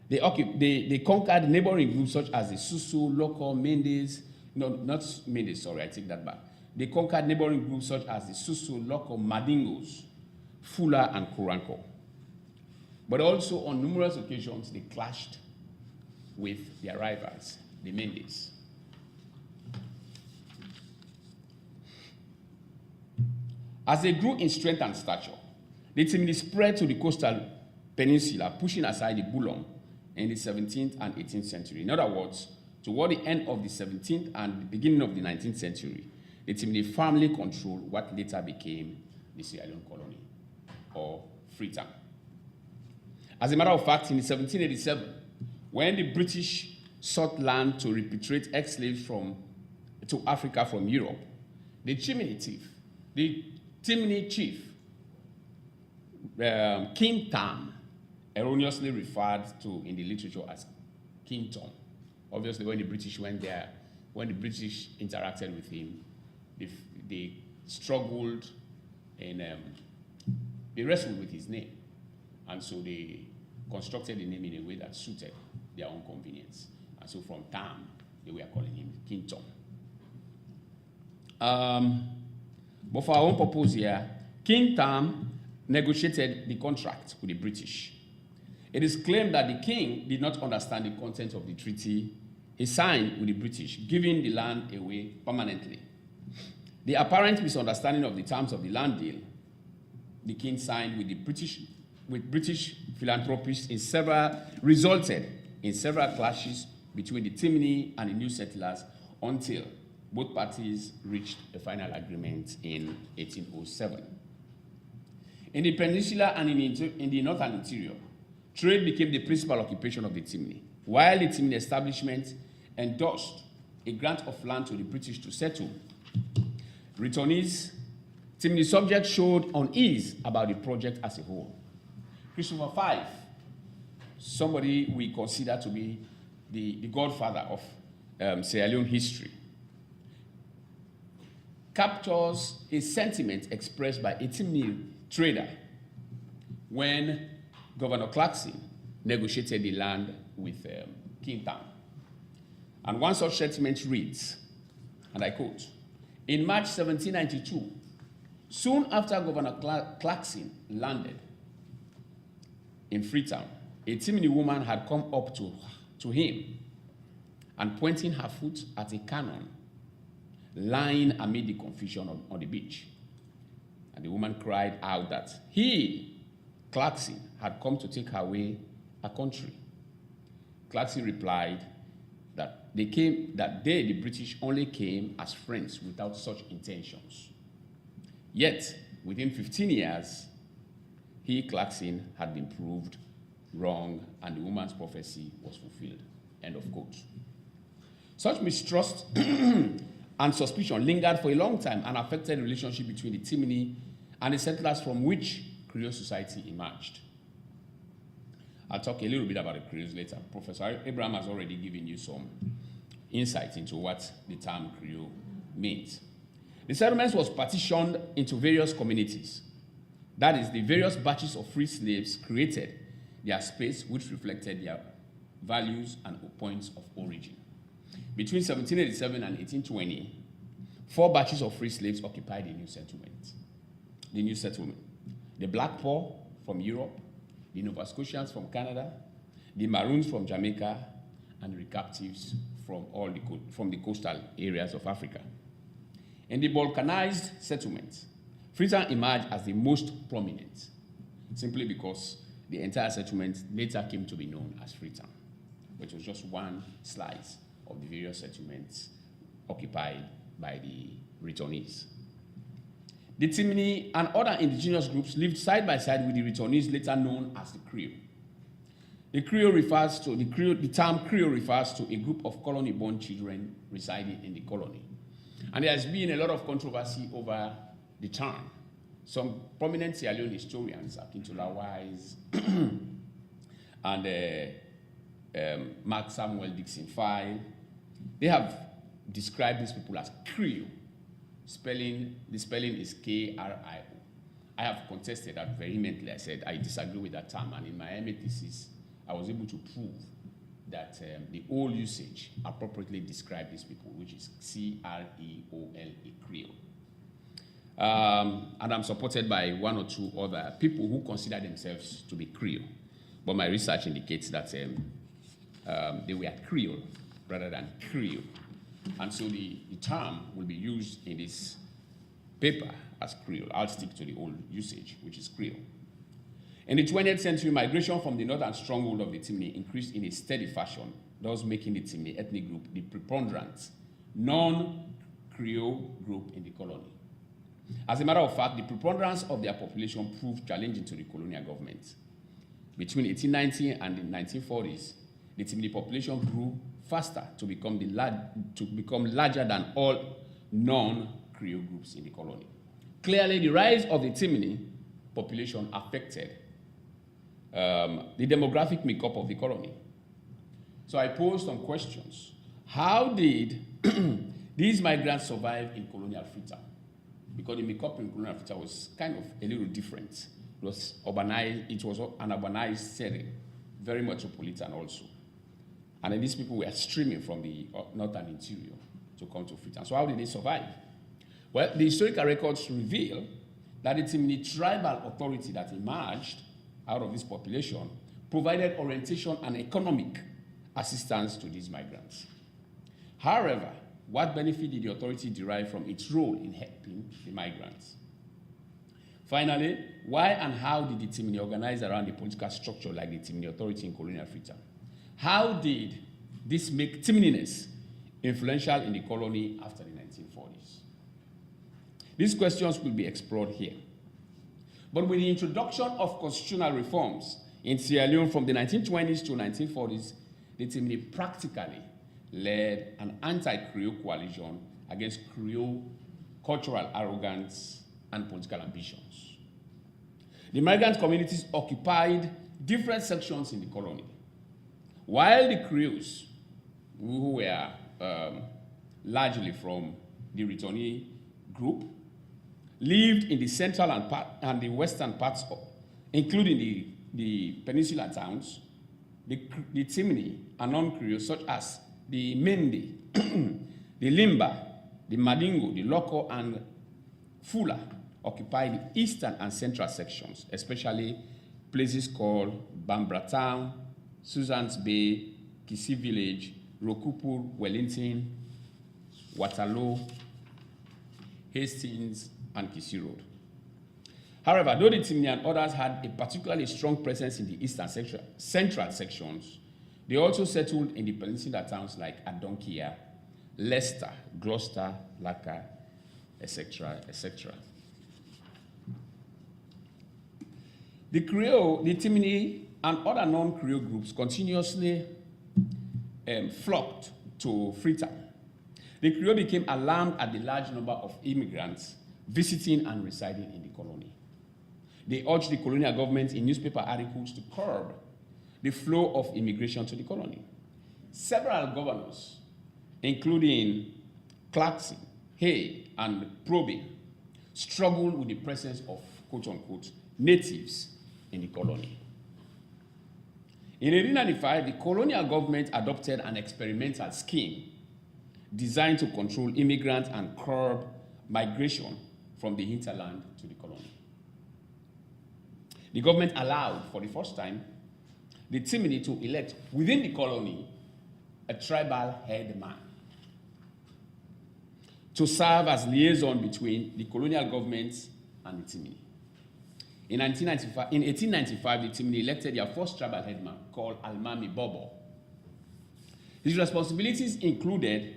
they conquered neighboring groups such as the Susu, Loko, Mendes, no, not Mendes, sorry, I take that back. They conquered neighboring groups such as the Susu, Loko, Madingos, Fula, and Kuranko. But also on numerous occasions, they clashed with their rivals, the Mendes. As they grew in strength and stature, the Temne spread to the coastal peninsula, pushing aside the Bulong in the 17th and 18th century. In other words, toward the end of the 17th and the beginning of the 19th century, the Temne firmly controlled what later became the Sierra Leone colony, or Freetown. As a matter of fact, in 1787, when the British sought land to repatriate ex-slaves to Africa from Europe, the Temne chief, King Tam, erroneously referred to in the literature as King Tom. Obviously, when the British went there, when the British interacted with him, they struggled and they wrestled with his name. And so they constructed the name in a way that suited their own convenience. And so from Tam, they were calling him King Tom. But for our own purpose here, King Tam negotiated the contract with the British. It is claimed that the king did not understand the content of the treaty he signed with the British, giving the land away permanently. The apparent misunderstanding of the terms of the land deal the king signed with British philanthropists resulted in several clashes between the Temne and the new settlers until both parties reached a final agreement in 1807. In the peninsula and in the northern interior, trade became the principal occupation of the Temne, while the Temne establishment endorsed a grant of land to the British to settle. Returnees, Temne subjects showed unease about the project as a whole. Christopher Fife, somebody we consider to be the godfather of Sierra Leone history, captures a sentiment expressed by a Temne trader when Governor Clarkson negotiated the land with King Tam. And one such sentiment reads, and I quote, "In March 1792, soon after Governor Clarkson landed in Freetown, a Temne woman had come up to him and pointing her foot at a cannon lying amid the confusion on the beach. And the woman cried out that he, Clarkson, had come to take her away a country. Clarkson replied that the British, only came as friends without such intentions. Yet, within 15 years, he, Clarkson, had been proved wrong and the woman's prophecy was fulfilled." End of quote. Such mistrust and suspicion lingered for a long time and affected the relationship between the Temne and the settlers from which Creole society emerged. I'll talk a little bit about the Creoles later. Professor Abraham has already given you some insight into what the term Creole means. The settlements was partitioned into various communities. That is, the various batches of free slaves created their space which reflected their values and points of origin. Between 1787 and 1820, 4 batches of free slaves occupied the new settlement. The Black Poor from Europe, the Nova Scotians from Canada, the Maroons from Jamaica, and the captives from the coastal areas of Africa. In the Balkanized settlements, Freetown emerged as the most prominent, simply because the entire settlement later came to be known as Freetown, which was just one slice of the various settlements occupied by the returnees. The Temne and other indigenous groups lived side by side with the returnees, later known as the Creole. The term Creole refers to a group of colony-born children residing in the colony. And there has been a lot of controversy over the term. Some prominent Sierra Leone historians, Akintola Wise and Mark Samuel Dixon File, they have described these people as Creole. The spelling is K-R-I-O. I have contested that vehemently. I said I disagree with that term, and in my MA thesis, I was able to prove that the old usage appropriately described these people, which is C-R-E-O-L-E, Creole. And I'm supported by 1 or 2 other people who consider themselves to be Creole. But my research indicates that they were Creole rather than Creole. And so the term will be used in this paper as Creole. I'll stick to the old usage, which is Creole. In the 20th century, migration from the northern stronghold of the Temne increased in a steady fashion, thus making the Temne ethnic group the preponderant non-Creole group in the colony. As a matter of fact, the preponderance of their population proved challenging to the colonial government. Between 1890 and the 1940s, the Temne population grew faster to become larger than all non-Creole groups in the colony. Clearly, the rise of the Temne population affected the demographic makeup of the colony. So I posed some questions. How did these migrants survive in colonial Freetown? Because the makeup in colonial Freetown was kind of a little different. It was urbanized, it was an urbanized setting, very metropolitan also. And then these people were streaming from the northern interior to come to Freetown. So how did they survive? Well, the historical records reveal that the Temne tribal authority that emerged out of this population provided orientation and economic assistance to these migrants. However, what benefit did the authority derive from its role in helping the migrants? Finally, why and how did the Temne organize around the political structure like the Temne authority in colonial Freetown? How did this make Temneness influential in the colony after the 1940s? These questions will be explored here. But with the introduction of constitutional reforms in Sierra Leone from the 1920s to 1940s, the Temne practically led an anti-Creole coalition against Creole cultural arrogance and political ambitions. The migrant communities occupied different sections in the colony, while the Creoles, who were largely from the returnee group, lived in the central and the western parts, including the peninsular towns, the Temne and non-Creoles such as the Mende, the Limba, the Madingo, the Loco, and Fula occupied the eastern and central sections, especially places called Bambra Town, Susan's Bay, Kisi Village, Rokupur, Wellington, Waterloo, Hastings, and Kisi Road. However, though the Temne and others had a particularly strong presence in the eastern central sections, they also settled in the peninsular towns like Adonkia, Leicester, Gloucester, Laka, etc., etc. The Temne and other non-Creole groups continuously flocked to Freetown. The Creole became alarmed at the large number of immigrants visiting and residing in the colony. They urged the colonial government in newspaper articles to curb the flow of immigration to the colony. Several governors, including Clarkson, Hay, and probing struggled with the presence of quote-unquote natives in the colony. In 1895, the colonial government adopted an experimental scheme designed to control immigrants and curb migration from the hinterland to the colony. The government allowed, for the first time, the Temne to elect within the colony a tribal headman to serve as liaison between the colonial government and the Temne. In 1895, the Temne elected their first tribal headman called Almami Bobo. His responsibilities included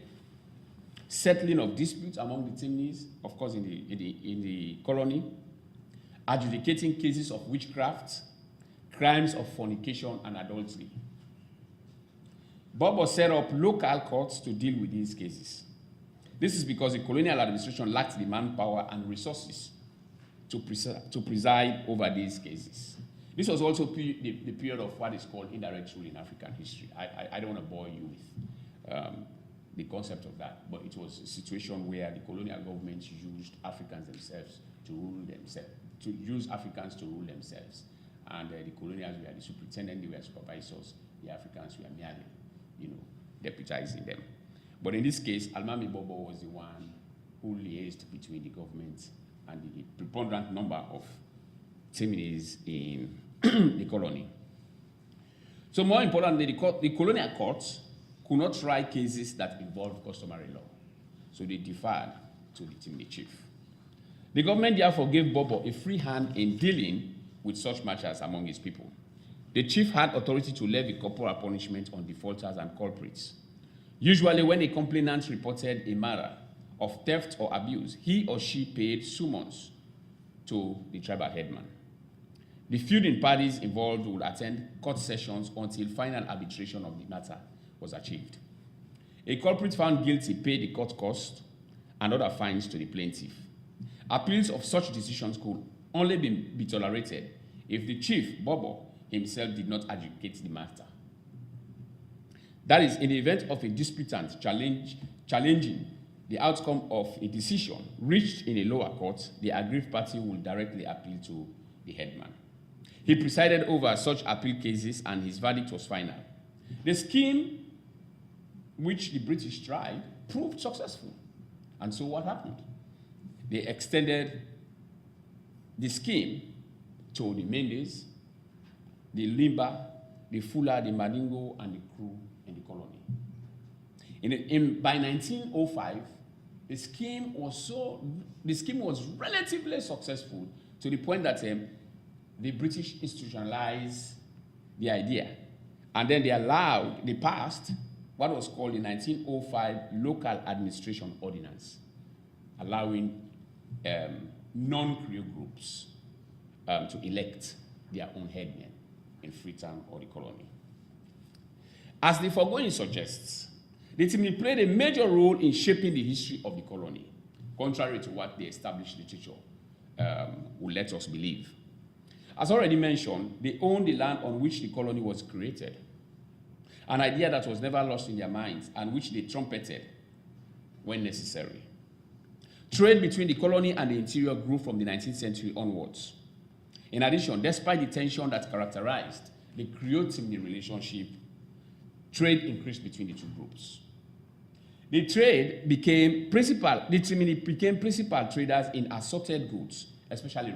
settling of disputes among the Temnes, of course in the colony, adjudicating cases of witchcraft, crimes of fornication and adultery. Bobo set up local courts to deal with these cases. This is because the colonial administration lacked the manpower and resources to preside over these cases. This was also the period of what is called indirect rule in African history. I don't want to bore you with the concept of that, but it was a situation where the colonial government used Africans themselves to rule themselves, to use Africans to rule themselves. And the colonials were the superintendent, they were supervisors, the Africans were merely, deputizing them. But in this case, Almami Bobo was the one who liaised between the government and the preponderant number of Temnes in the colony. So more importantly, the colonial courts could not try cases that involved customary law. So they deferred to the Temne chief. The government therefore gave Bobo a free hand in dealing with such matters among his people. The chief had authority to levy corporal punishment on defaulters and culprits. Usually when a complainant reported a matter of theft or abuse, he or she paid summons to the tribal headman. The feuding parties involved would attend court sessions until final arbitration of the matter was achieved. A culprit found guilty paid the court cost and other fines to the plaintiff. Appeals of such decisions could only be tolerated if the chief, Bobo, himself did not adjudicate the matter. That is, in the event of a disputant challenging the outcome of a decision reached in a lower court, the aggrieved party will directly appeal to the headman. He presided over such appeal cases and his verdict was final. The scheme which the British tried proved successful. And so what happened? They extended the scheme to the Mendes, the Limba, the Fula, the Mandingo, and the Kru in the colony. By 1905, the scheme was relatively successful to the point that the British institutionalized the idea. And then they passed what was called the 1905 Local Administration Ordinance, allowing non-Creole groups to elect their own headmen in Freetown or the colony. As the foregoing suggests, the Temne played a major role in shaping the history of the colony, contrary to what the established literature would let us believe. As already mentioned, they owned the land on which the colony was created, an idea that was never lost in their minds and which they trumpeted when necessary. Trade between the colony and the interior grew from the 19th century onwards. In addition, despite the tension that characterized the Creole-Temne relationship, trade increased between the two groups. The Temne became principal traders in assorted goods, especially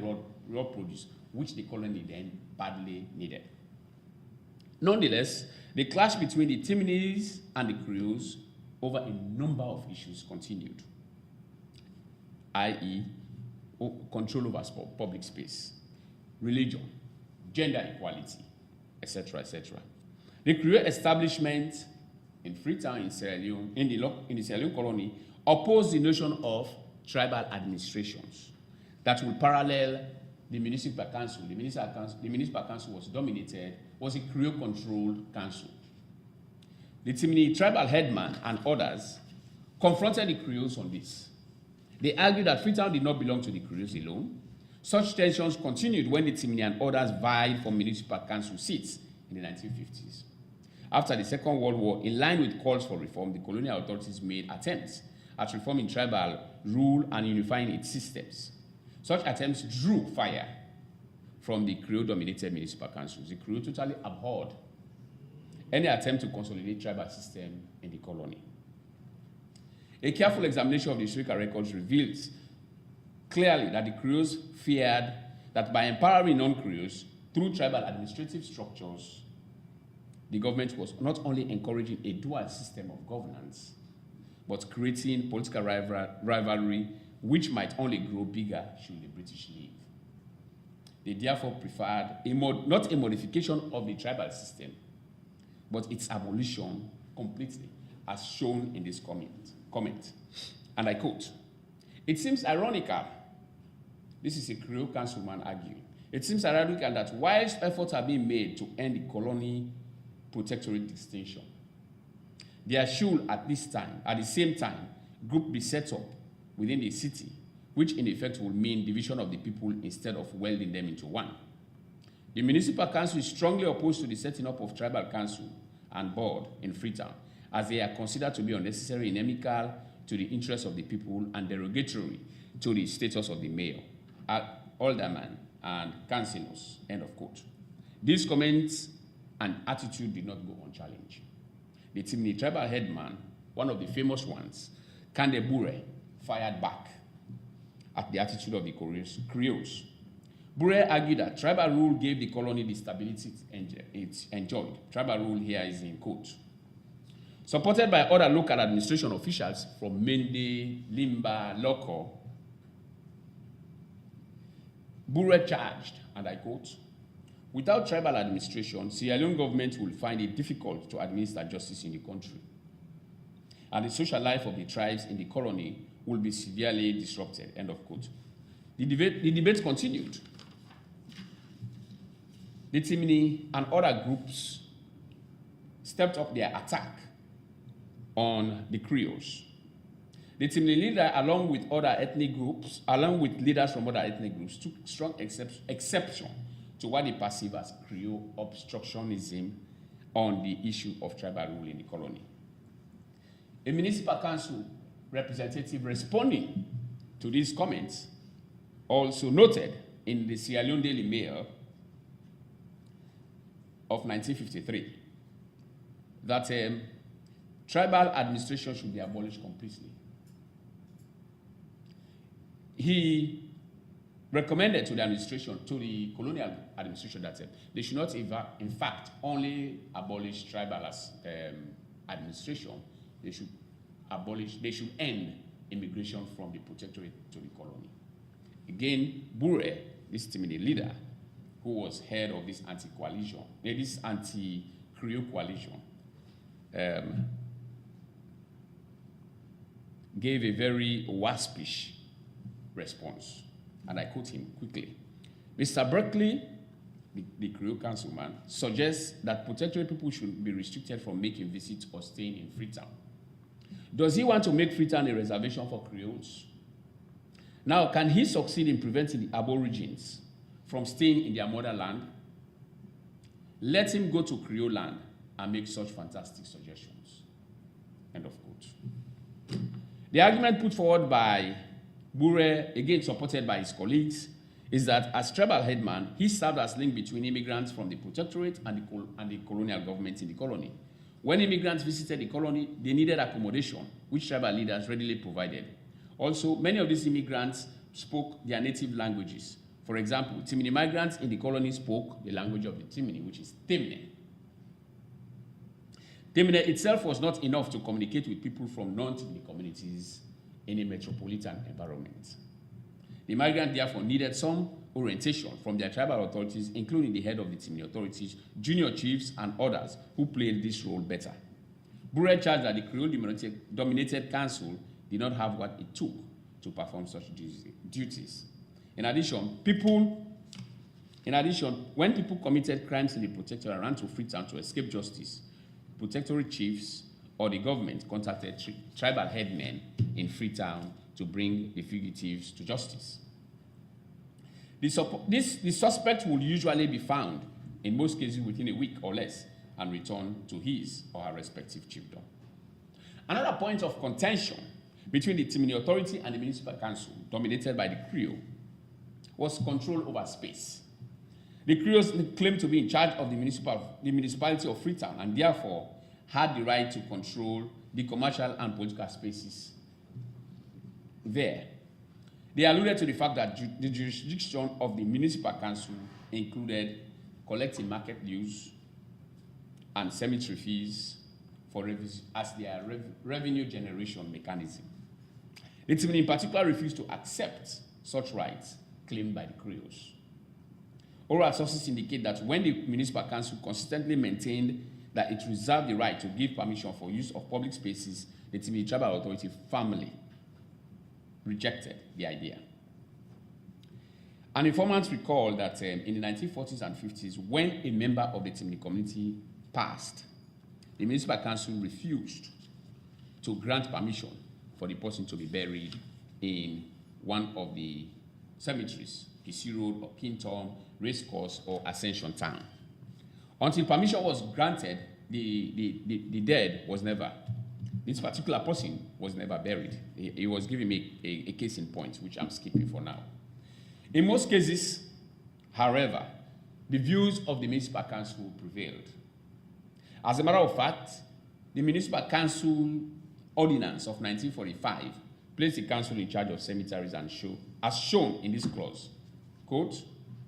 raw produce, which the colony then badly needed. Nonetheless, the clash between the Temnes and the Creoles over a number of issues continued, i.e., control over public space, religion, gender equality, etc., etc. The Creole establishment in Freetown in Sierra Leone, in the Sierra Leone colony, opposed the notion of tribal administrations that would parallel the municipal council. The municipal council was a Creole-controlled council. The Temne tribal headman and others confronted the Creoles on this. They argued that Freetown did not belong to the Creoles alone. Such tensions continued when the Temne and others vied for municipal council seats in the 1950s. After the Second World War, in line with calls for reform, the colonial authorities made attempts at reforming tribal rule and unifying its systems. Such attempts drew fire from the Creole-dominated municipal councils. The Creole totally abhorred any attempt to consolidate tribal system in the colony. A careful examination of the historical records reveals clearly that the Creoles feared that by empowering non-Creoles through tribal administrative structures, the government was not only encouraging a dual system of governance, but creating political rivalry which might only grow bigger should the British leave. They therefore preferred not a modification of the tribal system, but its abolition completely, as shown in this comment. And I quote, "It seems ironical," this is a Creole councilman arguing, "it seems ironical that whilst efforts are being made to end the colony protectorate distinction, there should at the same time, group be set up within the city, which in effect will mean division of the people instead of welding them into one. The municipal council is strongly opposed to the setting up of tribal council and board in Freetown, as they are considered to be unnecessary, inimical to the interests of the people, and derogatory to the status of the mayor, alderman, and councillors," end of quote. These comments and attitude did not go unchallenged. The Temne tribal headman, one of the famous ones, Kande Bure, fired back at the attitude of the Creoles. Bure argued that tribal rule gave the colony the stability it enjoyed. Tribal rule here is in quote. Supported by other local administration officials from Mende, Limba, Loko, Bure charged, and I quote, "Without tribal administration, Sierra Leone government will find it difficult to administer justice in the country, and the social life of the tribes in the colony will be severely disrupted," end of quote. The debate continued. The Temne and other groups stepped up their attack on the Creoles. The Temne leader, along with leaders from other ethnic groups, took strong exception to what they perceive as Creole obstructionism on the issue of tribal rule in the colony. A municipal council representative responding to these comments also noted in the Sierra Leone Daily Mail of 1953 that tribal administration should be abolished completely. He recommended to the colonial administration that they should not, in fact, only abolish tribal administration. They should end immigration from the protectorate to the colony. Again, Bure, this Temne leader, who was head of this anti-Creole coalition, gave a very waspish response. And I quote him quickly. "Mr. Berkeley," the Creole councilman, "suggests that protectorate people should be restricted from making visits or staying in Freetown. Does he want to make Freetown a reservation for Creoles? Now, can he succeed in preventing the Aborigines from staying in their motherland? Let him go to Creole land and make such fantastic suggestions." End of quote. The argument put forward by Bure, again supported by his colleagues, is that as tribal headman, he served as link between immigrants from the protectorate and the colonial government in the colony. When immigrants visited the colony, they needed accommodation, which tribal leaders readily provided. Also, many of these immigrants spoke their native languages. For example, Temne migrants in the colony spoke the language of the Temne, which is Temne. Temne itself was not enough to communicate with people from non-Temne communities in a metropolitan environment. The migrants therefore needed some orientation from their tribal authorities, including the head of the Temne authorities, junior chiefs, and others who played this role better. Bure charged that the Creole-dominated council did not have what it took to perform such duties. In addition, when people committed crimes in the protectorate and ran to Freetown to escape justice, protectorate chiefs or the government contacted tribal headmen in Freetown to bring the fugitives to justice. The suspect will usually be found, in most cases within a week or less, and return to his or her respective chiefdom. Another point of contention between the Temne Authority and the Municipal Council, dominated by the Creole, was control over space. The Creoles claimed to be in charge of the municipality of Freetown and therefore had the right to control the commercial and political spaces there. They alluded to the fact that the jurisdiction of the Municipal Council included collecting market dues and cemetery fees as their revenue generation mechanism. The Temne in particular refused to accept such rights claimed by the Creoles. Oral sources indicate that when the Municipal Council consistently maintained that it reserved the right to give permission for use of public spaces, the Temne Tribal Authority firmly rejected the idea. An informant recalled that in the 1940s and 50s, when a member of the Temne community passed, the Municipal Council refused to grant permission for the person to be buried in one of the cemeteries, Kisi Road or Kintom, Racecourse or Ascension Town. Until permission was granted, the dead was never, this particular person was never buried. He was giving me a case in point, which I'm skipping for now. In most cases, however, the views of the Municipal Council prevailed. As a matter of fact, the Municipal Council Ordinance of 1945 placed the council in charge of cemeteries and as shown in this clause, quote,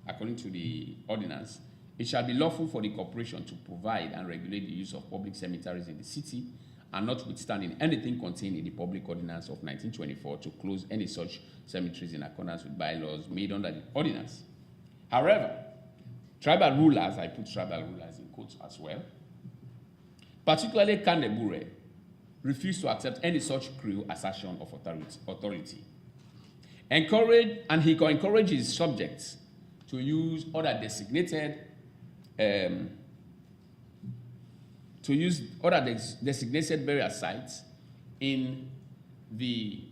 according to the ordinance, it shall be lawful for the corporation to provide and regulate the use of public cemeteries in the city, and notwithstanding anything contained in the public ordinance of 1924 to close any such cemeteries in accordance with bylaws made under the ordinance. However, tribal rulers, I put tribal rulers in quotes as well, particularly Kandebure, refused to accept any such Creole assertion of authority. He encouraged his subjects to use other designated burial sites in the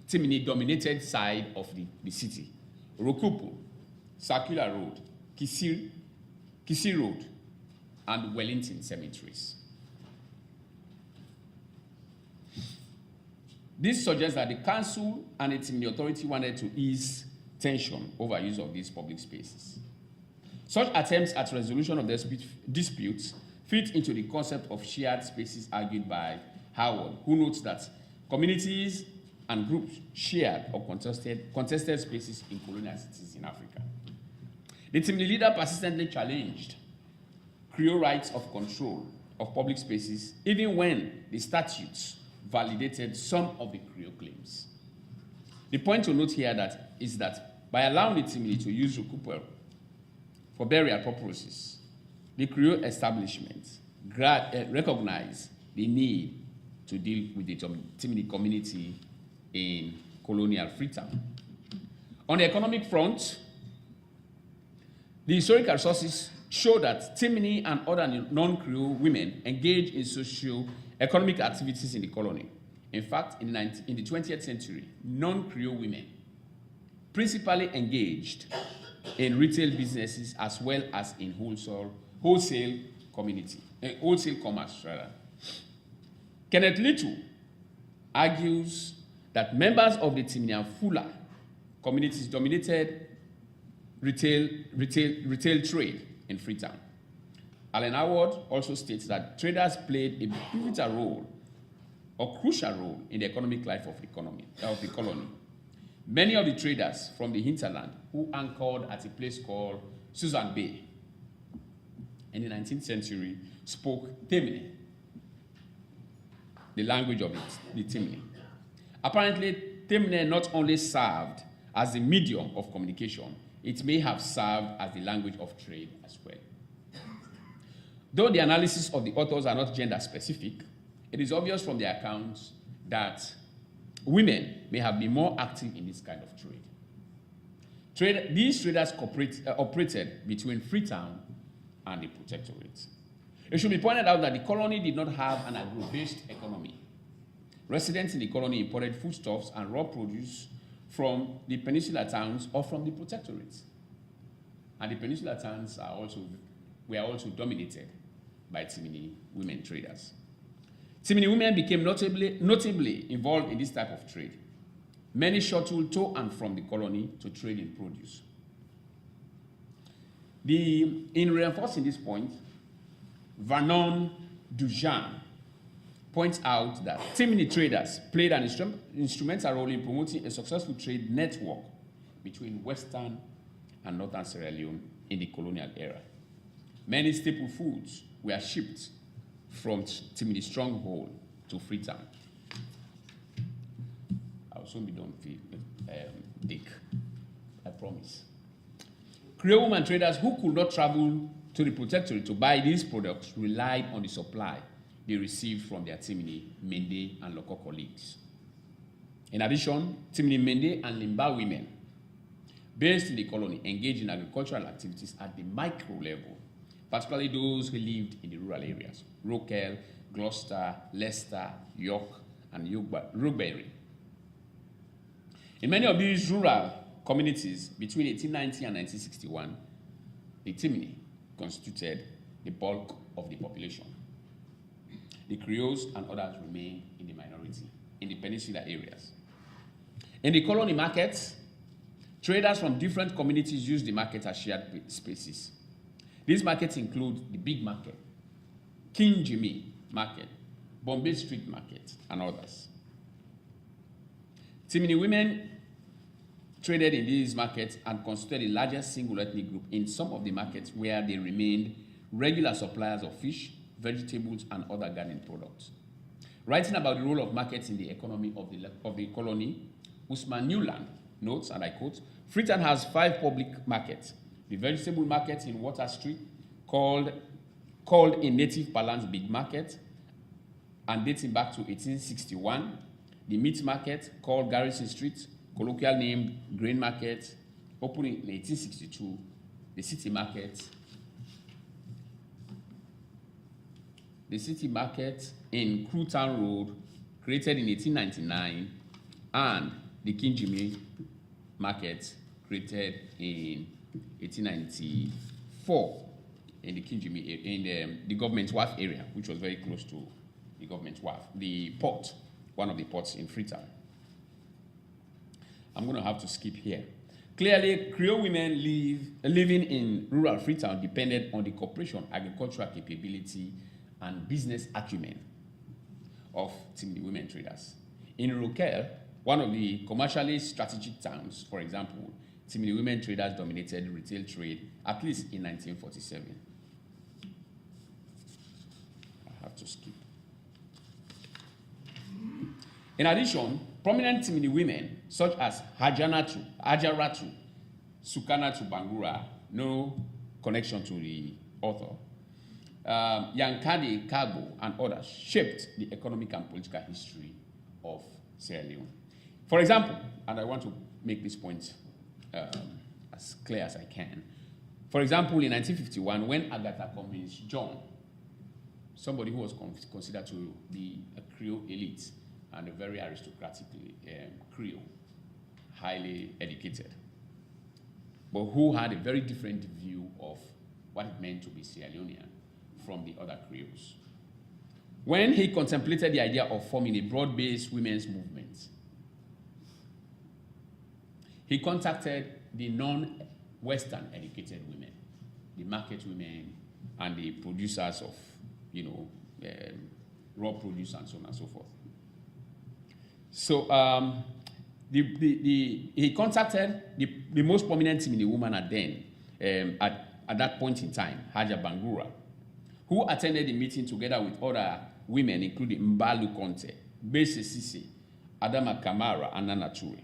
Temne-dominated side of the city. Rokupu, Circular Road, Kisi Road, and Wellington cemeteries. This suggests that the council and the Temne Authority wanted to ease tension over use of these public spaces. Such attempts at resolution of disputes fit into the concept of shared spaces argued by Howard, who notes that communities and groups shared or contested spaces in colonial cities in Africa. The Temne leader persistently challenged Creole rights of control of public spaces, even when the statutes validated some of the Creole claims. The point to note here is that by allowing the Temne to use Rokupu for burial purposes, the Creole establishment recognized the need to deal with the Temne community in colonial Freetown. On the economic front, the historical sources show that Temne and other non-Creole women engage in socio-economic activities in the colony. In fact, in the 20th century, non-Creole women principally engaged in retail businesses as well as in wholesale commerce. Kenneth Little argues that members of the Temne and Fula communities dominated retail trade in Freetown. Allen Howard also states that traders played a pivotal role or crucial role in the economic life of the colony. Many of the traders from the hinterland who anchored at a place called Susan Bay in the 19th century spoke Temne, the language of the Temne. Apparently, Temne not only served as the medium of communication, it may have served as the language of trade as well. Though the analysis of the authors are not gender specific, it is obvious from their accounts that women may have been more active in this kind of trade. These traders operated between Freetown and the Protectorate. It should be pointed out that the colony did not have an agro-based economy. Residents in the colony imported foodstuffs and raw produce from the peninsular towns or from the Protectorate. And the peninsular towns were also dominated by Temne women traders. Temne women became notably involved in this type of trade. Many shuttled to and from the colony to trade in produce. In reinforcing this point, Vernon Dujan points out that Temne traders played an instrumental role in promoting a successful trade network between Western and Northern Sierra Leone in the colonial era. Many staple foods were shipped from Temne stronghold to Freetown. I'll soon be done, Dick. I promise. Creole woman traders who could not travel to the protectorate to buy these products relied on the supply they received from their Temne, Mende, and local colleagues. In addition, Temne, Mende, and Limba women based in the colony engaged in agricultural activities at the micro level, particularly those who lived in the rural areas, Rokel, Gloucester, Leicester, York, and Rugbury. In many of these rural communities between 1890 and 1961, the Temne constituted the bulk of the population. The Creoles and others remained in the minority in the peninsular areas. In the colony markets, traders from different communities used the market as shared spaces. These markets include the Big Market, King Jimmy Market, Bombay Street Market, and others. Temne women traded in these markets and constituted the largest single ethnic group in some of the markets where they remained regular suppliers of fish, vegetables, and other garden products. Writing about the role of markets in the economy of the colony, Usman Newland notes, and I quote, Freetown has 5 public markets. The vegetable market in Water Street, called in native parlance Big Market, and dating back to 1861. The meat market, called Garrison Street, colloquial named Grain Market, opened in 1862. The city market in Crewtown Road, created in 1899, and the King Jimmy Market, created in 1894 in the King Jimmy, in the Government Wharf area, which was very close to the Government Wharf, the port, one of the ports in Freetown. I'm going to have to skip here. Clearly, Creole women living in rural Freetown depended on the cooperation, agricultural capability, and business acumen of Temne women traders. In Rokel, one of the commercially strategic towns, for example, Temne women traders dominated retail trade, at least in 1947. I have to skip. In addition, prominent Temne women, such as Hajaratu, Sukanatu Bangura, no connection to the author, Yankade Kago, and others, shaped the economic and political history of Sierra Leone. For example, and I want to make this point as clear as I can. For example, in 1951, when Agatha convinced John, somebody who was considered to be a Creole elite and a very aristocratic Creole, highly educated, but who had a very different view of what it meant to be Sierra Leonean from the other Creoles. When he contemplated the idea of forming a broad-based women's movement, he contacted the non-Western educated women, the market women, and the producers of, raw produce and so on and so forth. So he contacted the most prominent Temne woman at that point in time, Haja Bangura, who attended the meeting together with other women, including Mbalu Conte, Bese Sisi, Adama Kamara, and Nana Ture.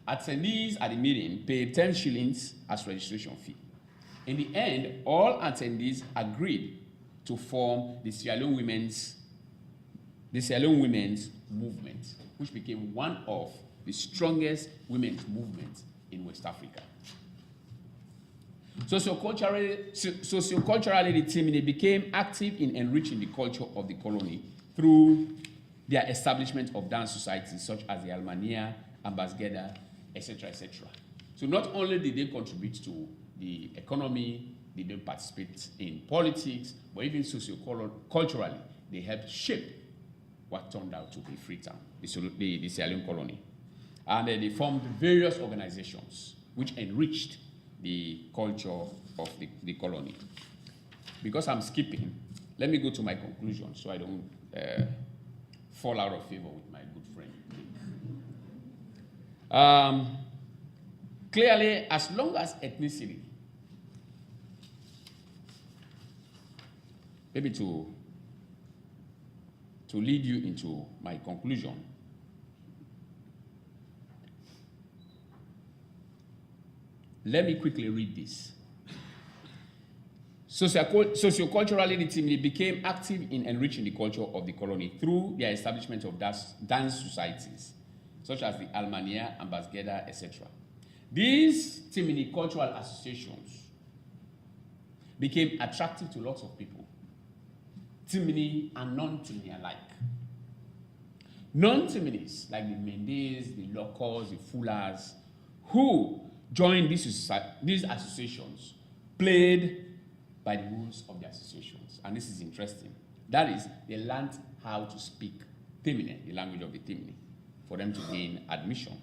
Attendees at the meeting paid 10 shillings as registration fee. In the end, all attendees agreed to form the Sierra Leone Women's Movement, which became one of the strongest women's movements in West Africa. Socioculturally, the Temne became active in enriching the culture of the colony through their establishment of dance societies such as the Almania, Ambasgeda, etc., etc. So not only did they contribute to the economy, they didn't participate in politics, but even socioculturally, they helped shape what turned out to be Freetown, the Sierra Leone colony. And they formed various organizations which enriched the culture of the colony. Because I'm skipping, let me go to my conclusion so I don't fall out of favor with my good friend. Clearly, as long as ethnicity, maybe to lead you into my conclusion, let me quickly read this. Socioculturally, the Temne became active in enriching the culture of the colony through the establishment of dance societies, such as the Almania, Ambasgeda, etc. These Temne cultural associations became attractive to lots of people, Temne and non-Temne alike. Non-Temnes, like the Mendes, the Locos, the Fullers, who joined these associations, played by the rules of the associations. And this is interesting. That is, they learned how to speak Temne, the language of the Temne, for them to gain admission.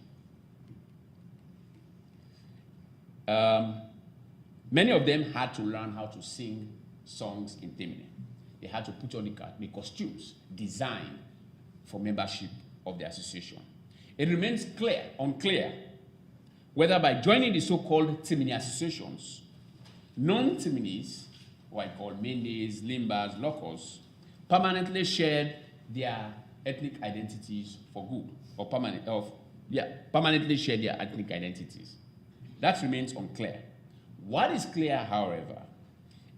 Many of them had to learn how to sing songs in Temne. They had to put on the costumes designed for membership of the association. It remains unclear whether by joining the so-called Temne associations, non-Temnes, who I call Mendes, Limbas, Locos, permanently shared their ethnic identities for good, or permanently shared their ethnic identities. That remains unclear. What is clear, however,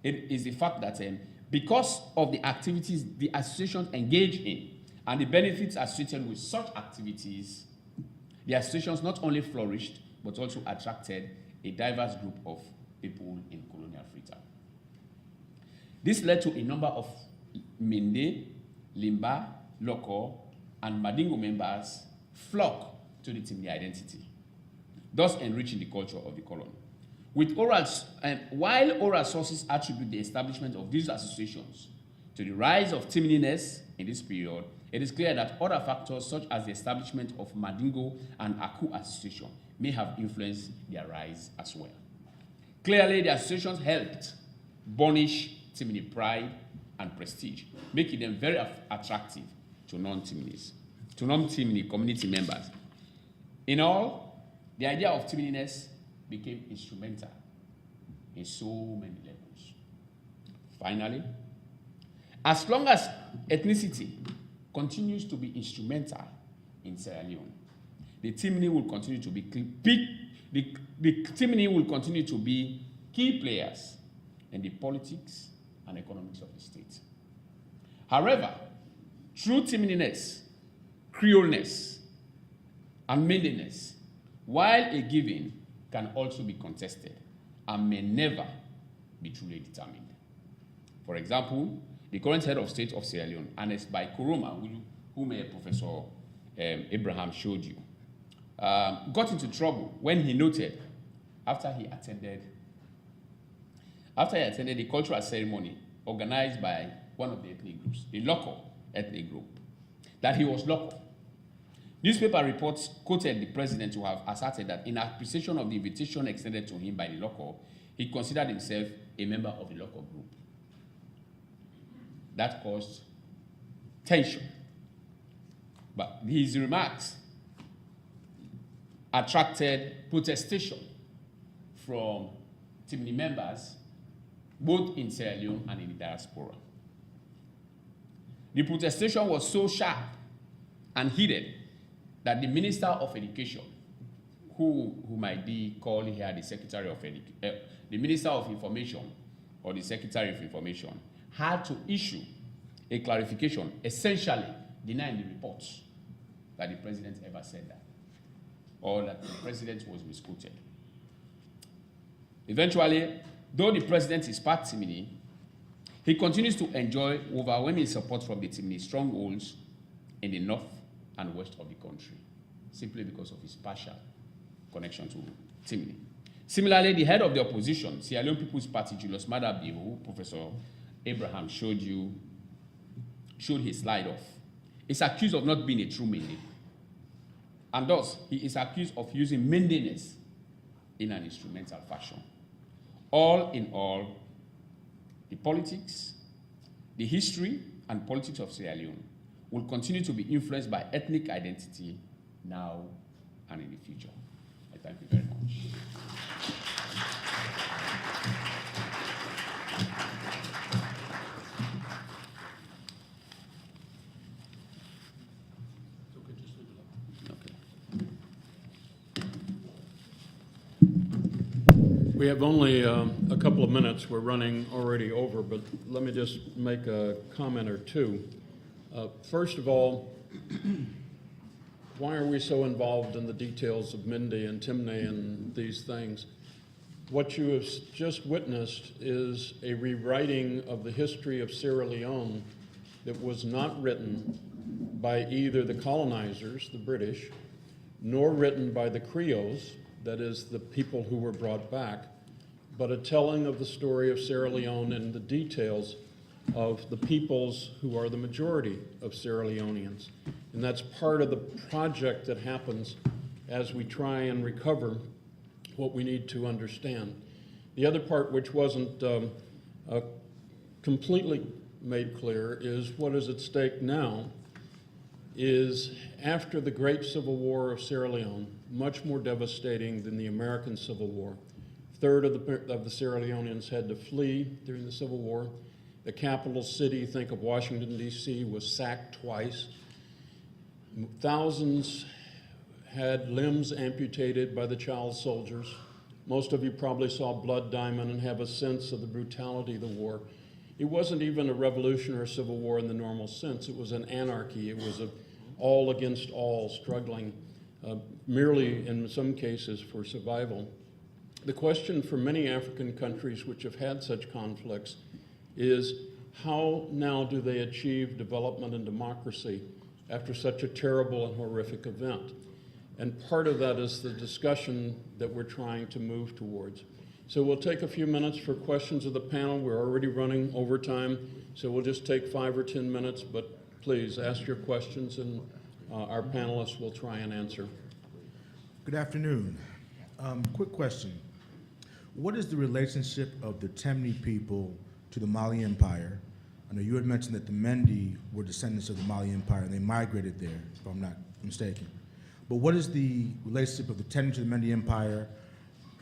it is the fact that because of the activities the associations engage in and the benefits associated with such activities, the associations not only flourished, but also attracted a diverse group of people in colonial Freetown. This led to a number of Mende, Limba, Loco, and Mandingo members flock to the Temne identity, thus enriching the culture of the colony. While oral sources attribute the establishment of these associations to the rise of Temniness in this period, it is clear that other factors such as the establishment of Mandingo and Aku association may have influenced their rise as well. Clearly, the associations helped burnish Temne pride and prestige, making them very attractive to non-Temne community members. In all, the idea of Temniness became instrumental in so many levels. Finally, as long as ethnicity continues to be instrumental in Sierra Leone, the Temne will continue to be key players in the politics and economics of the state. However, true Temniness, Creoleness, and Mendeness, while a given, can also be contested and may never be truly determined. For example, the current head of state of Sierra Leone, Ernest Bai Koroma, whom Professor Abraham showed you, got into trouble when he noted, after he attended a cultural ceremony organized by one of the ethnic groups, the Loco ethnic group, that he was local. Newspaper reports quoted the president to have asserted that in appreciation of the invitation extended to him by the Loco, he considered himself a member of the Loco group. That caused tension. But his remarks attracted protestation from Temne members, both in Sierra Leone and in the diaspora. The protestation was so sharp and heated that the Minister of Education, who might be called here the Secretary of the Minister of Information or the Secretary of Information, had to issue a clarification, essentially denying the reports that the president ever said that, or that the president was misquoted. Eventually, though the president is part Temne, he continues to enjoy overwhelming support from the Temne strongholds in the north and west of the country, simply because of his partial connection to Temne. Similarly, the head of the opposition, Sierra Leone People's Party, Julius Maada Bio, who Professor Abraham showed his slide of, is accused of not being a true Mende. And thus, he is accused of using Mendeness in an instrumental fashion. All in all, the politics, the history, and politics of Sierra Leone will continue to be influenced by ethnic identity now and in the future. I thank you very much.
We have only a couple of minutes. We're running already over, but let me just make a comment or two. First of all, why are we so involved in the details of Mende and Temne and these things? What you have just witnessed is a rewriting of the history of Sierra Leone that was not written by either the colonizers, the British, nor written by the Creoles, that is, the people who were brought back, but a telling of the story of Sierra Leone and the details of the peoples who are the majority of Sierra Leoneans. And that's part of the project that happens as we try and recover what we need to understand. The other part, which wasn't completely made clear, is what is at stake now is, after the Great Civil War of Sierra Leone, much more devastating than the American Civil War. A third of the Sierra Leoneans had to flee during the Civil War. The capital city, think of Washington, D.C., was sacked twice. Thousands had limbs amputated by the child soldiers. Most of you probably saw Blood Diamond and have a sense of the brutality of the war. It wasn't even a revolution or a civil war in the normal sense. It was an anarchy. It was an all against all, struggling merely in some cases for survival. The question for many African countries which have had such conflicts is, how now do they achieve development and democracy after such a terrible and horrific event? And part of that is the discussion that we're trying to move towards. So we'll take a few minutes for questions of the panel. We're already running over time, so we'll just take 5 or 10 minutes, but please ask your questions and our panelists will try and answer.
Good afternoon. Quick question. What is the relationship of the Temne people to the Mali Empire? I know you had mentioned that the Mende were descendants of the Mali Empire and they migrated there, if I'm not mistaken. But what is the relationship of the Temne to the Mende Empire?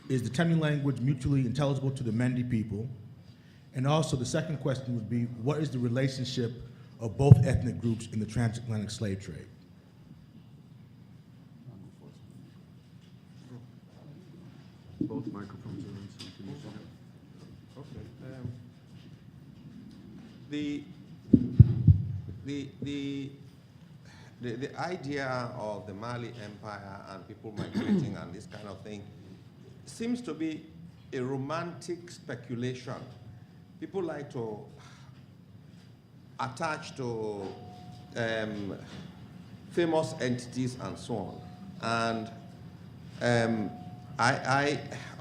Is the Temne language mutually intelligible to the Mende people? And also the second question would be, what is the relationship of both ethnic groups in the transatlantic slave trade?
Both microphones are on, so can you
Okay. The idea of the Mali Empire and people migrating and this kind of thing seems to be a romantic speculation. People like to attach to famous entities and so on. And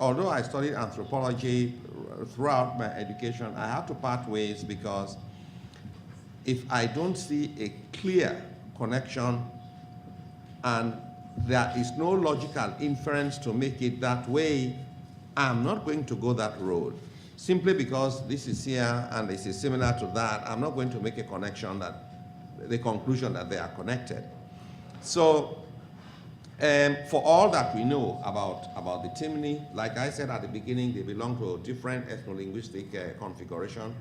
although I studied anthropology throughout my education, I had to part ways because if I don't see a clear connection and there is no logical inference to make it that way, I'm not going to go that road. Simply because this is here and this is similar to that, I'm not going to make a connection the conclusion that they are connected. So, for all that we know about the Temne, like I said at the beginning, they belong to a different ethno-linguistic configuration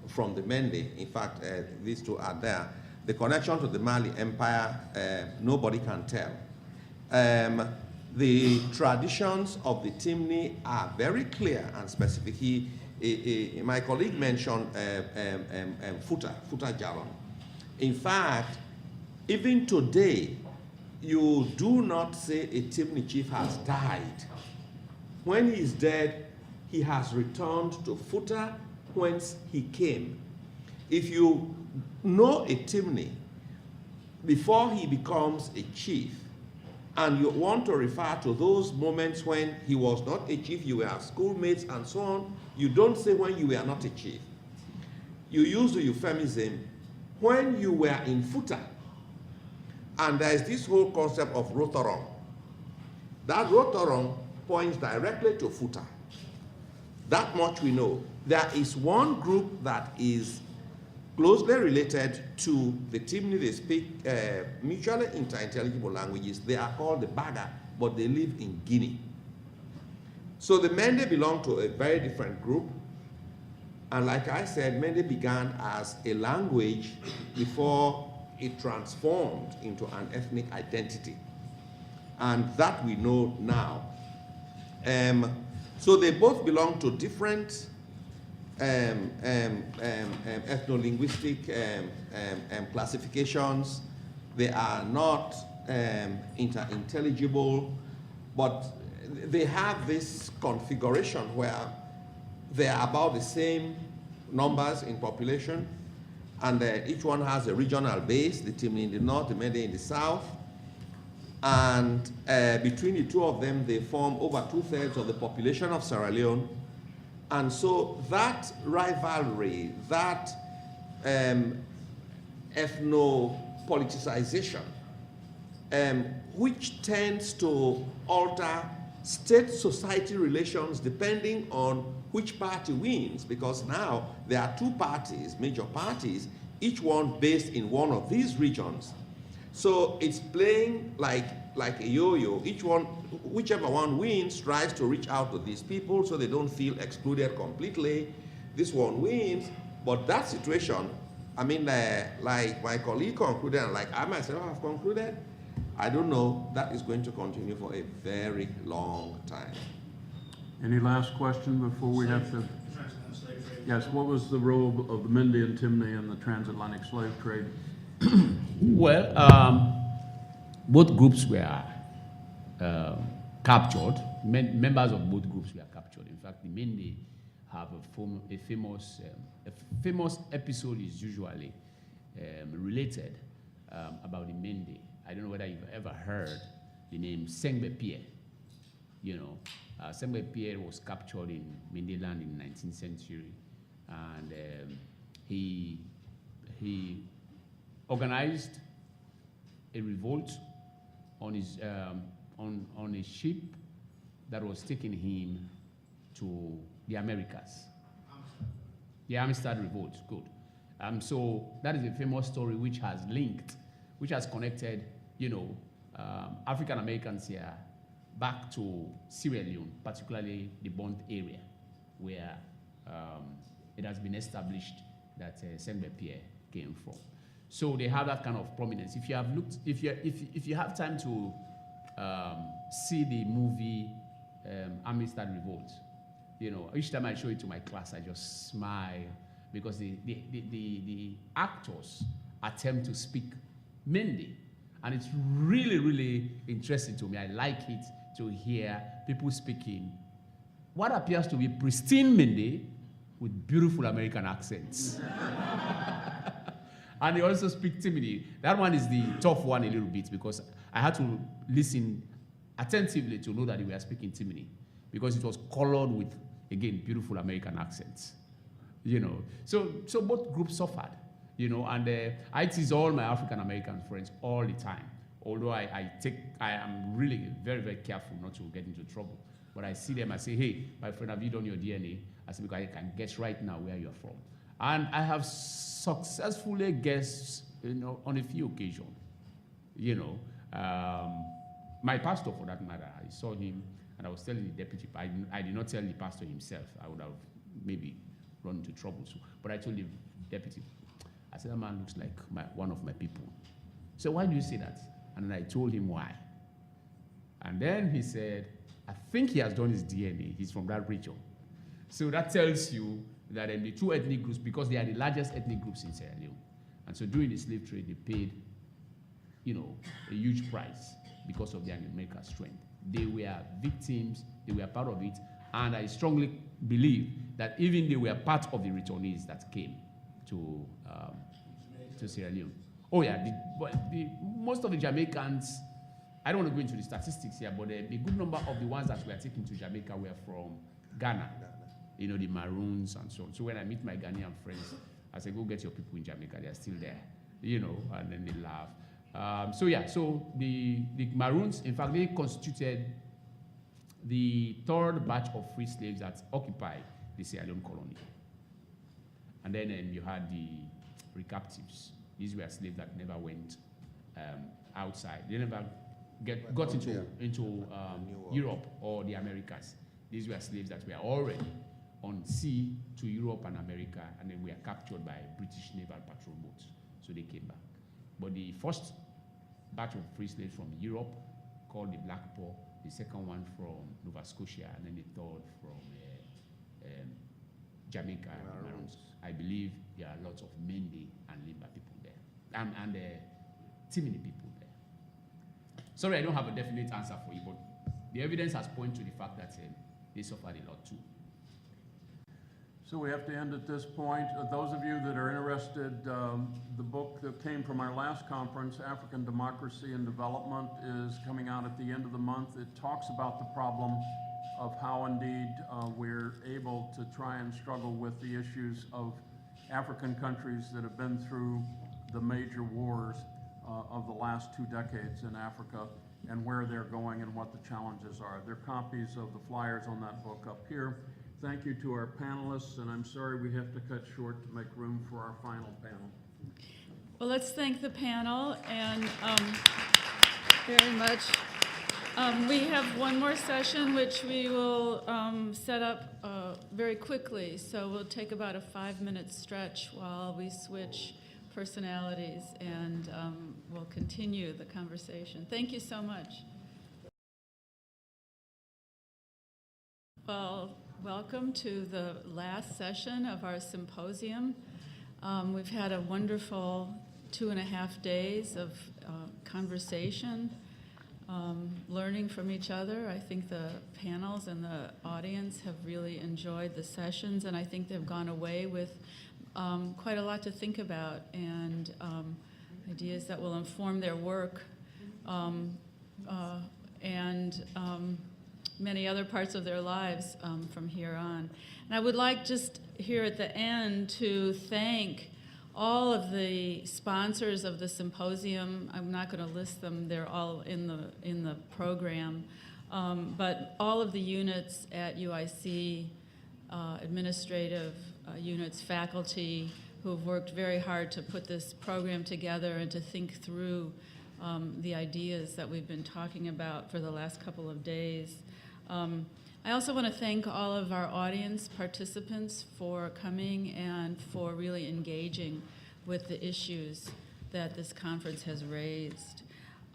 from the Mende. In fact, these two are there. The connection to the Mali Empire, nobody can tell. The traditions of the Temne are very clear and specific. My colleague mentioned Futa Jalon. In fact, even today, you do not say a Temne chief has died. When he is dead, he has returned to Futa, whence he came. If you know a Temne before he becomes a chief, and you want to refer to those moments when he was not a chief, you were schoolmates and so on, you don't say when you were not a chief. You use the euphemism, when you were in Futa, And there is this whole concept of rotoron. That rotoron points directly to Futa. That much we know. There is one group that is closely related to the Temne. They speak mutually interintelligible languages. They are called the Baga, but they live in Guinea. So the Mende belong to a very different group. And like I said, Mende began as a language before it transformed into an ethnic identity. And that we know now. So they both belong to different ethno-linguistic classifications. They are not interintelligible, but they have this configuration where they are about the same numbers in population, and each one has a regional base, the Temne in the north, the Mende in the south. And between the two of them, they form over 2/3 of the population of Sierra Leone. And so that rivalry, that ethno-politicization, which tends to alter state-society relations depending on which party wins, because now there are two parties, major parties, each one based in one of these regions. So it's playing like a yo-yo. Each one, whichever one wins, tries to reach out to these people so they don't feel excluded completely. This one wins, but that situation, I mean, like my colleague concluded, and like I myself have concluded, I don't know, that is going to continue for a very long time.
Any last question before we have to? Yes, what was the role of the Mende and Temne in the transatlantic slave trade?
Well, both groups were captured. Members of both groups were captured. In fact, the Mende have a famous episode is usually related about the Mende. I don't know whether you've ever heard the name Sengbe Pierre. You know, Sengbe Pierre was captured in Mende land in the 19th century, and he organized a revolt on his on a ship that was taking him to the Americas. The Amistad Revolt, good. So that is a famous story which has connected, you know, African Americans here back to Sierra Leone, particularly the Bond area, where it has been established that Sengbe Pierre came from. So they have that kind of prominence. If you have looked, if you have time to see the movie Amistad Revolt, you know, each time I show it to my class, I just smile because the actors attempt to speak Mende, and it's really, really interesting to me. I like it to hear people speaking what appears to be pristine Mende with beautiful American accents. And they also speak Temne. That one is the tough one a little bit because I had to listen attentively to know that they were speaking Temne because it was colored with, again, beautiful American accents. You know, so both groups suffered, you know, and I tease all my African American friends all the time. Although I am really very, very careful not to get into trouble. But I see them, I say, hey, my friend, have you done your DNA? I say, because I can guess right now where you're from. And I have successfully guessed, you know, on a few occasions. You know, my pastor, for that matter, I saw him, and I was telling the deputy. I did not tell the pastor himself. I would have maybe run into trouble. But I told the deputy, I said, that man looks like one of my people. So why do you say that? And then I told him why. And then he said, I think he has done his DNA. He's from that region. So that tells you that the two ethnic groups, because they are the largest ethnic groups in Sierra Leone, and so during the slave trade, they paid, you know, a huge price because of their numerical strength. They were victims, they were part of it, and I strongly believe that even they were part of the returnees that came to Sierra Leone. Oh yeah, most of the Jamaicans, I don't want to go into the statistics here, but a good number of the ones that were taken to Jamaica were from Ghana. You know, the Maroons and so on. So when I meet my Ghanaian friends, I say, go get your people in Jamaica, they're still there. You know, and then they laugh. So the Maroons, in fact, they constituted the third batch of free slaves that occupied the Sierra Leone colony. And then you had the recaptives. These were slaves that never went outside. They never got into Europe or the Americas. These were slaves that were already on sea to Europe and America, and then were captured by British naval patrol boats. So they came back. But the first batch of free slaves from Europe, called the Black Paw, the second one from Nova Scotia, and then the third from Jamaica and Maroons. I believe there are lots of Mende and Limba people there, and Temne people there. Sorry, I don't have a definite answer for you, but the evidence has pointed to the fact that they suffered a lot too.
So we have to end at this point. Those of you that are interested, the book that came from our last conference, African Democracy and Development, is coming out at the end of the month. It talks about the problem of how indeed we're able to try and struggle with the issues of African countries that have been through the major wars of the last 2 decades in Africa, and where they're going and what the challenges are. There are copies of the flyers on that book up here. Thank you to our panelists, and I'm sorry we have to cut short to make room for our final panel.
Well, let's thank the panel, and very much. We have one more session, which we will set up very quickly. So we'll take about a 5-minute stretch while we switch personalities, and we'll continue the conversation. Thank you so much. Well, welcome to the last session of our symposium. We've had a wonderful 2.5 days of conversation, learning from each other. I think the panels and the audience have really enjoyed the sessions, and I think they've gone away with quite a lot to think about, and ideas that will inform their work and many other parts of their lives from here on. And I would like just here at the end to thank all of the sponsors of the symposium. I'm not going to list them, they're all in the program, but all of the units at UIC, administrative units, faculty, who have worked very hard to put this program together and to think through the ideas that we've been talking about for the last couple of days. I also want to thank all of our audience participants for coming and for really engaging with the issues that this conference has raised.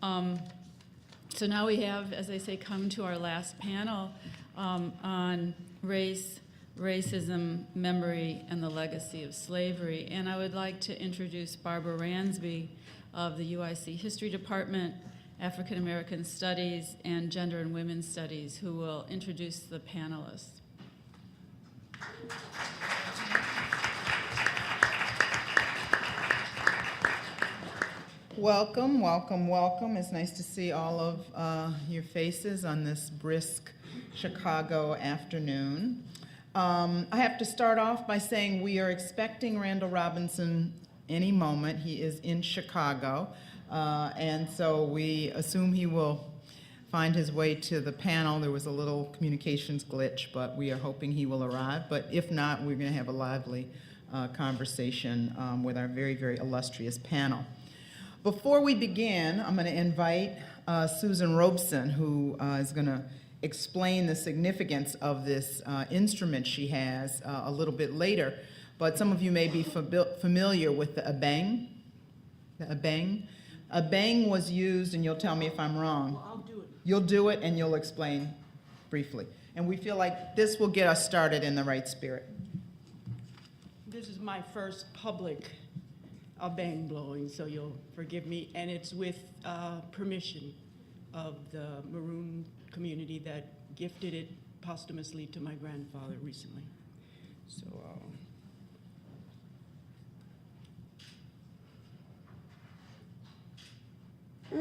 So now we have, as I say, come to our last panel on race, racism, memory, and the legacy of slavery. And I would like to introduce Barbara Ransby of the UIC History Department, African-American Studies, and Gender and Women's Studies, who will introduce the panelists.
Welcome, welcome, welcome. It's nice to see all of your faces on this brisk Chicago afternoon. I have to start off by saying we are expecting Randall Robinson any moment. He is in Chicago. And so we assume he will find his way to the panel. There was a little communications glitch, but we are hoping he will arrive. But if not, we're going to have a lively conversation with our very, very illustrious panel. Before we begin, I'm going to invite Susan Robeson, who is going to explain the significance of this instrument she has a little bit later. But some of you may be familiar with the abang. The abang. Abang was used, and you'll tell me if I'm wrong.
Well, I'll do it.
You'll do it, and you'll explain briefly. And we feel like this will get us started in the right spirit.
This is my first public abang blowing, so you'll forgive me. And it's with permission of the Maroon community that gifted it posthumously to my grandfather recently. So. I'll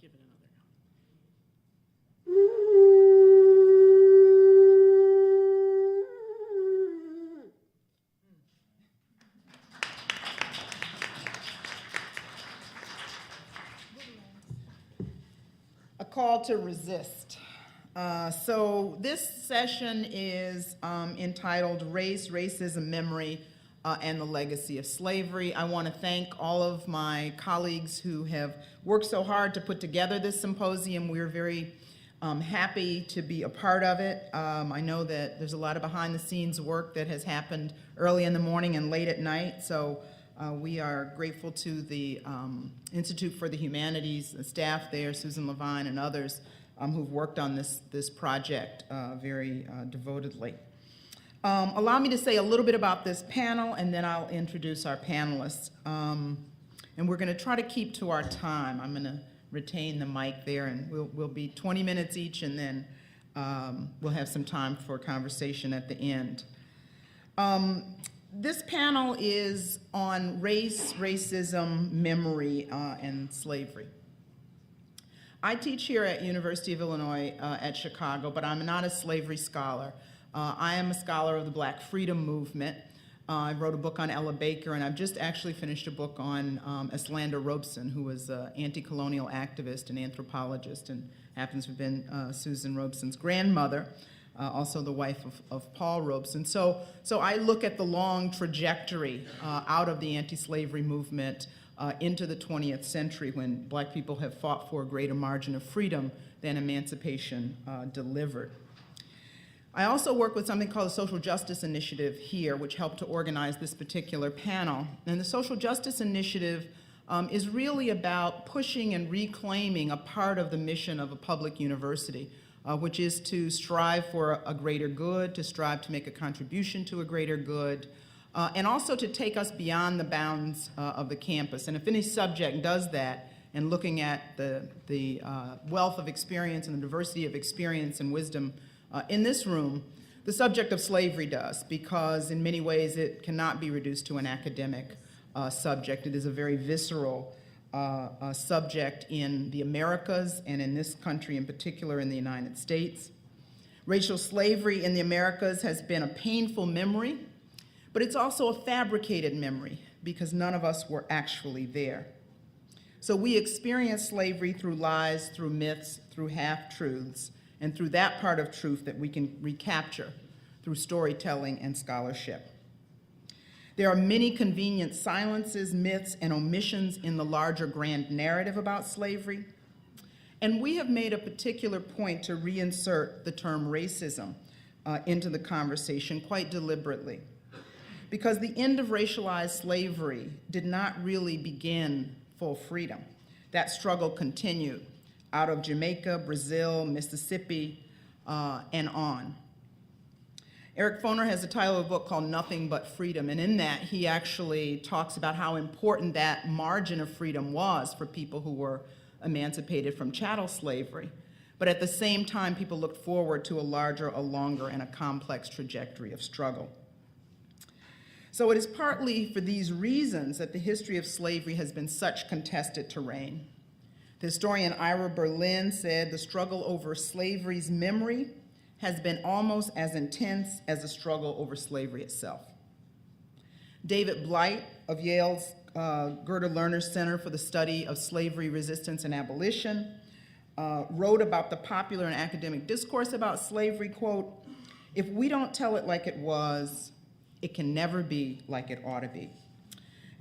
give it another go.
call to resist. So this session is entitled Race, Racism, Memory, and the Legacy of Slavery. I want to thank all of my colleagues who have worked so hard to put together this symposium. We're very happy to be a part of it. I know that there's a lot of behind-the-scenes work that has happened early in the morning and late at night, so we are grateful to the Institute for the Humanities, the staff there, Susan Levine and others who've worked on this project very devotedly. Allow me to say a little bit about this panel, and then I'll introduce our panelists. And we're going to try to keep to our time. I'm going to retain the mic there, and we'll be 20 minutes each, and then we'll have some time for conversation at the end. This panel is on race, racism, memory, and slavery. I teach here at University of Illinois at Chicago, but I'm not a slavery scholar. I am a scholar of the Black Freedom Movement. I wrote a book on Ella Baker, and I've just actually finished a book on Eslander Robeson, who was an anti-colonial activist and anthropologist and happens to have been Susan Robeson's grandmother, also the wife of Paul Robeson. So I look at the long trajectory out of the anti-slavery movement into the 20th century, when Black people have fought for a greater margin of freedom than emancipation delivered. I also work with something called the Social Justice Initiative here, which helped to organize this particular panel. And the Social Justice Initiative is really about pushing and reclaiming a part of the mission of a public university, which is to strive for a greater good, to strive to make a contribution to a greater good, and also to take us beyond the bounds of the campus. And if any subject does that, and looking at the wealth of experience and the diversity of experience and wisdom in this room, the subject of slavery does, because in many ways it cannot be reduced to an academic subject. It is a very visceral subject in the Americas, and in this country in particular, in the United States. Racial slavery in the Americas has been a painful memory, but it's also a fabricated memory, because none of us were actually there. So we experience slavery through lies, through myths, through half-truths, and through that part of truth that we can recapture through storytelling and scholarship. There are many convenient silences, myths, and omissions in the larger grand narrative about slavery, and we have made a particular point to reinsert the term racism into the conversation quite deliberately, because the end of racialized slavery did not really begin full freedom. That struggle continued out of Jamaica, Brazil, Mississippi, and on. Eric Foner has a title of a book called Nothing But Freedom, and in that he actually talks about how important that margin of freedom was for people who were emancipated from chattel slavery. But at the same time, people looked forward to a larger, a longer, and a complex trajectory of struggle. So it is partly for these reasons that the history of slavery has been such contested terrain. The historian Ira Berlin said the struggle over slavery's memory has been almost as intense as the struggle over slavery itself. David Blight of Yale's Gerda Lerner Center for the Study of Slavery, Resistance, and Abolition wrote about the popular and academic discourse about slavery, quote, "If we don't tell it like it was, it can never be like it ought to be."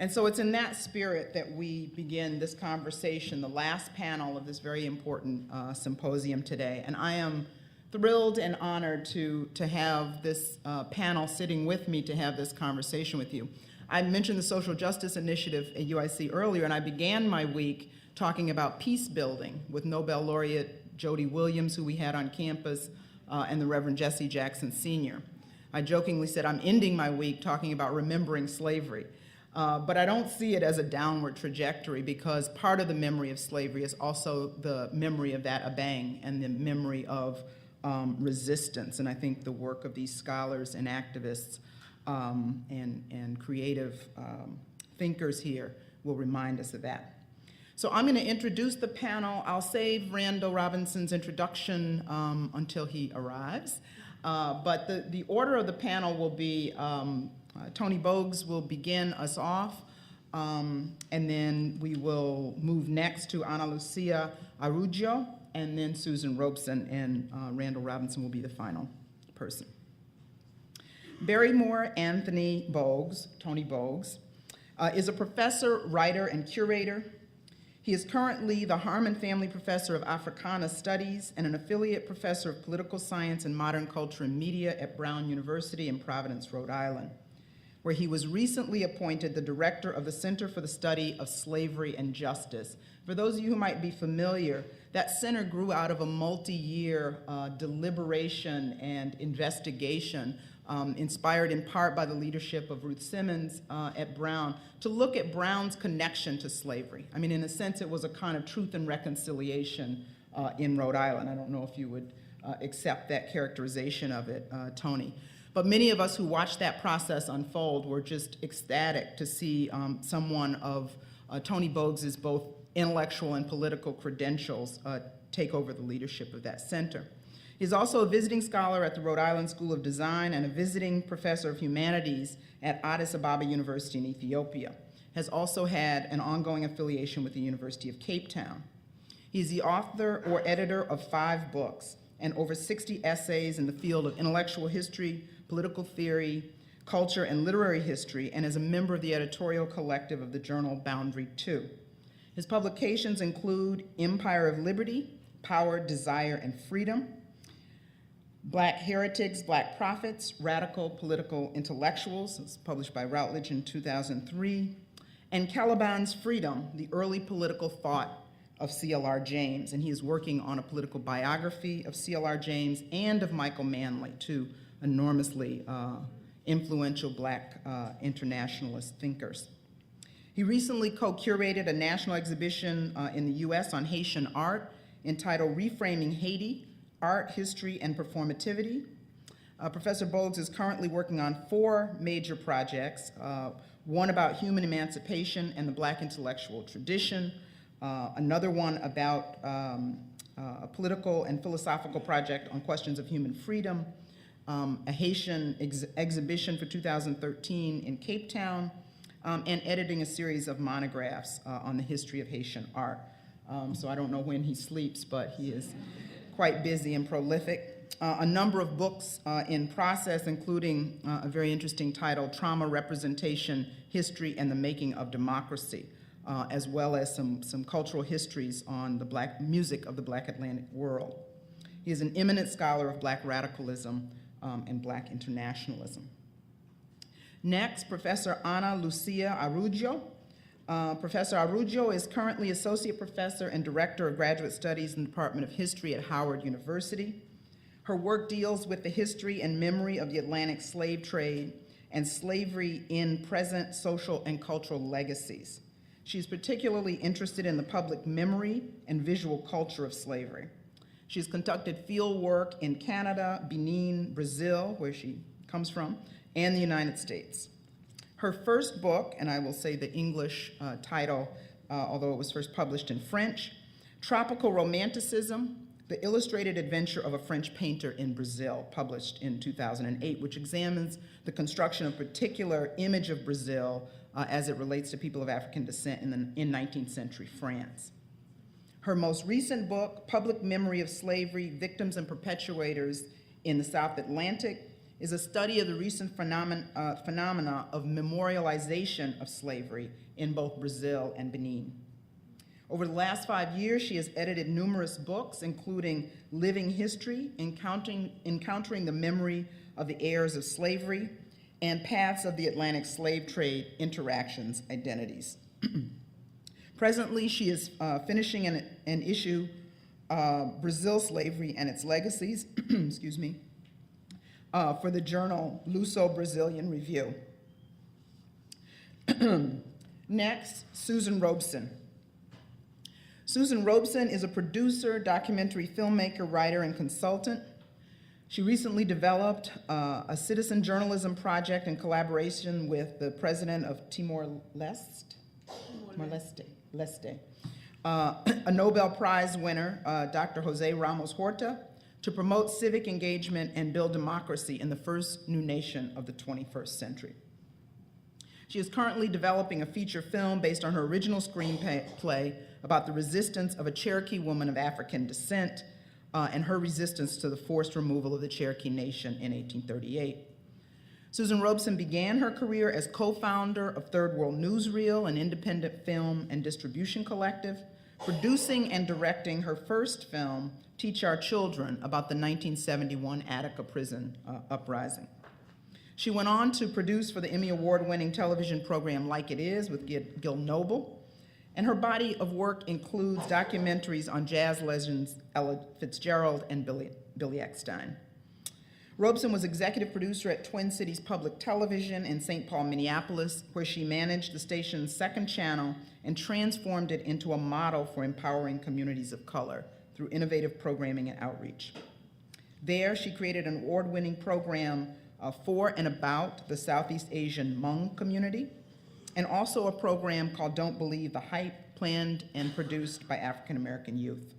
And so it's in that spirit that we begin this conversation, the last panel of this very important symposium today. And I am thrilled and honored to have this panel sitting with me to have this conversation with you. I mentioned the Social Justice Initiative at UIC earlier, and I began my week talking about peace building with Nobel laureate Jody Williams, who we had on campus, and the Reverend Jesse Jackson Sr. I jokingly said I'm ending my week talking about remembering slavery. But I don't see it as a downward trajectory, because part of the memory of slavery is also the memory of that abang and the memory of resistance. And I think the work of these scholars and activists and creative thinkers here will remind us of that. So I'm going to introduce the panel. I'll save Randall Robinson's introduction until he arrives. But the order of the panel will be Tony Bogues will begin us off, and then we will move next to Ana Lucia Araujo, and then Susan Robeson and Randall Robinson will be the final person. Barrymore Anthony Bogues, Tony Bogues, is a professor, writer, and curator. He is currently the Harmon Family Professor of Africana Studies and an affiliate professor of political science and modern culture and media at Brown University in Providence, Rhode Island, where he was recently appointed the director of the Center for the Study of Slavery and Justice. For those of you who might be familiar, that center grew out of a multi-year deliberation and investigation inspired in part by the leadership of Ruth Simmons at Brown, to look at Brown's connection to slavery. I mean, in a sense, it was a kind of truth and reconciliation in Rhode Island. I don't know if you would accept that characterization of it, Tony. But many of us who watched that process unfold were just ecstatic to see someone of Tony Bogues' both intellectual and political credentials take over the leadership of that center. He's also a visiting scholar at the Rhode Island School of Design and a visiting professor of humanities at Addis Ababa University in Ethiopia. Has also had an ongoing affiliation with the University of Cape Town. He's the author or editor of 5 books and over 60 essays in the field of intellectual history, political theory, culture, and literary history, and is a member of the editorial collective of the journal Boundary 2. His publications include Empire of Liberty, Power, Desire, and Freedom, Black Heretics, Black Prophets, Radical Political Intellectuals, it's published by Routledge in 2003, and Caliban's Freedom, the Early Political Thought of C.L.R. James, and he is working on a political biography of C.L.R. James and of Michael Manley, two enormously influential Black internationalist thinkers. He recently co-curated a national exhibition in the US on Haitian art entitled Reframing Haiti, Art, History, and Performativity. Professor Bogues is currently working on 4 major projects, one about human emancipation and the Black intellectual tradition, another one about a political and philosophical project on questions of human freedom, a Haitian exhibition for 2013 in Cape Town, and editing a series of monographs on the history of Haitian art. So I don't know when he sleeps, but he is quite busy and prolific. A number of books in process, including a very interesting title, Trauma, Representation, History, and the Making of Democracy, as well as some cultural histories on the Black music of the Black Atlantic world. He is an eminent scholar of Black radicalism and Black internationalism. Next, Professor Ana Lucia Araujo. Professor Araujo is currently Associate Professor and Director of Graduate Studies in the Department of History at Howard University. Her work deals with the history and memory of the Atlantic slave trade and slavery in present social and cultural legacies. She's particularly interested in the public memory and visual culture of slavery. She's conducted field work in Canada, Benin, Brazil, where she comes from, and the United States. Her first book, and I will say the English title, although it was first published in French, Tropical Romanticism, The Illustrated Adventure of a French Painter in Brazil, published in 2008, which examines the construction of a particular image of Brazil as it relates to people of African descent in 19th century France. Her most recent book, Public Memory of Slavery, Victims and Perpetuators in the South Atlantic, is a study of the recent phenomena of memorialization of slavery in both Brazil and Benin. Over the last 5 years, she has edited numerous books, including Living History, Encountering the Memory of the Heirs of Slavery, and Paths of the Atlantic Slave Trade, Interactions, Identities. Presently, she is finishing an issue, Brazil Slavery and Its Legacies, excuse me, for the journal Luso-Brazilian Review. Next, Susan Robeson. Susan Robeson is a producer, documentary filmmaker, writer, and consultant. She recently developed a citizen journalism project in collaboration with the president of Timor-Leste, a Nobel Prize winner, Dr. Jose Ramos Horta, to promote civic engagement and build democracy in the first new nation of the 21st century. She is currently developing a feature film based on her original screenplay about the resistance of a Cherokee woman of African descent and her resistance to the forced removal of the Cherokee Nation in 1838. Susan Robeson began her career as co-founder of Third World Newsreel, an independent film and distribution collective, producing and directing her first film, Teach Our Children, about the 1971 Attica prison uprising. She went on to produce for the Emmy Award-winning television program Like It Is with Gil Noble, and her body of work includes documentaries on jazz legends Ella Fitzgerald and Billy Eckstine. Robeson was executive producer at Twin Cities Public Television in St. Paul, Minneapolis, where she managed the station's second channel and transformed it into a model for empowering communities of color through innovative programming and outreach. There, she created an award-winning program for and about the Southeast Asian Hmong community, and also a program called Don't Believe the Hype, planned and produced by African-American youth.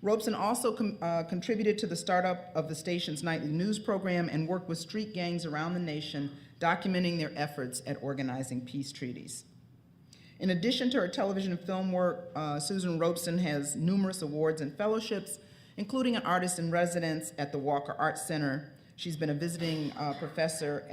Robeson also contributed to the startup of the station's nightly news program and worked with street gangs around the nation, documenting their efforts at organizing peace treaties. In addition to her television and film work, Susan Robeson has numerous awards and fellowships, including an artist in residence at the Walker Art Center. She's been a visiting professor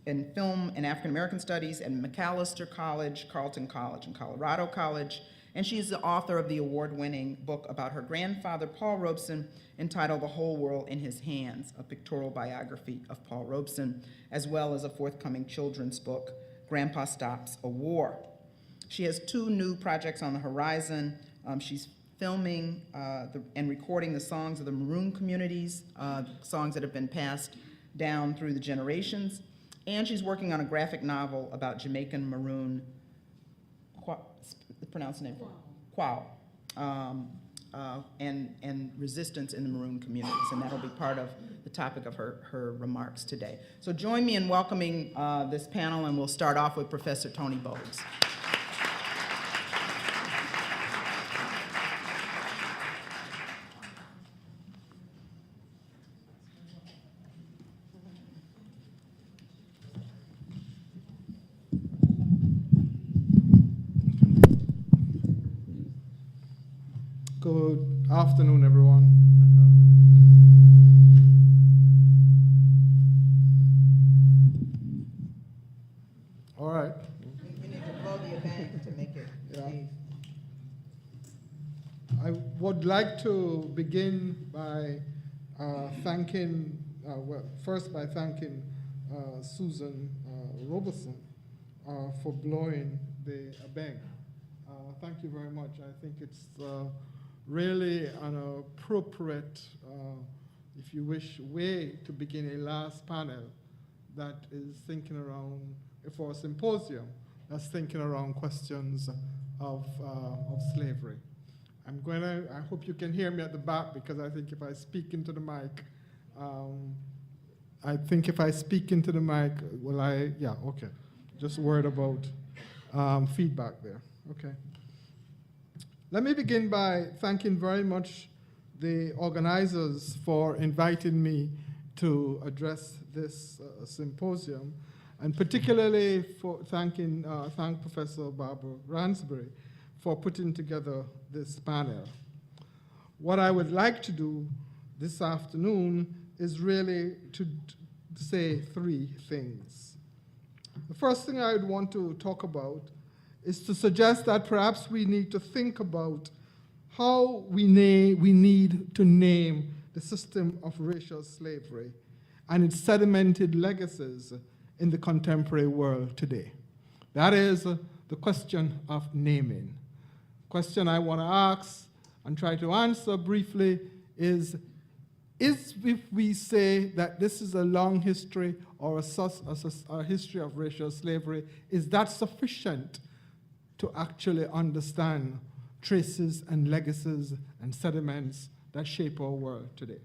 in film and African American studies at Macalester College, Carleton College, and Colorado College. And she's the author of the award-winning book about her grandfather, Paul Robeson, entitled The Whole World in His Hands, a pictorial biography of Paul Robeson, as well as a forthcoming children's book, Grandpa Stops a War. She has 2 new projects on the horizon. She's filming and recording the songs of the Maroon communities, songs that have been passed down through the generations. And she's working on a graphic novel about Jamaican Maroon, pronounce the name, Quao, and resistance in the Maroon communities, and that'll be part of the topic of her remarks today. So join me in welcoming this panel, and we'll start off with Professor Tony Boggs.
Good afternoon, everyone. All right.
We need to blow the bank to make it safe.
I would like to begin by thanking, first by thanking Susan Robeson for blowing the bang. Thank you very much. I think it's really an appropriate, if you wish, way to begin a last panel that is thinking around, for a symposium, that's thinking around questions of slavery. I hope you can hear me at the back, because I think if I speak into the mic, okay. Just worried about feedback there, okay. Let me begin by thanking very much the organizers for inviting me to address this symposium, and particularly for thank Professor Barbara Ransbury for putting together this panel. What I would like to do this afternoon is really to say 3 things. The first thing I would want to talk about is to suggest that perhaps we need to think about how we need to name the system of racial slavery and its sedimented legacies in the contemporary world today. That is the question of naming. The question I want to ask and try to answer briefly is if we say that this is a long history or a history of racial slavery, is that sufficient to actually understand traces and legacies and sediments that shape our world today?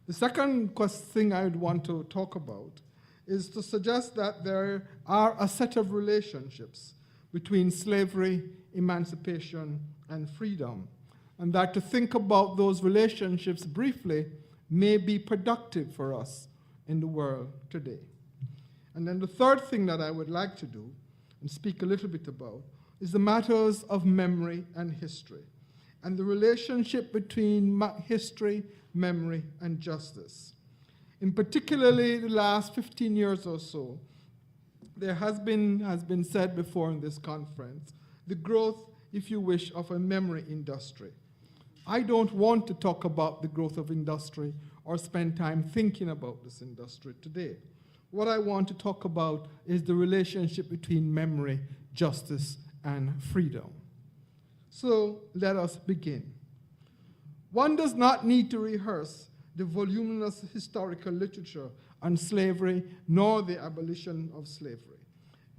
The second thing I would want to talk about is to suggest that there are a set of relationships between slavery, emancipation, and freedom, and that to think about those relationships briefly may be productive for us in the world today. And then the third thing that I would like to do and speak a little bit about is the matters of memory and history and the relationship between history, memory, and justice. In particularly the last 15 years or so, there has been said before in this conference, the growth, if you wish, of a memory industry. I don't want to talk about the growth of industry or spend time thinking about this industry today. What I want to talk about is the relationship between memory, justice, and freedom. So let us begin. One does not need to rehearse the voluminous historical literature on slavery nor the abolition of slavery.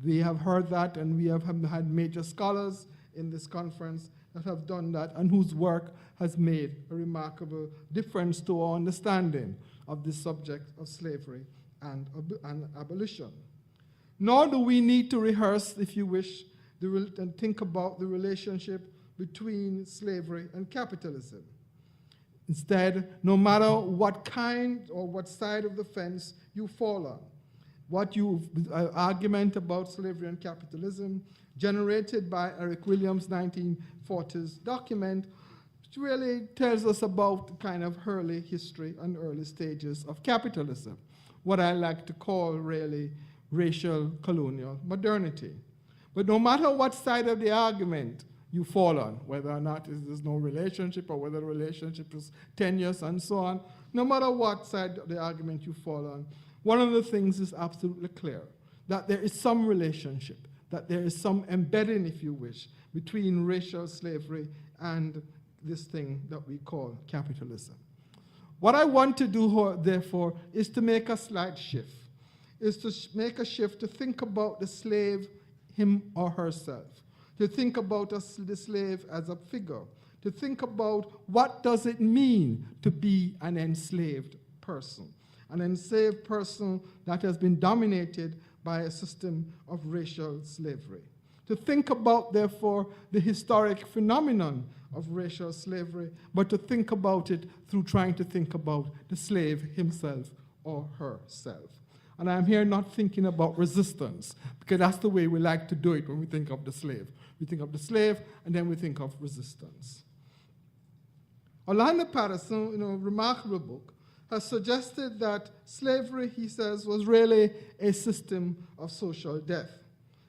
We have heard that, and we have had major scholars in this conference that have done that and whose work has made a remarkable difference to our understanding of the subject of slavery and abolition. Nor do we need to rehearse, if you wish, and think about the relationship between slavery and capitalism. Instead, no matter what kind or what side of the fence you fall on, what argument about slavery and capitalism generated by Eric Williams' 1940s document, which really tells us about the kind of early history and early stages of capitalism, what I like to call really racial colonial modernity. But no matter what side of the argument you fall on, whether or not there's no relationship or whether the relationship is tenuous and so on, no matter what side of the argument you fall on, one of the things is absolutely clear, that there is some relationship, that there is some embedding, if you wish, between racial slavery and this thing that we call capitalism. What I want to do, therefore, is to make a slight shift, is to make a shift to think about the slave, him or herself, to think about the slave as a figure, to think about what does it mean to be an enslaved person that has been dominated by a system of racial slavery. To think about, therefore, the historic phenomenon of racial slavery, but to think about it through trying to think about the slave himself or herself. And I'm here not thinking about resistance, because that's the way we like to do it when we think of the slave. We think of the slave, and then we think of resistance. Orlando Patterson, in a remarkable book, has suggested that slavery, he says, was really a system of social death.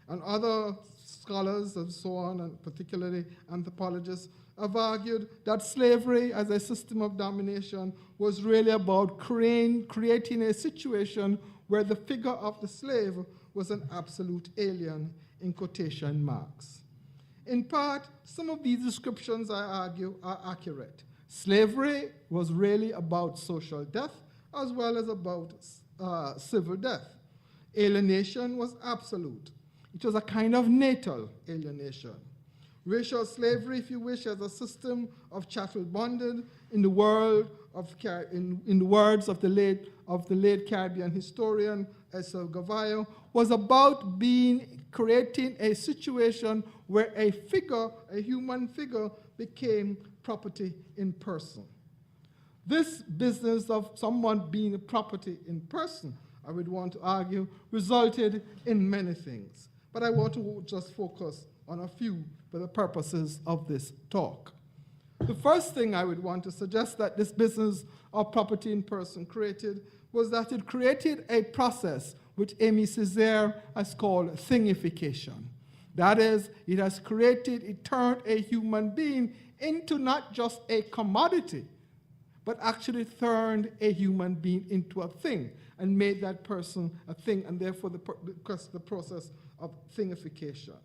And other scholars and so on, and particularly anthropologists, have argued that slavery as a system of domination was really about creating a situation where the figure of the slave was an absolute alien, in quotation marks. In part, some of these descriptions, I argue, are accurate. Slavery was really about social death as well as about civil death. Alienation was absolute. It was a kind of natal alienation. Racial slavery, if you wish, as a system of chattel bondage, in the words of the late Caribbean historian S.L. Gavallo, was about creating a situation where a human figure, became property in person. This business of someone being a property in person, I would want to argue, resulted in many things. But I want to just focus on a few for the purposes of this talk. The first thing I would want to suggest that this business of property in person created was that it created a process which Amy Césaire has called thingification. That is, it turned a human being into not just a commodity, but actually turned a human being into a thing and made that person a thing, and therefore the process of thingification.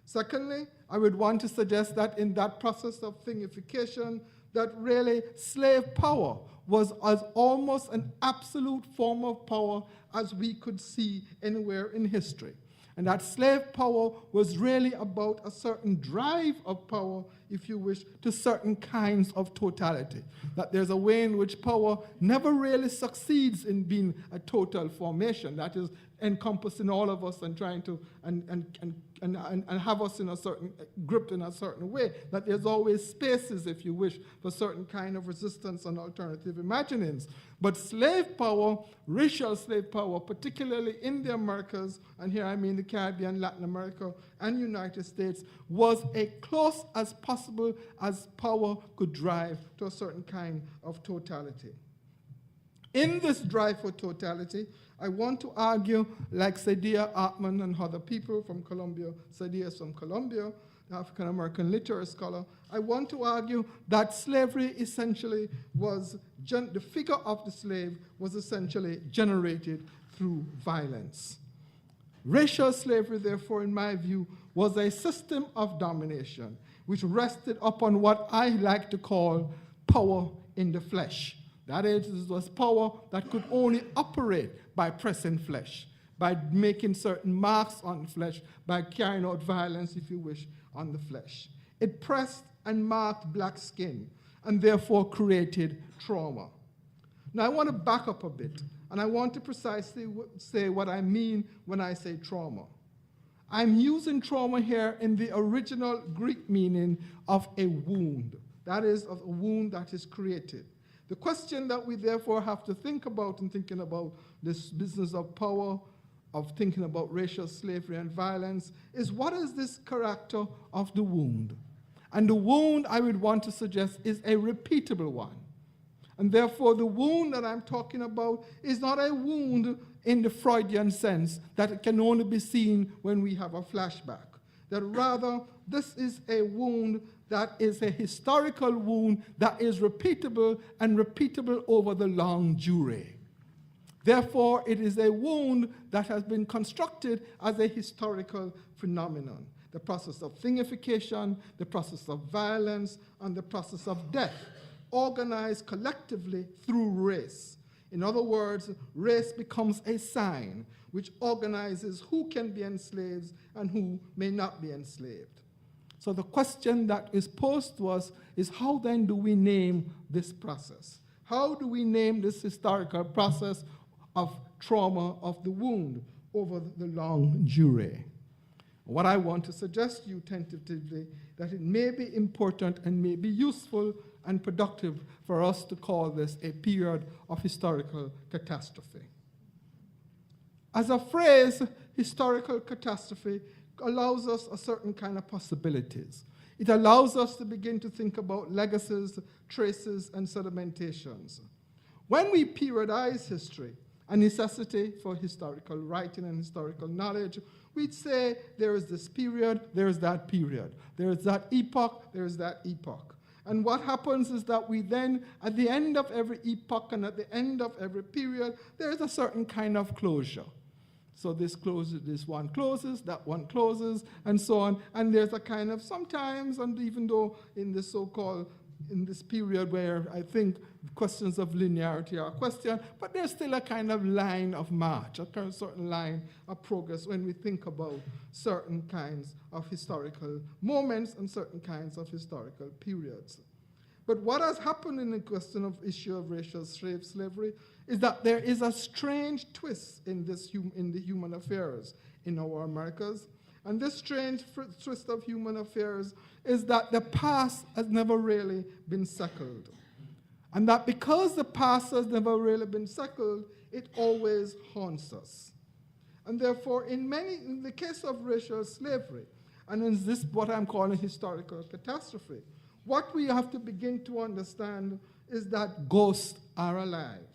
Secondly, I would want to suggest that in that process of thingification, that really slave power was as almost an absolute form of power as we could see anywhere in history. And that slave power was really about a certain drive of power, if you wish, to certain kinds of totality. That there's a way in which power never really succeeds in being a total formation. That is, encompassing all of us and trying to and have us in a certain gripped in a certain way, that there's always spaces, if you wish, for certain kind of resistance and alternative imaginings. But slave power, racial slave power, particularly in the Americas, and here I mean the Caribbean, Latin America, and United States, was as close as possible as power could drive to a certain kind of totality. In this drive for totality, I want to argue, like Saidiya Atman and other people from Columbia, Saidiya is from Columbia, the African-American literary scholar, I want to argue that slavery essentially was, the figure of the slave was essentially generated through violence. Racial slavery, therefore, in my view, was a system of domination which rested upon what I like to call power in the flesh. That is, it was power that could only operate by pressing flesh, by making certain marks on flesh, by carrying out violence, if you wish, on the flesh. It pressed and marked black skin and therefore created trauma. Now I want to back up a bit, and I want to precisely say what I mean when I say trauma. I'm using trauma here in the original Greek meaning of a wound. That is, of a wound that is created. The question that we therefore have to think about in thinking about this business of power, of thinking about racial slavery and violence, is what is this character of the wound? And the wound, I would want to suggest, is a repeatable one. And therefore, the wound that I'm talking about is not a wound in the Freudian sense that it can only be seen when we have a flashback. That rather, this is a wound that is a historical wound that is repeatable and repeatable over the long durée. Therefore, it is a wound that has been constructed as a historical phenomenon. The process of thingification, the process of violence, and the process of death, organized collectively through race. In other words, race becomes a sign which organizes who can be enslaved and who may not be enslaved. So the question that is posed to us is, how then do we name this process? How do we name this historical process of trauma of the wound over the long durée? What I want to suggest to you tentatively, that it may be important and may be useful and productive for us to call this a period of historical catastrophe. As a phrase, historical catastrophe allows us a certain kind of possibilities. It allows us to begin to think about legacies, traces, and sedimentations. When we periodize history, a necessity for historical writing and historical knowledge, we'd say there is this period, there is that period. There is that epoch, there is that epoch. And what happens is that we then, at the end of every epoch and at the end of every period, there is a certain kind of closure. So this closes, this one closes, that one closes, and so on. And there's a kind of sometimes, and even though in this so-called, in this period where I think questions of linearity are questioned, but there's still a kind of line of march, a kind of certain line of progress when we think about certain kinds of historical moments and certain kinds of historical periods. But what has happened in the question of issue of racial slavery is that there is a strange twist in the human affairs in our Americas. And this strange twist of human affairs is that the past has never really been settled. And that because the past has never really been settled, it always haunts us. And therefore, in the case of racial slavery, and in this what I'm calling historical catastrophe, what we have to begin to understand is that ghosts are alive.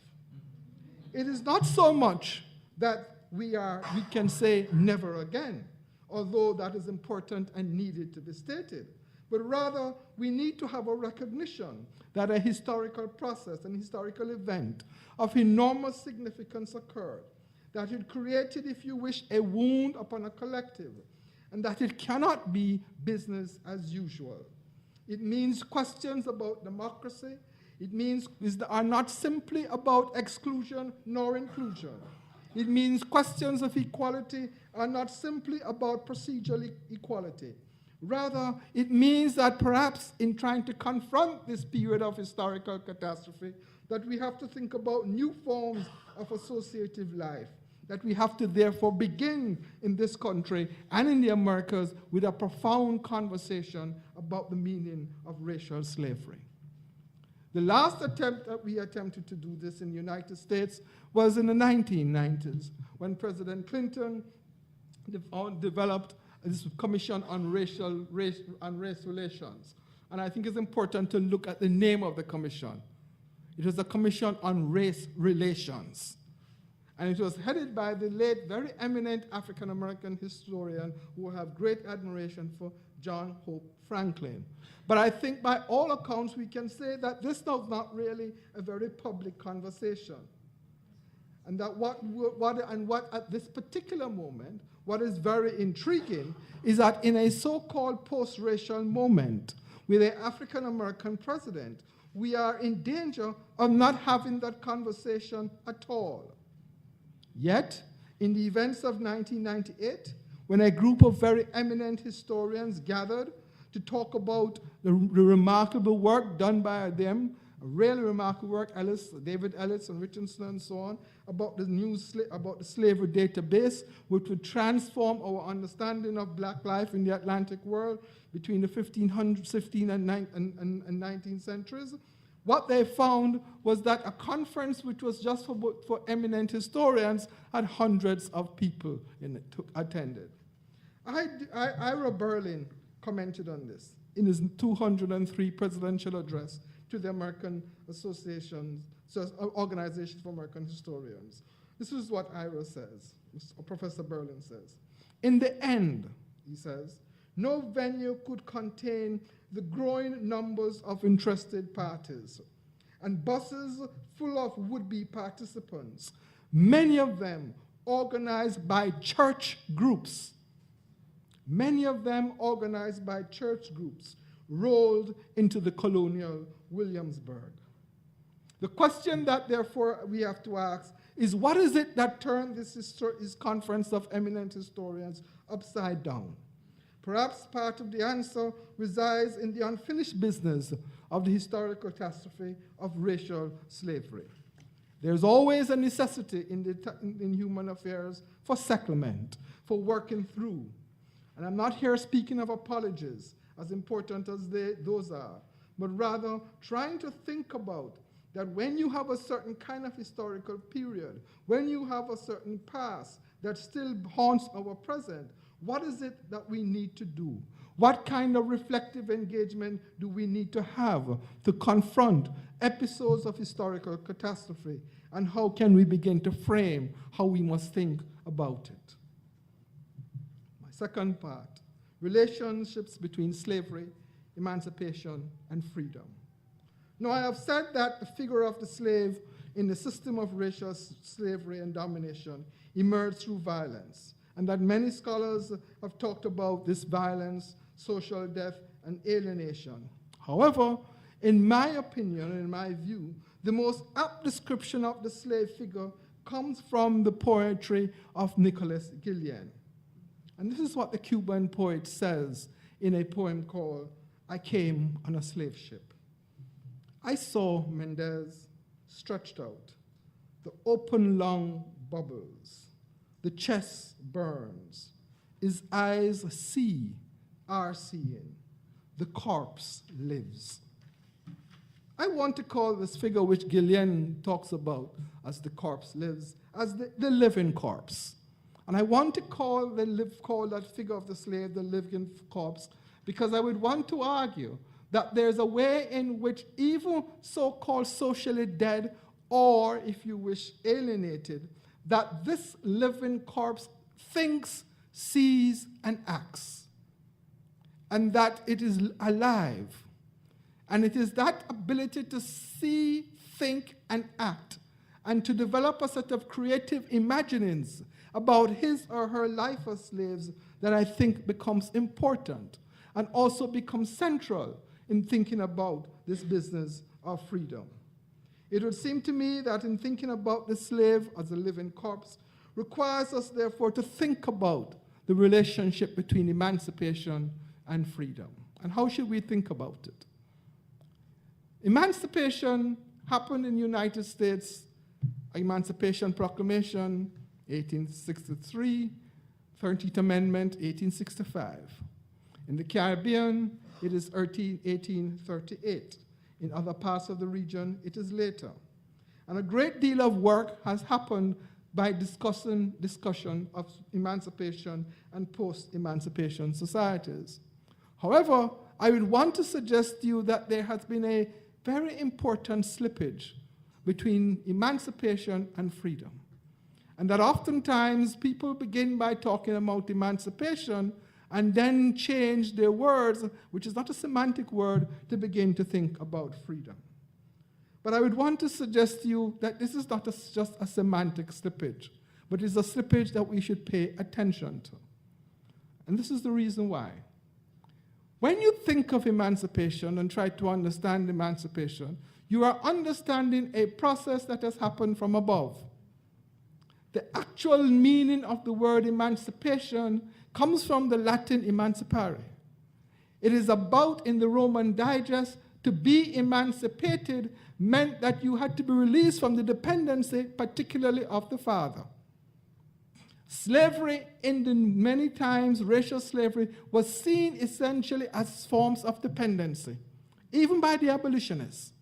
It is not so much that we can say never again, although that is important and needed to be stated, but rather we need to have a recognition that a historical process, an historical event of enormous significance occurred, that it created, if you wish, a wound upon a collective, and that it cannot be business as usual. It means questions about democracy. It means are not simply about exclusion nor inclusion. It means questions of equality are not simply about procedural equality. Rather, it means that perhaps in trying to confront this period of historical catastrophe, that we have to think about new forms of associative life, that we have to therefore begin in this country and in the Americas with a profound conversation about the meaning of racial slavery. The last attempt that we attempted to do this in the United States was in the 1990s, when President Clinton developed this Commission on Race Relations. And I think it's important to look at the name of the commission. It was a Commission on Race Relations. And it was headed by the late, very eminent African-American historian who I have great admiration for, John Hope Franklin. But I think by all accounts we can say that this was not really a very public conversation. And that what at this particular moment, what is very intriguing is that in a so-called post-racial moment with an African-American president, we are in danger of not having that conversation at all. Yet, in the events of 1998, when a group of very eminent historians gathered to talk about the remarkable work done by them, a really remarkable work, David Ellis and Richardson and so on, about the slavery database, which would transform our understanding of black life in the Atlantic world between the 15th and 19th centuries. What they found was that a conference which was just for eminent historians had hundreds of people in it attended. Ira Berlin commented on this in his 203 presidential address to the American Organization for American Historians. This is what Ira says, Professor Berlin says. In the end, he says, no venue could contain the growing numbers of interested parties and buses full of would-be participants, many of them organized by church groups. Many of them organized by church groups rolled into the Colonial Williamsburg. The question that therefore we have to ask is, what is it that turned this conference of eminent historians upside down? Perhaps part of the answer resides in the unfinished business of the historical catastrophe of racial slavery. There's always a necessity in human affairs for settlement, for working through. And I'm not here speaking of apologies, as important as those are, but rather trying to think about that when you have a certain kind of historical period, when you have a certain past that still haunts our present, what is it that we need to do? What kind of reflective engagement do we need to have to confront episodes of historical catastrophe? And how can we begin to frame how we must think about it? My second part, relationships between slavery, emancipation, and freedom. Now, I have said that the figure of the slave in the system of racial slavery and domination emerged through violence, and that many scholars have talked about this violence, social death, and alienation. However, in my opinion, in my view, the most apt description of the slave figure comes from the poetry of Nicholas Gillian. And this is what the Cuban poet says in a poem called I Came on a Slave Ship. I saw Mendez stretched out, the open lung bubbles, the chest burns, his eyes are seeing, the corpse lives. I want to call this figure which Gillian talks about as the corpse lives, as the living corpse. And I want to call that figure of the slave the living corpse because I would want to argue that there's a way in which even so-called socially dead, or if you wish, alienated, that this living corpse thinks, sees, and acts, and that it is alive. And it is that ability to see, think, and act, and to develop a set of creative imaginings about his or her life as slaves that I think becomes important and also becomes central in thinking about this business of freedom. It would seem to me that in thinking about the slave as a living corpse requires us, therefore, to think about the relationship between emancipation and freedom. And how should we think about it? Emancipation happened in the United States, Emancipation Proclamation 1863, 13th Amendment, 1865. In the Caribbean, it is 1838. In other parts of the region, it is later. And a great deal of work has happened by discussion of emancipation and post-emancipation societies. However, I would want to suggest to you that there has been a very important slippage between emancipation and freedom. And that oftentimes people begin by talking about emancipation and then change their words, which is not a semantic word, to begin to think about freedom. But I would want to suggest to you that this is not just a semantic slippage, but it's a slippage that we should pay attention to. And this is the reason why. When you think of emancipation and try to understand emancipation, you are understanding a process that has happened from above. The actual meaning of the word emancipation comes from the Latin emancipare. It is about, in the Roman Digest, to be emancipated meant that you had to be released from the dependency, particularly of the father. Slavery, in the many times racial slavery, was seen essentially as forms of dependency, even by the abolitionists.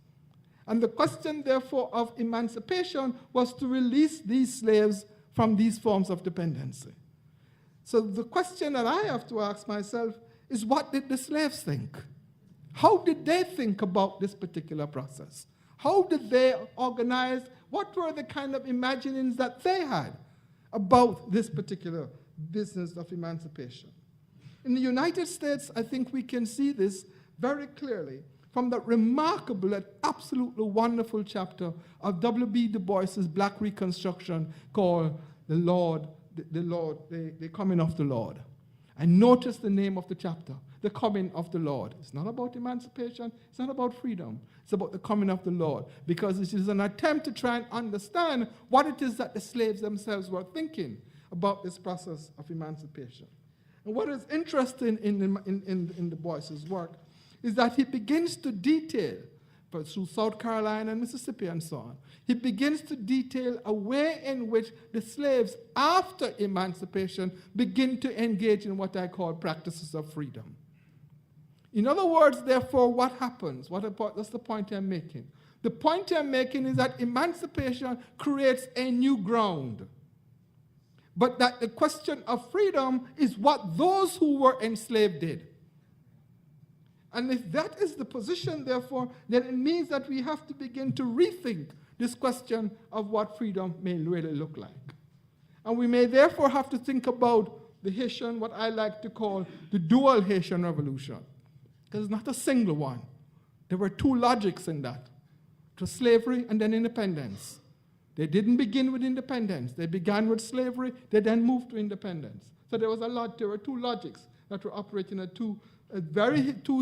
And the question, therefore, of emancipation was to release these slaves from these forms of dependency. So the question that I have to ask myself is, what did the slaves think? How did they think about this particular process? How did they organize? What were the kind of imaginings that they had about this particular business of emancipation? In the United States, I think we can see this very clearly from that remarkable and absolutely wonderful chapter of W.B. Du Bois's Black Reconstruction called The Coming of the Lord. And notice the name of the chapter, The Coming of the Lord. It's not about emancipation, it's not about freedom, it's about the coming of the Lord, because it is an attempt to try and understand what it is that the slaves themselves were thinking about this process of emancipation. And what is interesting in Du Bois's work is that he begins to detail, but through South Carolina and Mississippi and so on, he begins to detail a way in which the slaves, after emancipation, begin to engage in what I call practices of freedom. In other words, therefore, what happens? That's the point I'm making. The point I'm making is that emancipation creates a new ground, but that the question of freedom is what those who were enslaved did. And if that is the position, therefore, then it means that we have to begin to rethink this question of what freedom may really look like. And we may therefore have to think about the Haitian, what I like to call the dual Haitian revolution, because it's not a single one. There were two logics in that. It was slavery and then independence. They didn't begin with independence. They began with slavery, they then moved to independence. So there were two logics that were operating at two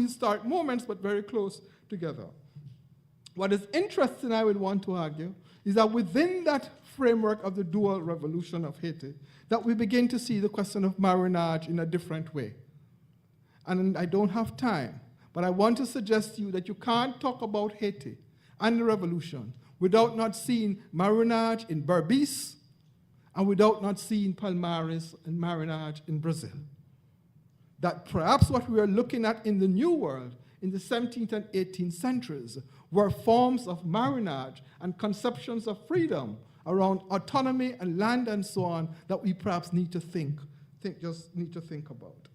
historic moments, but very close together. What is interesting, I would want to argue, is that within that framework of the dual revolution of Haiti, that we begin to see the question of marriage in a different way. And I don't have time, but I want to suggest to you that you can't talk about Haiti and the revolution without not seeing marriage in Berbice and without not seeing Palmares and marriage in Brazil. That perhaps what we are looking at in the New World in the 17th and 18th centuries were forms of marriage and conceptions of freedom around autonomy and land and so on that we perhaps need to think about.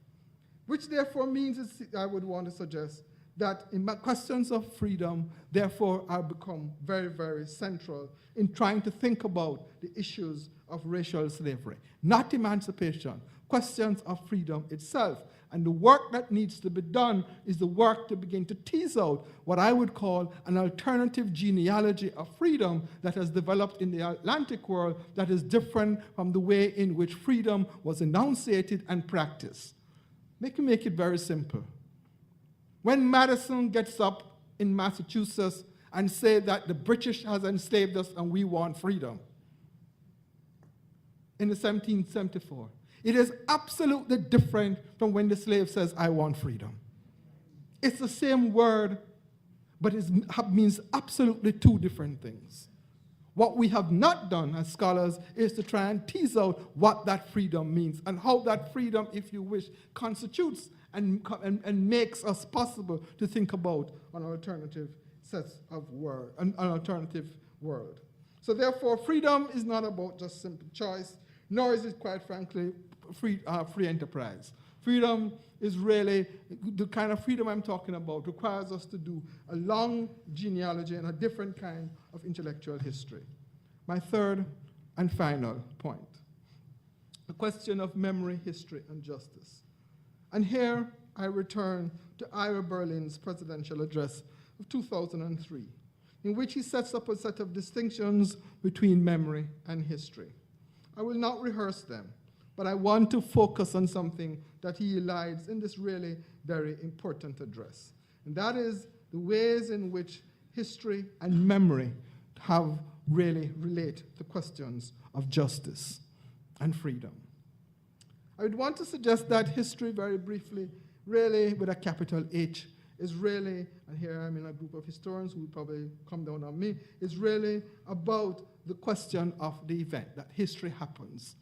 Which therefore means, I would want to suggest, that questions of freedom therefore are become very, very central in trying to think about the issues of racial slavery, not emancipation, questions of freedom itself. And the work that needs to be done is the work to begin to tease out what I would call an alternative genealogy of freedom that has developed in the Atlantic world that is different from the way in which freedom was enunciated and practiced. Make it very simple. When Madison gets up in Massachusetts and say that the British has enslaved us and we want freedom in the 1774, it is absolutely different from when the slave says, I want freedom. It's the same word, but it means absolutely two different things. What we have not done as scholars is to try and tease out what that freedom means and how that freedom, if you wish, constitutes and makes us possible to think about an alternative set of world, an alternative world. So therefore, freedom is not about just simple choice, nor is it, quite frankly, free enterprise. Freedom is really, the kind of freedom I'm talking about requires us to do a long genealogy and a different kind of intellectual history. My third and final point, the question of memory, history, and justice. And here I return to Ira Berlin's presidential address of 2003, in which he sets up a set of distinctions between memory and history. I will not rehearse them, but I want to focus on something that he elides in this really very important address. And that is the ways in which history and memory have really relate to questions of justice and freedom. I would want to suggest that history, very briefly, really with a capital H, is really, and here I'm in a group of historians who will probably come down on me, is really about the question of the event, that history happens.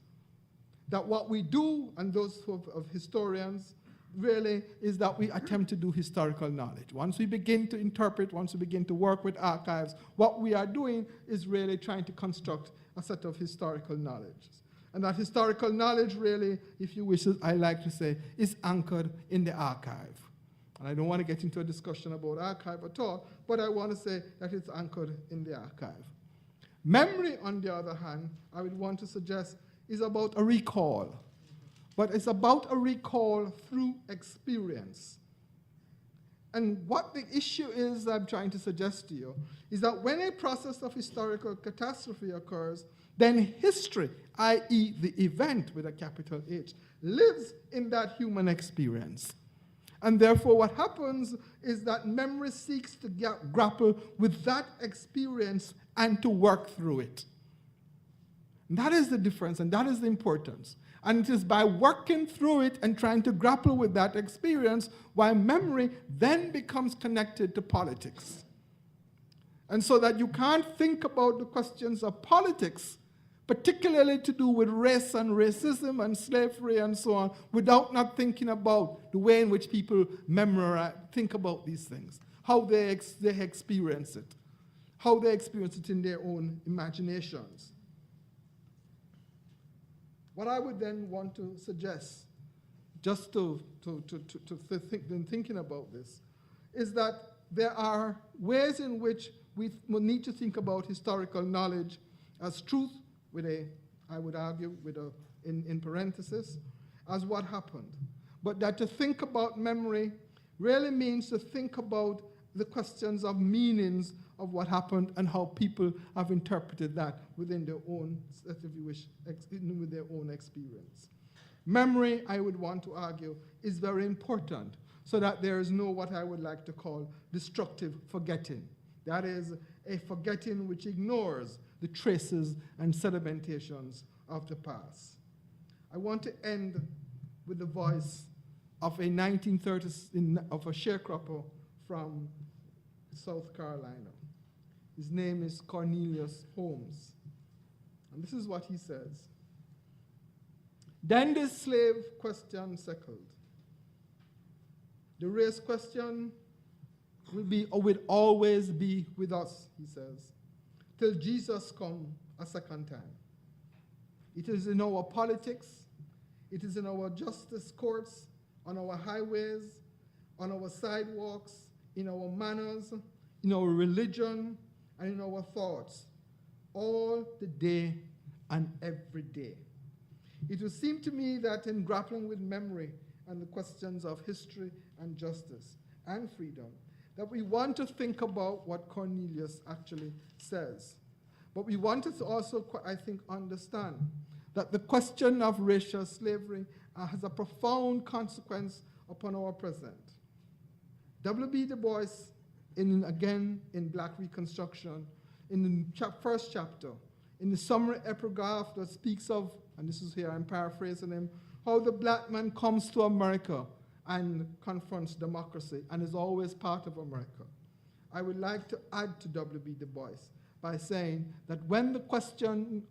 That what we do, and those of historians, really is that we attempt to do historical knowledge. Once we begin to interpret, once we begin to work with archives, what we are doing is really trying to construct a set of historical knowledge. And that historical knowledge really, if you wish, I like to say, is anchored in the archive. And I don't want to get into a discussion about archive at all, but I want to say that it's anchored in the archive. Memory, on the other hand, I would want to suggest is about a recall. But it's about a recall through experience. And what the issue is I'm trying to suggest to you is that when a process of historical catastrophe occurs, then history, i.e. the event with a capital H, lives in that human experience. And therefore what happens is that memory seeks to grapple with that experience and to work through it. And that is the difference, and that is the importance. And it is by working through it and trying to grapple with that experience why memory then becomes connected to politics. And so that you can't think about the questions of politics, particularly to do with race and racism and slavery and so on, without not thinking about the way in which people think about these things, how they experience it, how they experience it in their own imaginations. What I would then want to suggest, just to think, thinking about this, is that there are ways in which we need to think about historical knowledge as truth, with a, I would argue, with a, in parenthesis, as what happened. But that to think about memory really means to think about the questions of meanings of what happened and how people have interpreted that within their own, if you wish, with their own experience. Memory, I would want to argue, is very important so that there is no what I would like to call destructive forgetting. That is a forgetting which ignores the traces and sedimentations of the past. I want to end with the voice of a 1930s, of a sharecropper from South Carolina. His name is Cornelius Holmes. And this is what he says. Then the slave question settled. The race question will always be with us, he says, till Jesus come a second time. It is in our politics, it is in our justice courts, on our highways, on our sidewalks, in our manners, in our religion, and in our thoughts, all the day and every day. It would seem to me that in grappling with memory and the questions of history and justice and freedom, that we want to think about what Cornelius actually says. But we want to also, I think, understand that the question of racial slavery has a profound consequence upon our present. W.B. Du Bois, again in Black Reconstruction, in the first chapter, in the summary epigraph that speaks of, and this is here, I'm paraphrasing him, how the black man comes to America and confronts democracy and is always part of America. I would like to add to W.B. Du Bois by saying that when the question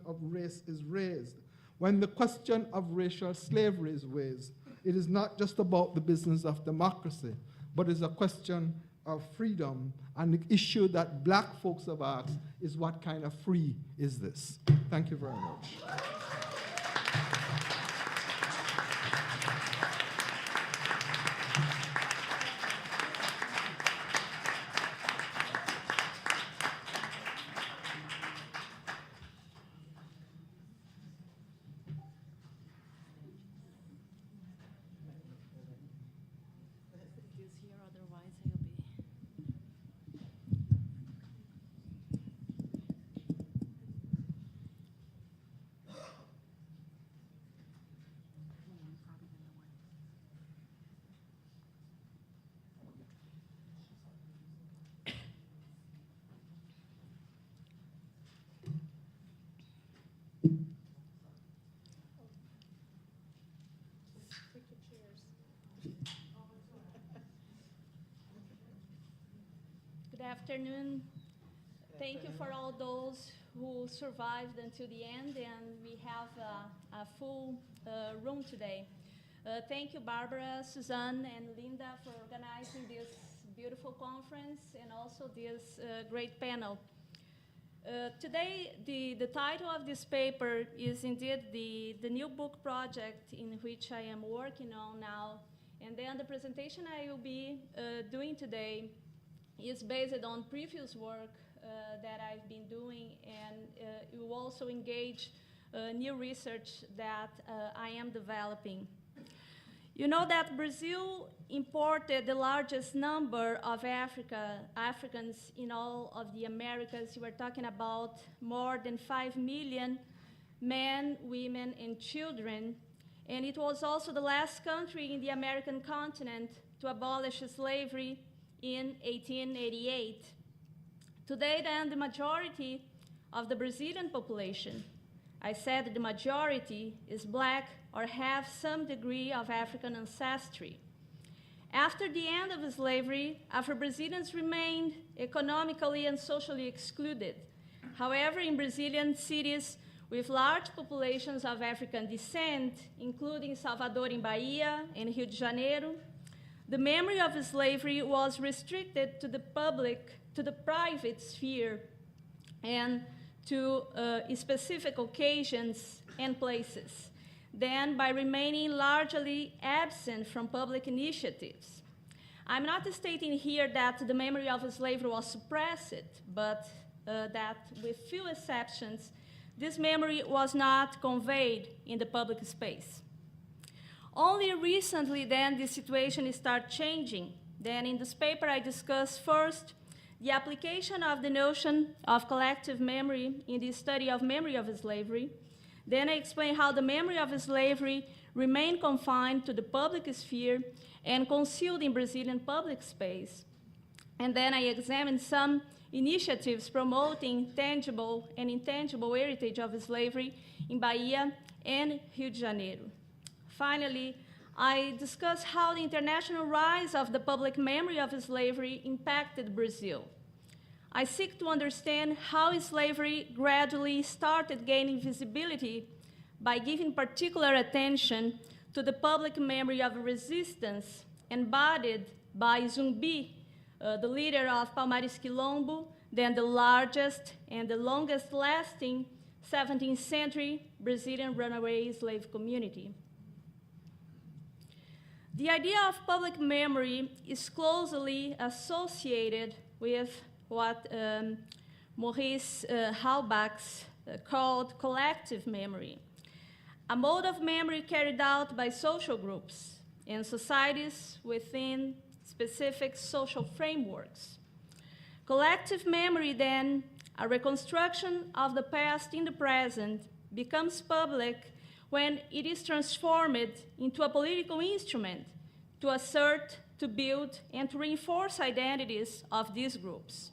of race is raised, when the question of racial slavery is raised, it is not just about the business of democracy, but it's a question of freedom. And the issue that black folks have asked is, what kind of free is this? Thank you very much.
Good afternoon. Thank you for all those who survived until the end, and we have a full room today. Thank you, Barbara, Suzanne, and Linda for organizing this beautiful conference and also this great panel. Today, the title of this paper is indeed the new book project in which I am working on now. And then the presentation I will be doing today is based on previous work that I've been doing, and it will also engage new research that I am developing. You know that Brazil imported the largest number of Africans in all of the Americas. You are talking about more than 5 million men, women, and children. And it was also the last country in the American continent to abolish slavery in 1888. Today, then, the majority of the Brazilian population, I said the majority, is black or have some degree of African ancestry. After the end of slavery, Afro-Brazilians remained economically and socially excluded. However, in Brazilian cities with large populations of African descent, including Salvador in Bahia and Rio de Janeiro, the memory of slavery was restricted to the private sphere, and to specific occasions and places, then by remaining largely absent from public initiatives. I'm not stating here that the memory of slavery was suppressed, but that with few exceptions, this memory was not conveyed in the public space. Only recently, then, the situation started changing. Then in this paper, I discuss first the application of the notion of collective memory in the study of memory of slavery. Then I explain how the memory of slavery remained confined to the public sphere and concealed in Brazilian public space. And then I examine some initiatives promoting tangible and intangible heritage of slavery in Bahia and Rio de Janeiro. Finally, I discuss how the international rise of the public memory of slavery impacted Brazil. I seek to understand how slavery gradually started gaining visibility by giving particular attention to the public memory of resistance embodied by Zumbi, the leader of Palmares Quilombo, then the largest and the longest-lasting 17th century Brazilian runaway slave community. The idea of public memory is closely associated with what Maurice Halbach called collective memory, a mode of memory carried out by social groups and societies within specific social frameworks. Collective memory, then, a reconstruction of the past in the present, becomes public when it is transformed into a political instrument to assert, to build, and to reinforce identities of these groups.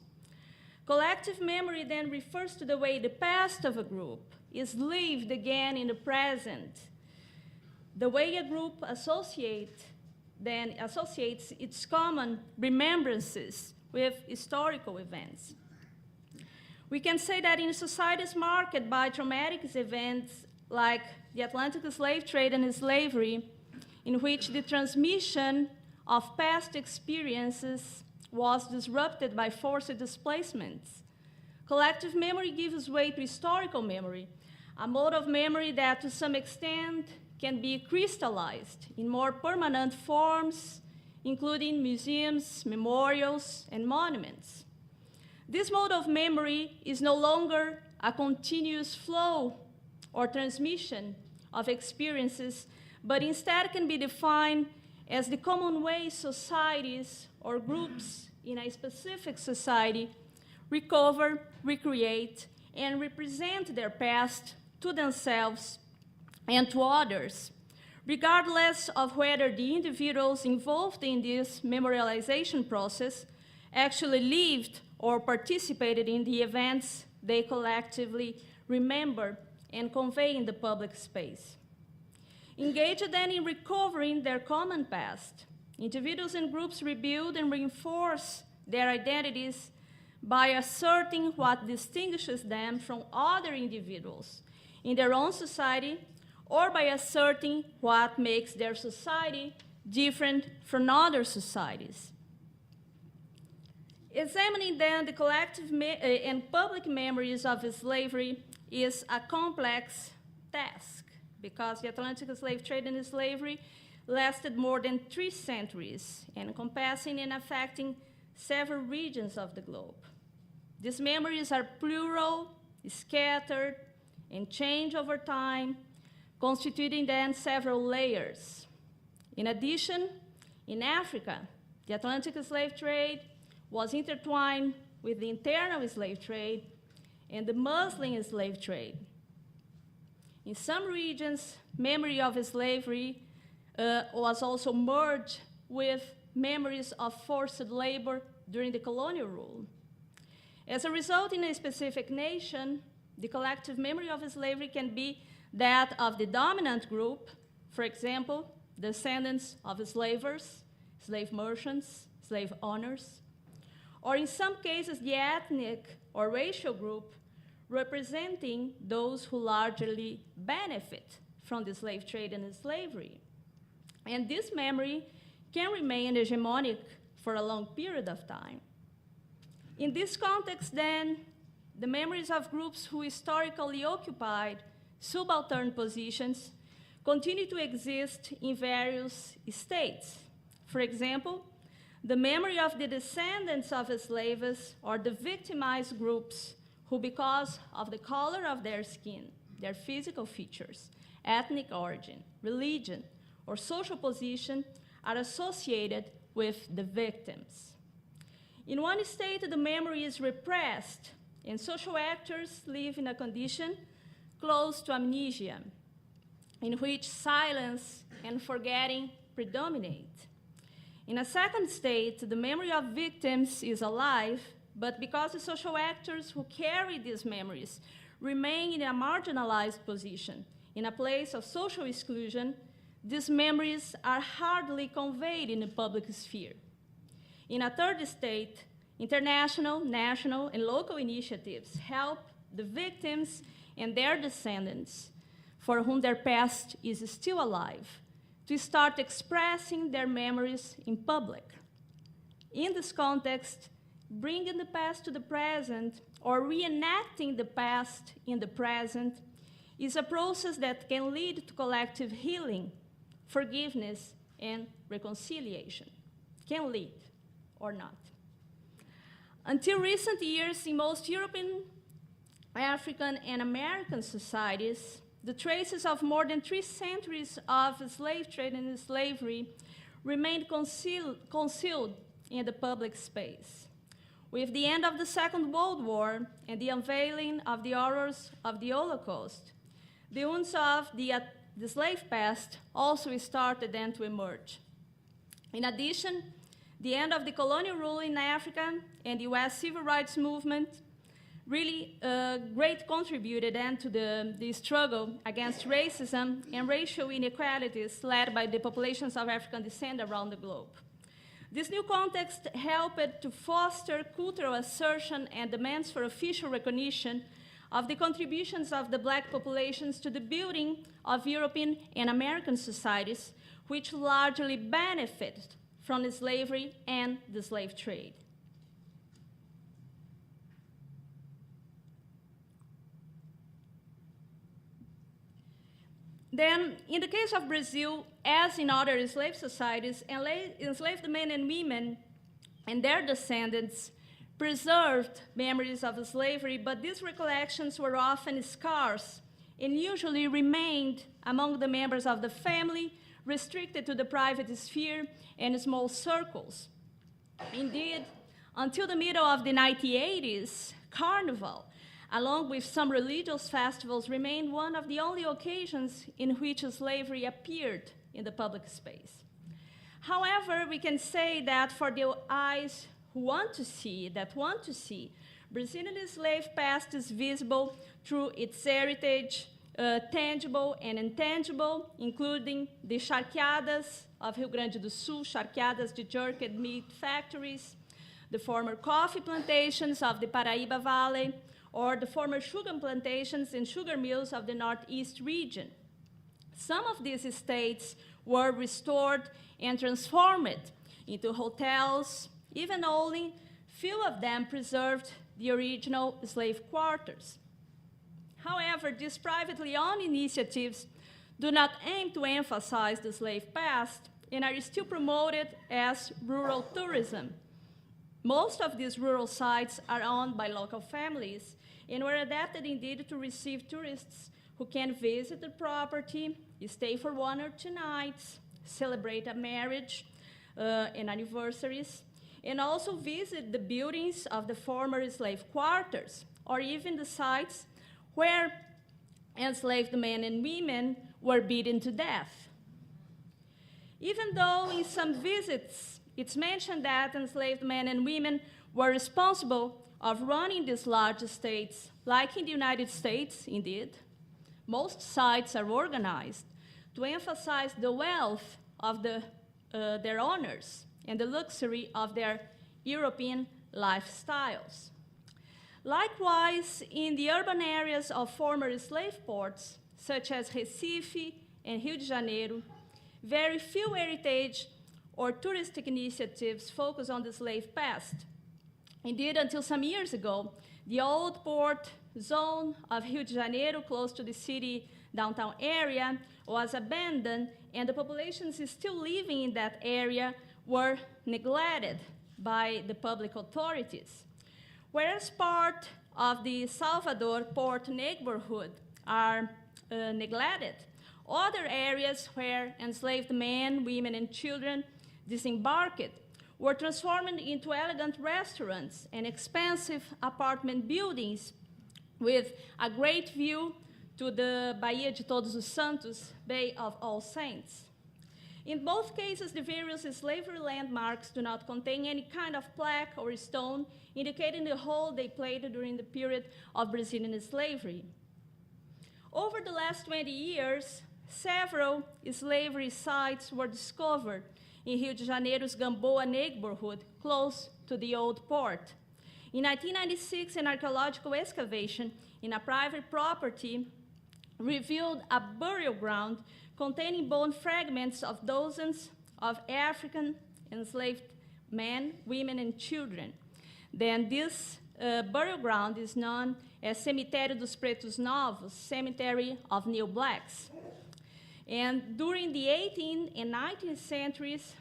Collective memory then refers to the way the past of a group is lived again in the present, the way a group associates its common remembrances with historical events. We can say that in societies marked by traumatic events like the Atlantic slave trade and slavery, in which the transmission of past experiences was disrupted by forced displacements, collective memory gives way to historical memory, a mode of memory that to some extent can be crystallized in more permanent forms, including museums, memorials, and monuments. This mode of memory is no longer a continuous flow or transmission of experiences, but instead can be defined as the common way societies or groups in a specific society recover, recreate, and represent their past to themselves and to others, regardless of whether the individuals involved in this memorialization process actually lived or participated in the events they collectively remember and convey in the public space. Engaged then in recovering their common past, individuals and groups rebuild and reinforce their identities by asserting what distinguishes them from other individuals in their own society, or by asserting what makes their society different from other societies. Examining then the collective and public memories of slavery is a complex task, because the Atlantic slave trade and slavery lasted more than 3 centuries, encompassing and affecting several regions of the globe. These memories are plural, scattered, and change over time, constituting then several layers. In addition, in Africa, the Atlantic slave trade was intertwined with the internal slave trade and the Muslim slave trade. In some regions, memory of slavery was also merged with memories of forced labor during the colonial rule. As a result, in a specific nation, the collective memory of slavery can be that of the dominant group, for example, descendants of slavers, slave merchants, slave owners, or in some cases, the ethnic or racial group representing those who largely benefit from the slave trade and slavery. And this memory can remain hegemonic for a long period of time. In this context, then, the memories of groups who historically occupied subaltern positions continue to exist in various states. For example, the memory of the descendants of slaves or the victimized groups who, because of the color of their skin, their physical features, ethnic origin, religion, or social position, are associated with the victims. In one state, the memory is repressed, and social actors live in a condition close to amnesia, in which silence and forgetting predominate. In a second state, the memory of victims is alive, but because the social actors who carry these memories remain in a marginalized position, in a place of social exclusion, these memories are hardly conveyed in the public sphere. In a third state, international, national, and local initiatives help the victims and their descendants, for whom their past is still alive, to start expressing their memories in public. In this context, bringing the past to the present or reenacting the past in the present is a process that can lead to collective healing, forgiveness, and reconciliation. Can lead or not. Until recent years, in most European, African, and American societies, the traces of more than 3 centuries of slave trade and slavery remained concealed in the public space. With the end of the Second World War and the unveiling of the horrors of the Holocaust, the wounds of the slave past also started then to emerge. In addition, the end of the colonial rule in Africa and the US civil rights movement really great contributed then to the struggle against racism and racial inequalities led by the populations of African descent around the globe. This new context helped to foster cultural assertion and demands for official recognition of the contributions of the Black populations to the building of European and American societies, which largely benefited from the slavery and the slave trade. Then, in the case of Brazil, as in other enslaved societies, enslaved men and women and their descendants preserved memories of slavery, but these recollections were often scarce and usually remained among the members of the family, restricted to the private sphere and small circles. Indeed, until the middle of the 1980s, Carnival, along with some religious festivals, remained one of the only occasions in which slavery appeared in the public space. However, we can say that for the eyes who want to see, Brazilian slave past is visible through its heritage, tangible and intangible, including the charqueadas of Rio Grande do Sul, charqueadas de jerk and meat factories, the former coffee plantations of the Paraíba Valley, or the former sugar plantations and sugar mills of the Northeast region. Some of these estates were restored and transformed into hotels, even only few of them preserved the original slave quarters. However, these privately owned initiatives do not aim to emphasize the slave past and are still promoted as rural tourism. Most of these rural sites are owned by local families and were adapted indeed to receive tourists who can visit the property, stay for 1 or 2 nights, celebrate a marriage and anniversaries, and also visit the buildings of the former slave quarters, or even the sites where enslaved men and women were beaten to death. Even though in some visits it's mentioned that enslaved men and women were responsible of running these large estates, like in the United States, indeed, most sites are organized to emphasize the wealth of their owners and the luxury of their European lifestyles. Likewise, in the urban areas of former slave ports, such as Recife and Rio de Janeiro, very few heritage or touristic initiatives focus on the slave past. Indeed, until some years ago, the old port zone of Rio de Janeiro, close to the city downtown area, was abandoned, and the populations still living in that area were neglected by the public authorities. Whereas part of the Salvador port neighborhood are neglected, other areas where enslaved men, women, and children disembarked were transformed into elegant restaurants and expensive apartment buildings with a great view to the Baía de Todos os Santos, Bay of All Saints. In both cases, the various slavery landmarks do not contain any kind of plaque or stone indicating the role they played during the period of Brazilian slavery. Over the last 20 years, several slavery sites were discovered in Rio de Janeiro's Gamboa neighborhood, close to the old port. In 1996, an archaeological excavation in a private property revealed a burial ground containing bone fragments of dozens of African enslaved men, women, and children. Then this burial ground is known as Cemitério dos Pretos Novos, Cemetery of New Blacks. And during the 18th and 19th centuries,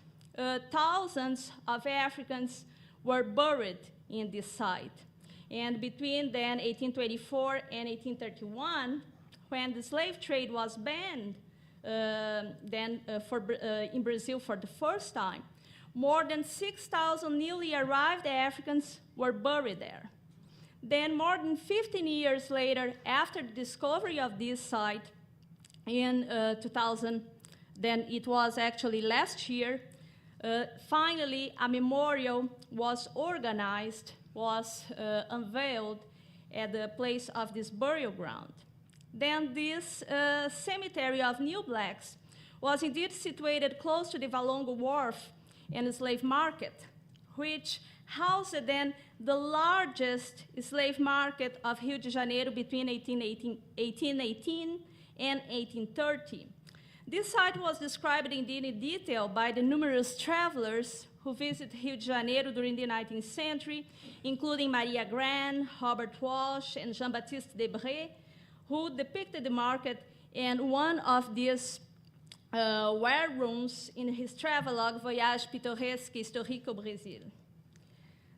thousands of Africans were buried in this site. And between then 1824 and 1831, when the slave trade was banned in Brazil for the first time, more than 6,000 newly arrived Africans were buried there. Then more than 15 years later, after the discovery of this site in 2000, then it was actually last year, finally a memorial was organized, was unveiled at the place of this burial ground. Then this cemetery of New Blacks was indeed situated close to the Valongo Wharf and slave market, which housed then the largest slave market of Rio de Janeiro between 1818 and 1830. This site was described indeed in detail by the numerous travelers who visited Rio de Janeiro during the 19th century, including Maria Gran, Robert Walsh, and Jean-Baptiste Debré, who depicted the market and one of these ware rooms in his travelogue Voyage Pittoresque Historique au Brésil.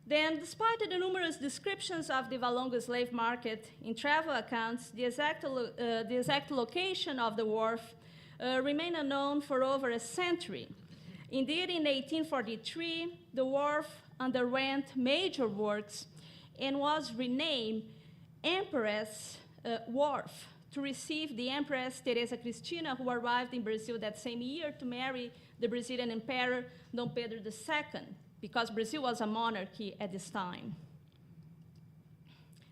Then, despite the numerous descriptions of the Valongo slave market in travel accounts, the exact location of the wharf remained unknown for over a century. Indeed, in 1843, the wharf underwent major works and was renamed Empress Wharf to receive the Empress Teresa Cristina, who arrived in Brazil that same year to marry the Brazilian Emperor Dom Pedro II, because Brazil was a monarchy at this time.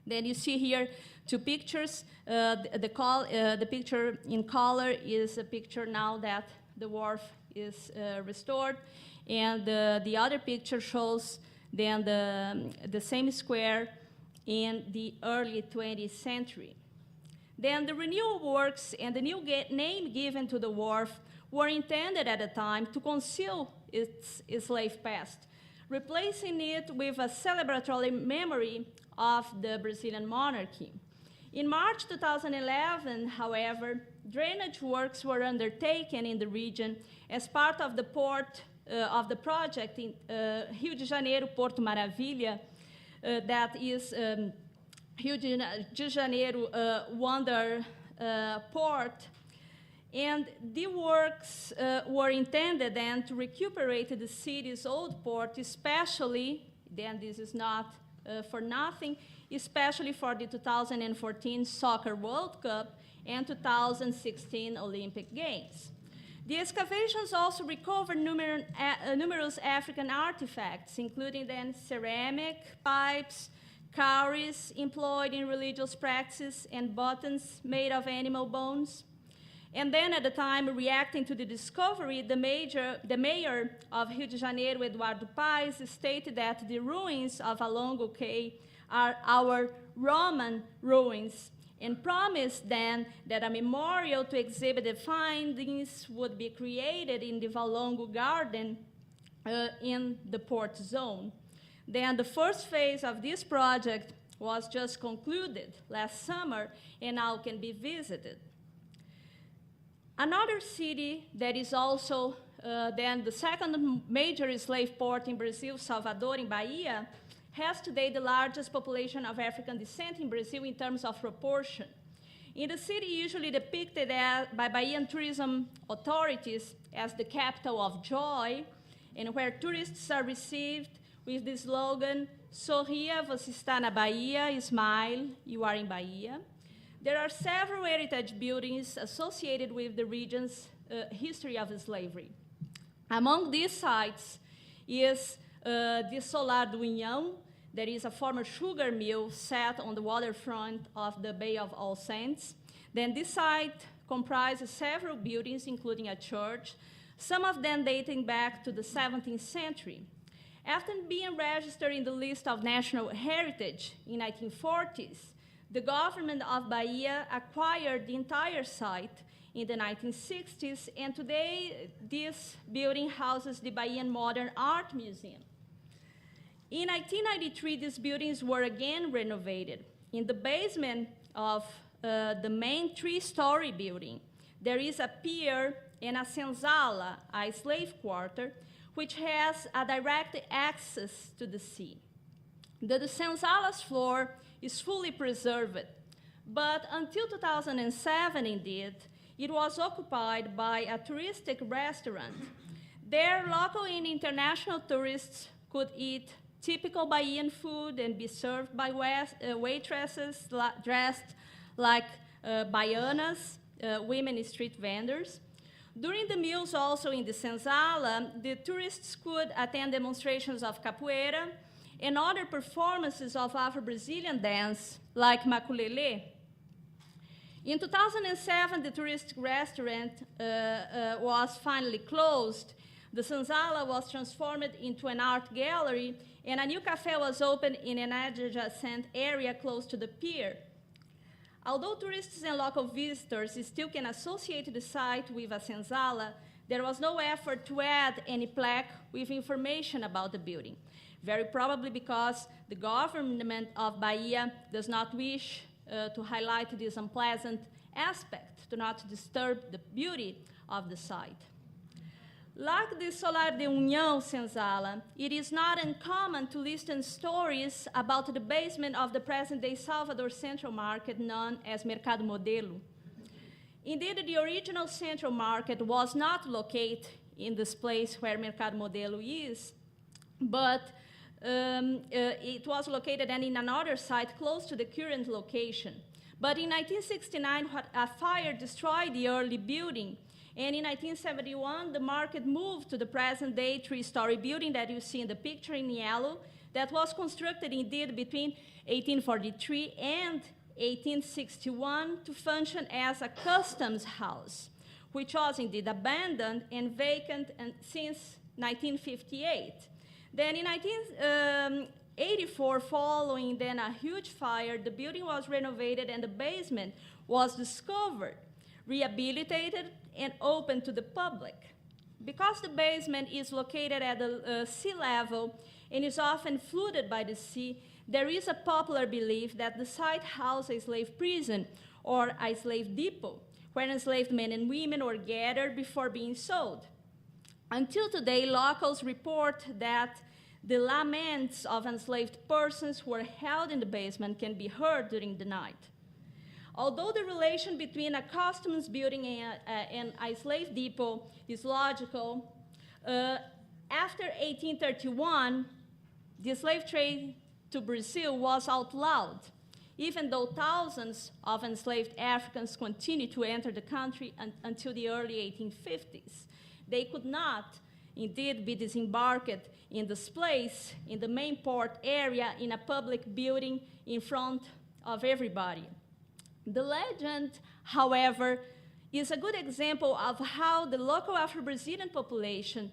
Then you see here two pictures. The picture in color is a picture now that the wharf is restored, and the other picture shows then the same square in the early 20th century. Then the renewal works and the new name given to the wharf were intended at the time to conceal its slave past, replacing it with a celebratory memory of the Brazilian monarchy. In March 2011, however, drainage works were undertaken in the region as part of the project in Rio de Janeiro Porto Maravilha, that is Rio de Janeiro Wonder Port. And the works were intended then to recuperate the city's old port, especially, then this is not for nothing, especially for the 2014 Soccer World Cup and 2016 Olympic Games. The excavations also recovered numerous African artifacts, including then ceramic, pipes, cowries employed in religious practices, and buttons made of animal bones. And then at the time, reacting to the discovery, the mayor of Rio de Janeiro, Eduardo Paes, stated that the ruins of Valongo Quay are our Roman ruins, and promised then that a memorial to exhibit the findings would be created in the Valongo Garden in the port zone. Then the first phase of this project was just concluded last summer and now can be visited. Another city that is also then the second major slave port in Brazil, Salvador in Bahia, has today the largest population of African descent in Brazil in terms of proportion. In the city usually depicted by Bahian tourism authorities as the capital of joy, and where tourists are received with the slogan, "Sorria, você está na Bahia," smile, you are in Bahia. There are several heritage buildings associated with the region's history of slavery. Among these sites is the Solar do Inhão, that is a former sugar mill set on the waterfront of the Bay of All Saints. Then this site comprises several buildings, including a church, some of them dating back to the 17th century. After being registered in the list of national heritage in 1940s, the government of Bahia acquired the entire site in the 1960s, and today this building houses the Bahian Modern Art Museum. In 1993, these buildings were again renovated. In the basement of the main three-story building, there is a pier and a senzala, a slave quarter, which has a direct access to the sea. The senzala's floor is fully preserved, but until 2007, indeed, it was occupied by a touristic restaurant. There, local and international tourists could eat typical Bahian food and be served by waitresses dressed like baianas, women street vendors. During the meals also in the senzala, the tourists could attend demonstrations of capoeira and other performances of Afro-Brazilian dance like maculelê. In 2007, the tourist restaurant was finally closed, The Senzala was transformed into an art gallery, and a new cafe was opened in an adjacent area close to the pier. Although tourists and local visitors still can associate the site with a Senzala, there was no effort to add any plaque with information about the building, very probably because the government of Bahia does not wish to highlight this unpleasant aspect, to not disturb the beauty of the site. Like the Solar de União Senzala, it is not uncommon to listen stories about the basement of the present-day Salvador Central Market, known as Mercado Modelo. Indeed, the original Central Market was not located in this place where Mercado Modelo is, but it was located in another site close to the current location. But in 1969, a fire destroyed the early building, and in 1971, the market moved to the present-day three-story building that you see in the picture in yellow, that was constructed indeed between 1843 and 1861 to function as a customs house, which was indeed abandoned and vacant since 1958. Then in 1984, following then a huge fire, the building was renovated and the basement was discovered, rehabilitated, and open to the public. Because the basement is located at the sea level and is often flooded by the sea, there is a popular belief that the site housed a slave prison or a slave depot, where enslaved men and women were gathered before being sold. Until today, locals report that the laments of enslaved persons who were held in the basement can be heard during the night. Although the relation between a customs building and a slave depot is logical, after 1831, the slave trade to Brazil was outlawed, even though thousands of enslaved Africans continued to enter the country until the early 1850s. They could not, indeed, be disembarked in this place, in the main port area, in a public building in front of everybody. The legend, however, is a good example of how the local Afro-Brazilian population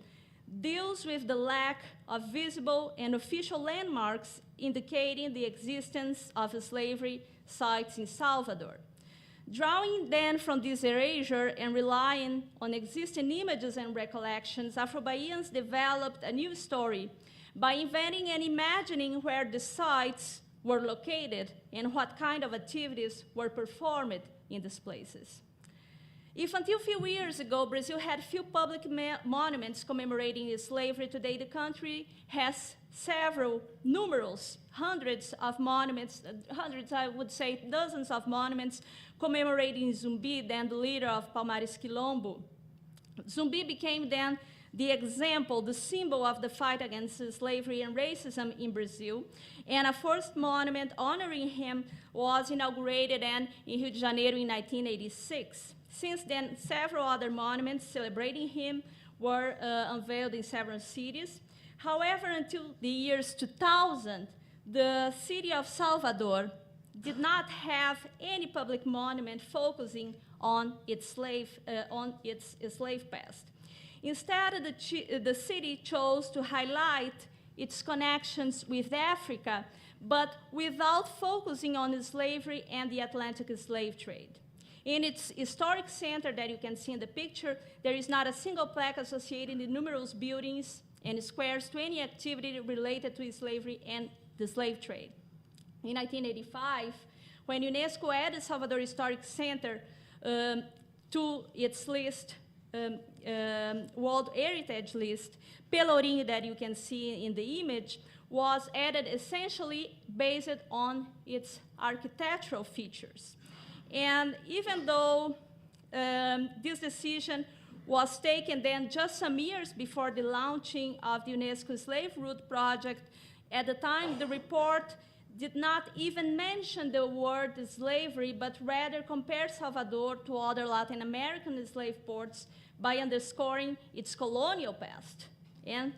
deals with the lack of visible and official landmarks indicating the existence of slavery sites in Salvador. Drawing then from this erasure and relying on existing images and recollections, Afro-Bahians developed a new story by inventing and imagining where the sites were located and what kind of activities were performed in these places. If until a few years ago, Brazil had few public monuments commemorating slavery, today the country has numerous, hundreds of monuments, hundreds, I would say dozens of monuments commemorating Zumbi, then the leader of Palmares Quilombo. Zumbi became then the example, the symbol of the fight against slavery and racism in Brazil, and a first monument honoring him was inaugurated in Rio de Janeiro in 1986. Since then, several other monuments celebrating him were unveiled in several cities. However, until the years 2000, the city of Salvador did not have any public monument focusing on its slave past. Instead, the city chose to highlight its connections with Africa, but without focusing on slavery and the Atlantic slave trade. In its historic center that you can see in the picture, there is not a single plaque associating the numerous buildings and squares to any activity related to slavery and the slave trade. In 1985, when UNESCO added Salvador Historic Center to its list, World Heritage List, Pelourinho, that you can see in the image, was added essentially based on its architectural features. And even though this decision was taken then just some years before the launching of the UNESCO Slave Route project, at the time the report did not even mention the word slavery, but rather compared Salvador to other Latin American slave ports by underscoring its colonial past and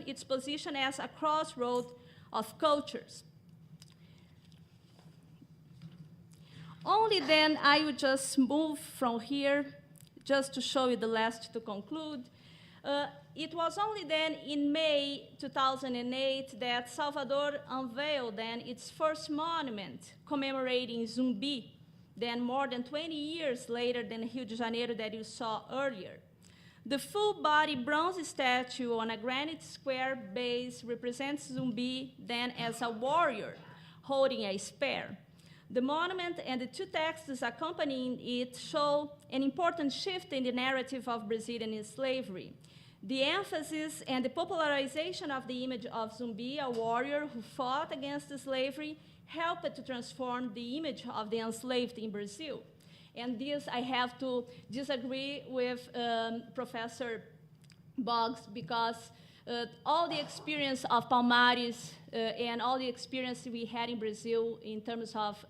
its position as a crossroad of cultures. Only then I would just move from here, just to show you the last to conclude. It was only then in May 2008 that Salvador unveiled then its first monument commemorating Zumbi, then more than 20 years later than Rio de Janeiro that you saw earlier. The full-body bronze statue on a granite square base represents Zumbi then as a warrior holding a spear. The monument and the two texts accompanying it show an important shift in the narrative of Brazilian slavery. The emphasis and the popularization of the image of Zumbi, a warrior who fought against slavery, helped to transform the image of the enslaved in Brazil. And this, I have to disagree with Professor Boggs, because all the experience of Palmares and all the experience we had in Brazil in terms of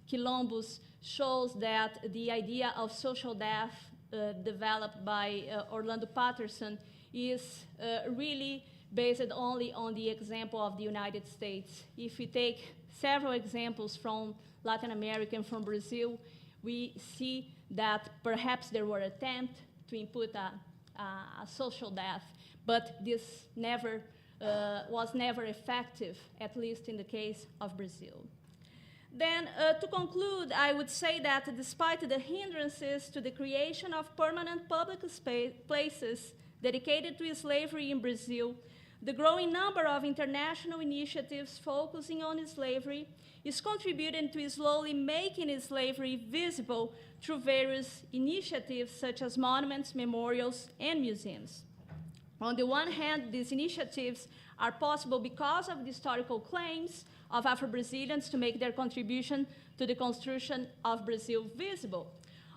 quilombos shows that the idea of social death developed by Orlando Patterson is really based only on the example of the United States. If we take several examples from Latin America and from Brazil, we see that perhaps there were attempts to input a social death, but this was never effective, at least in the case of Brazil. Then, to conclude, I would say that despite the hindrances to the creation of permanent public places dedicated to slavery in Brazil, the growing number of international initiatives focusing on slavery is contributing to slowly making slavery visible through various initiatives such as monuments, memorials, and museums. On the one hand, these initiatives are possible because of the historical claims of Afro-Brazilians to make their contribution to the construction of Brazil visible.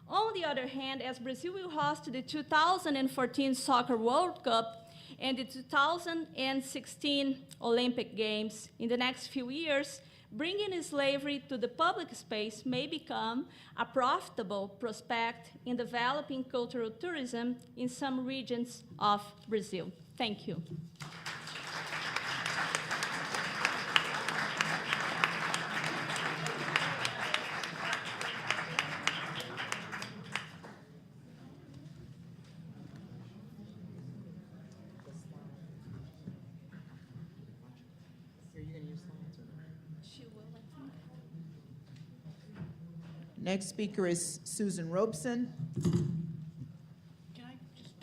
On the other hand, as Brazil will host the 2014 Soccer World Cup and the 2016 Olympic Games in the next few years, bringing slavery to the public space may become a profitable prospect in developing cultural tourism in some regions of Brazil. Thank you.
Next speaker is Susan Robeson.
Can I just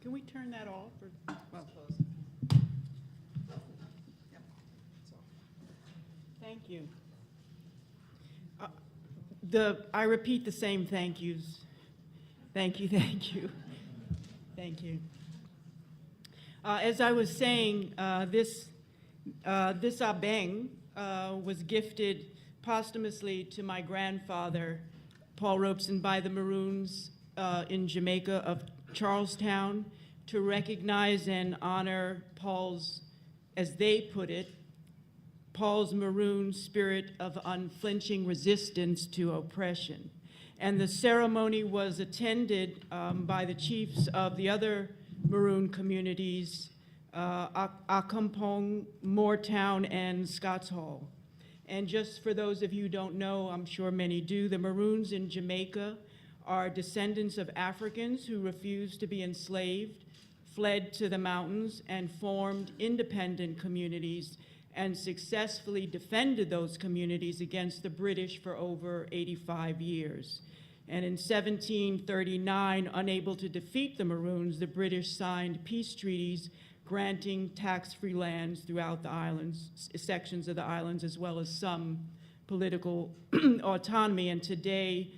can we turn that off? Or, well, thank you. I repeat the same thank yous. Thank you, thank you, thank you. As I was saying, this abeng was gifted posthumously to my grandfather, Paul Robeson, by the Maroons in Jamaica of Charlestown, to recognize and honor Paul's, as they put it, Paul's Maroon spirit of unflinching resistance to oppression. And the ceremony was attended by the chiefs of the other Maroon communities, Accompong, Moortown, and Scotts Hall. And just for those of you who don't know, I'm sure many do, the Maroons in Jamaica are descendants of Africans who refused to be enslaved, fled to the mountains, and formed independent communities and successfully defended those communities against the British for over 85 years. And in 1739, unable to defeat the Maroons, the British signed peace treaties granting tax-free lands throughout the islands, sections of the islands, as well as some political autonomy. And today,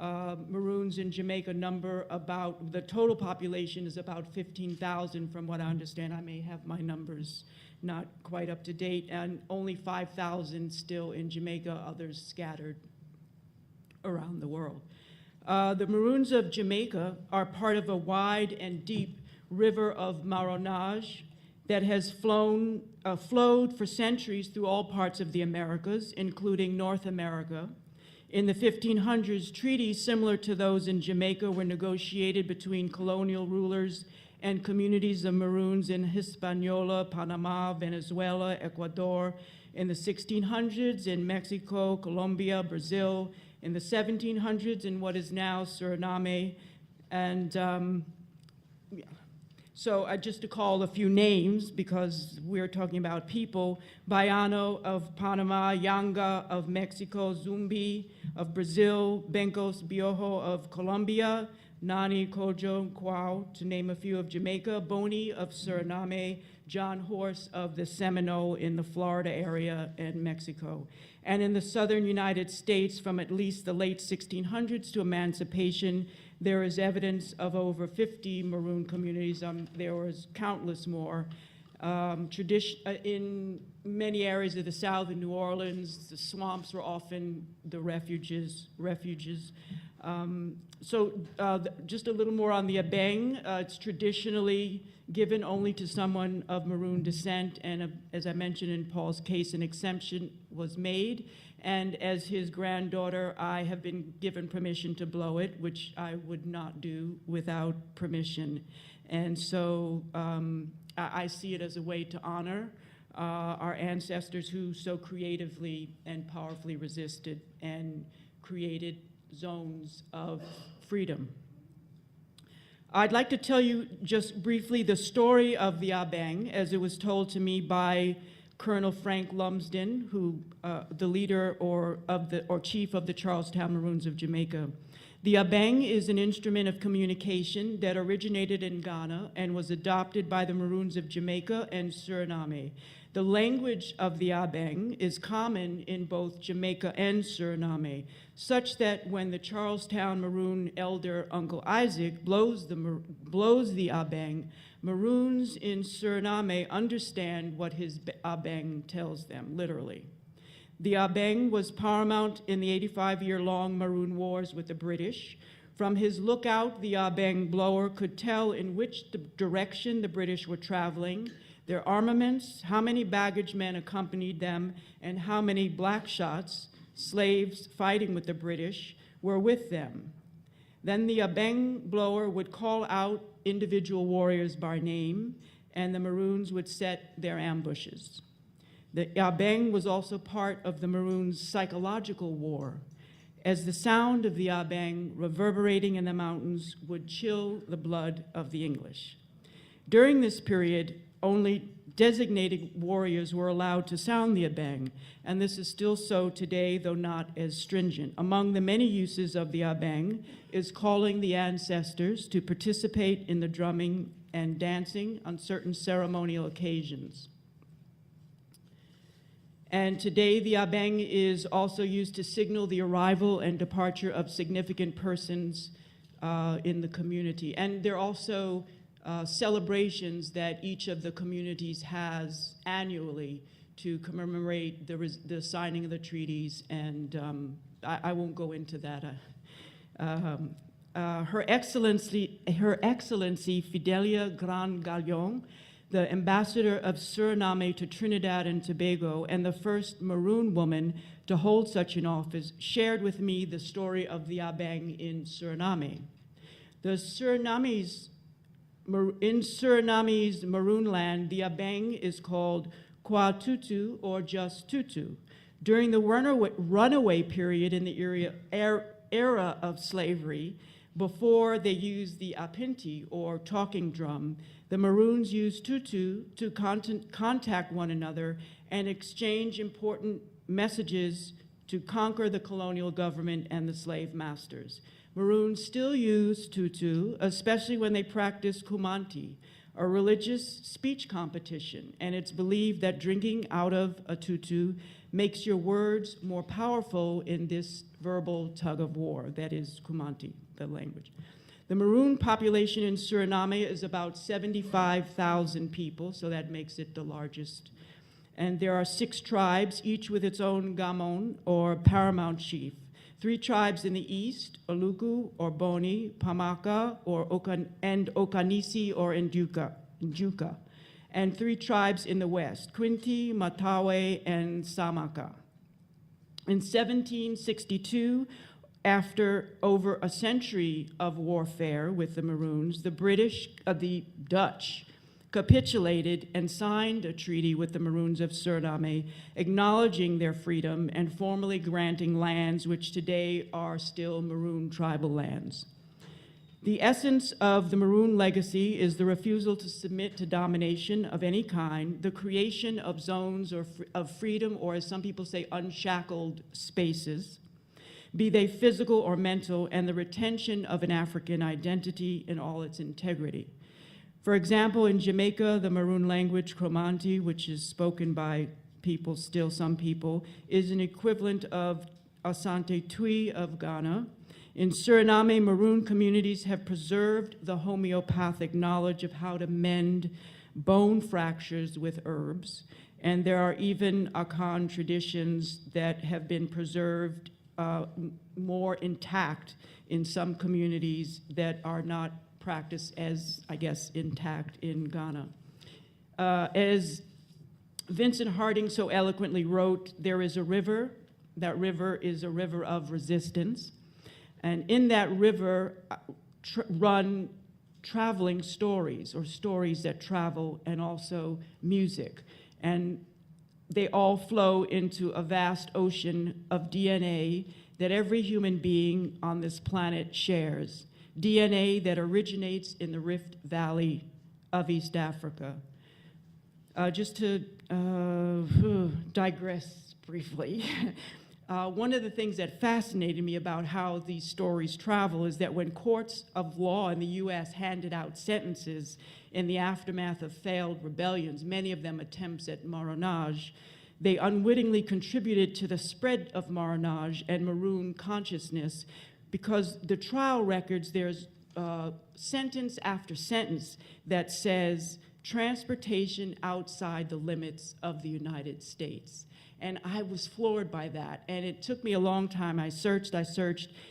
Maroons in Jamaica number about, the total population is about 15,000 from what I understand. I may have my numbers not quite up to date, and only 5,000 still in Jamaica, others scattered around the world. The Maroons of Jamaica are part of a wide and deep river of marronage that has flowed for centuries through all parts of the Americas, including North America. In the 1500s, treaties similar to those in Jamaica were negotiated between colonial rulers and communities of Maroons in Hispaniola, Panama, Venezuela, Ecuador. In the 1600s, in Mexico, Colombia, Brazil. In the 1700s, in what is now Suriname, and So just to call a few names, because we're talking about people: Baiano of Panama, Yanga of Mexico, Zumbi of Brazil, Bencos Biojo of Colombia, Nani Kojo Kwao, to name a few, of Jamaica, Boni of Suriname, John Horse of the Seminole in the Florida area and Mexico. And in the southern United States, from at least the late 1600s to emancipation, there is evidence of over 50 Maroon communities. There was countless more. In many areas of the South, in New Orleans, the swamps were often the refuges. Just a little more on the abeng. It's traditionally given only to someone of Maroon descent, and as I mentioned in Paul's case, an exemption was made. And as his granddaughter, I have been given permission to blow it, which I would not do without permission. And so I see it as a way to honor our ancestors who so creatively and powerfully resisted and created zones of freedom. I'd like to tell you just briefly the story of the abeng as it was told to me by Colonel Frank Lumsden, who the leader or chief of the Charlestown Maroons of Jamaica. The abeng is an instrument of communication that originated in Ghana and was adopted by the Maroons of Jamaica and Suriname. The language of the abeng is common in both Jamaica and Suriname, such that when the Charlestown Maroon elder Uncle Isaac blows the abeng, Maroons in Suriname understand what his abeng tells them, literally. The abeng was paramount in the 85-year-long Maroon Wars with the British. From his lookout, the abeng blower could tell in which direction the British were traveling, their armaments, how many baggage men accompanied them, and how many black shots, slaves fighting with the British, were with them. Then the abeng blower would call out individual warriors by name, and the Maroons would set their ambushes. The abeng was also part of the Maroons' psychological war, as the sound of the abeng reverberating in the mountains would chill the blood of the English. During this period, only designated warriors were allowed to sound the abeng, and this is still so today, though not as stringent. Among the many uses of the abeng is calling the ancestors to participate in the drumming and dancing on certain ceremonial occasions. And today, the abeng is also used to signal the arrival and departure of significant persons in the community. And there are also celebrations that each of the communities has annually to commemorate the signing of the treaties, and I won't go into that. Her Excellency Fidelia Gran Gallon, the ambassador of Suriname to Trinidad and Tobago and the first Maroon woman to hold such an office, shared with me the story of the abeng in Suriname. In Suriname's Maroon land, the abeng is called Kwa Tutu or just Tutu. During the runaway period in the era of slavery, before they used the apinti or talking drum, the Maroons used tutu to contact one another and exchange important messages to conquer the colonial government and the slave masters. Maroons still use tutu, especially when they practice kumanti, a religious speech competition, and it's believed that drinking out of a tutu makes your words more powerful in this verbal tug of war, that is kumanti, the language. The Maroon population in Suriname is about 75,000 people, so that makes it the largest. And there are 6 tribes, each with its own gamon, or paramount chief. 3 tribes in the east, Oluku or Boni, Pamaka and Okanisi or Njuka. And 3 tribes in the west, Quinti, Matawe, and Samaka. In 1762, after over a century of warfare with the Maroons, the Dutch capitulated and signed a treaty with the Maroons of Suriname, acknowledging their freedom and formally granting lands which today are still Maroon tribal lands. The essence of the Maroon legacy is the refusal to submit to domination of any kind, the creation of zones of freedom, or as some people say, unshackled spaces, be they physical or mental, and the retention of an African identity in all its integrity. For example, in Jamaica, the Maroon language, Cromanti, which is spoken by people, still some people, is an equivalent of Asante Twi of Ghana. In Suriname, Maroon communities have preserved the homeopathic knowledge of how to mend bone fractures with herbs, and there are even Akan traditions that have been preserved more intact in some communities that are not practiced as, I guess, intact in Ghana. As Vincent Harding so eloquently wrote, there is a river. That river is a river of resistance. And in that river run traveling stories, or stories that travel, and also music. And they all flow into a vast ocean of DNA that every human being on this planet shares. DNA that originates in the Rift Valley of East Africa. Just to digress briefly, one of the things that fascinated me about how these stories travel is that when courts of law in the US handed out sentences in the aftermath of failed rebellions, many of them attempts at marronage, they unwittingly contributed to the spread of marronage and Maroon consciousness, because the trial records, there's sentence after sentence that says transportation outside the limits of the United States. And I was floored by that. And it took me a long time. I searched,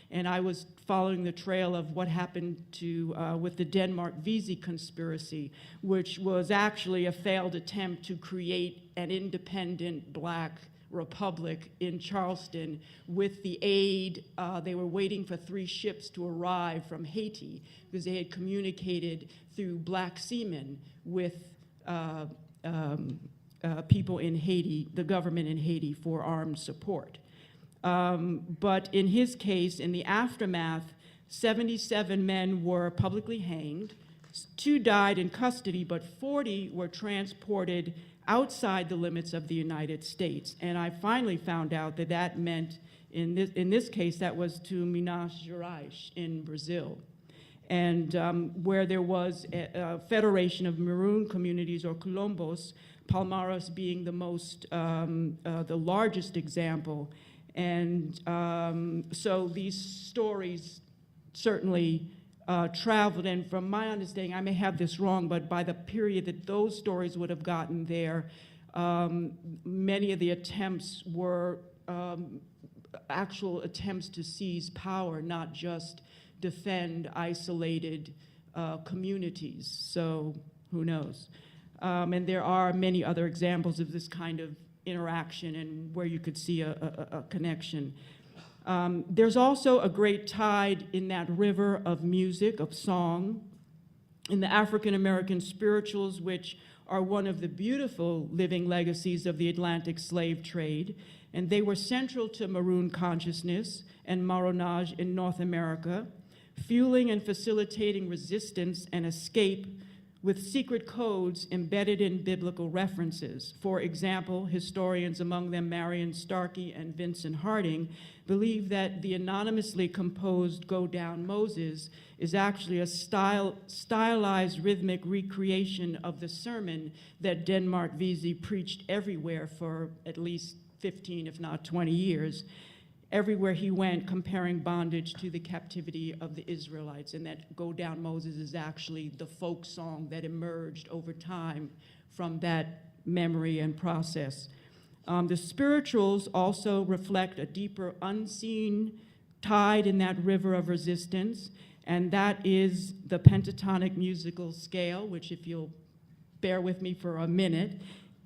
and I was following the trail of what happened to with the Denmark-Vesey conspiracy, which was actually a failed attempt to create an independent Black republic in Charleston with the aid. They were waiting for 3 ships to arrive from Haiti because they had communicated through Black seamen with people in Haiti, the government in Haiti, for armed support. But in his case, in the aftermath, 77 men were publicly hanged, 2 died in custody, but 40 were transported outside the limits of the United States. And I finally found out that that meant, in this case, that was to Minas Gerais in Brazil. And where there was a federation of Maroon communities, or Quilombos, Palmares being the most, the largest example. And so these stories certainly traveled, and from my understanding, I may have this wrong, but by the period that those stories would have gotten there, many of the attempts were actual attempts to seize power, not just defend isolated communities. So who knows? And there are many other examples of this kind of interaction and where you could see a connection. There's also a great tide in that river of music, of song, in the African-American spirituals, which are one of the beautiful living legacies of the Atlantic slave trade. And they were central to Maroon consciousness and marronage in North America, fueling and facilitating resistance and escape with secret codes embedded in biblical references. For example, historians, among them Marion Starkey and Vincent Harding, believe that the anonymously composed Go Down Moses is actually a stylized rhythmic recreation of the sermon that Denmark-Vesey preached everywhere for at least 15, if not 20 years. Everywhere he went, comparing bondage to the captivity of the Israelites, and that Go Down Moses is actually the folk song that emerged over time from that memory and process. The spirituals also reflect a deeper unseen tide in that river of resistance, and that is the pentatonic musical scale, which, if you'll bear with me for a minute,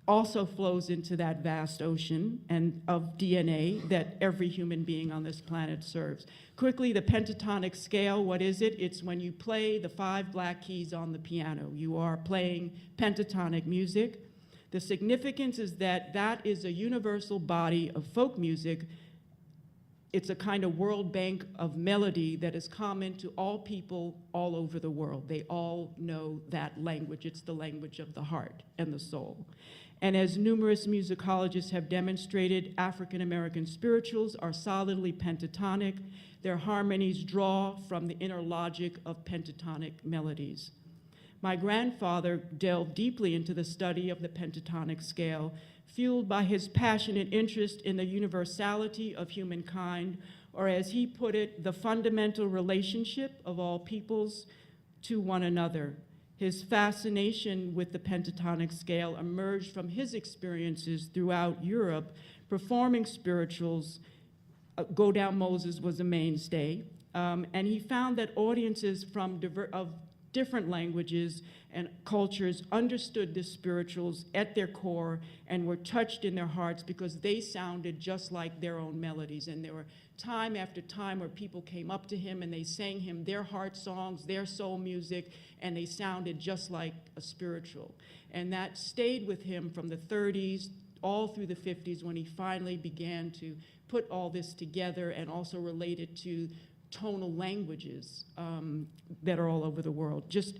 also flows into that vast ocean and of DNA that every human being on this planet serves. Quickly, the pentatonic scale, what is it? It's when you play the 5 black keys on the piano. You are playing pentatonic music. The significance is that that is a universal body of folk music it's a kind of world bank of melody that is common to all people all over the world. They all know that language. It's the language of the heart and the soul. And as numerous musicologists have demonstrated, African American spirituals are solidly pentatonic. Their harmonies draw from the inner logic of pentatonic melodies. My grandfather delved deeply into the study of the pentatonic scale, fueled by his passionate interest in the universality of humankind, or as he put it, the fundamental relationship of all peoples to one another. His fascination with the pentatonic scale emerged from his experiences throughout Europe, performing spirituals. Go Down Moses was a mainstay, and he found that audiences of different languages and cultures understood the spirituals at their core and were touched in their hearts because they sounded just like their own melodies. And there were time after time where people came up to him and they sang him their heart songs, their soul music, and they sounded just like a spiritual. And that stayed with him from the 30s all through the 50s when he finally began to put all this together and also relate it to tonal languages that are all over the world. Just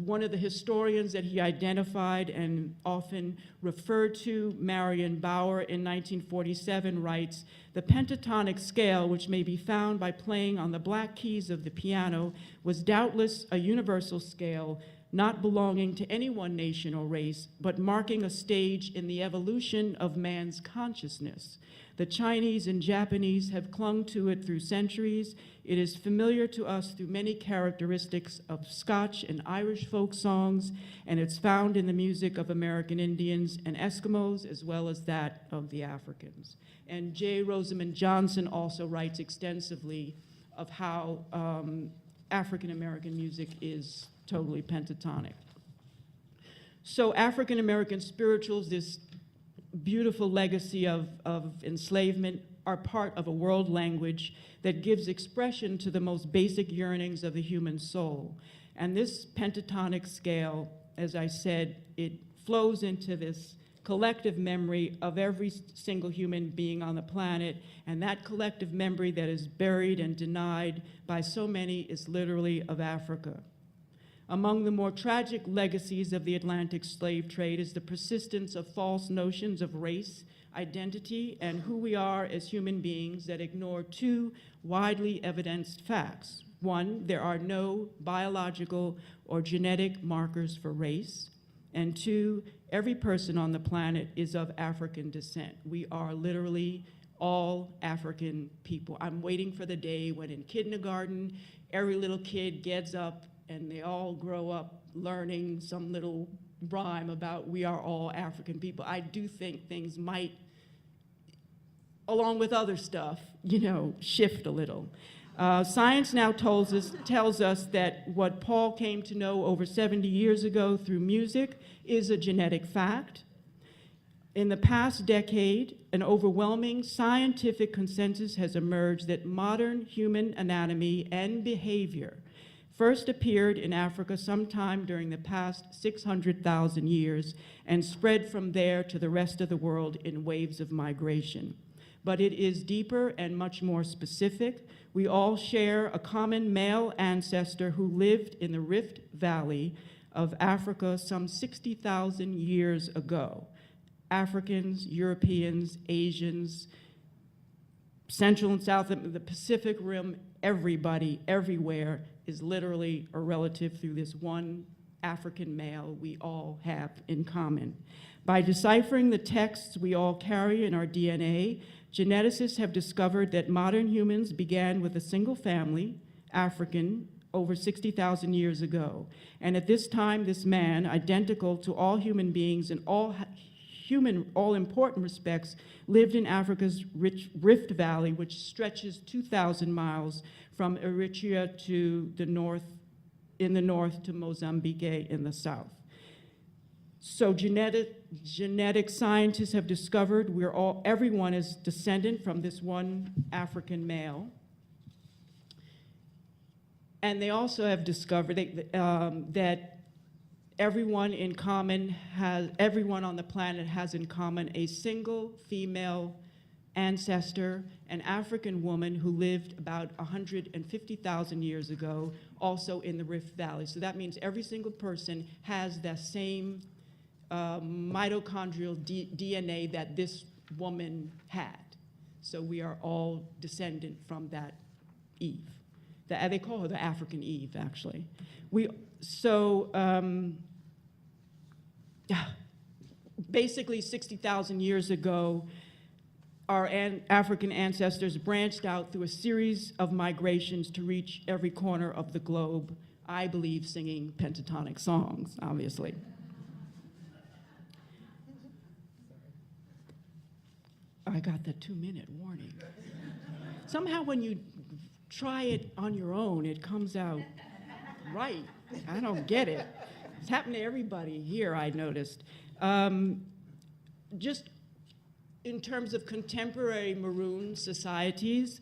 one of the historians that he identified and often referred to, Marion Bauer, in 1947 writes, "The pentatonic scale, which may be found by playing on the black keys of the piano, was doubtless a universal scale, not belonging to any one nation or race, but marking a stage in the evolution of man's consciousness. The Chinese and Japanese have clung to it through centuries. It is familiar to us through many characteristics of Scotch and Irish folk songs, and it's found in the music of American Indians and Eskimos, as well as that of the Africans." And J. Rosamond Johnson also writes extensively of how African American music is totally pentatonic. So African American spirituals, this beautiful legacy of enslavement, are part of a world language that gives expression to the most basic yearnings of the human soul. And this pentatonic scale, as I said, it flows into this collective memory of every single human being on the planet, and that collective memory that is buried and denied by so many is literally of Africa. Among the more tragic legacies of the Atlantic slave trade is the persistence of false notions of race, identity, and who we are as human beings that ignore two widely evidenced facts. One, there are no biological or genetic markers for race. And two, every person on the planet is of African descent. We are literally all African people. I'm waiting for the day when in kindergarten, every little kid gets up and they all grow up learning some little rhyme about we are all African people. I do think things might, along with other stuff, shift a little. Science now tells us that what Paul came to know over 70 years ago through music is a genetic fact. In the past decade, an overwhelming scientific consensus has emerged that modern human anatomy and behavior first appeared in Africa sometime during the past 600,000 years and spread from there to the rest of the world in waves of migration. But it is deeper and much more specific. We all share a common male ancestor who lived in the Rift Valley of Africa some 60,000 years ago. Africans, Europeans, Asians, Central and South, the Pacific Rim, everybody, everywhere is literally a relative through this one African male we all have in common. By deciphering the texts we all carry in our DNA, geneticists have discovered that modern humans began with a single family, African, over 60,000 years ago. And at this time, this man, identical to all human beings in all important respects, lived in Africa's rich Rift Valley, which stretches 2,000 miles from Eritrea to the north, in the north to Mozambique in the south. So genetic scientists have discovered everyone is descendant from this one African male. And they also have discovered that everyone on the planet has in common a single female ancestor, an African woman who lived about 150,000 years ago, also in the Rift Valley. So that means every single person has the same mitochondrial DNA that this woman had. So we are all descendant from that Eve. They call her the African Eve, actually. Basically 60,000 years ago, our African ancestors branched out through a series of migrations to reach every corner of the globe, I believe singing pentatonic songs, obviously. I got the 2-minute warning. Somehow when you try it on your own, it comes out right. I don't get it. It's happened to everybody here, I noticed. Just in terms of contemporary Maroon societies,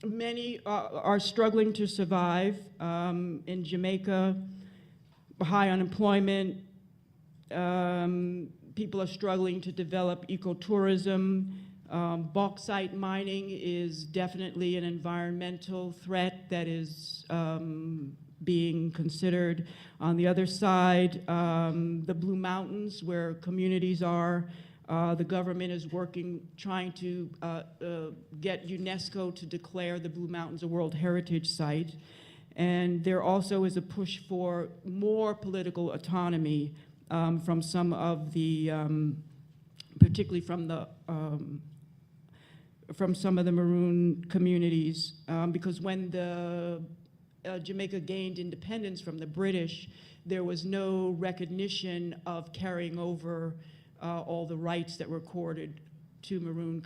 many are struggling to survive. In Jamaica, high unemployment, people are struggling to develop ecotourism. Bauxite mining is definitely an environmental threat that is being considered. On the other side, the Blue Mountains, where communities are, the government is trying to get UNESCO to declare the Blue Mountains a World Heritage Site. And there also is a push for more political autonomy from some of the, particularly from some of the Maroon communities, because when the Jamaica gained independence from the British, there was no recognition of carrying over all the rights that were accorded to Maroon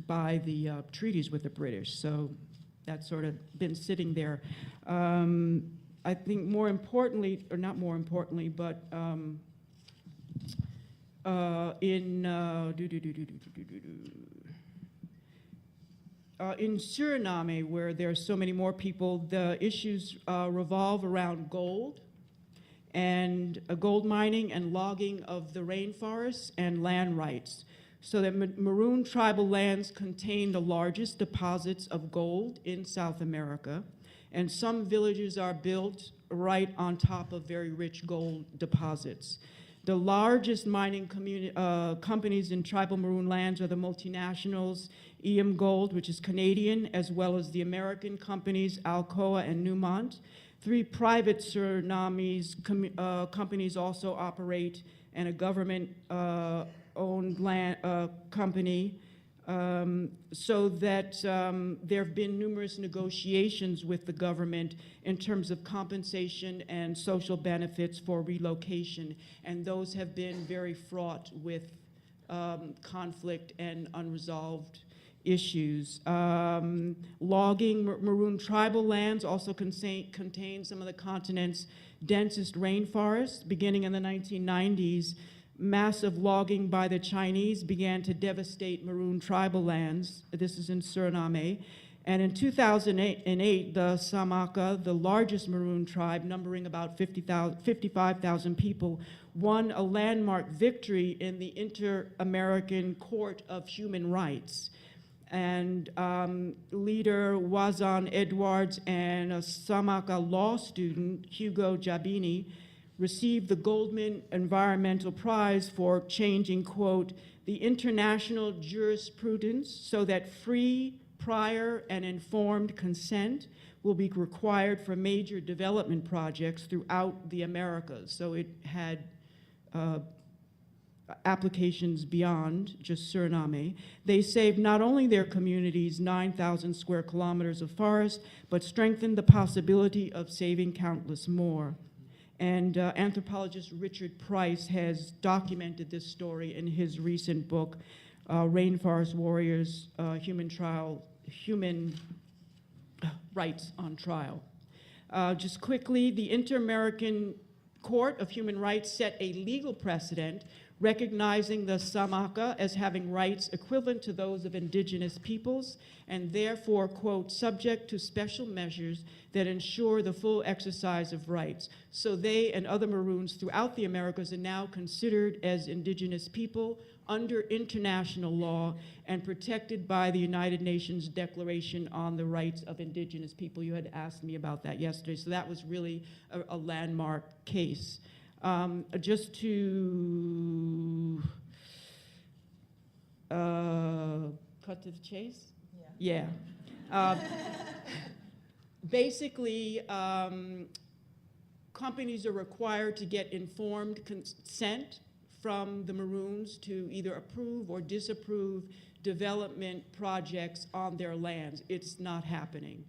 by the treaties with the British. So that's sort of been sitting there. I think more importantly, or not more importantly, but in Suriname, where there are so many more people, the issues revolve around gold and gold mining and logging of the rainforests and land rights. So that Maroon tribal lands contain the largest deposits of gold in South America, and some villages are built right on top of very rich gold deposits. The largest mining companies in tribal Maroon lands are the multinationals, Gold, which is Canadian, as well as the American companies, Alcoa and Newmont. 3 private Surinamese companies also operate, and a government-owned company, so that there have been numerous negotiations with the government in terms of compensation and social benefits for relocation, and those have been very fraught with conflict and unresolved issues. Logging Maroon tribal lands also contain some of the continent's densest rainforests. Beginning in the 1990s, massive logging by the Chinese began to devastate Maroon tribal lands. This is in Suriname. And in 2008, the Samaka, the largest Maroon tribe, numbering about 55,000 people, won a landmark victory in the Inter-American Court of Human Rights. And leader Wazan Edwards and a Samaka law student, Hugo Jabini, received the Goldman Environmental Prize for changing, quote, the international jurisprudence so that free, prior, and informed consent will be required for major development projects throughout the Americas. So it had applications beyond just Suriname. They saved not only their communities 9,000 square kilometers of forest, but strengthened the possibility of saving countless more. And anthropologist Richard Price has documented this story in his recent book, Rainforest Warriors, Human Rights on Trial. Just quickly, the Inter-American Court of Human Rights set a legal precedent recognizing the Samaka as having rights equivalent to those of indigenous peoples, and therefore, quote, subject to special measures that ensure the full exercise of rights. So they and other Maroons throughout the Americas are now considered as indigenous people under international law and protected by the United Nations Declaration on the Rights of Indigenous People. You had asked me about that yesterday, so that was really a landmark case. Just to cut to the chase? Yeah. Basically, companies are required to get informed consent from the Maroons to either approve or disapprove development projects on their lands. It's not happening.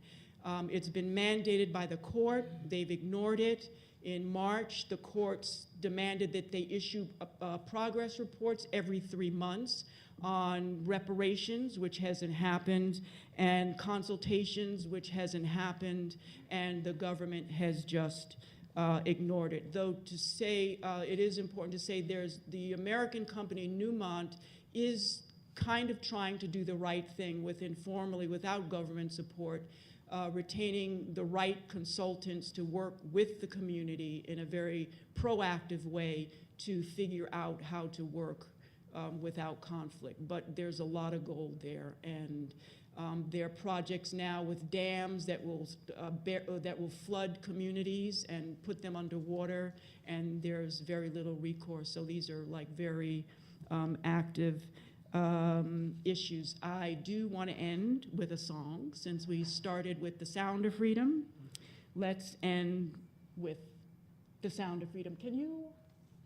It's been mandated by the court. They've ignored it. In March, the courts demanded that they issue progress reports every 3 months on reparations, which hasn't happened, and consultations, which hasn't happened, and the government has just ignored it. Though to say, it is important to say there's the American company Newmont is kind of trying to do the right thing with informally, without government support, retaining the right consultants to work with the community in a very proactive way to figure out how to work without conflict. But there's a lot of gold there, and there are projects now with dams that will flood communities and put them underwater, and there's very little recourse. So these are like very active issues. I do want to end with a song, since we started with The Sound of Freedom. Let's end with The Sound of Freedom. Can you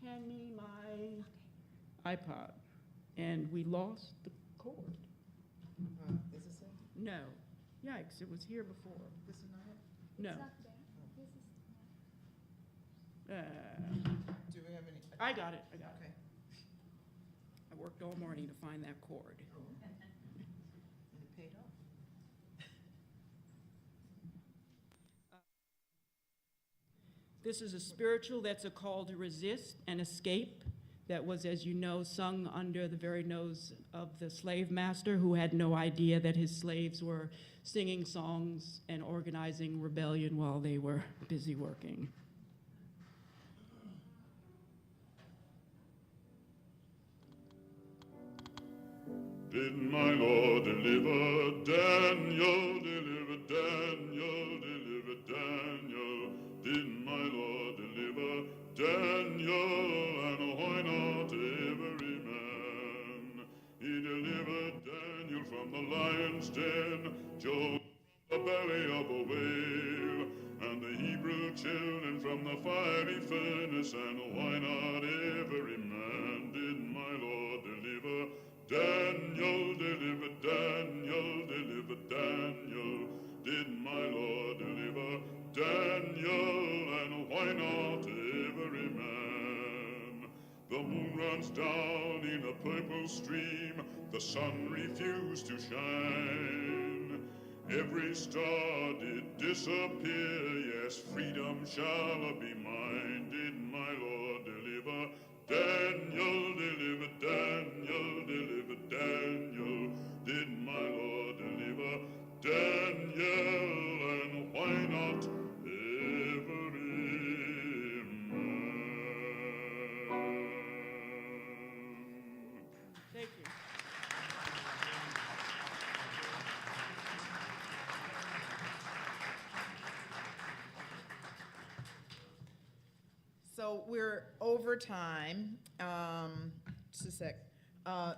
hand me my iPod? And we lost the cord.
Is this it?
No. Yikes, it was here before.
This is not it?
No.
Do we have any?
I got it. I got
Okay.
it. I worked all morning to find that cord.
And it paid off.
This is a spiritual that's a call to resist and escape, that was, as you know, sung under the very nose of the slave master, who had no idea that his slaves were singing songs and organizing rebellion while they were busy working.
Did my Lord deliver Daniel, deliver Daniel, deliver Daniel? Did my Lord deliver Daniel, and why not every man? He delivered Daniel from the lion's den, Job from the belly of a whale, and the Hebrew children from the fiery furnace, and why not every man? Did my Lord deliver Daniel, deliver Daniel, deliver Daniel? Did my Lord deliver Daniel, and why not every man? The moon runs down in a purple stream, the sun refused to shine. Every star did disappear, yes, freedom shall be mine. Did my Lord deliver Daniel, deliver Daniel, deliver Daniel? Did my Lord deliver Daniel, and why not every man?
Thank you.
So we're over time. Just a sec.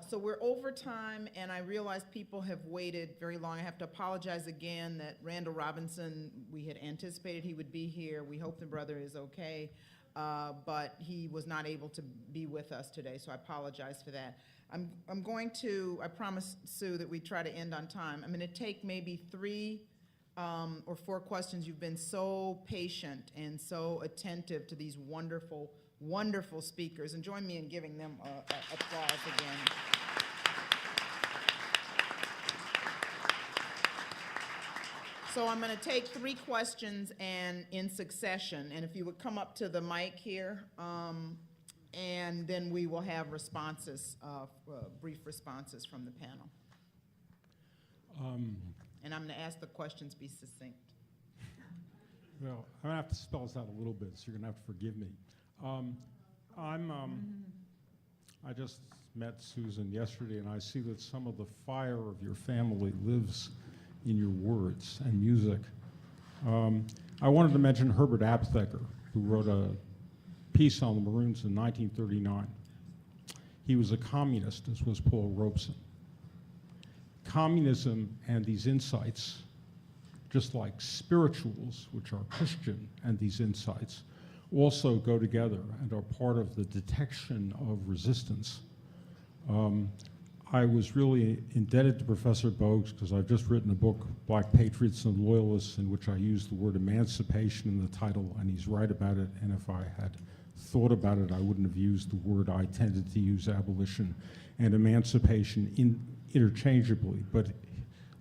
So we're over time, and I realize people have waited very long. I have to apologize again that Randall Robinson, we had anticipated he would be here. We hope the brother is okay, but he was not able to be with us today, so I apologize for that. I'm going to, I promised Sue that we'd try to end on time. I'm going to take maybe 3 or 4 questions. You've been so patient and so attentive to these wonderful, wonderful speakers, and join me in giving them applause again. So I'm going to take 3 questions and in succession, and if you would come up to the mic here, and then we will have responses, brief responses from the panel. And I'm going to ask the questions be succinct.
Well, I'm going to have to spell this out a little bit, so you're going to have to forgive me. I just met Susan yesterday, and I see that some of the fire of your family lives in your words and music. I wanted to mention Herbert Aptheker, who wrote a piece on the Maroons in 1939. He was a communist, as was Paul Robeson. Communism and these insights, just like spirituals, which are Christian, and these insights, also go together and are part of the detection of resistance. I was really indebted to Professor Bogues because I've just written a book, Black Patriots and Loyalists, in which I use the word emancipation in the title, and he's right about it, and if I had thought about it, I wouldn't have used the word. I tended to use abolition and emancipation interchangeably, but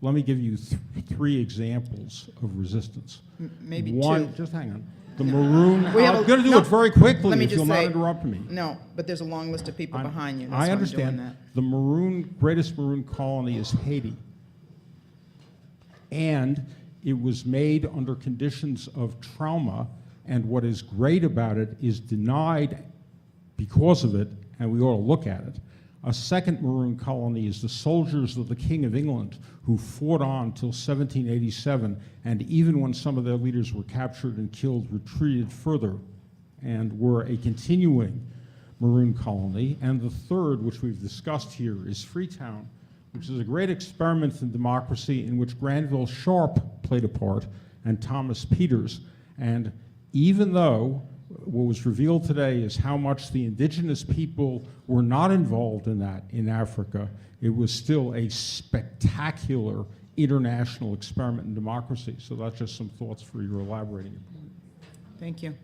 let me give you three examples of resistance.
Maybe
One,
two.
just hang on. The maroon,
We have
I'm going to do it very quickly
let me
if
just
you'll
say,
not interrupt me.
No, but there's a long list of people behind you. That's
I
why I'm
understand.
doing that.
The greatest maroon colony is Haiti. And it was made under conditions of trauma, and what is great about it is denied because of it, and we ought to look at it. A second maroon colony is the soldiers of the King of England, who fought on till 1787, and even when some of their leaders were captured and killed, retreated further and were a continuing maroon colony. And the third, which we've discussed here, is Freetown, which is a great experiment in democracy in which Granville Sharp played a part and Thomas Peters. And even though what was revealed today is how much the indigenous people were not involved in that in Africa, it was still a spectacular international experiment in democracy. So that's just some thoughts for your elaborating.
Thank you.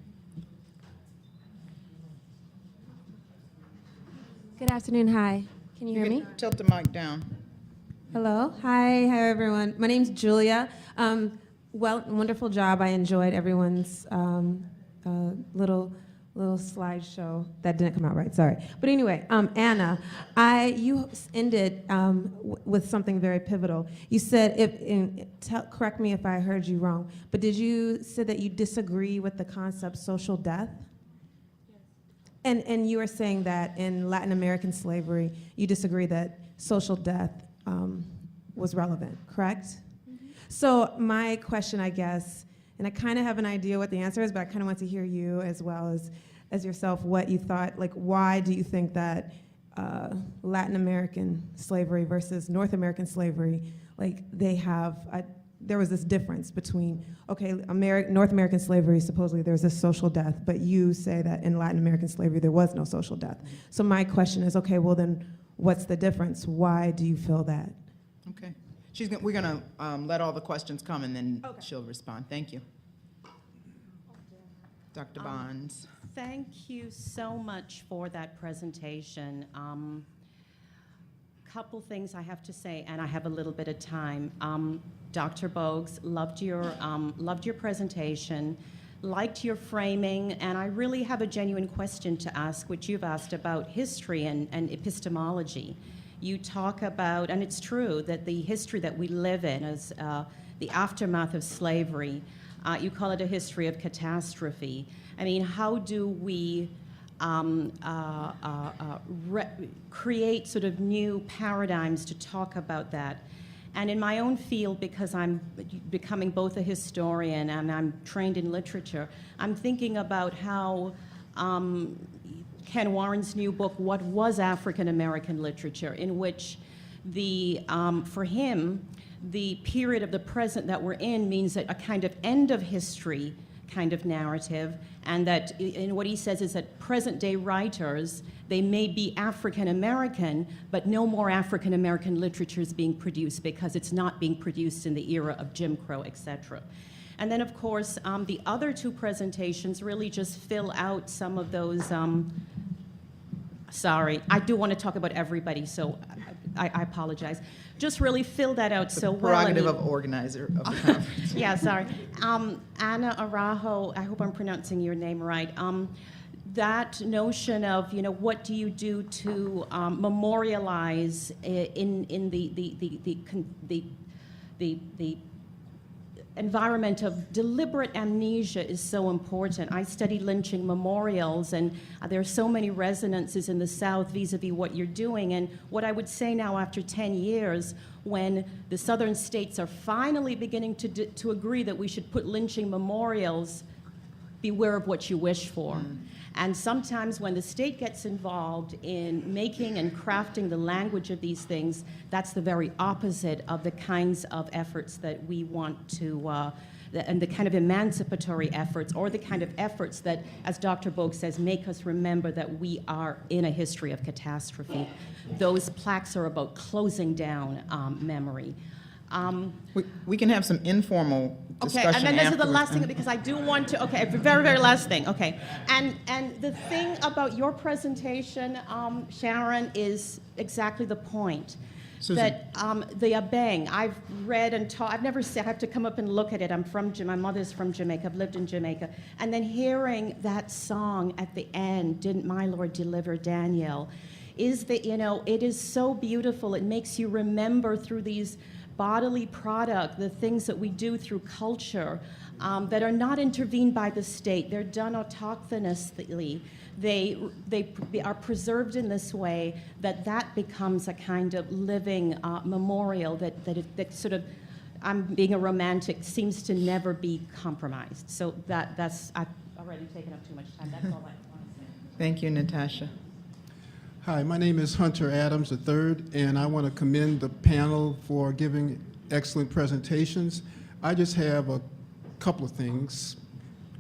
Good afternoon. Hi. Can you hear me?
Tilt the mic down.
Hello. Hi. Hi, everyone. My name's Julia. Wonderful job. I enjoyed everyone's little slideshow. That didn't come out right. Sorry. But anyway, Anna, you ended with something very pivotal. You said, correct me if I heard you wrong, but did you say that you disagree with the concept social death? And you were saying that in Latin American slavery, you disagree that social death was relevant, correct? Mm-hmm. So my question, I guess, and I kind of have an idea what the answer is, but I kind of want to hear you as well as yourself, what you thought, like why do you think that Latin American slavery versus North American slavery, like there was this difference between, okay, North American slavery, supposedly there's a social death, but you say that in Latin American slavery there was no social death. So my question is, okay, well then what's the difference? Why do you feel that?
Okay. We're going to let all the questions come and then she'll respond. Thank you. Dr. Bonds.
Thank you so much for that presentation. Couple things I have to say, and I have a little bit of time. Dr. Bogues, loved your presentation, liked your framing, and I really have a genuine question to ask, which you've asked about history and epistemology. You talk about, and it's true, that the history that we live in is the aftermath of slavery. You call it a history of catastrophe. I mean, how do we create sort of new paradigms to talk about that? And in my own field, because I'm becoming both a historian and I'm trained in literature, I'm thinking about how Ken Warren's new book, What Was African American Literature, in which for him, the period of the present that we're in means that a kind of end of history kind of narrative, and that what he says is that present-day writers, they may be African-American, but no more African-American literature is being produced because it's not being produced in the era of Jim Crow, etc. And then, of course, the other two presentations really just fill out some of those, sorry, I do want to talk about everybody, so I apologize. Just really fill that out so well.
Prerogative of organizer of the conference.
Yeah, sorry. Ana Araujo, I hope I'm pronouncing your name right. that notion of, you know, what do you do to memorialize in the environment of deliberate amnesia is so important. I study lynching memorials, and there are so many resonances in the South vis-a-vis what you're doing. And what I would say now, after 10 years, when the southern states are finally beginning to agree that we should put lynching memorials, beware of what you wish for. And sometimes when the state gets involved in making and crafting the language of these things, that's the very opposite of the kinds of efforts that we want to, and the kind of emancipatory efforts, or the kind of efforts that, as Dr. Bogue says, make us remember that we are in a history of catastrophe. Those plaques are about closing down memory.
We can have some informal discussion.
Okay, and then this is the
afterwards.
last thing, because I do want to, okay, very, very last thing, okay. And the thing about your presentation, Sharon, is exactly the point.
Susan.
That the Abeng, I've read and taught, I've never seen, I have to come up and look at it. My mother's from Jamaica, I've lived in Jamaica. And then hearing that song at the end, Didn't My Lord Deliver Daniel, is that, you know, it is so beautiful. It makes you remember through these bodily product, the things that we do through culture that are not intervened by the state. They're done autochthonously. They are preserved in this way that becomes a kind of living memorial that sort of, I'm being a romantic, seems to never be compromised. So that's, I've already taken up too much time. That's all I want to say.
Thank you, Natasha.
Hi, my name is Hunter Adams III, and I want to commend the panel for giving excellent presentations. I just have a couple of things.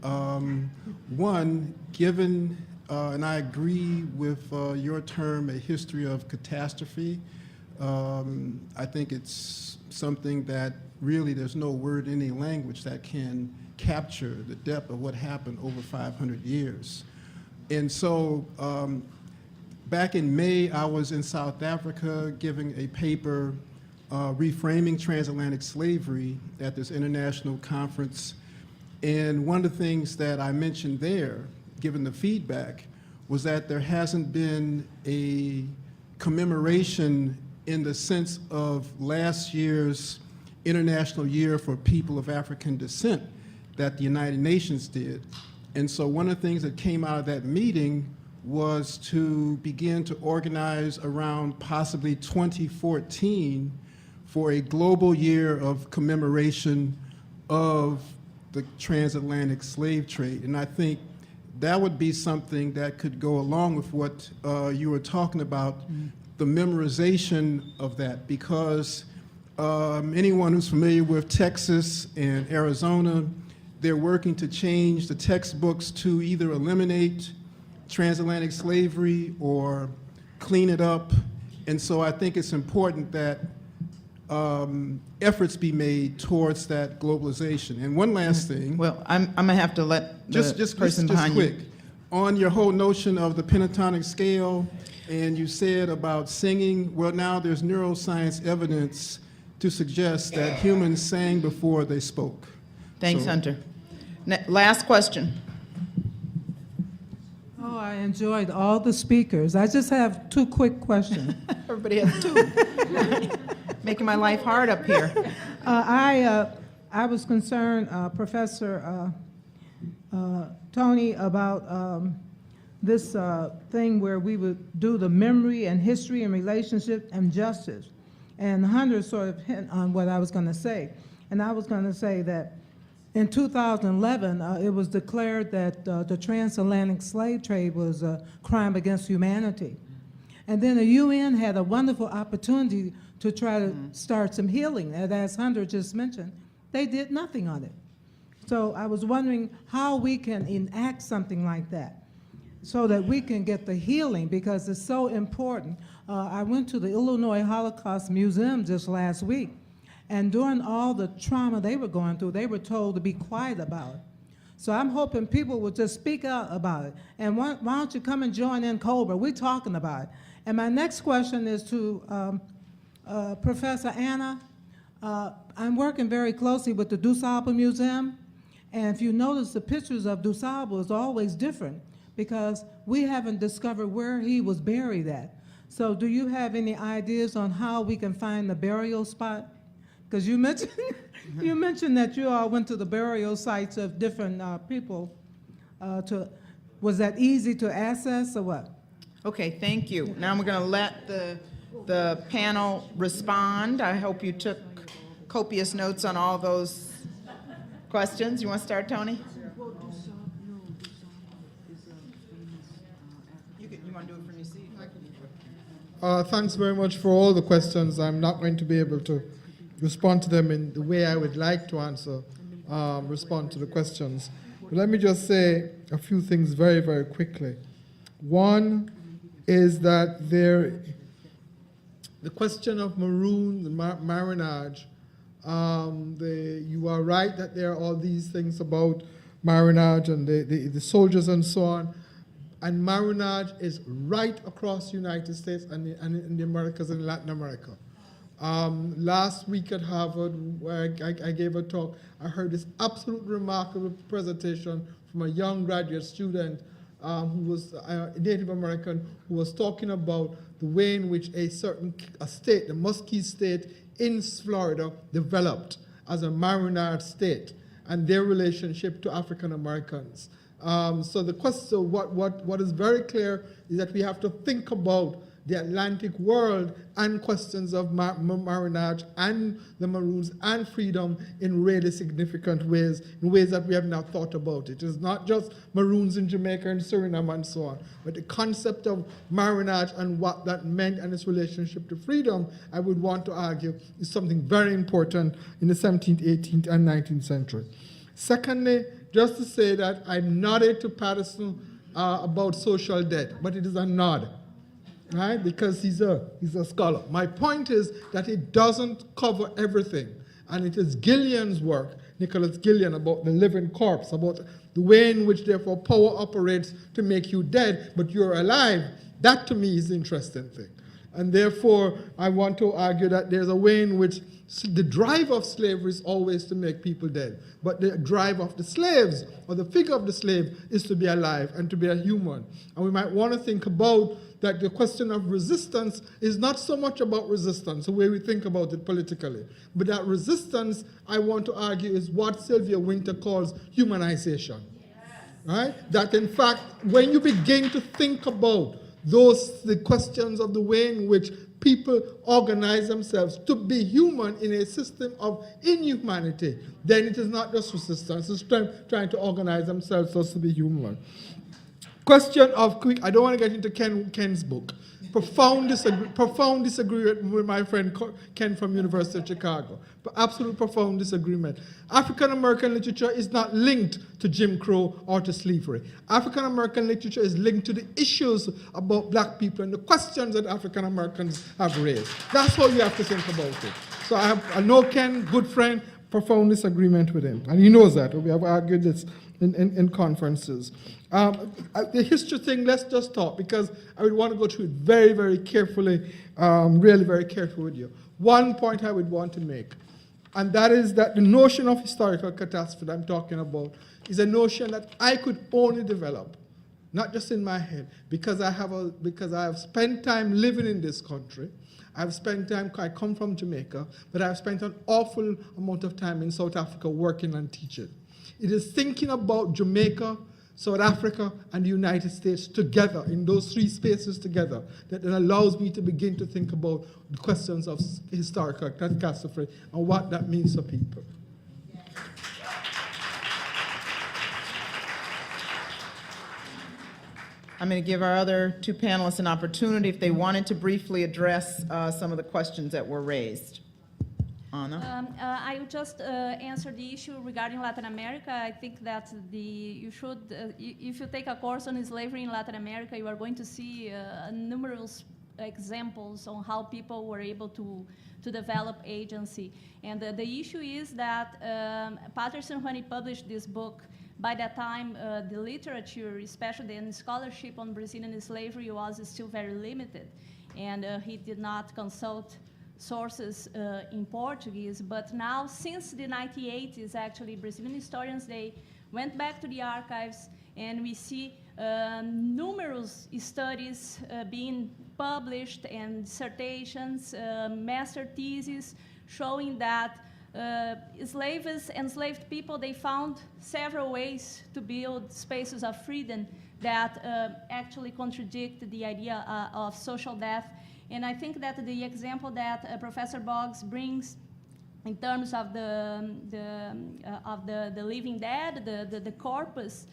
One, given, and I agree with your term, a history of catastrophe, I think it's something that really there's no word in any language that can capture the depth of what happened over 500 years. And so, back in May, I was in South Africa giving a paper, Reframing Transatlantic Slavery, at this international conference. And one of the things that I mentioned there, given the feedback, was that there hasn't been a commemoration in the sense of last year's International Year for People of African Descent that the United Nations did. And so one of the things that came out of that meeting was to begin to organize around possibly 2014 for a global year of commemoration of the transatlantic slave trade. And I think that would be something that could go along with what you were talking about, the memorization of that, because anyone who's familiar with Texas and Arizona, they're working to change the textbooks to either eliminate transatlantic slavery or clean it up. And so I think it's important that efforts be made towards that globalization. And one last thing.
Well, I'm gonna have to let the person behind you.
On your whole notion of the pentatonic scale, and you said about singing, well, now there's neuroscience evidence to suggest that humans sang before they spoke.
Thanks, Hunter. Last question.
Oh, I enjoyed all the speakers. I just have two quick questions.
Everybody has two. Making my life hard up here.
I was concerned, Professor Tony, about this thing where we would do the memory and history and relationship and justice. And Hunter sort of hit on what I was going to say. And I was going to say that in 2011, it was declared that the transatlantic slave trade was a crime against humanity. And then the UN had a wonderful opportunity to try to start some healing. And as Hunter just mentioned, they did nothing on it. So I was wondering how we can enact something like that so that we can get the healing, because it's so important. I went to the Illinois Holocaust Museum just last week, and during all the trauma they were going through, they were told to be quiet about it. So I'm hoping people will just speak out about it. And why don't you come and join in Cobra? We're talking about it. And my next question is to Professor Anna. I'm working very closely with the DuSable Museum. And if you notice, the pictures of DuSable is always different because we haven't discovered where he was buried at. So do you have any ideas on how we can find the burial spot? Because you mentioned, you mentioned that you all went to the burial sites of different people. Was that easy to access or what?
Okay, thank you. Now we're going to let the panel respond. I hope you took copious notes on all those questions. You want to start, Tony? You want to do it from your seat?
Thanks very much for all the questions. I'm not going to be able to respond to them in the way I would like to respond to the questions. But let me just say a few things very, very quickly. One is that the question of maroon, the marinage, you are right that there are all these things about marinage and the soldiers and so on. And marinage is right across the United States and in the Americas and Latin America. Last week at Harvard, where I gave a talk, I heard this absolutely remarkable presentation from a young graduate student who was a Native American, who was talking about the way in which a state, the Muskie State in Florida, developed as a marinade state and their relationship to African Americans. So the question, what is very clear is that we have to think about the Atlantic world and questions of marinage and the Maroons and freedom in really significant ways, in ways that we have not thought about. It is not just Maroons in Jamaica and Suriname and so on, but the concept of marinage and what that meant and its relationship to freedom, I would want to argue, is something very important in the 17th, 18th, and 19th century. Secondly, just to say that I nodded to Patterson about social debt, but it is a nod. Right? Because he's a scholar. My point is that it doesn't cover everything. And it is Gillian's work, Nicholas Gillian, about the living corpse, about the way in which, therefore, power operates to make you dead, but you're alive. That, to me, is the interesting thing. And therefore, I want to argue that there's a way in which the drive of slavery is always to make people dead. But the drive of the slaves, or the figure of the slave, is to be alive and to be a human. And we might want to think about that the question of resistance is not so much about resistance, the way we think about it politically, but that resistance, I want to argue, is what Sylvia Wynter calls humanization. Right? That in fact, when you begin to think about the questions of the way in which people organize themselves to be human in a system of inhumanity, then it is not just resistance, it's trying to organize themselves so as to be human. Question of quick, I don't want to get into Ken's book. Profound disagreement with my friend Ken from University of Chicago. But absolute profound disagreement. African American literature is not linked to Jim Crow or to slavery. African American literature is linked to the issues about black people and the questions that African Americans have raised. That's how you have to think about it. So I know Ken, good friend, profound disagreement with him. And he knows that. We have argued this in conferences. The history thing, let's just talk, because I would want to go through it very, very carefully, really very careful with you. One point I would want to make, and that is that the notion of historical catastrophe that I'm talking about is a notion that I could only develop, not just in my head, because I have spent time living in this country. I've spent time, I come from Jamaica, but I've spent an awful amount of time in South Africa working and teaching. It is thinking about Jamaica, South Africa, and the United States together, in those three spaces together, that allows me to begin to think about the questions of historical catastrophe and what that means for people.
I'm going to give our other two panelists an opportunity if they wanted to briefly address some of the questions that were raised. Anna?
I will just answer the issue regarding Latin America. I think that you should, if you take a course on slavery in Latin America, you are going to see numerous examples on how people were able to develop agency. And the issue is that Patterson, when he published this book, by that time, the literature, especially the scholarship on Brazilian slavery, was still very limited. And he did not consult sources in Portuguese, but now, since the 1980s, actually, Brazilian historians, they went back to the archives, and we see numerous studies being published and dissertations, master theses, showing that slaves, enslaved people, they found several ways to build spaces of freedom that actually contradict the idea of social death. And I think that the example that Professor Boggs brings in terms of the living dead, the corpus,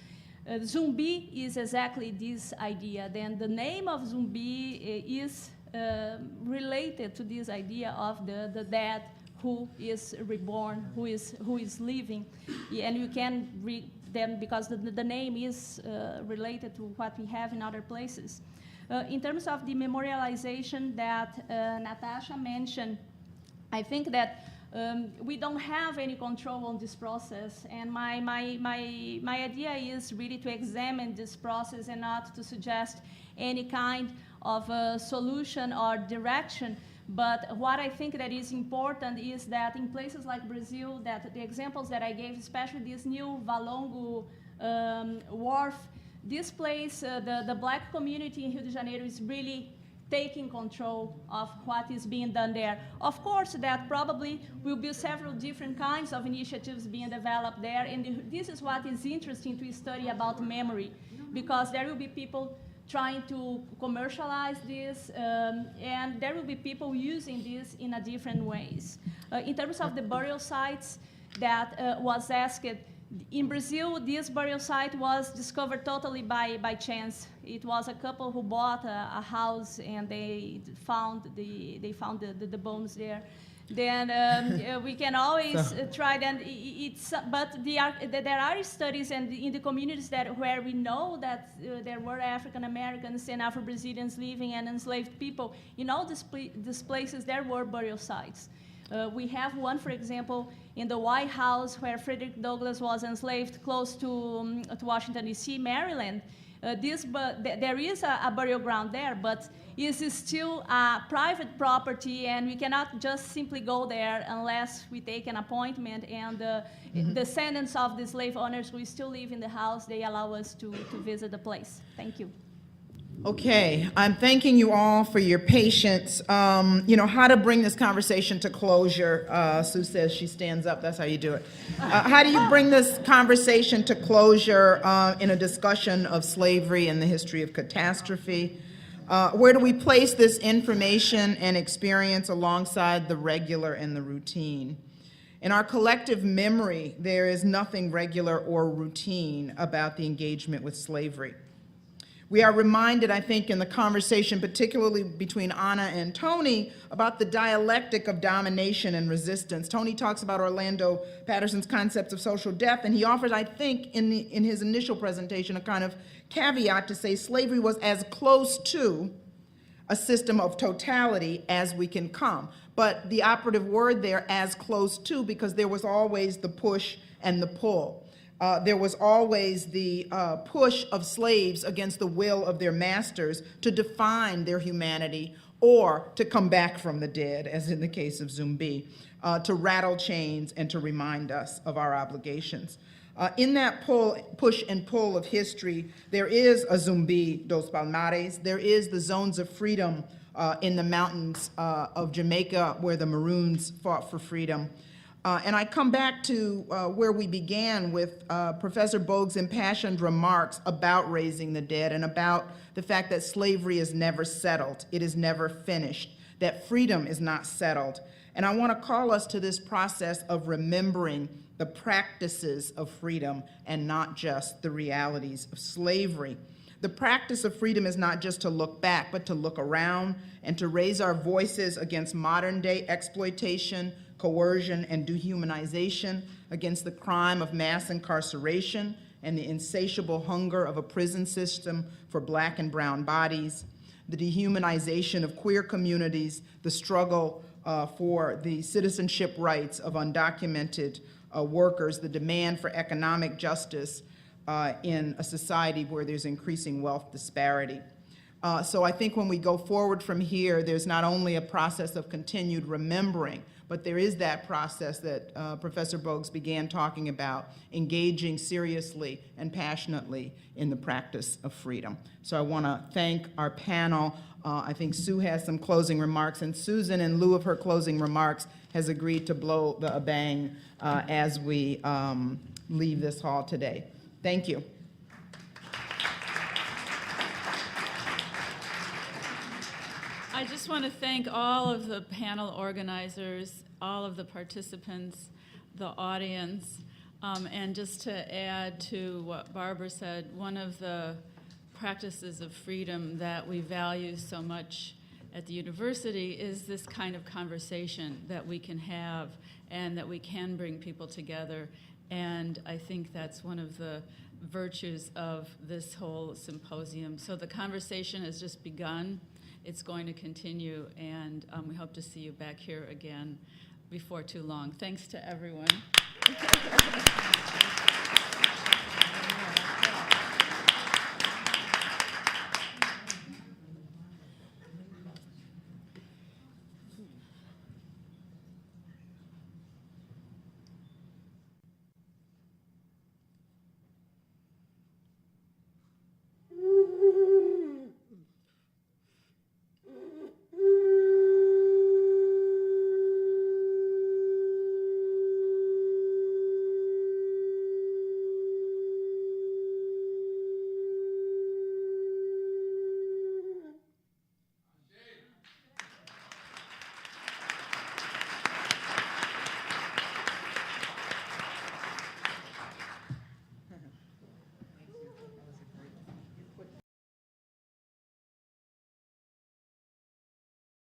Zumbi is exactly this idea. Then the name of Zumbi is related to this idea of the dead who is reborn, who is living. And you can read them because the name is related to what we have in other places. In terms of the memorialization that Natasha mentioned, I think that we don't have any control on this process, and my idea is really to examine this process and not to suggest any kind of a solution or direction. But what I think that is important is that in places like Brazil, that the examples that I gave, especially this new Valongo wharf, this place, the black community in Rio de Janeiro is really taking control of what is being done there. Of course, that probably will be several different kinds of initiatives being developed there, and this is what is interesting to study about memory, because there will be people trying to commercialize this, and there will be people using this in a different ways. In terms of the burial sites that was asked, in Brazil, this burial site was discovered totally by chance. It was a couple who bought a house, and they found the bones there. Then we can always try. Then but there are studies, and in the communities where we know that there were African Americans and Afro-Brazilians living and enslaved people. In all these places, there were burial sites. We have one, for example, in the White House, where Frederick Douglass was enslaved close to Washington, D.C., Maryland. There is a burial ground there, but it is still a private property, and we cannot just simply go there unless we take an appointment, and the descendants of the slave owners who still live in the house, they allow us to visit the place. Thank you.
Okay, I'm thanking you all for your patience. How to bring this conversation to closure. Sue says she stands up, that's how you do it. How do you bring this conversation to closure in a discussion of slavery and the history of catastrophe? Where do we place this information and experience alongside the regular and the routine? In our collective memory, there is nothing regular or routine about the engagement with slavery. We are reminded, I think, in the conversation, particularly between Anna and Tony, about the dialectic of domination and resistance. Tony talks about Orlando Patterson's concepts of social death, and he offers, I think, in his initial presentation, a kind of caveat to say slavery was as close to a system of totality as we can come. But the operative word there, as close to, because there was always the push and the pull. There was always the push of slaves against the will of their masters to define their humanity or to come back from the dead, as in the case of Zumbi, to rattle chains and to remind us of our obligations. In that push and pull of history, there is a Zumbi dos Palmares, there is the zones of freedom in the mountains of Jamaica where the Maroons fought for freedom. And I come back to where we began with Professor Bogue's impassioned remarks about raising the dead and about the fact that slavery is never settled, it is never finished, that freedom is not settled. And I want to call us to this process of remembering the practices of freedom and not just the realities of slavery. The practice of freedom is not just to look back, but to look around and to raise our voices against modern-day exploitation, coercion, and dehumanization, against the crime of mass incarceration and the insatiable hunger of a prison system for Black and brown bodies, the dehumanization of queer communities, the struggle for the citizenship rights of undocumented workers, the demand for economic justice in a society where there's increasing wealth disparity. So I think when we go forward from here, there's not only a process of continued remembering, but there is that process that Professor Bogues began talking about, engaging seriously and passionately in the practice of freedom. So I want to thank our panel. I think Sue has some closing remarks, and Susan, in lieu of her closing remarks, has agreed to blow a bang as we leave this hall today. Thank you.
I just want to thank all of the panel organizers, all of the participants, the audience, and just to add to what Barbara said, one of the practices of freedom that we value so much at the university is this kind of conversation that we can have and that we can bring people together. And I think that's one of the virtues of this whole symposium. So the conversation has just begun. It's going to continue, and we hope to see you back here again before too long. Thanks to everyone.